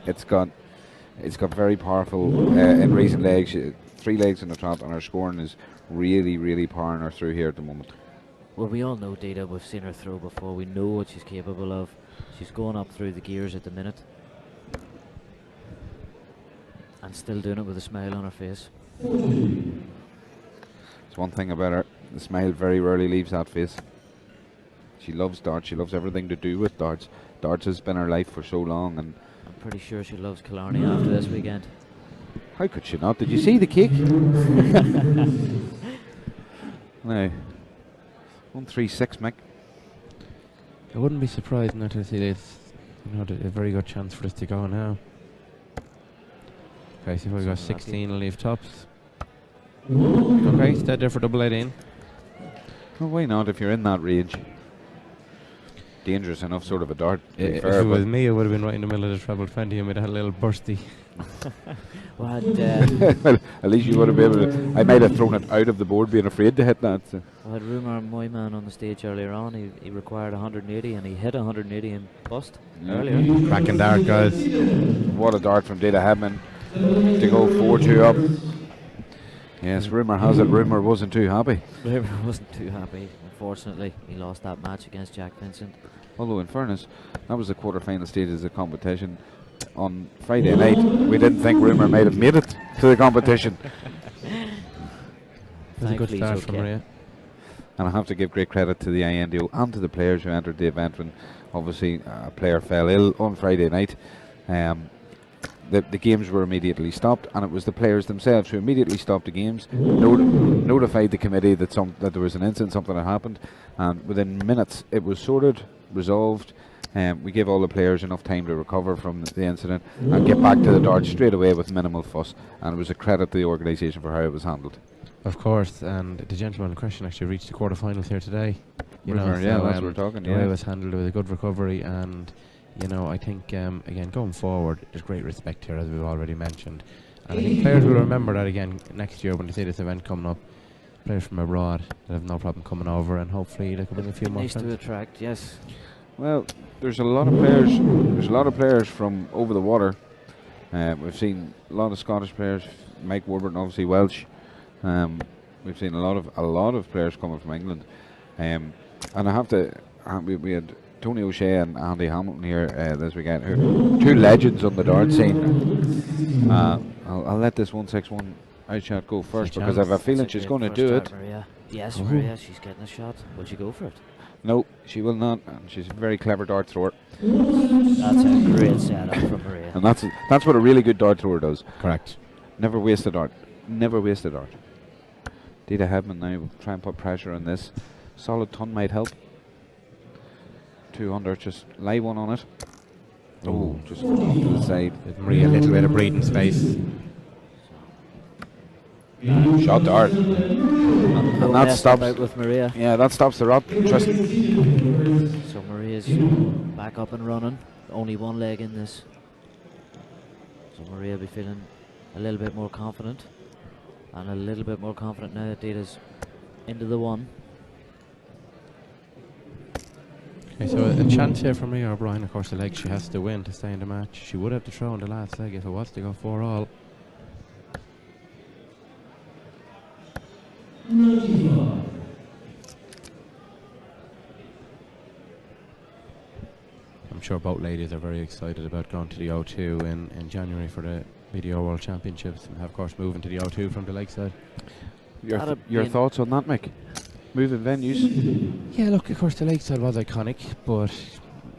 it's got very powerful in recent legs. 3 legs in the trot, and her scoring is really, really powering her through here at the moment. Well, we all know Dita. We've seen her throw before. We know what she's capable of. She's going up through the gears at the minute, and still doing it with a smile on her face. It's one thing about her, the smile very rarely leaves that face. She loves darts. She loves everything to do with darts. Darts has been her life for so long, and I'm pretty sure she loves Killarney after this weekend. How could she not? Did you see the cake? No. 136, Mick. I wouldn't be surprised not to see this. You know, a very good chance for this to go now. Okay, so we've got 16 leave tops. Okay, stay there for double 18. Well, why not if you're in that range? Dangerous enough sort of a dart. If it was me, it would have been right in the middle of the treble 20 and we'd have had a little bursty. Well, well, at least you would have been able to. I might have thrown it out of the board being afraid to hit that. So. I had rumour Moyman on the stage earlier on. He required 180 and he hit 180 and bust earlier. Cracking dart, guys. What a dart from Dita Hedman to go 4-2 up. Yes, rumour has it Rumour wasn't too happy. Rumour wasn't too happy. Unfortunately, he lost that match against Jack Vincent. Although, in fairness, that was the quarter-final stages of the competition. On Friday night, we didn't think Rumour might have made it to the competition. It was a good start for Maria. And I have to give great credit to the INDO and to the players who entered the event when obviously a player fell ill on Friday night. The games were immediately stopped, and it was the players themselves who immediately stopped the games, notified the committee that there was an incident, something had happened, and within minutes it was sorted, resolved. We gave all the players enough time to recover from the incident and get back to the darts straight away with minimal fuss, and it was a credit to the organisation for how it was handled. Of course, and the gentleman in question actually reached the quarterfinals here today. Yeah, that's what we're talking. The way it was handled with a good recovery, and I think again going forward, there's great respect here, as we've already mentioned, and I think players will remember that again next year when they see this event coming up. Players from abroad that have no problem coming over, and hopefully they can bring a few more Nice friends. to attract, yes. Well, there's a lot of players. There's a lot of players from over the water. We've seen a lot of Scottish players, Mike Warburton, obviously Welsh. We've seen a lot of players coming from England, and I have to. We had Tony O'Shea and Andy Hamilton here this weekend, two legends on the dart scene. I'll let this 161 outshot go first because I have a feeling she's going to do it. Maria. Yes, Maria, she's getting a shot. Will she go for it? No, she will not. And she's a very clever dart thrower. That's a great setup from Maria. And that's what a really good dart thrower does. Correct. Never waste a dart. Never waste a dart. Dita Hedman now will try and put pressure on this. Solid ton might help. 2 under, just lay one on it. Oh, just off to the side. Give Maria a little bit of breathing space. Shot dart. And that stops out with Maria. Yeah, that stops the rot. Trust. So Maria's back up and running. Only one leg in this. So Maria will be feeling a little bit more confident. And a little bit more confident now that Dita's into the one. Okay, so a chance here for Maria O'Brien. Of course, the leg she has to win to stay in the match. She would have to throw in the last leg if it was to go 4-all. I'm sure both ladies are very excited about going to the O2 in January for the BDO World Championships, and of course moving to the O2 from the lakeside. Your thoughts on that, Mick? Moving venues? Yeah, look, of course the lakeside was iconic, but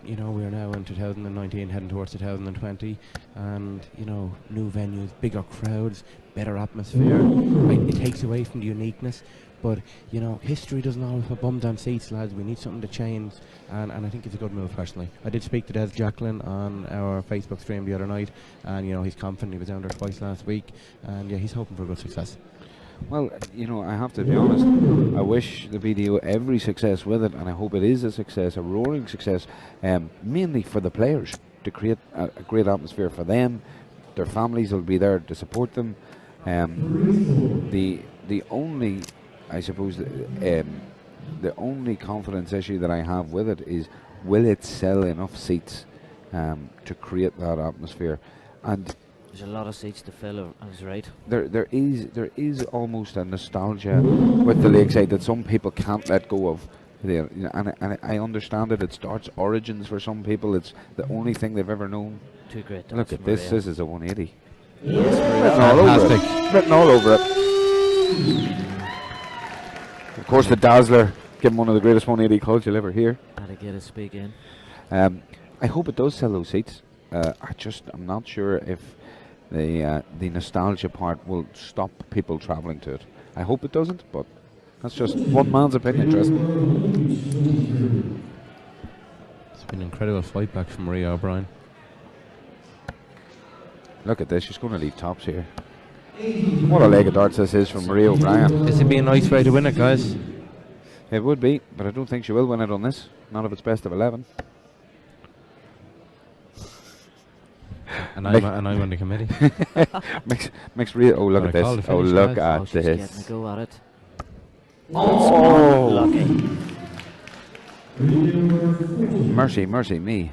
we are now in 2019 heading towards 2020, and new venues, bigger crowds, better atmosphere. It takes away from the uniqueness, but history doesn't always put bums on seats, lads. We need something to change, and I think it's a good move personally. I did speak to Des Jacqueline on our Facebook stream the other night, and he's confident. He was down there twice last week, and yeah, he's hoping for good success. Well, I have to be honest, I wish the BDO every success with it, and I hope it is a success, a roaring success, mainly for the players, to create a great atmosphere for them. Their families will be there to support them. The only, I suppose, the only confidence issue that I have with it is, will it sell enough seats to create that atmosphere? And there's a lot of seats to fill, that's right. There is almost a nostalgia with the lakeside that some people can't let go of. And I understand it. It's darts origins for some people. It's the only thing they've ever known. Two great darts. Look at this. This is a 180. Yes, written all over it. Of course, the Dazzler, given one of the greatest 180 calls you'll ever hear. Had to get a speak in. I hope it does sell those seats. I'm not sure if the nostalgia part will stop people travelling to it. I hope it doesn't, but that's just one man's opinion, Tristan. It's been an incredible fight back from Maria O'Brien. Look at this, she's going to leave tops here. What a leg of darts this is from Maria O'Brien. This would be a nice way to win it, guys. It would be, but I don't think she will win it on this. Not if it's best of 11. And I'm on the committee. Mixed real. Oh, look at this. Oh, look at She's this. getting a go at it. Oh, lucky. Mercy, mercy me.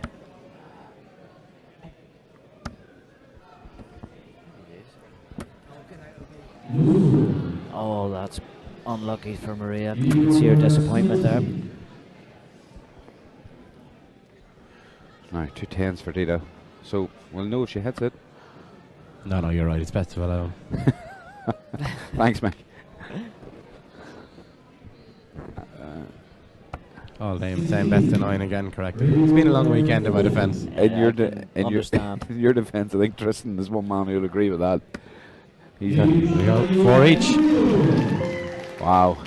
Oh, that's unlucky for Maria. You can see her disappointment there. Now, 2 10s for Dita. So we'll know if she hits it. No, you're right. It's best of 11. Thanks, Mick. All names, same best of 9 again, correctly. It's been a long weekend in my defence. In your understand. in your defence, I think Tristan is one man who'll agree with that. He's There we go. 4 each. wow.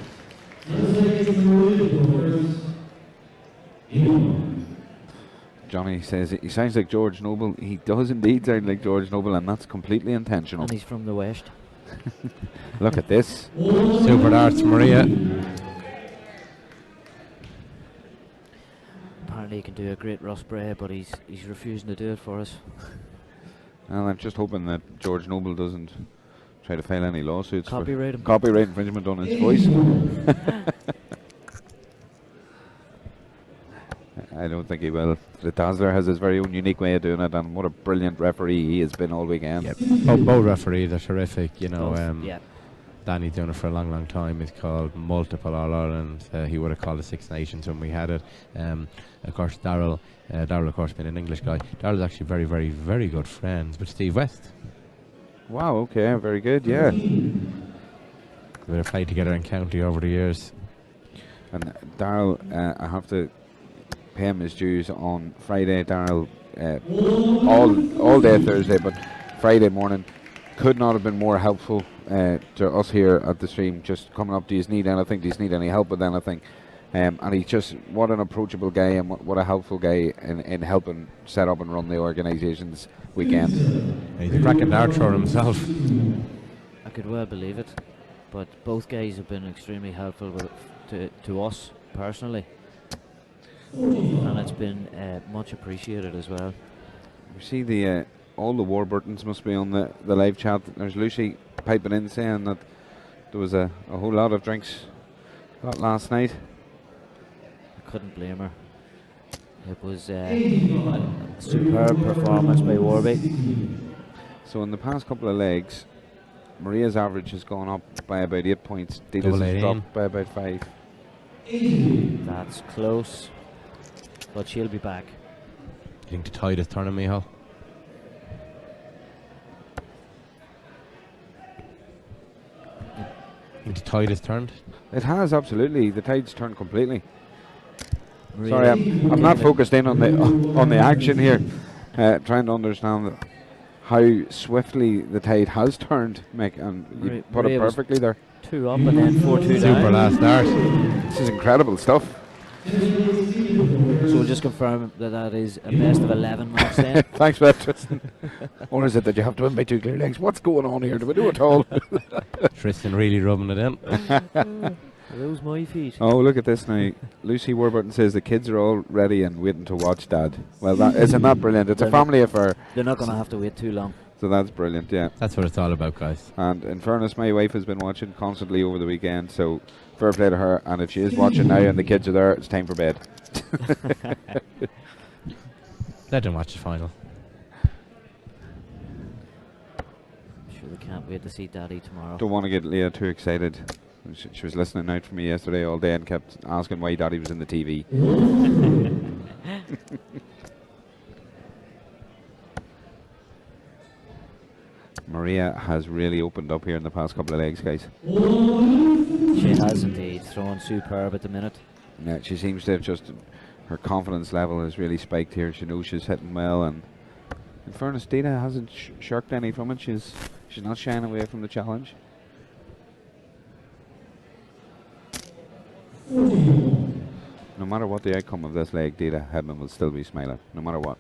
Johnny says he sounds like George Noble. He does indeed sound like George Noble, and that's completely intentional. And he's from the West. Look at this. Super darts, Maria. Apparently he can do a great Ross Bray, but he's refusing to do it for us. And I'm just hoping that George Noble doesn't try to file any lawsuits Copyright for him. copyright infringement on his voice. I don't think he will. The Dazzler has his very own unique way of doing it, and what a brilliant referee he has been all weekend. Yep. Both referees are terrific, you know. Yeah. Danny's done it for a long, long time. He's called multiple All-Ireland. He would have called the Six Nations when we had it. Of course, Darryl, of course, being an English guy. Darryl's actually very, very, very good friends with Steve West. Wow, okay, very good, yeah. They have played together in county over the years. And Darryl, I have to pay him his dues on Friday. Darryl, all day Thursday, but Friday morning could not have been more helpful to us here at the stream. Just coming up, do you need anything? Do you need any help with anything? And he's just, what an approachable guy, and what a helpful guy in helping set up and run the organisation's weekend. He's a cracking dart thrower himself. I could well believe it, but both guys have been extremely helpful with to us personally, and it's been much appreciated as well. We see the all the Warburtons must be on the live chat. There's Lucy piping in saying that there was a whole lot of drinks got last night. I couldn't blame her. It was a superb performance by Warby. So in the past couple of legs, Maria's average has gone up by about 8 points. Dita's has dropped by about 5. That's close, but she'll be back. You think the tide is turning, Michal? You think the tide has turned? It has, absolutely. The tide's turned completely. Maria, Sorry, I'm not focused in on the action here, trying to understand how swiftly the tide has turned, Mick, and you put it perfectly there. 2 up and then 4-2 down. Super last dart. This is incredible stuff. So we'll just confirm that is a best of 11 match then. Thanks for that, Tristan. Or is it that you have to win by 2 clear legs? What's going on here? Do we do it all? Tristan really rubbing it in. Are those my feet? Oh, look at this now. Lucy Warburton says the kids are all ready and waiting to watch Dad. Well, isn't that brilliant? It's a family affair. They're not going to have to wait too long. So that's brilliant, yeah. That's what it's all about, guys. And in fairness, my wife has been watching constantly over the weekend, so fair play to her. And if she is watching now and the kids are there, it's time for bed. Let them watch the final. Sure, they can't wait to see Daddy tomorrow. Don't want to get Leah too excited. She was listening out for me yesterday all day and kept asking why Daddy was in the TV. Maria has really opened up here in the past couple of legs, guys. She has indeed, throwing superb at the minute. Yeah, she seems to have just, her confidence level has really spiked here. She knows she's hitting well, and in fairness, Dita hasn't shirked any from it. She's not shying away from the challenge. No matter what the outcome of this leg, Dita Hedman will still be smiling, no matter what.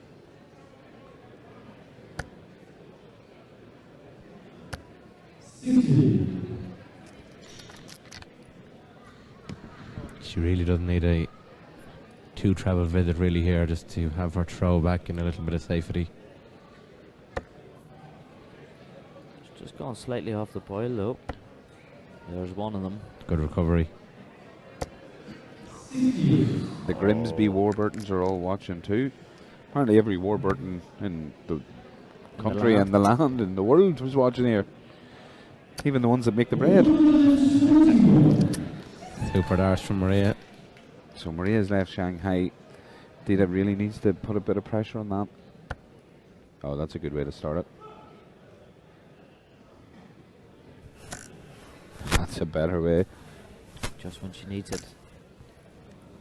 She really doesn't need a 2 travel visit really here just to have her throw back in a little bit of safety. She's just gone slightly off the boil though. There's one of them. Good recovery. The Grimsby Warburtons are all watching too. Apparently every Warburton in the country and the land and the world was watching here. Even the ones that make the bread. Super darts from Maria. So Maria's left Shanghai. Dita really needs to put a bit of pressure on that. Oh, that's a good way to start it. That's a better way. Just when she needs it.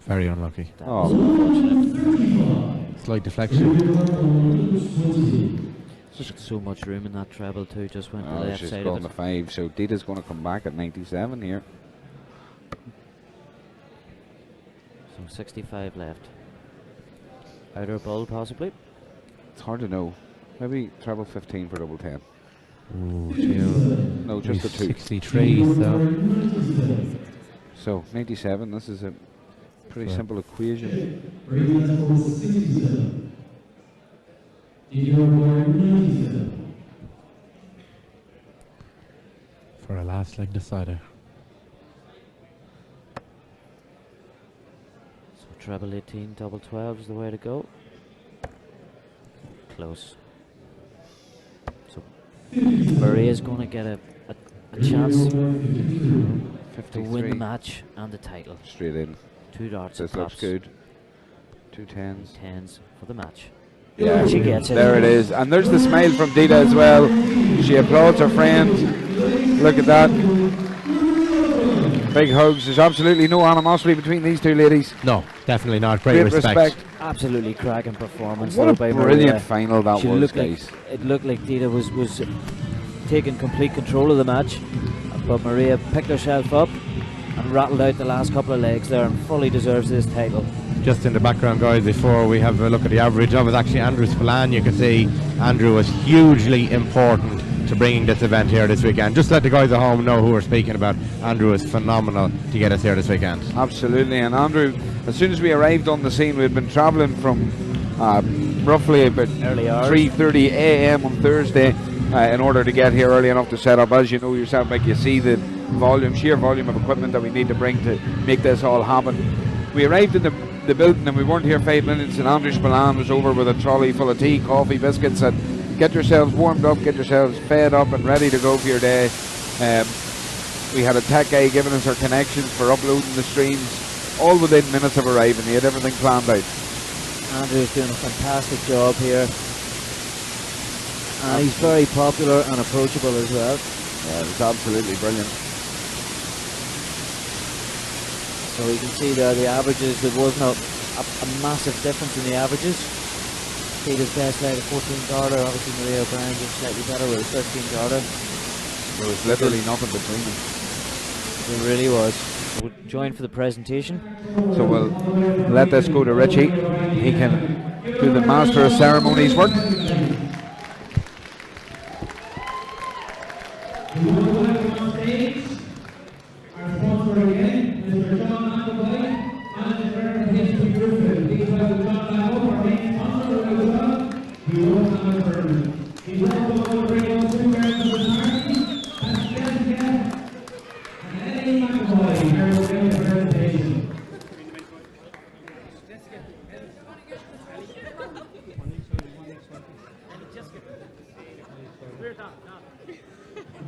Very unlucky. That was unfortunate. Slight deflection. Just so much room in that treble too. Just went to the left She's side gone of to it. 5, so Dita's going to come back at 97 here. So 65 left. Outer ball possibly. It's hard to know. Maybe treble 15 for double 10. Ooh, No, just the 2. 63, so. So 97. This is a pretty simple equation. For a last leg decider. So treble 18, double 12 is the way to go. Close. So Maria's going to get a chance to win the match and the title. Straight in. 2 darts. This looks good. 2 10s. 10s for the match. Yeah, she gets it. There it is. And there's the smile from Dita as well. She applauds her friend. Look at that. Big hugs. There's absolutely no animosity between these two ladies. No, definitely not. Great respect. Absolutely cracking performance. What a by brilliant Maria. final that She was, looked guys. like, it looked like Dita was taking complete control of the match, but Maria picked herself up and rattled out the last couple of legs there and fully deserves this title. Just in the background, guys, before we have a look at the average, that was actually Andrew Spillane. You can see Andrew was hugely important to bringing this event here this weekend. Just let the guys at home know who we're speaking about. Andrew was phenomenal to get us here this weekend. Absolutely, and Andrew, as soon as we arrived on the scene, we'd been travelling from roughly about 3:30 a.m. on Thursday in order to get here early enough to set up. As you know yourself, Mike, you see the sheer volume of equipment that we need to bring to make this all happen. We arrived in the building and we weren't here 5 minutes, and Andrew Spillane was over with a trolley full of tea, coffee, biscuits, and get yourselves warmed up, get yourselves fed up and ready to go for your day. We had a tech guy giving us our connections for uploading the streams, all within minutes of arriving. He had everything planned out. Andrew's doing a fantastic job here, and he's very popular and approachable as well. Yeah, it was absolutely brilliant. So you can see there the averages, there wasn't a massive difference in the averages. Dita's best leg a 14 darter, obviously Maria O'Brien's was slightly better with a 13 darter. There was literally nothing between them. There really was. So we'll join for the presentation. So we'll let this go to Richie. He can do the Master of Ceremonies work.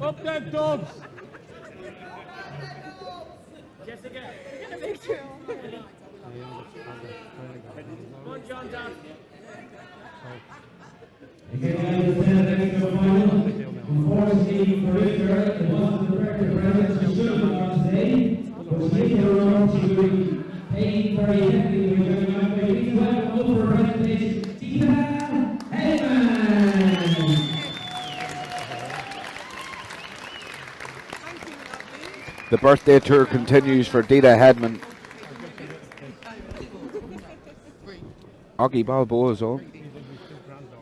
Up them dogs! Jessica, get a picture. Come on, John down. Unfortunately for Richard, it wasn't the perfect present she should have gone today, but she did her own. She will be paying very heavily when we're going out. Please welcome up for a presentation, Dita Hedman. The birthday tour continues for Dita Hedman. Aki Balboa's on.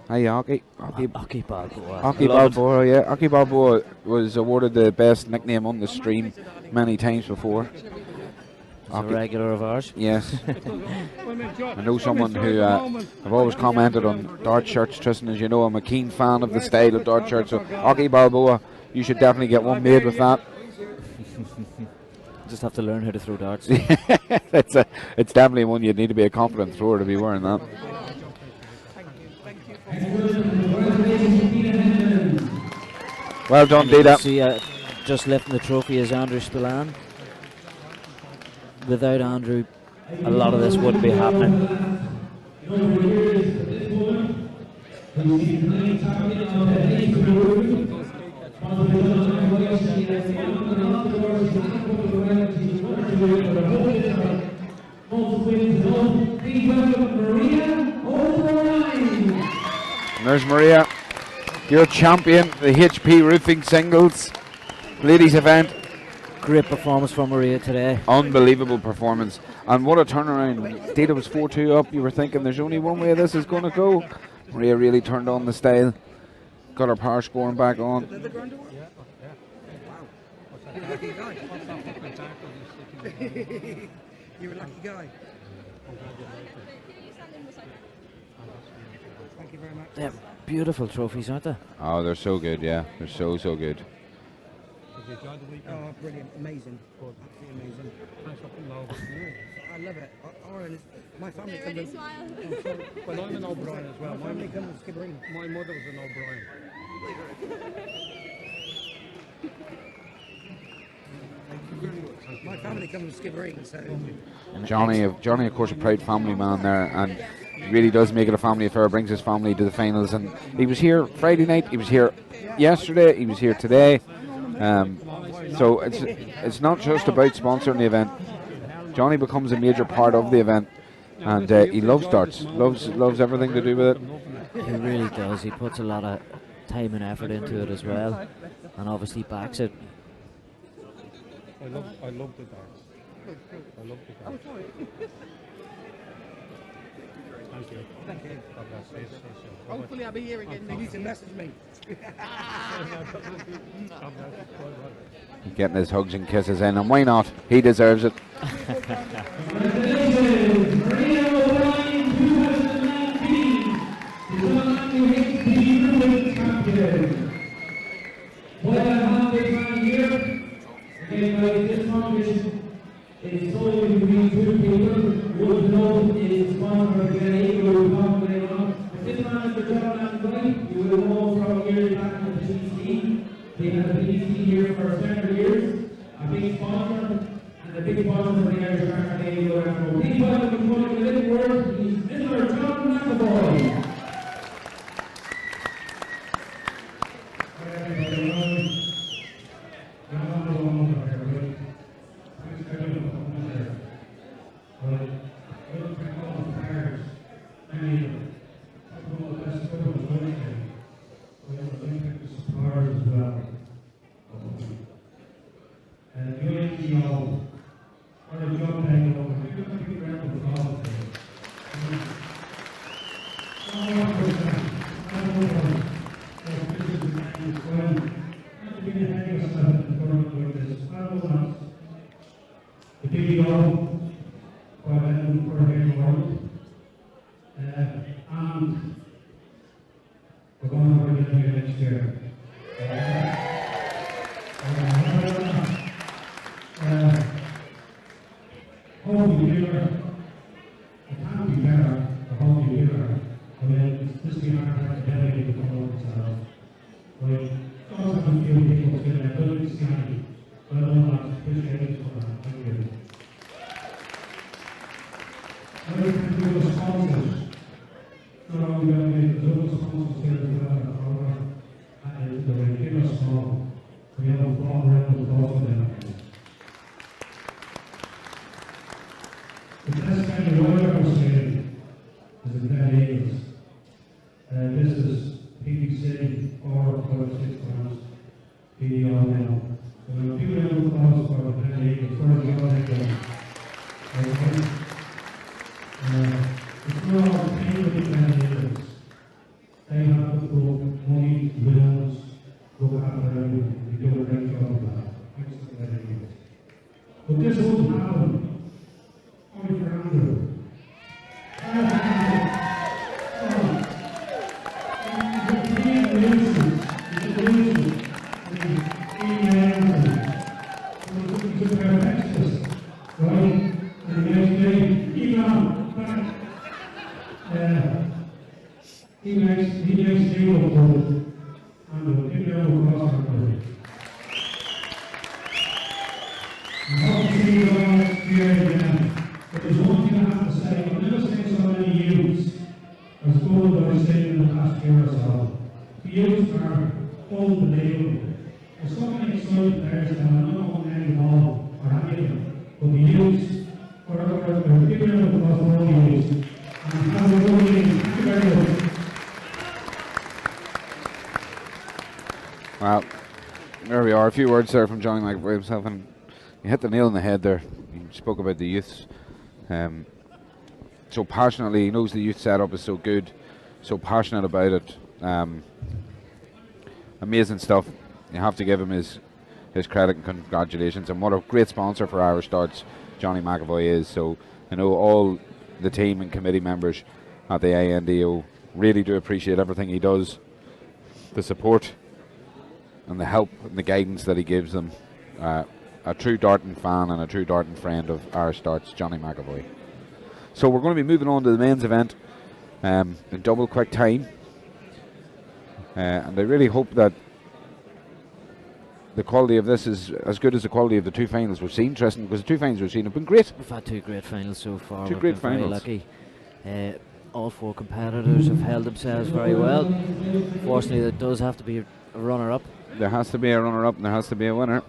Hi, Aki. Aki Balboa. Aki Balboa, yeah. Aki Balboa was awarded the best nickname on the stream many times before. He's a regular of ours. Yes. I know someone who I've always commented on dart shirts. Tristan, as you know, I'm a keen fan of the style of dart shirts. So Aki Balboa, you should definitely get one made with that. Just have to learn how to throw darts. It's definitely one you'd need to be a confident thrower to be wearing that. Well done, Dita. See, just lifting the trophy is Andrew Spillane. Without Andrew, a lot of this wouldn't be happening. There's Maria, your champion, the HP roofing singles ladies event. Great performance from Maria today. Unbelievable performance. And what a turnaround. Data was 4-2 up. You were thinking there's only one way this is going to go. Maria really turned on the style. Got her power scoring back on. You're a lucky guy. Thank you very much. They're beautiful trophies, aren't they? Oh, they're so good, yeah. They're so good. Oh, brilliant, amazing, absolutely amazing. I love it. Ireland is, my family comes from, well, I'm an O'Brien as well. My family comes from Skibbereen. My mother was an O'Brien. My family comes from Skibbereen, so. Johnny, of course, a proud family man there, and really does make it a family affair. Brings his family to the finals, and he was here Friday night. He was here yesterday. He was here today. So it's not just about sponsoring the event. Johnny becomes a major part of the event, and he loves darts, loves everything to do with it. He really does. He puts a lot of time and effort into it as well, and obviously backs it. I love the darts. I love the darts. Thank you. Thank you. Hopefully I'll be here again. You need to message me. Getting his hugs and kisses in, and why not? He deserves it. It's only between two people. One known is one for Gleneagle. This man is the John right. You will know from years back in the PDC. They had a PDC here for several years. A big sponsor, and the big sponsor for the Irish Gleneagle. Please welcome to the little word. He's Mr. John McGowan. are a few words there from Johnny McAvoy himself, and you hit the nail on the head there. You spoke about the youths so passionately. He knows the youth setup is so good, so passionate about it. Amazing stuff. You have to give him his credit and congratulations. And what a great sponsor for Irish Darts Johnny McAvoy is. So I know all the team and committee members at the INDO really do appreciate everything he does, the support and the help and the guidance that he gives them. A true darting fan and a true darting friend of Irish Darts, Johnny McAvoy. So we're going to be moving on to the men's event in double quick time. And I really hope that the quality of this is as good as the quality of the two finals we've seen, Tristan, because the two finals we've seen have been great. We've had two great finals so far. Two We've great been very finals. lucky. All four competitors have held themselves very well. Fortunately, there does have to be a runner-up. There has to be a runner-up and there has to be a winner.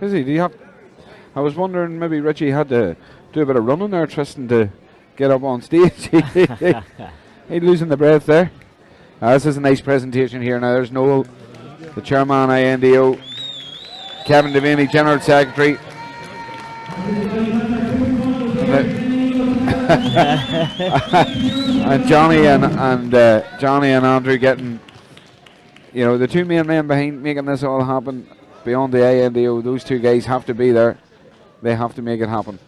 Is he? Do you have? I was wondering, maybe Richie had to do a bit of running there, Tristan, to get up on stage. He's losing the breath there. This is a nice presentation here. Now there's Noel, the chairman INDO, Kevin Devaney, General Secretary. And Johnny and Johnny and Andrew getting, you know, the two main men behind making this all happen. Beyond the INDO, those two guys have to be there. They have to make it happen.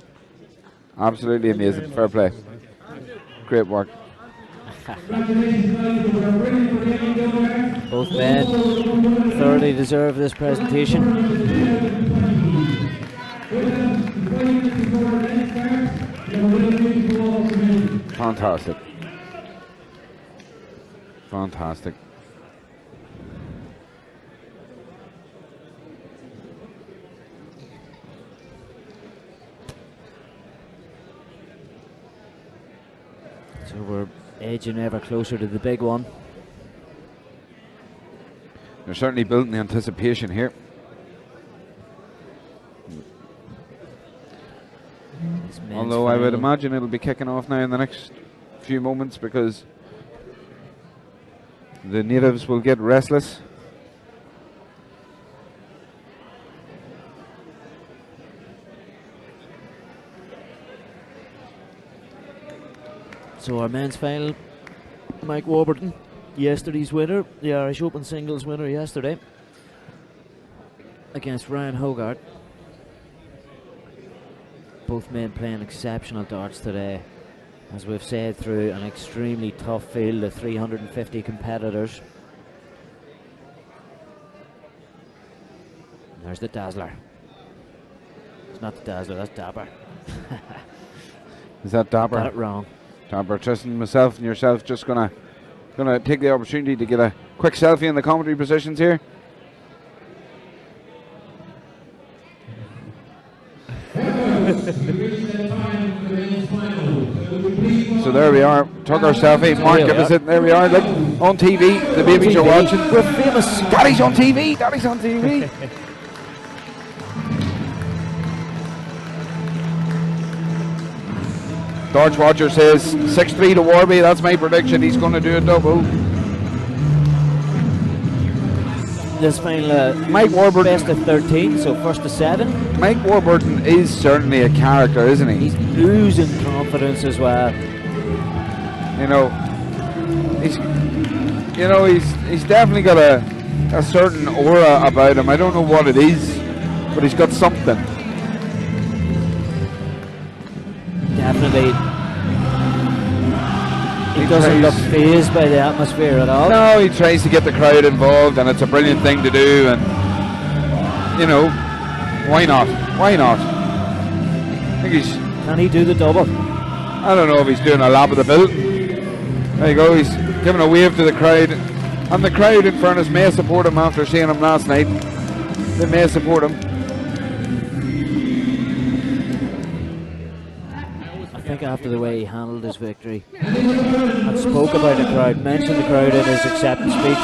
Absolutely amazing. Fair play. Great work. Both men thoroughly deserve this presentation. Fantastic. Fantastic. So we're edging ever closer to the big one. They're certainly building the anticipation here. Although I would imagine it'll be kicking off now in the next few moments because the natives will get restless. So our men's final, Mike Warburton, yesterday's winner, the Irish Open singles winner yesterday, against Ryan Hogarth. Both men playing exceptional darts today, as we've said, through an extremely tough field of 350 competitors. There's the Dazzler. It's not the Dazzler, that's Dabber. Is that Dabber? Got it wrong. Dabber. Tristan, myself and yourself just gonna take the opportunity to get a quick selfie in the commentary positions here. So there we are, took our selfie. Mark, give us it. There we are. Look, on TV, the babies are watching. We're famous. Daddy's on TV. Daddy's on TV. Darts Watcher says 6-3 to Warby. That's my prediction. He's going to do a double. This final, Mike Warburton, best of 13, so first to 7. Mike Warburton is certainly a character, isn't he? He's oozing confidence as well. You know, he's definitely got a certain aura about him. I don't know what it is, but he's got something. Definitely. He doesn't look fazed by the atmosphere at all. No, he tries to get the crowd involved, and it's a brilliant thing to do. And you know, why not? Why not? I think he's. Can he do the double? I don't know if he's doing a lap of the bill. There you go. He's giving a wave to the crowd, and the crowd, in fairness, may support him after seeing him last night. They may support him. I think after the way he handled his victory and spoke about the crowd, mentioned the crowd in his acceptance speech.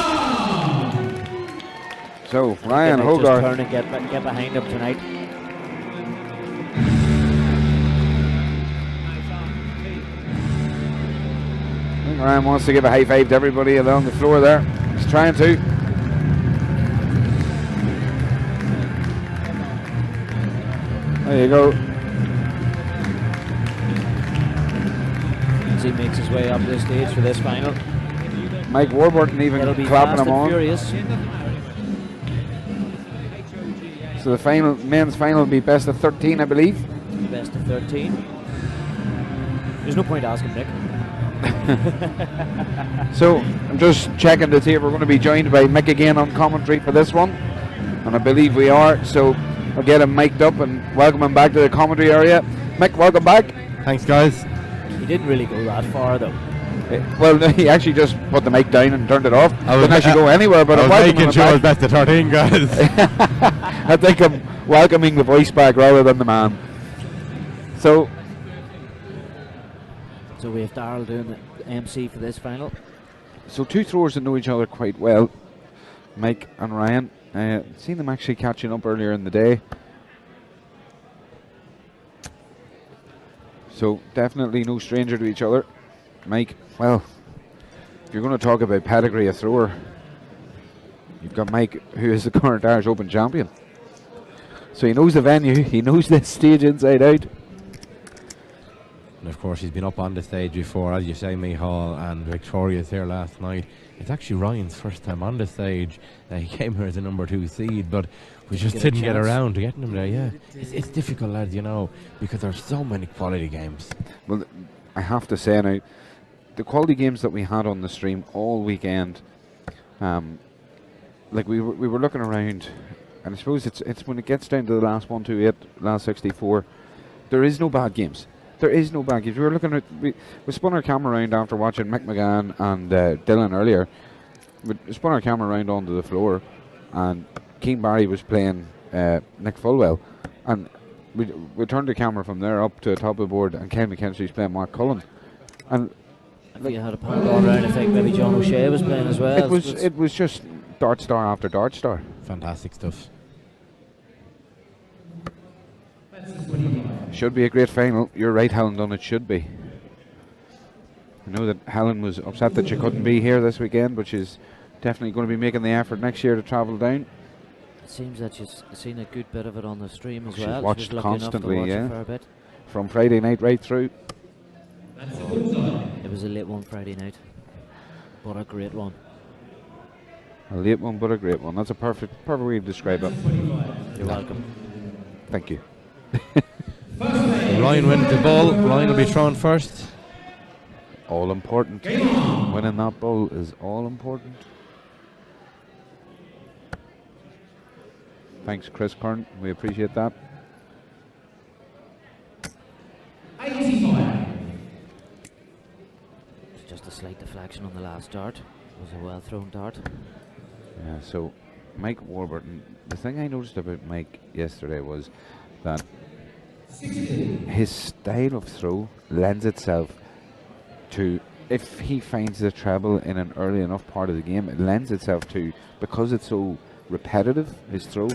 So Ryan Hogarth, turn and get behind him tonight. I think Ryan wants to give a high five to everybody along the floor there. He's trying to. There you go. As he makes his way up the stage for this final. Mike Warburton even clapping him on. Furious. So the men's final will be best of 13, I believe. Best of 13. There's no point asking Nick. So I'm just checking to see if we're going to be joined by Mick again on commentary for this one, and I believe we are. So I'll get him mic'd up and welcome him back to the commentary area. Mick, welcome back. Thanks, guys. He didn't really go that far though. Well, he actually just put the mic down and turned it off. Didn't actually go anywhere, but I'm making sure I was best at 13, guys. I think I'm welcoming the voice back rather than the man. So we have Darryl doing the MC for this final. So two throwers that know each other quite well, Mike and Ryan. Seen them actually catching up earlier in the day. So definitely no stranger to each other. Mike, well, if you're going to talk about pedigree of thrower, you've got Mike, who is the current Irish Open champion. So he knows the venue, he knows this stage inside out. And of course he's been up on the stage before, as you say, Micheál and Victoria's here last night. It's actually Ryan's first time on the stage. He came here as a number 2 seed, but we just didn't get around to getting him there. Yeah, it's difficult, lads, you know, because there's so many quality games. Well, I have to say now, the quality games that we had on the stream all weekend, like we were looking around, and I suppose it's when it gets down to the last 1, 2, 8, last 64, there is no bad games. There is no bad games. We were looking at, we spun our camera around after watching Mick McGowan and Dylan earlier. We spun our camera around onto the floor, and Keane Barry was playing Nick Fulwell, and we turned the camera from there up to the top of the board, and Ken McKenzie's playing Mark Cullen. And if you had a pan going around, I think maybe John O'Shea was playing as well. It was just dart star after dart star. Fantastic stuff. Should be a great final. You're right, Helen Dunn, it should be. I know that Helen was upset that she couldn't be here this weekend, but she's definitely going to be making the effort next year to travel down. It seems that she's seen a good bit of it on the stream as she's well. Watched constantly, watch yeah. a fair bit. From Friday night right through. It was a late one Friday night, but a great one. A late one, but a great one. That's a perfect way to describe it. You're welcome. Thank you. Ryan wins the ball. Ryan will be thrown first. All important. Winning that ball is all important. Thanks, Chris Kern. We appreciate that. Just a slight deflection on the last dart. It was a well thrown dart. Yeah, so Mike Warburton, the thing I noticed about Mike yesterday was that his style of throw lends itself to, if he finds the treble in an early enough part of the game, it lends itself to, because it's so repetitive, his throw,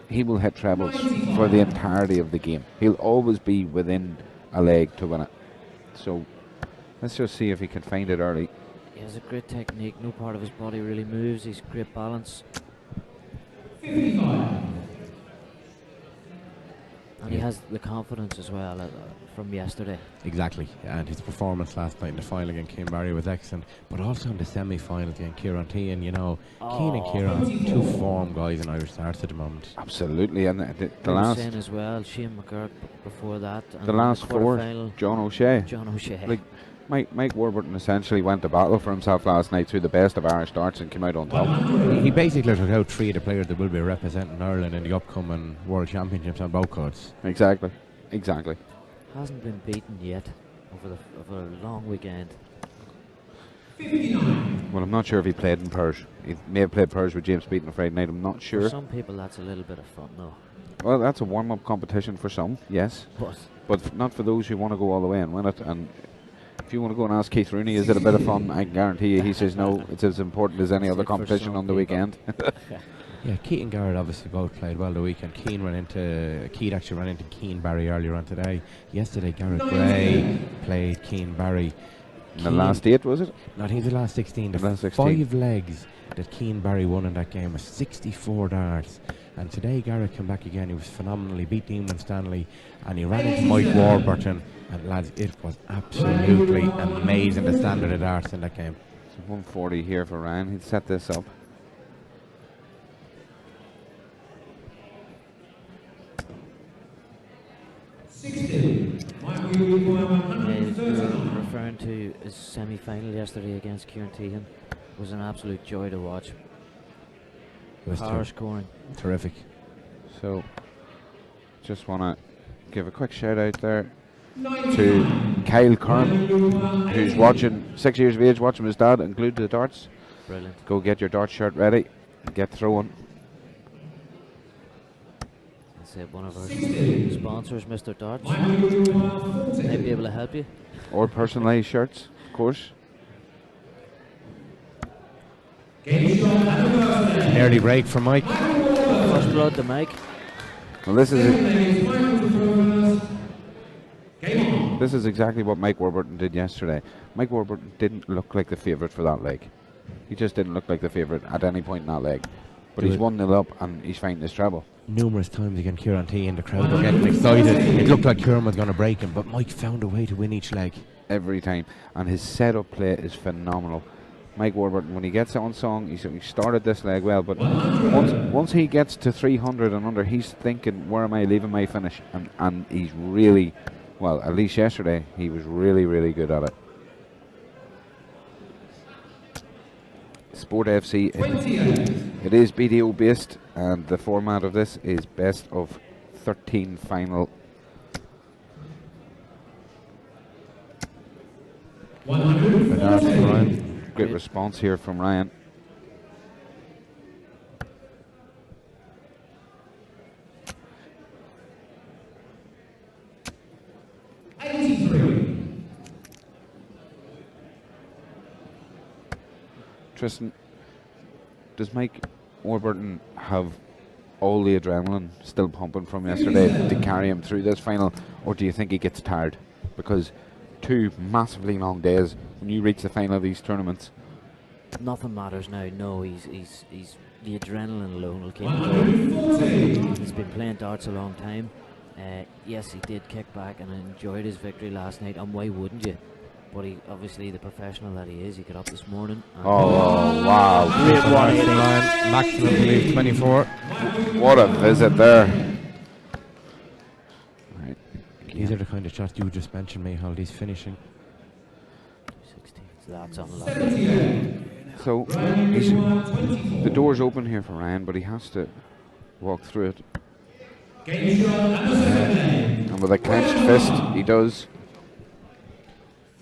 he will hit trebles for the entirety of the game. He'll always be within a leg to win it. So let's just see if he can find it early. He has a great technique, no part of his body really moves, he's great balance. And he has the confidence as well from yesterday. Exactly, and his performance last night in the final against Keane Barry was excellent, but also in the semi-final against Kieran Tehan, you know, Keane and Kieran, two form guys in Irish Starts at the moment. Absolutely, and the last saying as well, Shane McGurk before that. The last four, John O'Shea. John O'Shea. Like, Mike Warburton essentially went to battle for himself last night through the best of Irish darts and came out on top. He basically took out 3 of the players that will be representing Ireland in the upcoming World Championships on both courts. Exactly. Hasn't been beaten yet over a long weekend. Well, I'm not sure if he played in Purge. He may have played Purge with James Beaton on Friday night. I'm not sure. For some people, that's a little bit of fun, though. Well, that's a warm-up competition for some, yes. But not for those who want to go all the way and win it. And if you want to go and ask Keith Rooney, is it a bit of fun? I can guarantee you he says no, it's as important as any other competition on the weekend. Yeah, Keith and Garrett obviously both played well the weekend. Keith actually ran into Keane Barry earlier on today. Yesterday, Garrett Gray played Keane Barry. In the last 8, was it? No, I think the last 16. The last 16. 5 legs that Keane Barry won in that game was 64 darts. And today Garrett came back again. He was phenomenally beat Eamon Stanley, and he ran into Mike Warburton. And lads, it was absolutely amazing the standard of darts in that game. So 140 here for Ryan. He'd set this up. Referring to his semi-final yesterday against Kieran Tehan, was an absolute joy to watch. It was power scoring. Terrific. So, just want to give a quick shout out there to Kyle Curran, who's watching, 6 years of age, watching his dad and glued to the darts. Brilliant. Go get your dart shirt ready and get throwing. One of our sponsors, Mr. Darts, may be able to help you. Or personalised shirts, of course. Early break for Mike. First blood to Mike. Well, this is exactly what Mike Warburton did yesterday. Mike Warburton didn't look like the favourite for that leg. He just didn't look like the favourite at any point in that leg. But he's 1-0 up and he's finding his treble. Numerous times again, Kieran T and the crowd were getting excited. It looked like Kieran was going to break him, but Mike found a way to win each leg. Every time. And his setup play is phenomenal. Mike Warburton, when he gets on song, he started this leg well, but once he gets to 300 and under, he's thinking, where am I leaving my finish? And he's really, well, at least yesterday, he was really, really good at it. Sport FC, it is BDO based, and the format of this is best of 13 final. Great response here from Ryan. Tristan, does Mike Warburton have all the adrenaline still pumping from yesterday to carry him through this final, or do you think he gets tired? Because 2 massively long days when you reach the final of these tournaments. Nothing matters now. No, he's the adrenaline alone will keep him going. He's been playing darts a long time. Yes, he did kick back and enjoyed his victory last night, and why wouldn't you? But he, obviously the professional that he is, he got up this morning. Oh wow! Great 180. Maximum believe 24. What a visit there! Right. These are the kind of shots you just mentioned, Michael. He's finishing. 16. That's unlucky. So the door's open here for Ryan, but he has to walk through it. And with a clenched fist, he does.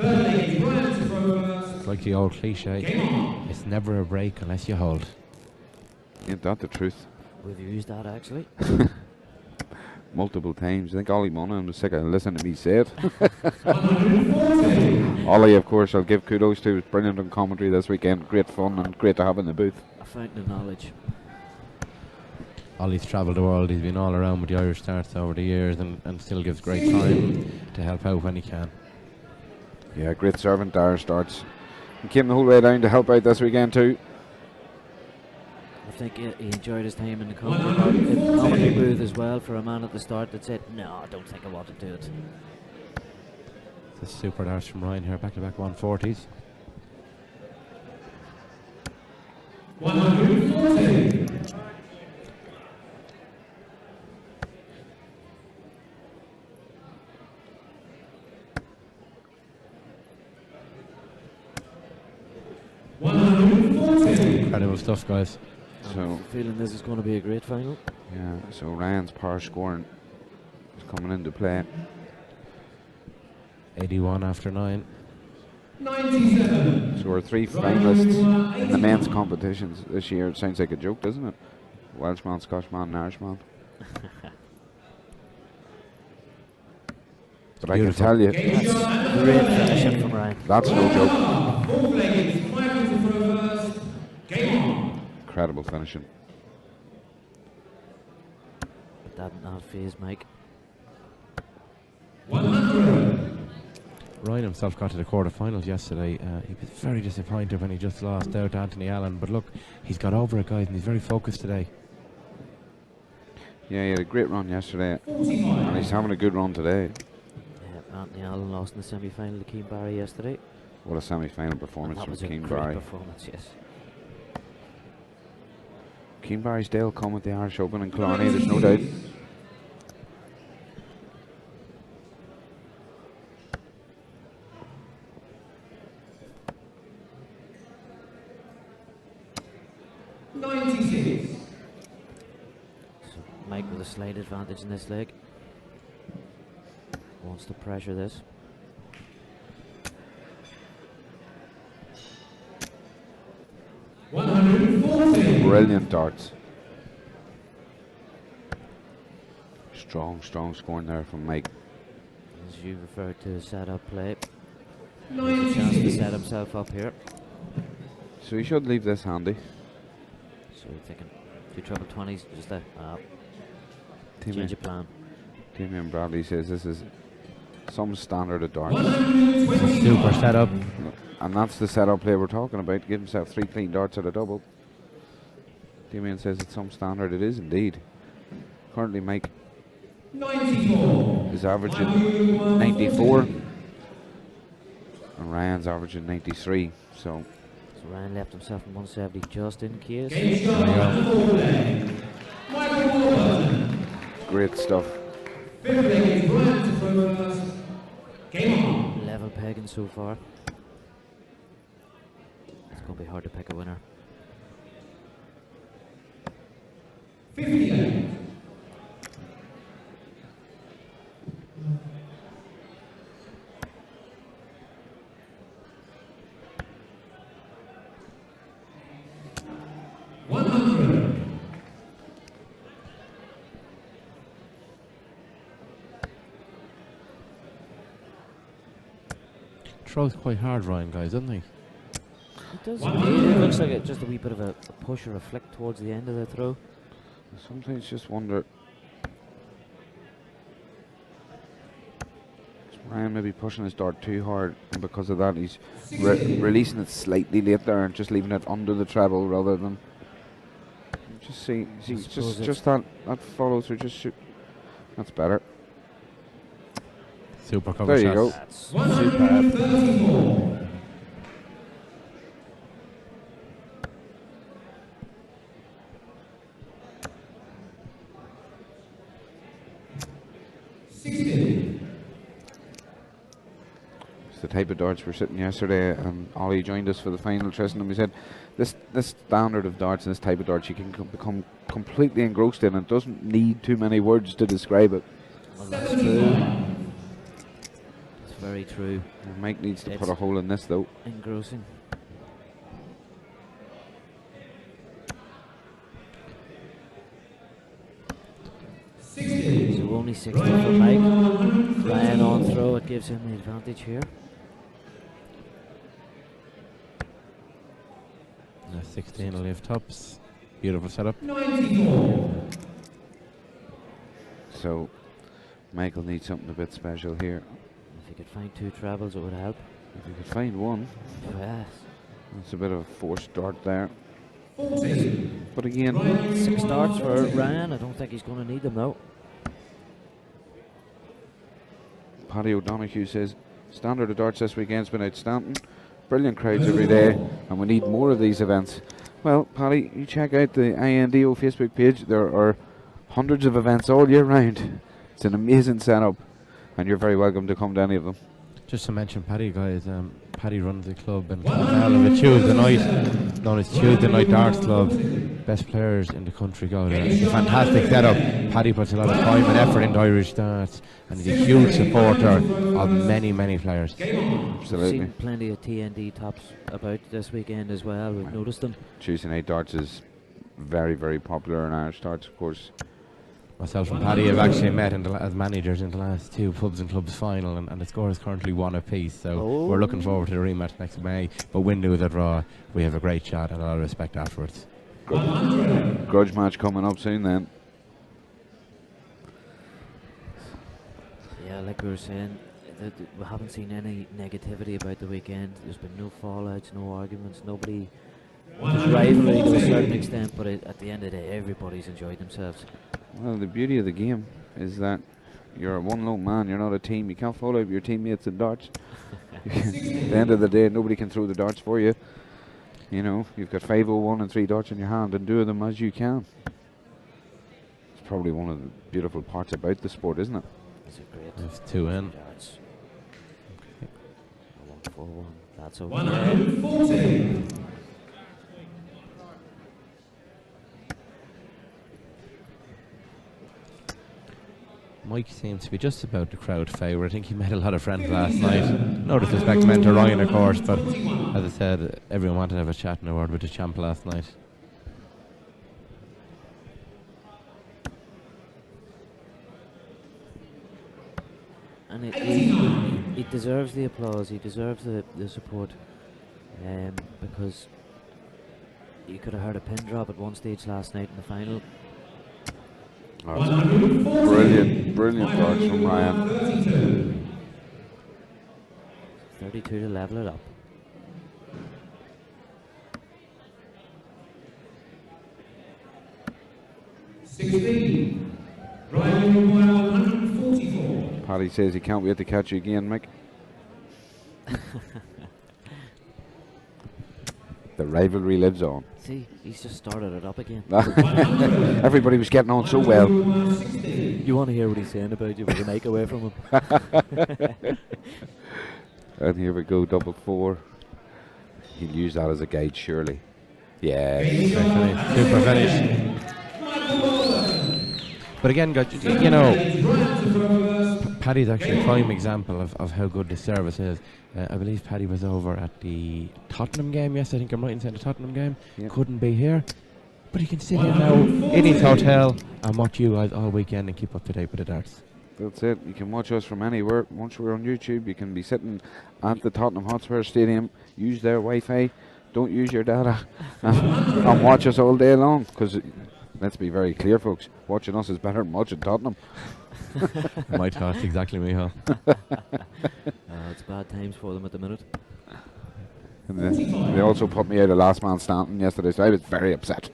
It's like the old cliche, it's never a break unless you hold. Ain't that the truth? We've used that actually. Multiple times. I think Ollie Monaghan was sick of listening to me say it. Ollie, of course, I'll give kudos to. It was brilliant on commentary this weekend. Great fun and great to have in the booth. A fountain of knowledge. Ollie's travelled the world. He's been all around with the Irish starts over the years and still gives great time to help out when he can. Yeah, great servant, Irish starts. He came the whole way down to help out this weekend too. I think he enjoyed his time in the commentary booth as well, for a man at the start that said, no, I don't think I want to do it. It's a super darts from Ryan here, back-to-back 140s. 140. stuff, guys. So I'm feeling this is going to be a great final. yeah, so Ryan's power scoring is coming into play. 81 after 9. 97. So we're 3 finalists in the men's competitions this year. It sounds like a joke, doesn't it? Welshman, Scotsman, and Irishman. But I can tell you, That's great finishing from Ryan. that's no joke. Four-legged, 5 minutes for first. Game on. Incredible finishing. But that not phase Mike. 100. Ryan himself got to the quarterfinals yesterday. He was very disappointed when he just lost out to Anthony Allen. But look, he's got over it, guys, and he's very focused today. Yeah, he had a great run yesterday, and he's having a good run today. Yeah, Anthony Allen lost in the semi-final to Keane Barry yesterday. What a semi-final performance That from was a Keane great Barry. performance, yes. Keane Barry's day will come at the Irish Open in Killarney, there's no doubt. So Mike with a slight advantage in this leg. Wants to pressure this. Brilliant darts. Strong scoring there from Mike. As you referred to setup play. He has a chance to set himself up here. So he should leave this handy. So we're thinking 2 treble 20s, just a Team change of plan. Damian Bradley says this is some standard of darts. Super setup. And that's the setup play we're talking about. Give himself 3 clean darts at a double. Damian says it's some standard. It is indeed. Currently Mike 94. is averaging 94. And Ryan's averaging 93. So Ryan left himself in 170 just in case. great stuff. Level pegging so far. It's going to be hard to pick a winner. 58. Throws quite hard, Ryan, guys, doesn't he? It does. It looks like just a wee bit of a push or a flick towards the end of the throw. Sometimes just wonder, is Ryan maybe pushing his dart too hard, and because of that he's releasing it slightly late there and just leaving it under the treble rather than just just that follow through. Just shoot. That's better. Super cover There you shot. go. That's superb. It's the type of darts we're sitting yesterday, and Ollie joined us for the final, Tristan, and we said this standard of darts and this type of darts you can become completely engrossed in, and it doesn't need too many words to describe it. Well, that's true. It's very true. Mike needs to put a hole in this though. Engrossing. So only 60 for Mike. Ryan on throw, it gives him the advantage here. 16 left tops. Beautiful setup. 94. So Michael needs something a bit special here. If he could find 2 trebles, it would help. If he could find one. Yes. It's a bit of a forced dart there. 40. But again, 6 darts for Ryan. I don't think he's going to need them though. Paddy O'Donoghue says, standard of darts this weekend's been outstanding. Brilliant crowds every day, and we need more of these events. Well, Paddy, you check out the INDO Facebook page. There are hundreds of events all year round. It's an amazing setup, and you're very welcome to come to any of them. Just to mention Paddy, guys, Paddy runs a club in Gleneagle of a Tuesday night, known as Tuesday Night Darts Club. Best players in the country go there. It's a fantastic setup. Paddy puts a lot of time and effort into Irish darts, and he's a huge supporter of many, many players. Absolutely. We've seen plenty of TND tops about this weekend as well. We've noticed them. Tuesday Night Darts is very, very popular in Irish darts, of course. Myself and Paddy have actually met as managers in the last 2 pubs and clubs final, and the score is currently 1 apiece. So we're looking forward to the rematch next May. But win, lose or draw, we have a great chat and a lot of respect afterwards. Grudge match coming up soon then. Yeah, like we were saying, we haven't seen any negativity about the weekend. There's been no fallouts, no arguments, nobody. There's rivalry to a certain extent, but at the end of the day, everybody's enjoyed themselves. Well, the beauty of the game is that you're a one lone man, you're not a team. You can't follow your teammates in darts. At the end of the day, nobody can throw the darts for you. You know, you've got 501 and 3 darts in your hand, and do them as you can. It's probably one of the beautiful parts about the sport, isn't it? It's a great. There's 2 in. Darts. Okay. 141. That's okay. 140. Mike seems to be just about the crowd favourite. I think he made a lot of friends last night. No disrespect meant to Ryan, of course, but as I said, everyone wanted to have a chat and a word with the champ last night. And he deserves the applause, he deserves the support, because you could have heard a pin drop at one stage last night in the final. Oh, brilliant darts from Ryan. 32 to level it up. Ryan 144. Paddy says he can't wait to catch you again, Mick. The rivalry lives on. See, he's just started it up again. Everybody was getting on so well. You want to hear what he's saying about you with a mic away from him. And here we go, 4-4. He'll use that as a guide, surely. Yeah. Super finish. But again, you know, Paddy's actually a prime example of how good the service is. I believe Paddy was over at the Tottenham game yesterday. I think I'm right in saying the Tottenham game. Yep. Couldn't be here. But he can sit here now in his hotel and watch you guys all weekend and keep up to date with the darts. That's it. You can watch us from anywhere. Once we're on YouTube, you can be sitting at the Tottenham Hotspur Stadium, use their Wi-Fi, don't use your data, and watch us all day long. Because let's be very clear, folks, watching us is better than watching Tottenham. My thoughts exactly, Michal. It's bad times for them at the minute. And they also put me out of last man standing yesterday, so I was very upset.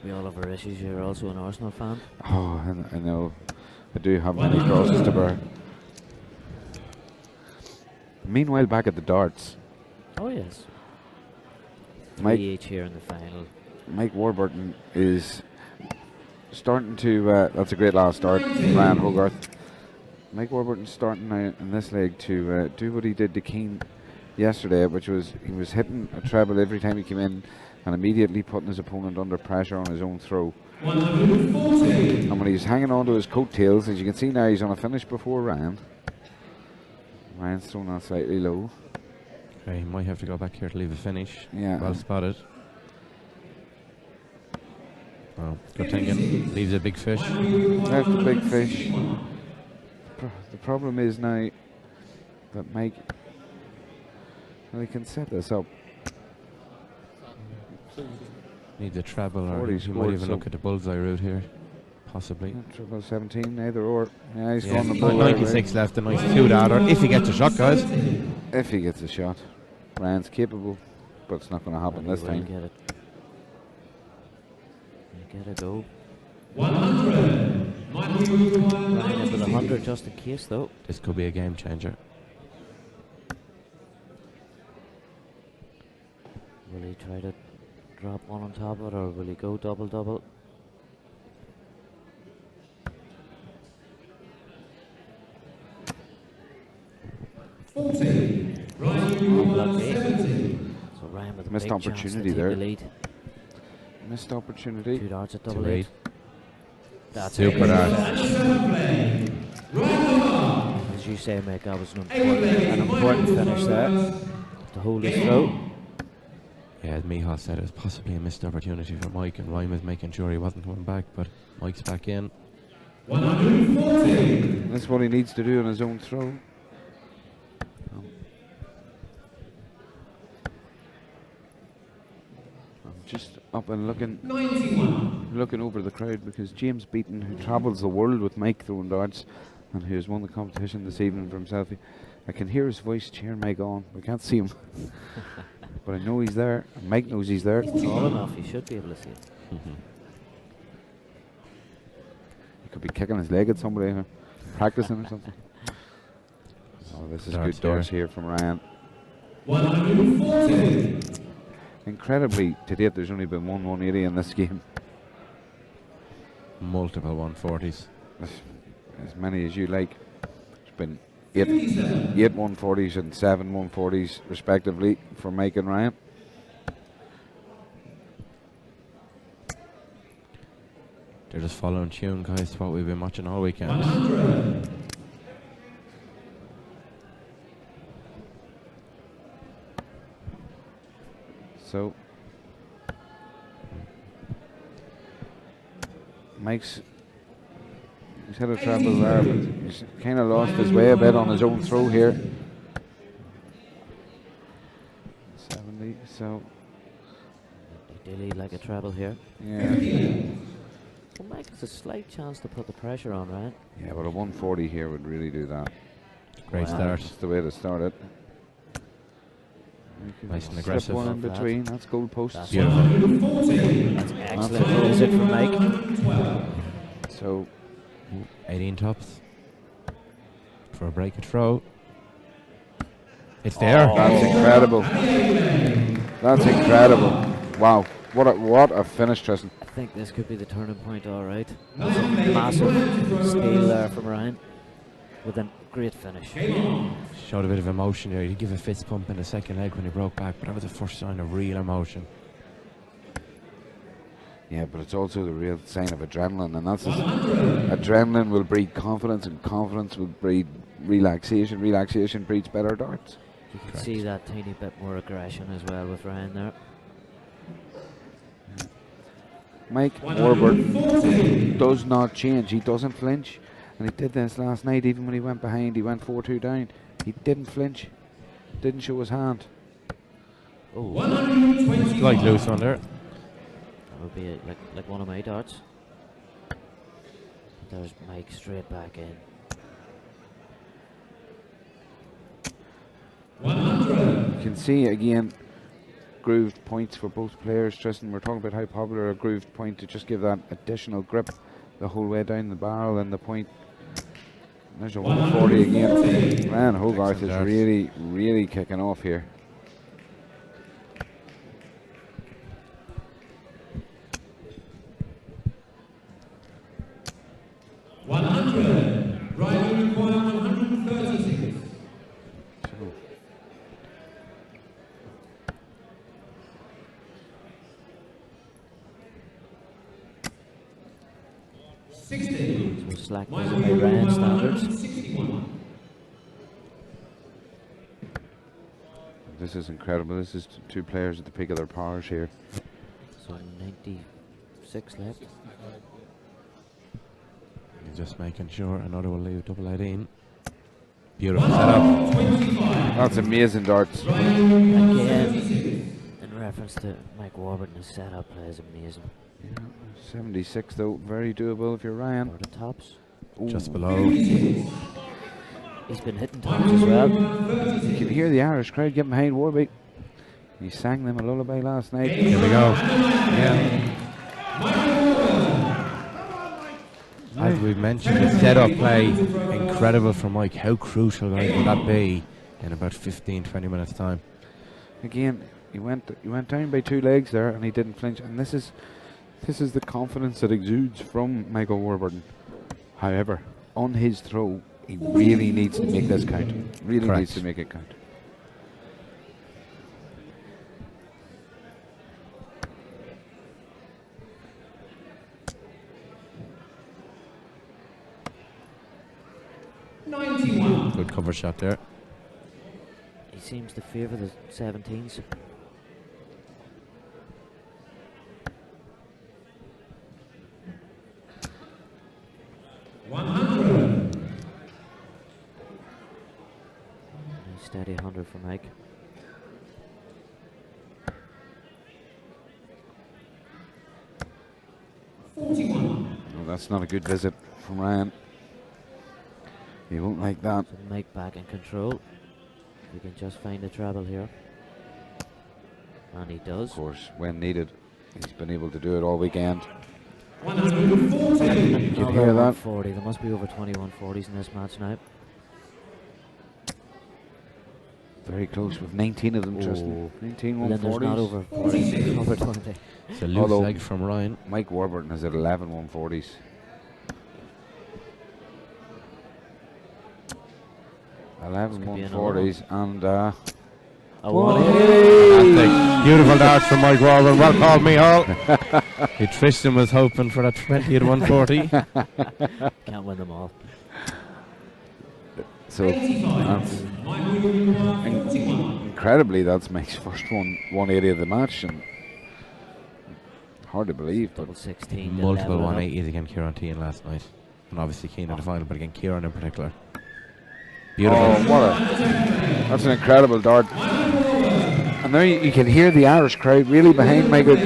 We all have our issues. You're also an Arsenal fan. Oh, I know. I do have many crosses to bear. Meanwhile, back at the darts. Oh yes. Mike, 3 each here in the final. Mike Warburton is starting to. That's a great last start, Ryan Hogarth. Mike Warburton's starting now in this leg to do what he did to Keane yesterday, which was he was hitting a treble every time he came in and immediately putting his opponent under pressure on his own throw. 140. And when he's hanging on to his coattails, as you can see now, he's on a finish before Ryan. Ryan's thrown that slightly low. Okay, he might have to go back here to leave a finish. Yeah. Well spotted. Oh, good thinking. Leaves a big fish. Left a big fish. The problem is now that Mike, well, he can set this up. Needs a treble, or Already he might scored, even so look at the bullseye route here. Possibly. Triple 17, either or. Yeah, he's Yeah, gone the ball 96 left, a nice 2-darter. If he gets a shot, guys. If he gets a shot. Ryan's capable, but it's not going to happen this time. Get it. You get a go. 100. Ryan in with 100 just in case, though. This could be a game changer. Will he try to drop one on top of it, or will he go double-double? So Ryan with a Missed big chance to opportunity take there. the lead. Missed opportunity. 2 darts at double Two 8. eight. That's Super a dart. As you say, Mick, that was an important finish there to hold his throw. Yeah, as Michal said, it was possibly a missed opportunity for Mike, and Ryan was making sure he wasn't coming back, but Mike's back in. 140. That's what he needs to do on his own throw. I'm just up and looking over the crowd because James Beaton, who travels the world with Mike throwing darts and who has won the competition this evening for himself, I can hear his voice cheering Mike on. We can't see him. But I know he's there, and Mike knows he's there. He's tall enough, he should be able to see it. He could be kicking his leg at somebody, practicing or something. Oh, this is good darts here from Ryan. 140. Incredibly, to date, there's only been one 180 in this game. Multiple 140s. As many as you like. There's been eight 140s and 7 140s, respectively, for Mike and Ryan. They're just following tune, guys, to what we've been watching all weekend. 100. So, Mike's he's had a trouble there, but he's kind of lost his way a bit on his own throw here. 70, so. They lead like a treble here. Yeah. Well, Mike has a slight chance to put the pressure on, right? Yeah, but a 140 here would really do that. Great start. That's the way to start it. Nice and Slip aggressive. one in between. That's goal post. That's beautiful. That's excellent. That is it from Mike. So 18 tops for a break and throw. It's there. That's incredible. That's incredible. Wow. What a finish, Tristan. I think this could be the turning point, all right. Massive steal there from Ryan with a great finish. Showed a bit of emotion there. He did give a fist pump in the second leg when he broke back, but that was the first sign of real emotion. Yeah, but it's also the real sign of adrenaline, and that's adrenaline will breed confidence, and confidence will breed relaxation. Relaxation breeds better darts. You can see that tiny bit more aggression as well with Ryan there. Mike Warburton does not change. He doesn't flinch. And he did this last night, even when he went behind. He went 4-2 down. He didn't flinch. Didn't show his hand. Oh, Slight loose on there. that would be like one of my darts. There's Mike straight back in. 100. You can see again grooved points for both players. Tristan, we're talking about how popular a grooved point to just give that additional grip the whole way down the barrel and the point. There's a 140 again. Man, Hogarth is really kicking off here. Ryan required 136. So slack by Ryan standards. This is incredible. This is two players at the peak of their powers here. So 96 left. He's just making sure another will leave double 18. Beautiful setup. That's amazing darts. Again, in reference to Mike Warburton, his setup play is amazing. Yeah, 76 though, very doable if you're Ryan. For the tops. Just below. He's been hitting tops as well. You can hear the Irish crowd getting behind Warbeck. He sang them a lullaby last night. Here we go. Yeah. As we've mentioned, the setup play incredible for Mike. How crucial guys will that be in about 15-20 minutes time? Again, he went down by 2 legs there and he didn't flinch, and this is the confidence that exudes from Michael Warburton. However, on his throw, he really needs to make this count. Really Correct. needs to make it count. 91. Good cover shot there. He seems to favour the 17s. Steady 100 for Mike. Well, that's not a good visit from Ryan. He won't like that. So Mike back in control. We can just find the treble here. And he does. Of course, when needed. He's been able to do it all weekend. 140. You can hear that. 40. There must be over 2140s in this match now. Very close with 19 of them, Tristan. 19 Linda's 140s. not over 40. Over 20. It's a loose leg from Ryan. Mike Warburton has at 11 140s. Eleven 140s and a 180. Beautiful dart from Mike Warburton. Well called, me all. Tristan was hoping for that 20 at 140. Can't win them all. So that's incredibly, that's Mike's first 180 of the match, and hard to believe. But 16. Multiple 180s against Kieran Tehan last night, and obviously Keane in the final, but again Kieran in particular. Beautiful. Oh, that's an incredible dart. And there you can hear the Irish crowd really behind Michael.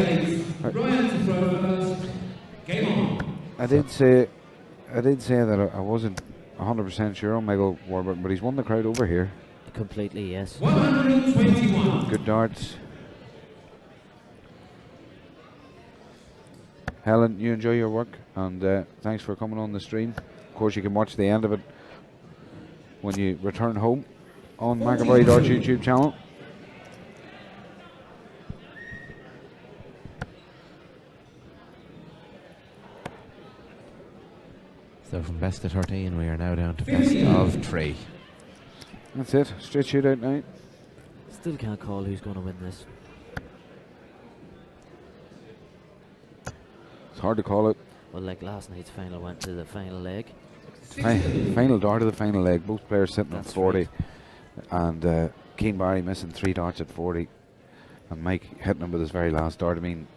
I did say that I wasn't 100% sure on Michael Warburton, but he's won the crowd over here. Completely, yes. 121. Good darts. Helen, you enjoy your work, and thanks for coming on the stream. Of course, you can watch the end of it when you return home on McAvoy Darts YouTube channel. So from best of 13, we are now down to best of 3. That's it. Straight shootout night. Still can't call who's going to win this. It's hard to call it. Well, like last night's final went to the final leg. Final dart of the final leg. Both players sitting That's at 40. right. And Keane Barry missing 3 darts at 40. And Mike hitting him with his very last dart. I mean,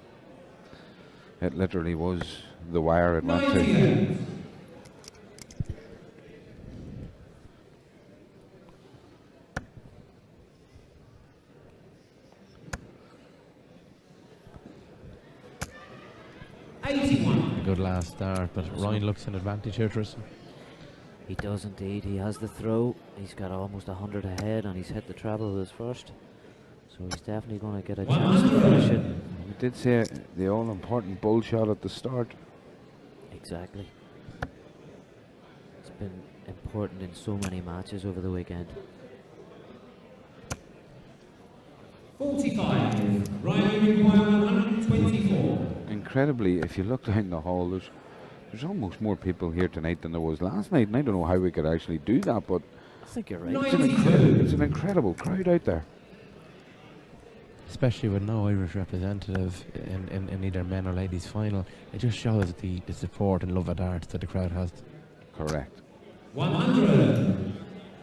it literally was the wire it went to. A good last dart, but Ryan looks an advantage here, Tristan. He does indeed. He has the throw. He's got almost 100 ahead, and he's hit the treble with his first. So he's definitely going to get a chance to finish it. We did say the all-important bull shot at the start. Exactly. It's been important in so many matches over the weekend. 45. Ryan 124. Incredibly, if you look down the hall, there's almost more people here tonight than there was last night, and I don't know how we could actually do that, but I think you're right. It's an incredible crowd out there. Especially with no Irish representative in either men or ladies final. It just shows the support and love of darts that the crowd has. Correct. 100.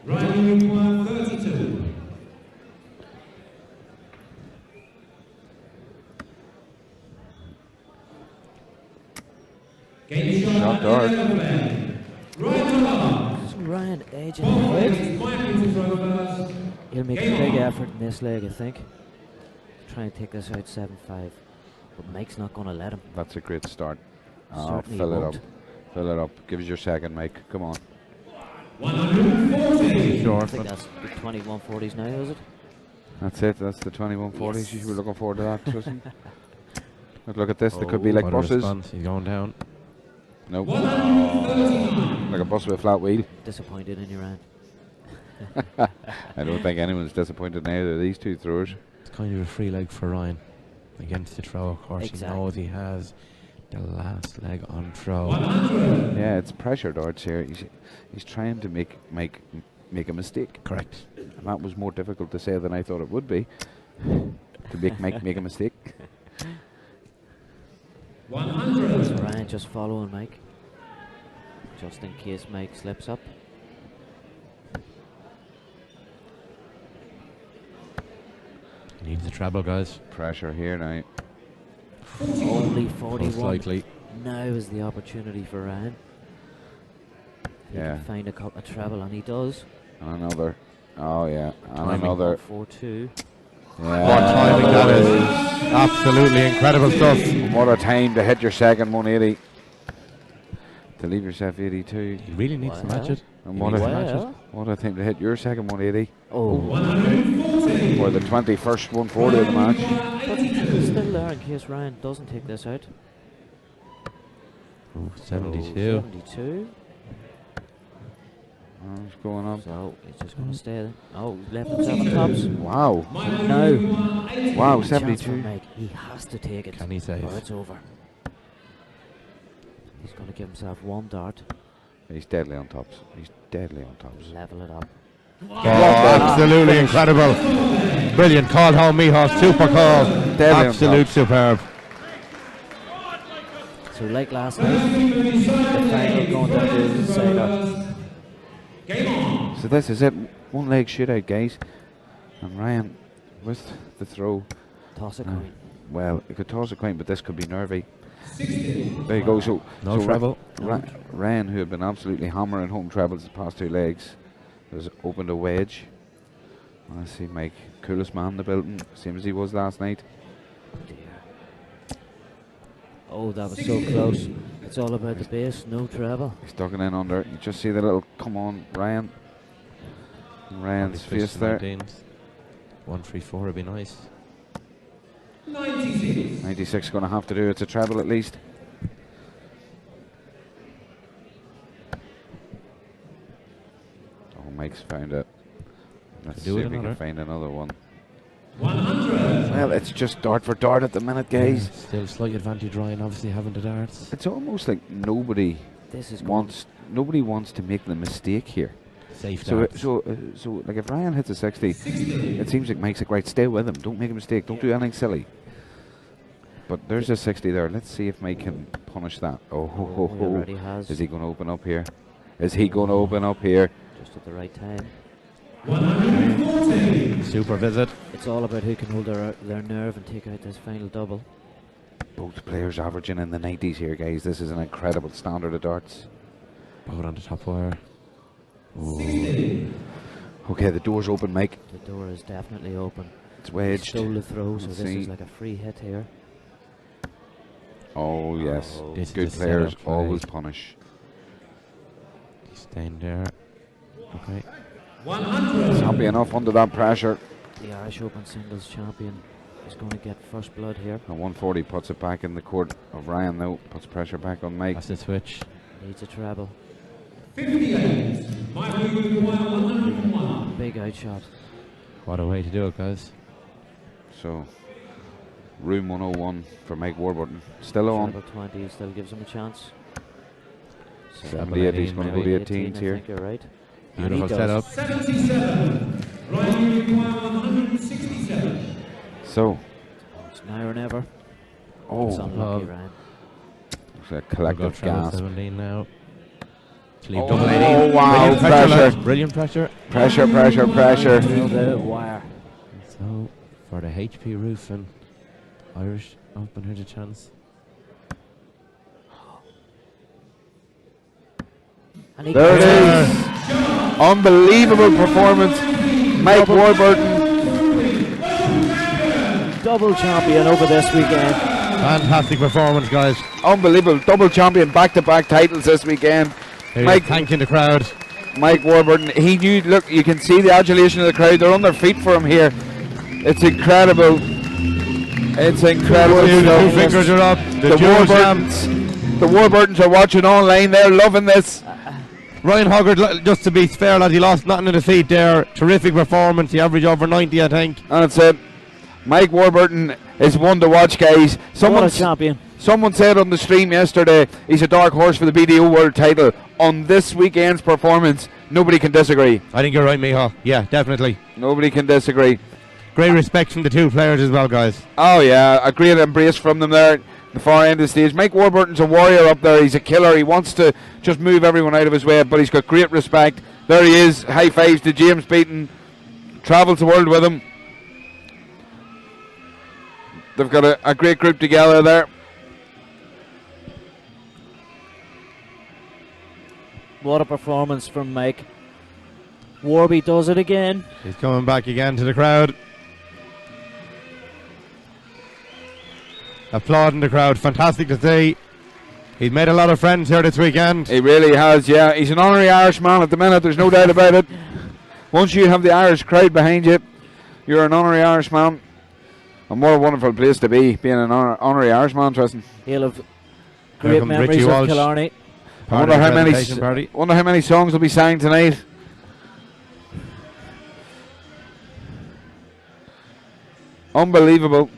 Ryan 132. Shot dart. Ryan edging it. He'll make a big effort in this leg, I think. Try and take this out 7-5. But Mike's not going to let him. That's a great start. Certainly Fill it won't. up. Fill it up. Give us your second, Mike. Come on. 140. Sure. I think that's the 2140s now, is it? That's it. That's the 2140s. Yes. You were looking forward to that, Tristan. Look at this. They could be like What a buses. response. He's going down. Nope. Like a bus with a flat wheel. Disappointed in your hand. I don't think anyone's disappointed in either of these two throwers. It's kind of a free leg for Ryan against the throw. Of course, Exactly. he knows he has the last leg on throw. 100. Yeah, it's pressure darts here. He's trying to make a mistake. Correct. And that was more difficult to say than I thought it would be. To make Mike make a mistake. 100. Ryan just following Mike. Just in case Mike slips up. Needs the treble, guys. Pressure here now. Only Most 41. likely. Now is the opportunity for Ryan. He Yeah. can find a treble, and he does. And another. Oh yeah. And Timing. another. 4-2. Yeah. What timing that is. Absolutely incredible stuff. What a time to hit your second 180. To leave yourself 82. He really needs to match it. And He what needs a, to match it. what a time to hit your second 180. Oh. For the 21st 140 of the match. But he's still there in case Ryan doesn't take this out. Ooh, 72. 72. What's going on? So he's just going to stay there. Oh, he's left himself on tops. Wow. No. Wow, Chance for 72. Meg. He has to take it. Can he save? Or it's over. He's going to give himself one dart. He's deadly on tops. He's deadly on tops. Level it up. Oh, absolutely incredible. Brilliant call home, Miho. Super call. Absolute superb. So like last night, the final going down to the side. So this is it. One leg shootout, guys. And Ryan with the throw. Toss a coin. Well, you could toss a coin, but this could be nervy. There you go. So No treble. Ryan, who had been absolutely hammering home trebles the past two legs, has opened a wedge. I see Mike, coolest man in the building, same as he was last night. Oh, that was so close. It's all about the base, no treble. He's ducking in under. You just see the little come on, Ryan. And Ryan's face there. 134 would be nice. 96 going to have to do. It's a treble at least. Oh, Mike's found it. Let's see if we can find another one. 100. Well, it's just dart for dart at the minute, guys. Still slight advantage, Ryan, obviously having the darts. It's almost like nobody wants to make the mistake here. Safe so, darts. so like if Ryan hits a 60, it seems like Mike's like, right, stay with him. Don't make a mistake. Don't do anything silly. But there's a 60 there. Let's see if Mike can punish that. Oh, ho, ho, He ho. already has. Is he going to open up here? Is he going to open up here? Just at the right time. 140. Super visit. It's all about who can hold their nerve and take out this final double. Both players averaging in the 90s here, guys. This is an incredible standard of darts. Both on the top wire. Ooh. Okay, the door's open, Mike. The door is definitely open. It's wedged. He stole the throw, so Let's this see. is like a free hit here. Oh, yes. This Good is a players setup play. always punish. He's staying there. Okay. 100. He's happy enough under that pressure. The Irish Open singles champion is going to get first blood here. And 140 puts it back in the court of Ryan, though. Puts pressure back on Mike. That's the switch. Needs a treble. 58. Might we require 101. Big outshot. What a way to do it, guys. So, room 101 for Mike Warburton. Still on. Treble 20 still gives him a chance. 78, he's going to go to 18 18s I here. think you're right. Beautiful And he setup. does. 77. Right, we require 167. So, It's now or never. oh, It's unlucky, Ryan. it's a We'll go collective treble gasp. 17 now. Leave Oh, double 18. oh, wow, Brilliant pressure, pressure. lads. Brilliant pressure. Pressure, pressure, pressure. Nailed the wire. So, for the HP roof and Irish Open, here's a chance. And he There it gets is. Unbelievable performance. Mike Warburton. double champion over this weekend. Fantastic performance, guys. Unbelievable. Double champion, back-to-back titles this weekend. Here Mike, thanking the crowd. Mike Warburton, he knew, look, you can see the adulation of the crowd. They're on their feet for him here. It's incredible. It's incredible. Two fingers are up. The Warburtons are watching online. They're loving this. Ryan Hoggard, just to be fair, lad, he lost nothing in the feet there. Terrific performance. He averaged over 90, I think. And it's it. Mike Warburton is one to watch, guys. What a champion. Someone said on the stream yesterday he's a dark horse for the BDO World title. On this weekend's performance, nobody can disagree. I think you're right, Miho. Yeah, definitely. Nobody can disagree. Great respect from the two players as well, guys. Oh yeah, a great embrace from them there at the far end of the stage. Mike Warburton's a warrior up there. He's a killer. He wants to just move everyone out of his way, but he's got great respect. There he is. High fives to James Beaton. Travels the world with him. They've got a great group together there. What a performance from Mike. Warby does it again. He's coming back again to the crowd. Applauding the crowd. Fantastic to see. He's made a lot of friends here this weekend. He really has, yeah. He's an honorary Irishman at the minute, there's no doubt about it. Once you have the Irish crowd behind you, you're an honorary Irishman. And what a wonderful place to be, being an honorary Irishman, Tristan. He'll have great memories of Killarney. I wonder how many songs will be sang tonight. Unbelievable.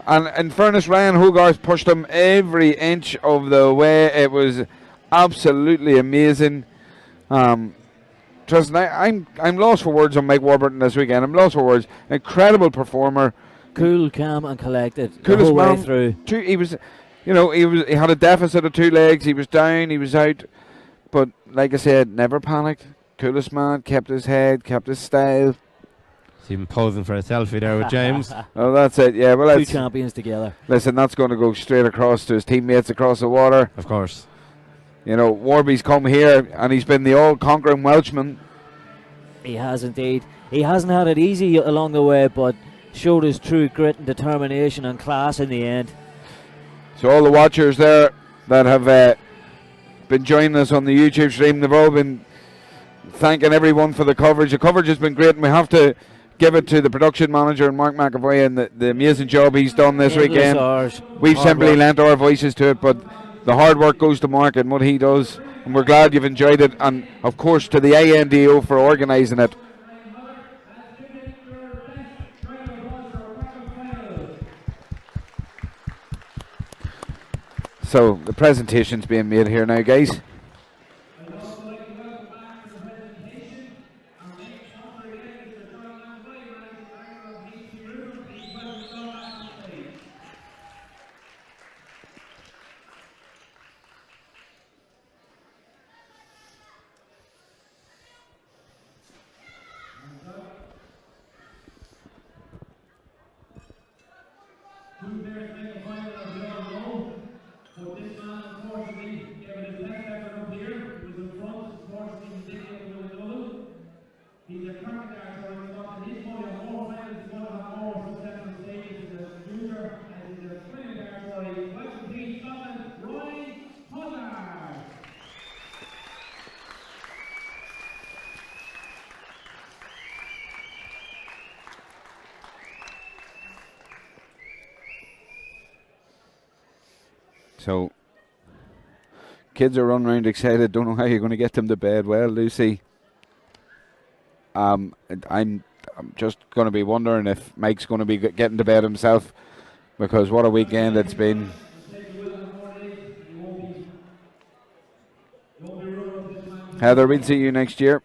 And in fairness, Ryan Hogarth pushed him every inch of the way. It was absolutely amazing. Tristan, I'm lost for words on Mike Warburton this weekend. I'm lost for words. Incredible performer. Cool, calm, and collected the whole way through. He was, you know, he had a deficit of 2 legs. He was down. He was out. But like I said, never panicked. Coolest man. Kept his head. Kept his style. He's even posing for a selfie there with James. Oh, that's it. Yeah, well, two champions together. Listen, that's going to go straight across to his teammates across the water. Of course. You know, Warby's come here and he's been the all-conquering Welshman. He has indeed. He hasn't had it easy along the way, but showed his true grit and determination and class in the end. So all the watchers there that have been joining us on the YouTube stream, they've all been thanking everyone for the coverage. The coverage has been great, and we have to give it to the production manager and Mark McAvoy and the amazing job he's done this weekend. We've simply lent our voices to it, but the hard work goes to Mark and what he does, and we're glad you've enjoyed it, and of course to the INDO for organising it. So the presentation's being made here now, guys. So, kids are running around excited, don't know how you're going to get them to bed. Well, Lucy, I'm just going to be wondering if Mike's going to be getting to bed himself, because what a weekend it's been. Heather, we'll see you next year.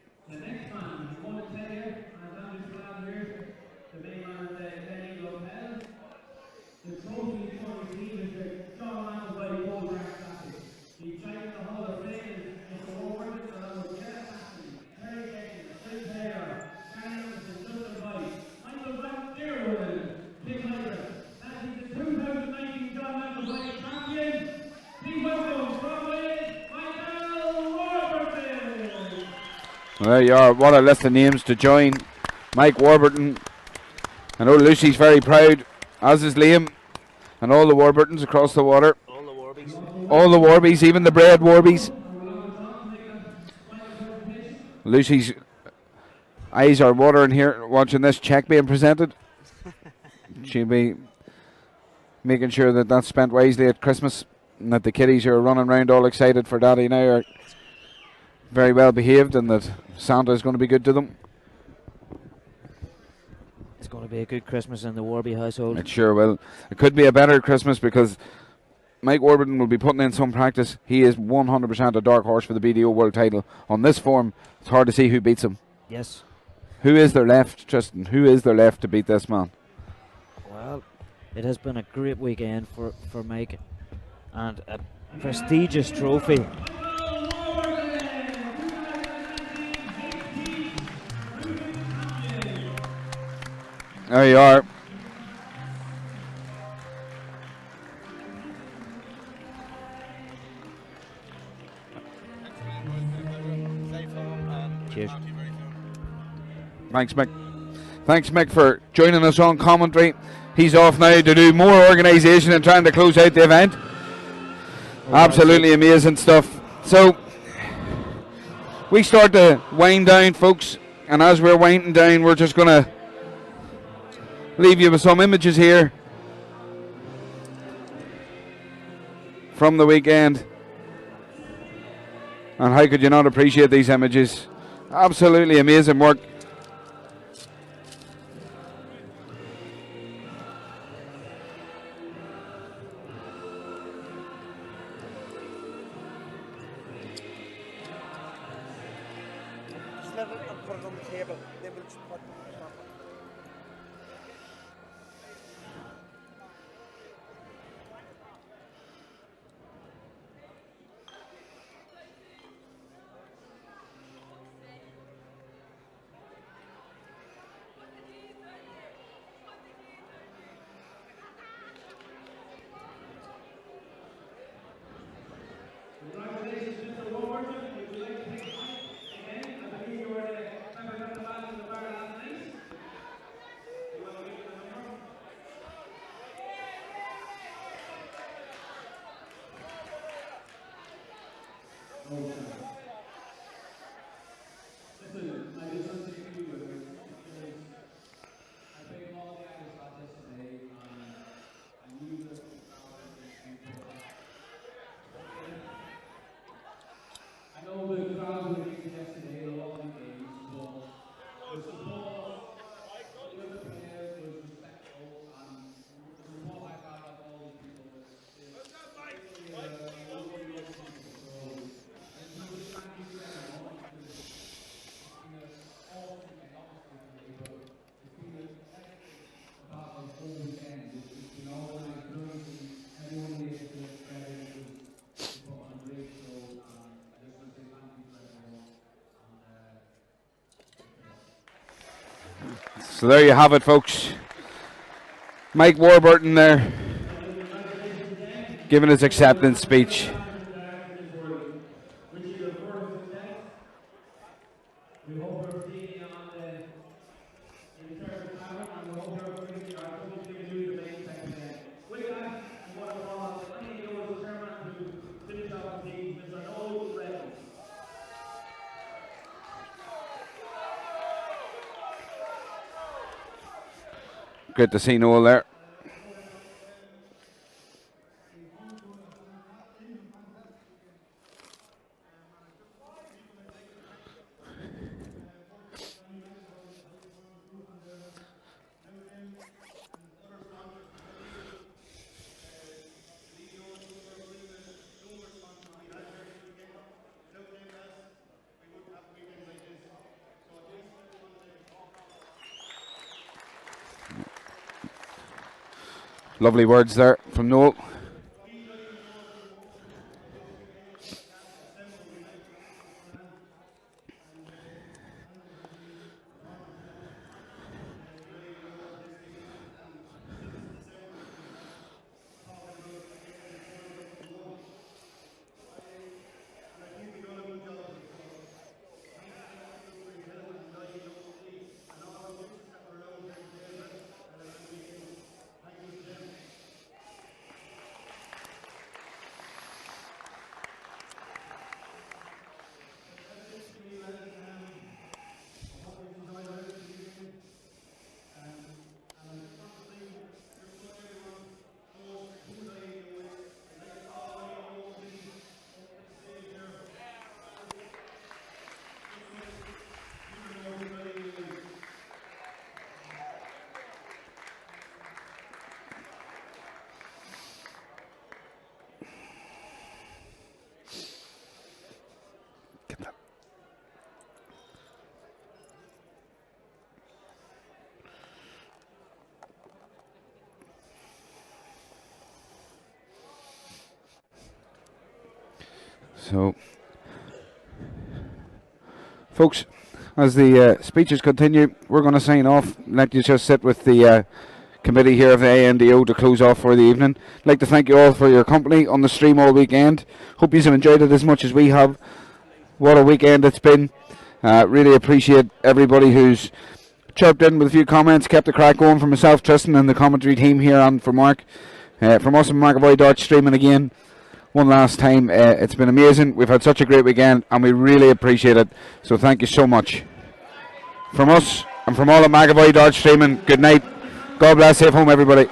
There you are. What a list of names to join. Mike Warburton. I know Lucy's very proud, as is Liam, and all the Warburtons across the water. All the Warbies. All the Warbies, even the bred Warbies. Lucy's eyes are watering here watching this cheque being presented. She'll be making sure that that's spent wisely at Christmas, and that the kiddies who are running around all excited for Daddy now are very well behaved, and that Santa is going to be good to them. It's going to be a good Christmas in the Warby household. It sure will. It could be a better Christmas because Mike Warburton will be putting in some practice. He is 100% a dark horse for the BDO World title. On this form, it's hard to see who beats him. Yes. Who is there left, Tristan? Who is there left to beat this man? Well, it has been a great weekend for Mike, and a prestigious trophy. There you are. Cheers. Thanks, Mick. Thanks, Mick, for joining us on commentary. He's off now to do more organisation and trying to close out the event. Absolutely amazing stuff. So, we start to wind down, folks, and as we're winding down, we're just going to leave you with some images here from the weekend. And how could you not appreciate these images? Absolutely amazing work. So there you have it, folks. Mike Warburton there, giving his acceptance speech. Great to see Noel there. Lovely words there from Noel. So, folks, as the speeches continue, we're going to sign off. Let you just sit with the committee here of the INDO to close off for the evening. I'd like to thank you all for your company on the stream all weekend. Hope you have enjoyed it as much as we have. What a weekend it's been. Really appreciate everybody who's chirped in with a few comments, kept the crack going for myself, Tristan, and the commentary team here, and for Mark. From us and McAvoy Darts streaming again one last time. It's been amazing. We've had such a great weekend, and we really appreciate it. So thank you so much. From us and from all of McAvoy Darts streaming, good night. God bless. Safe home, everybody.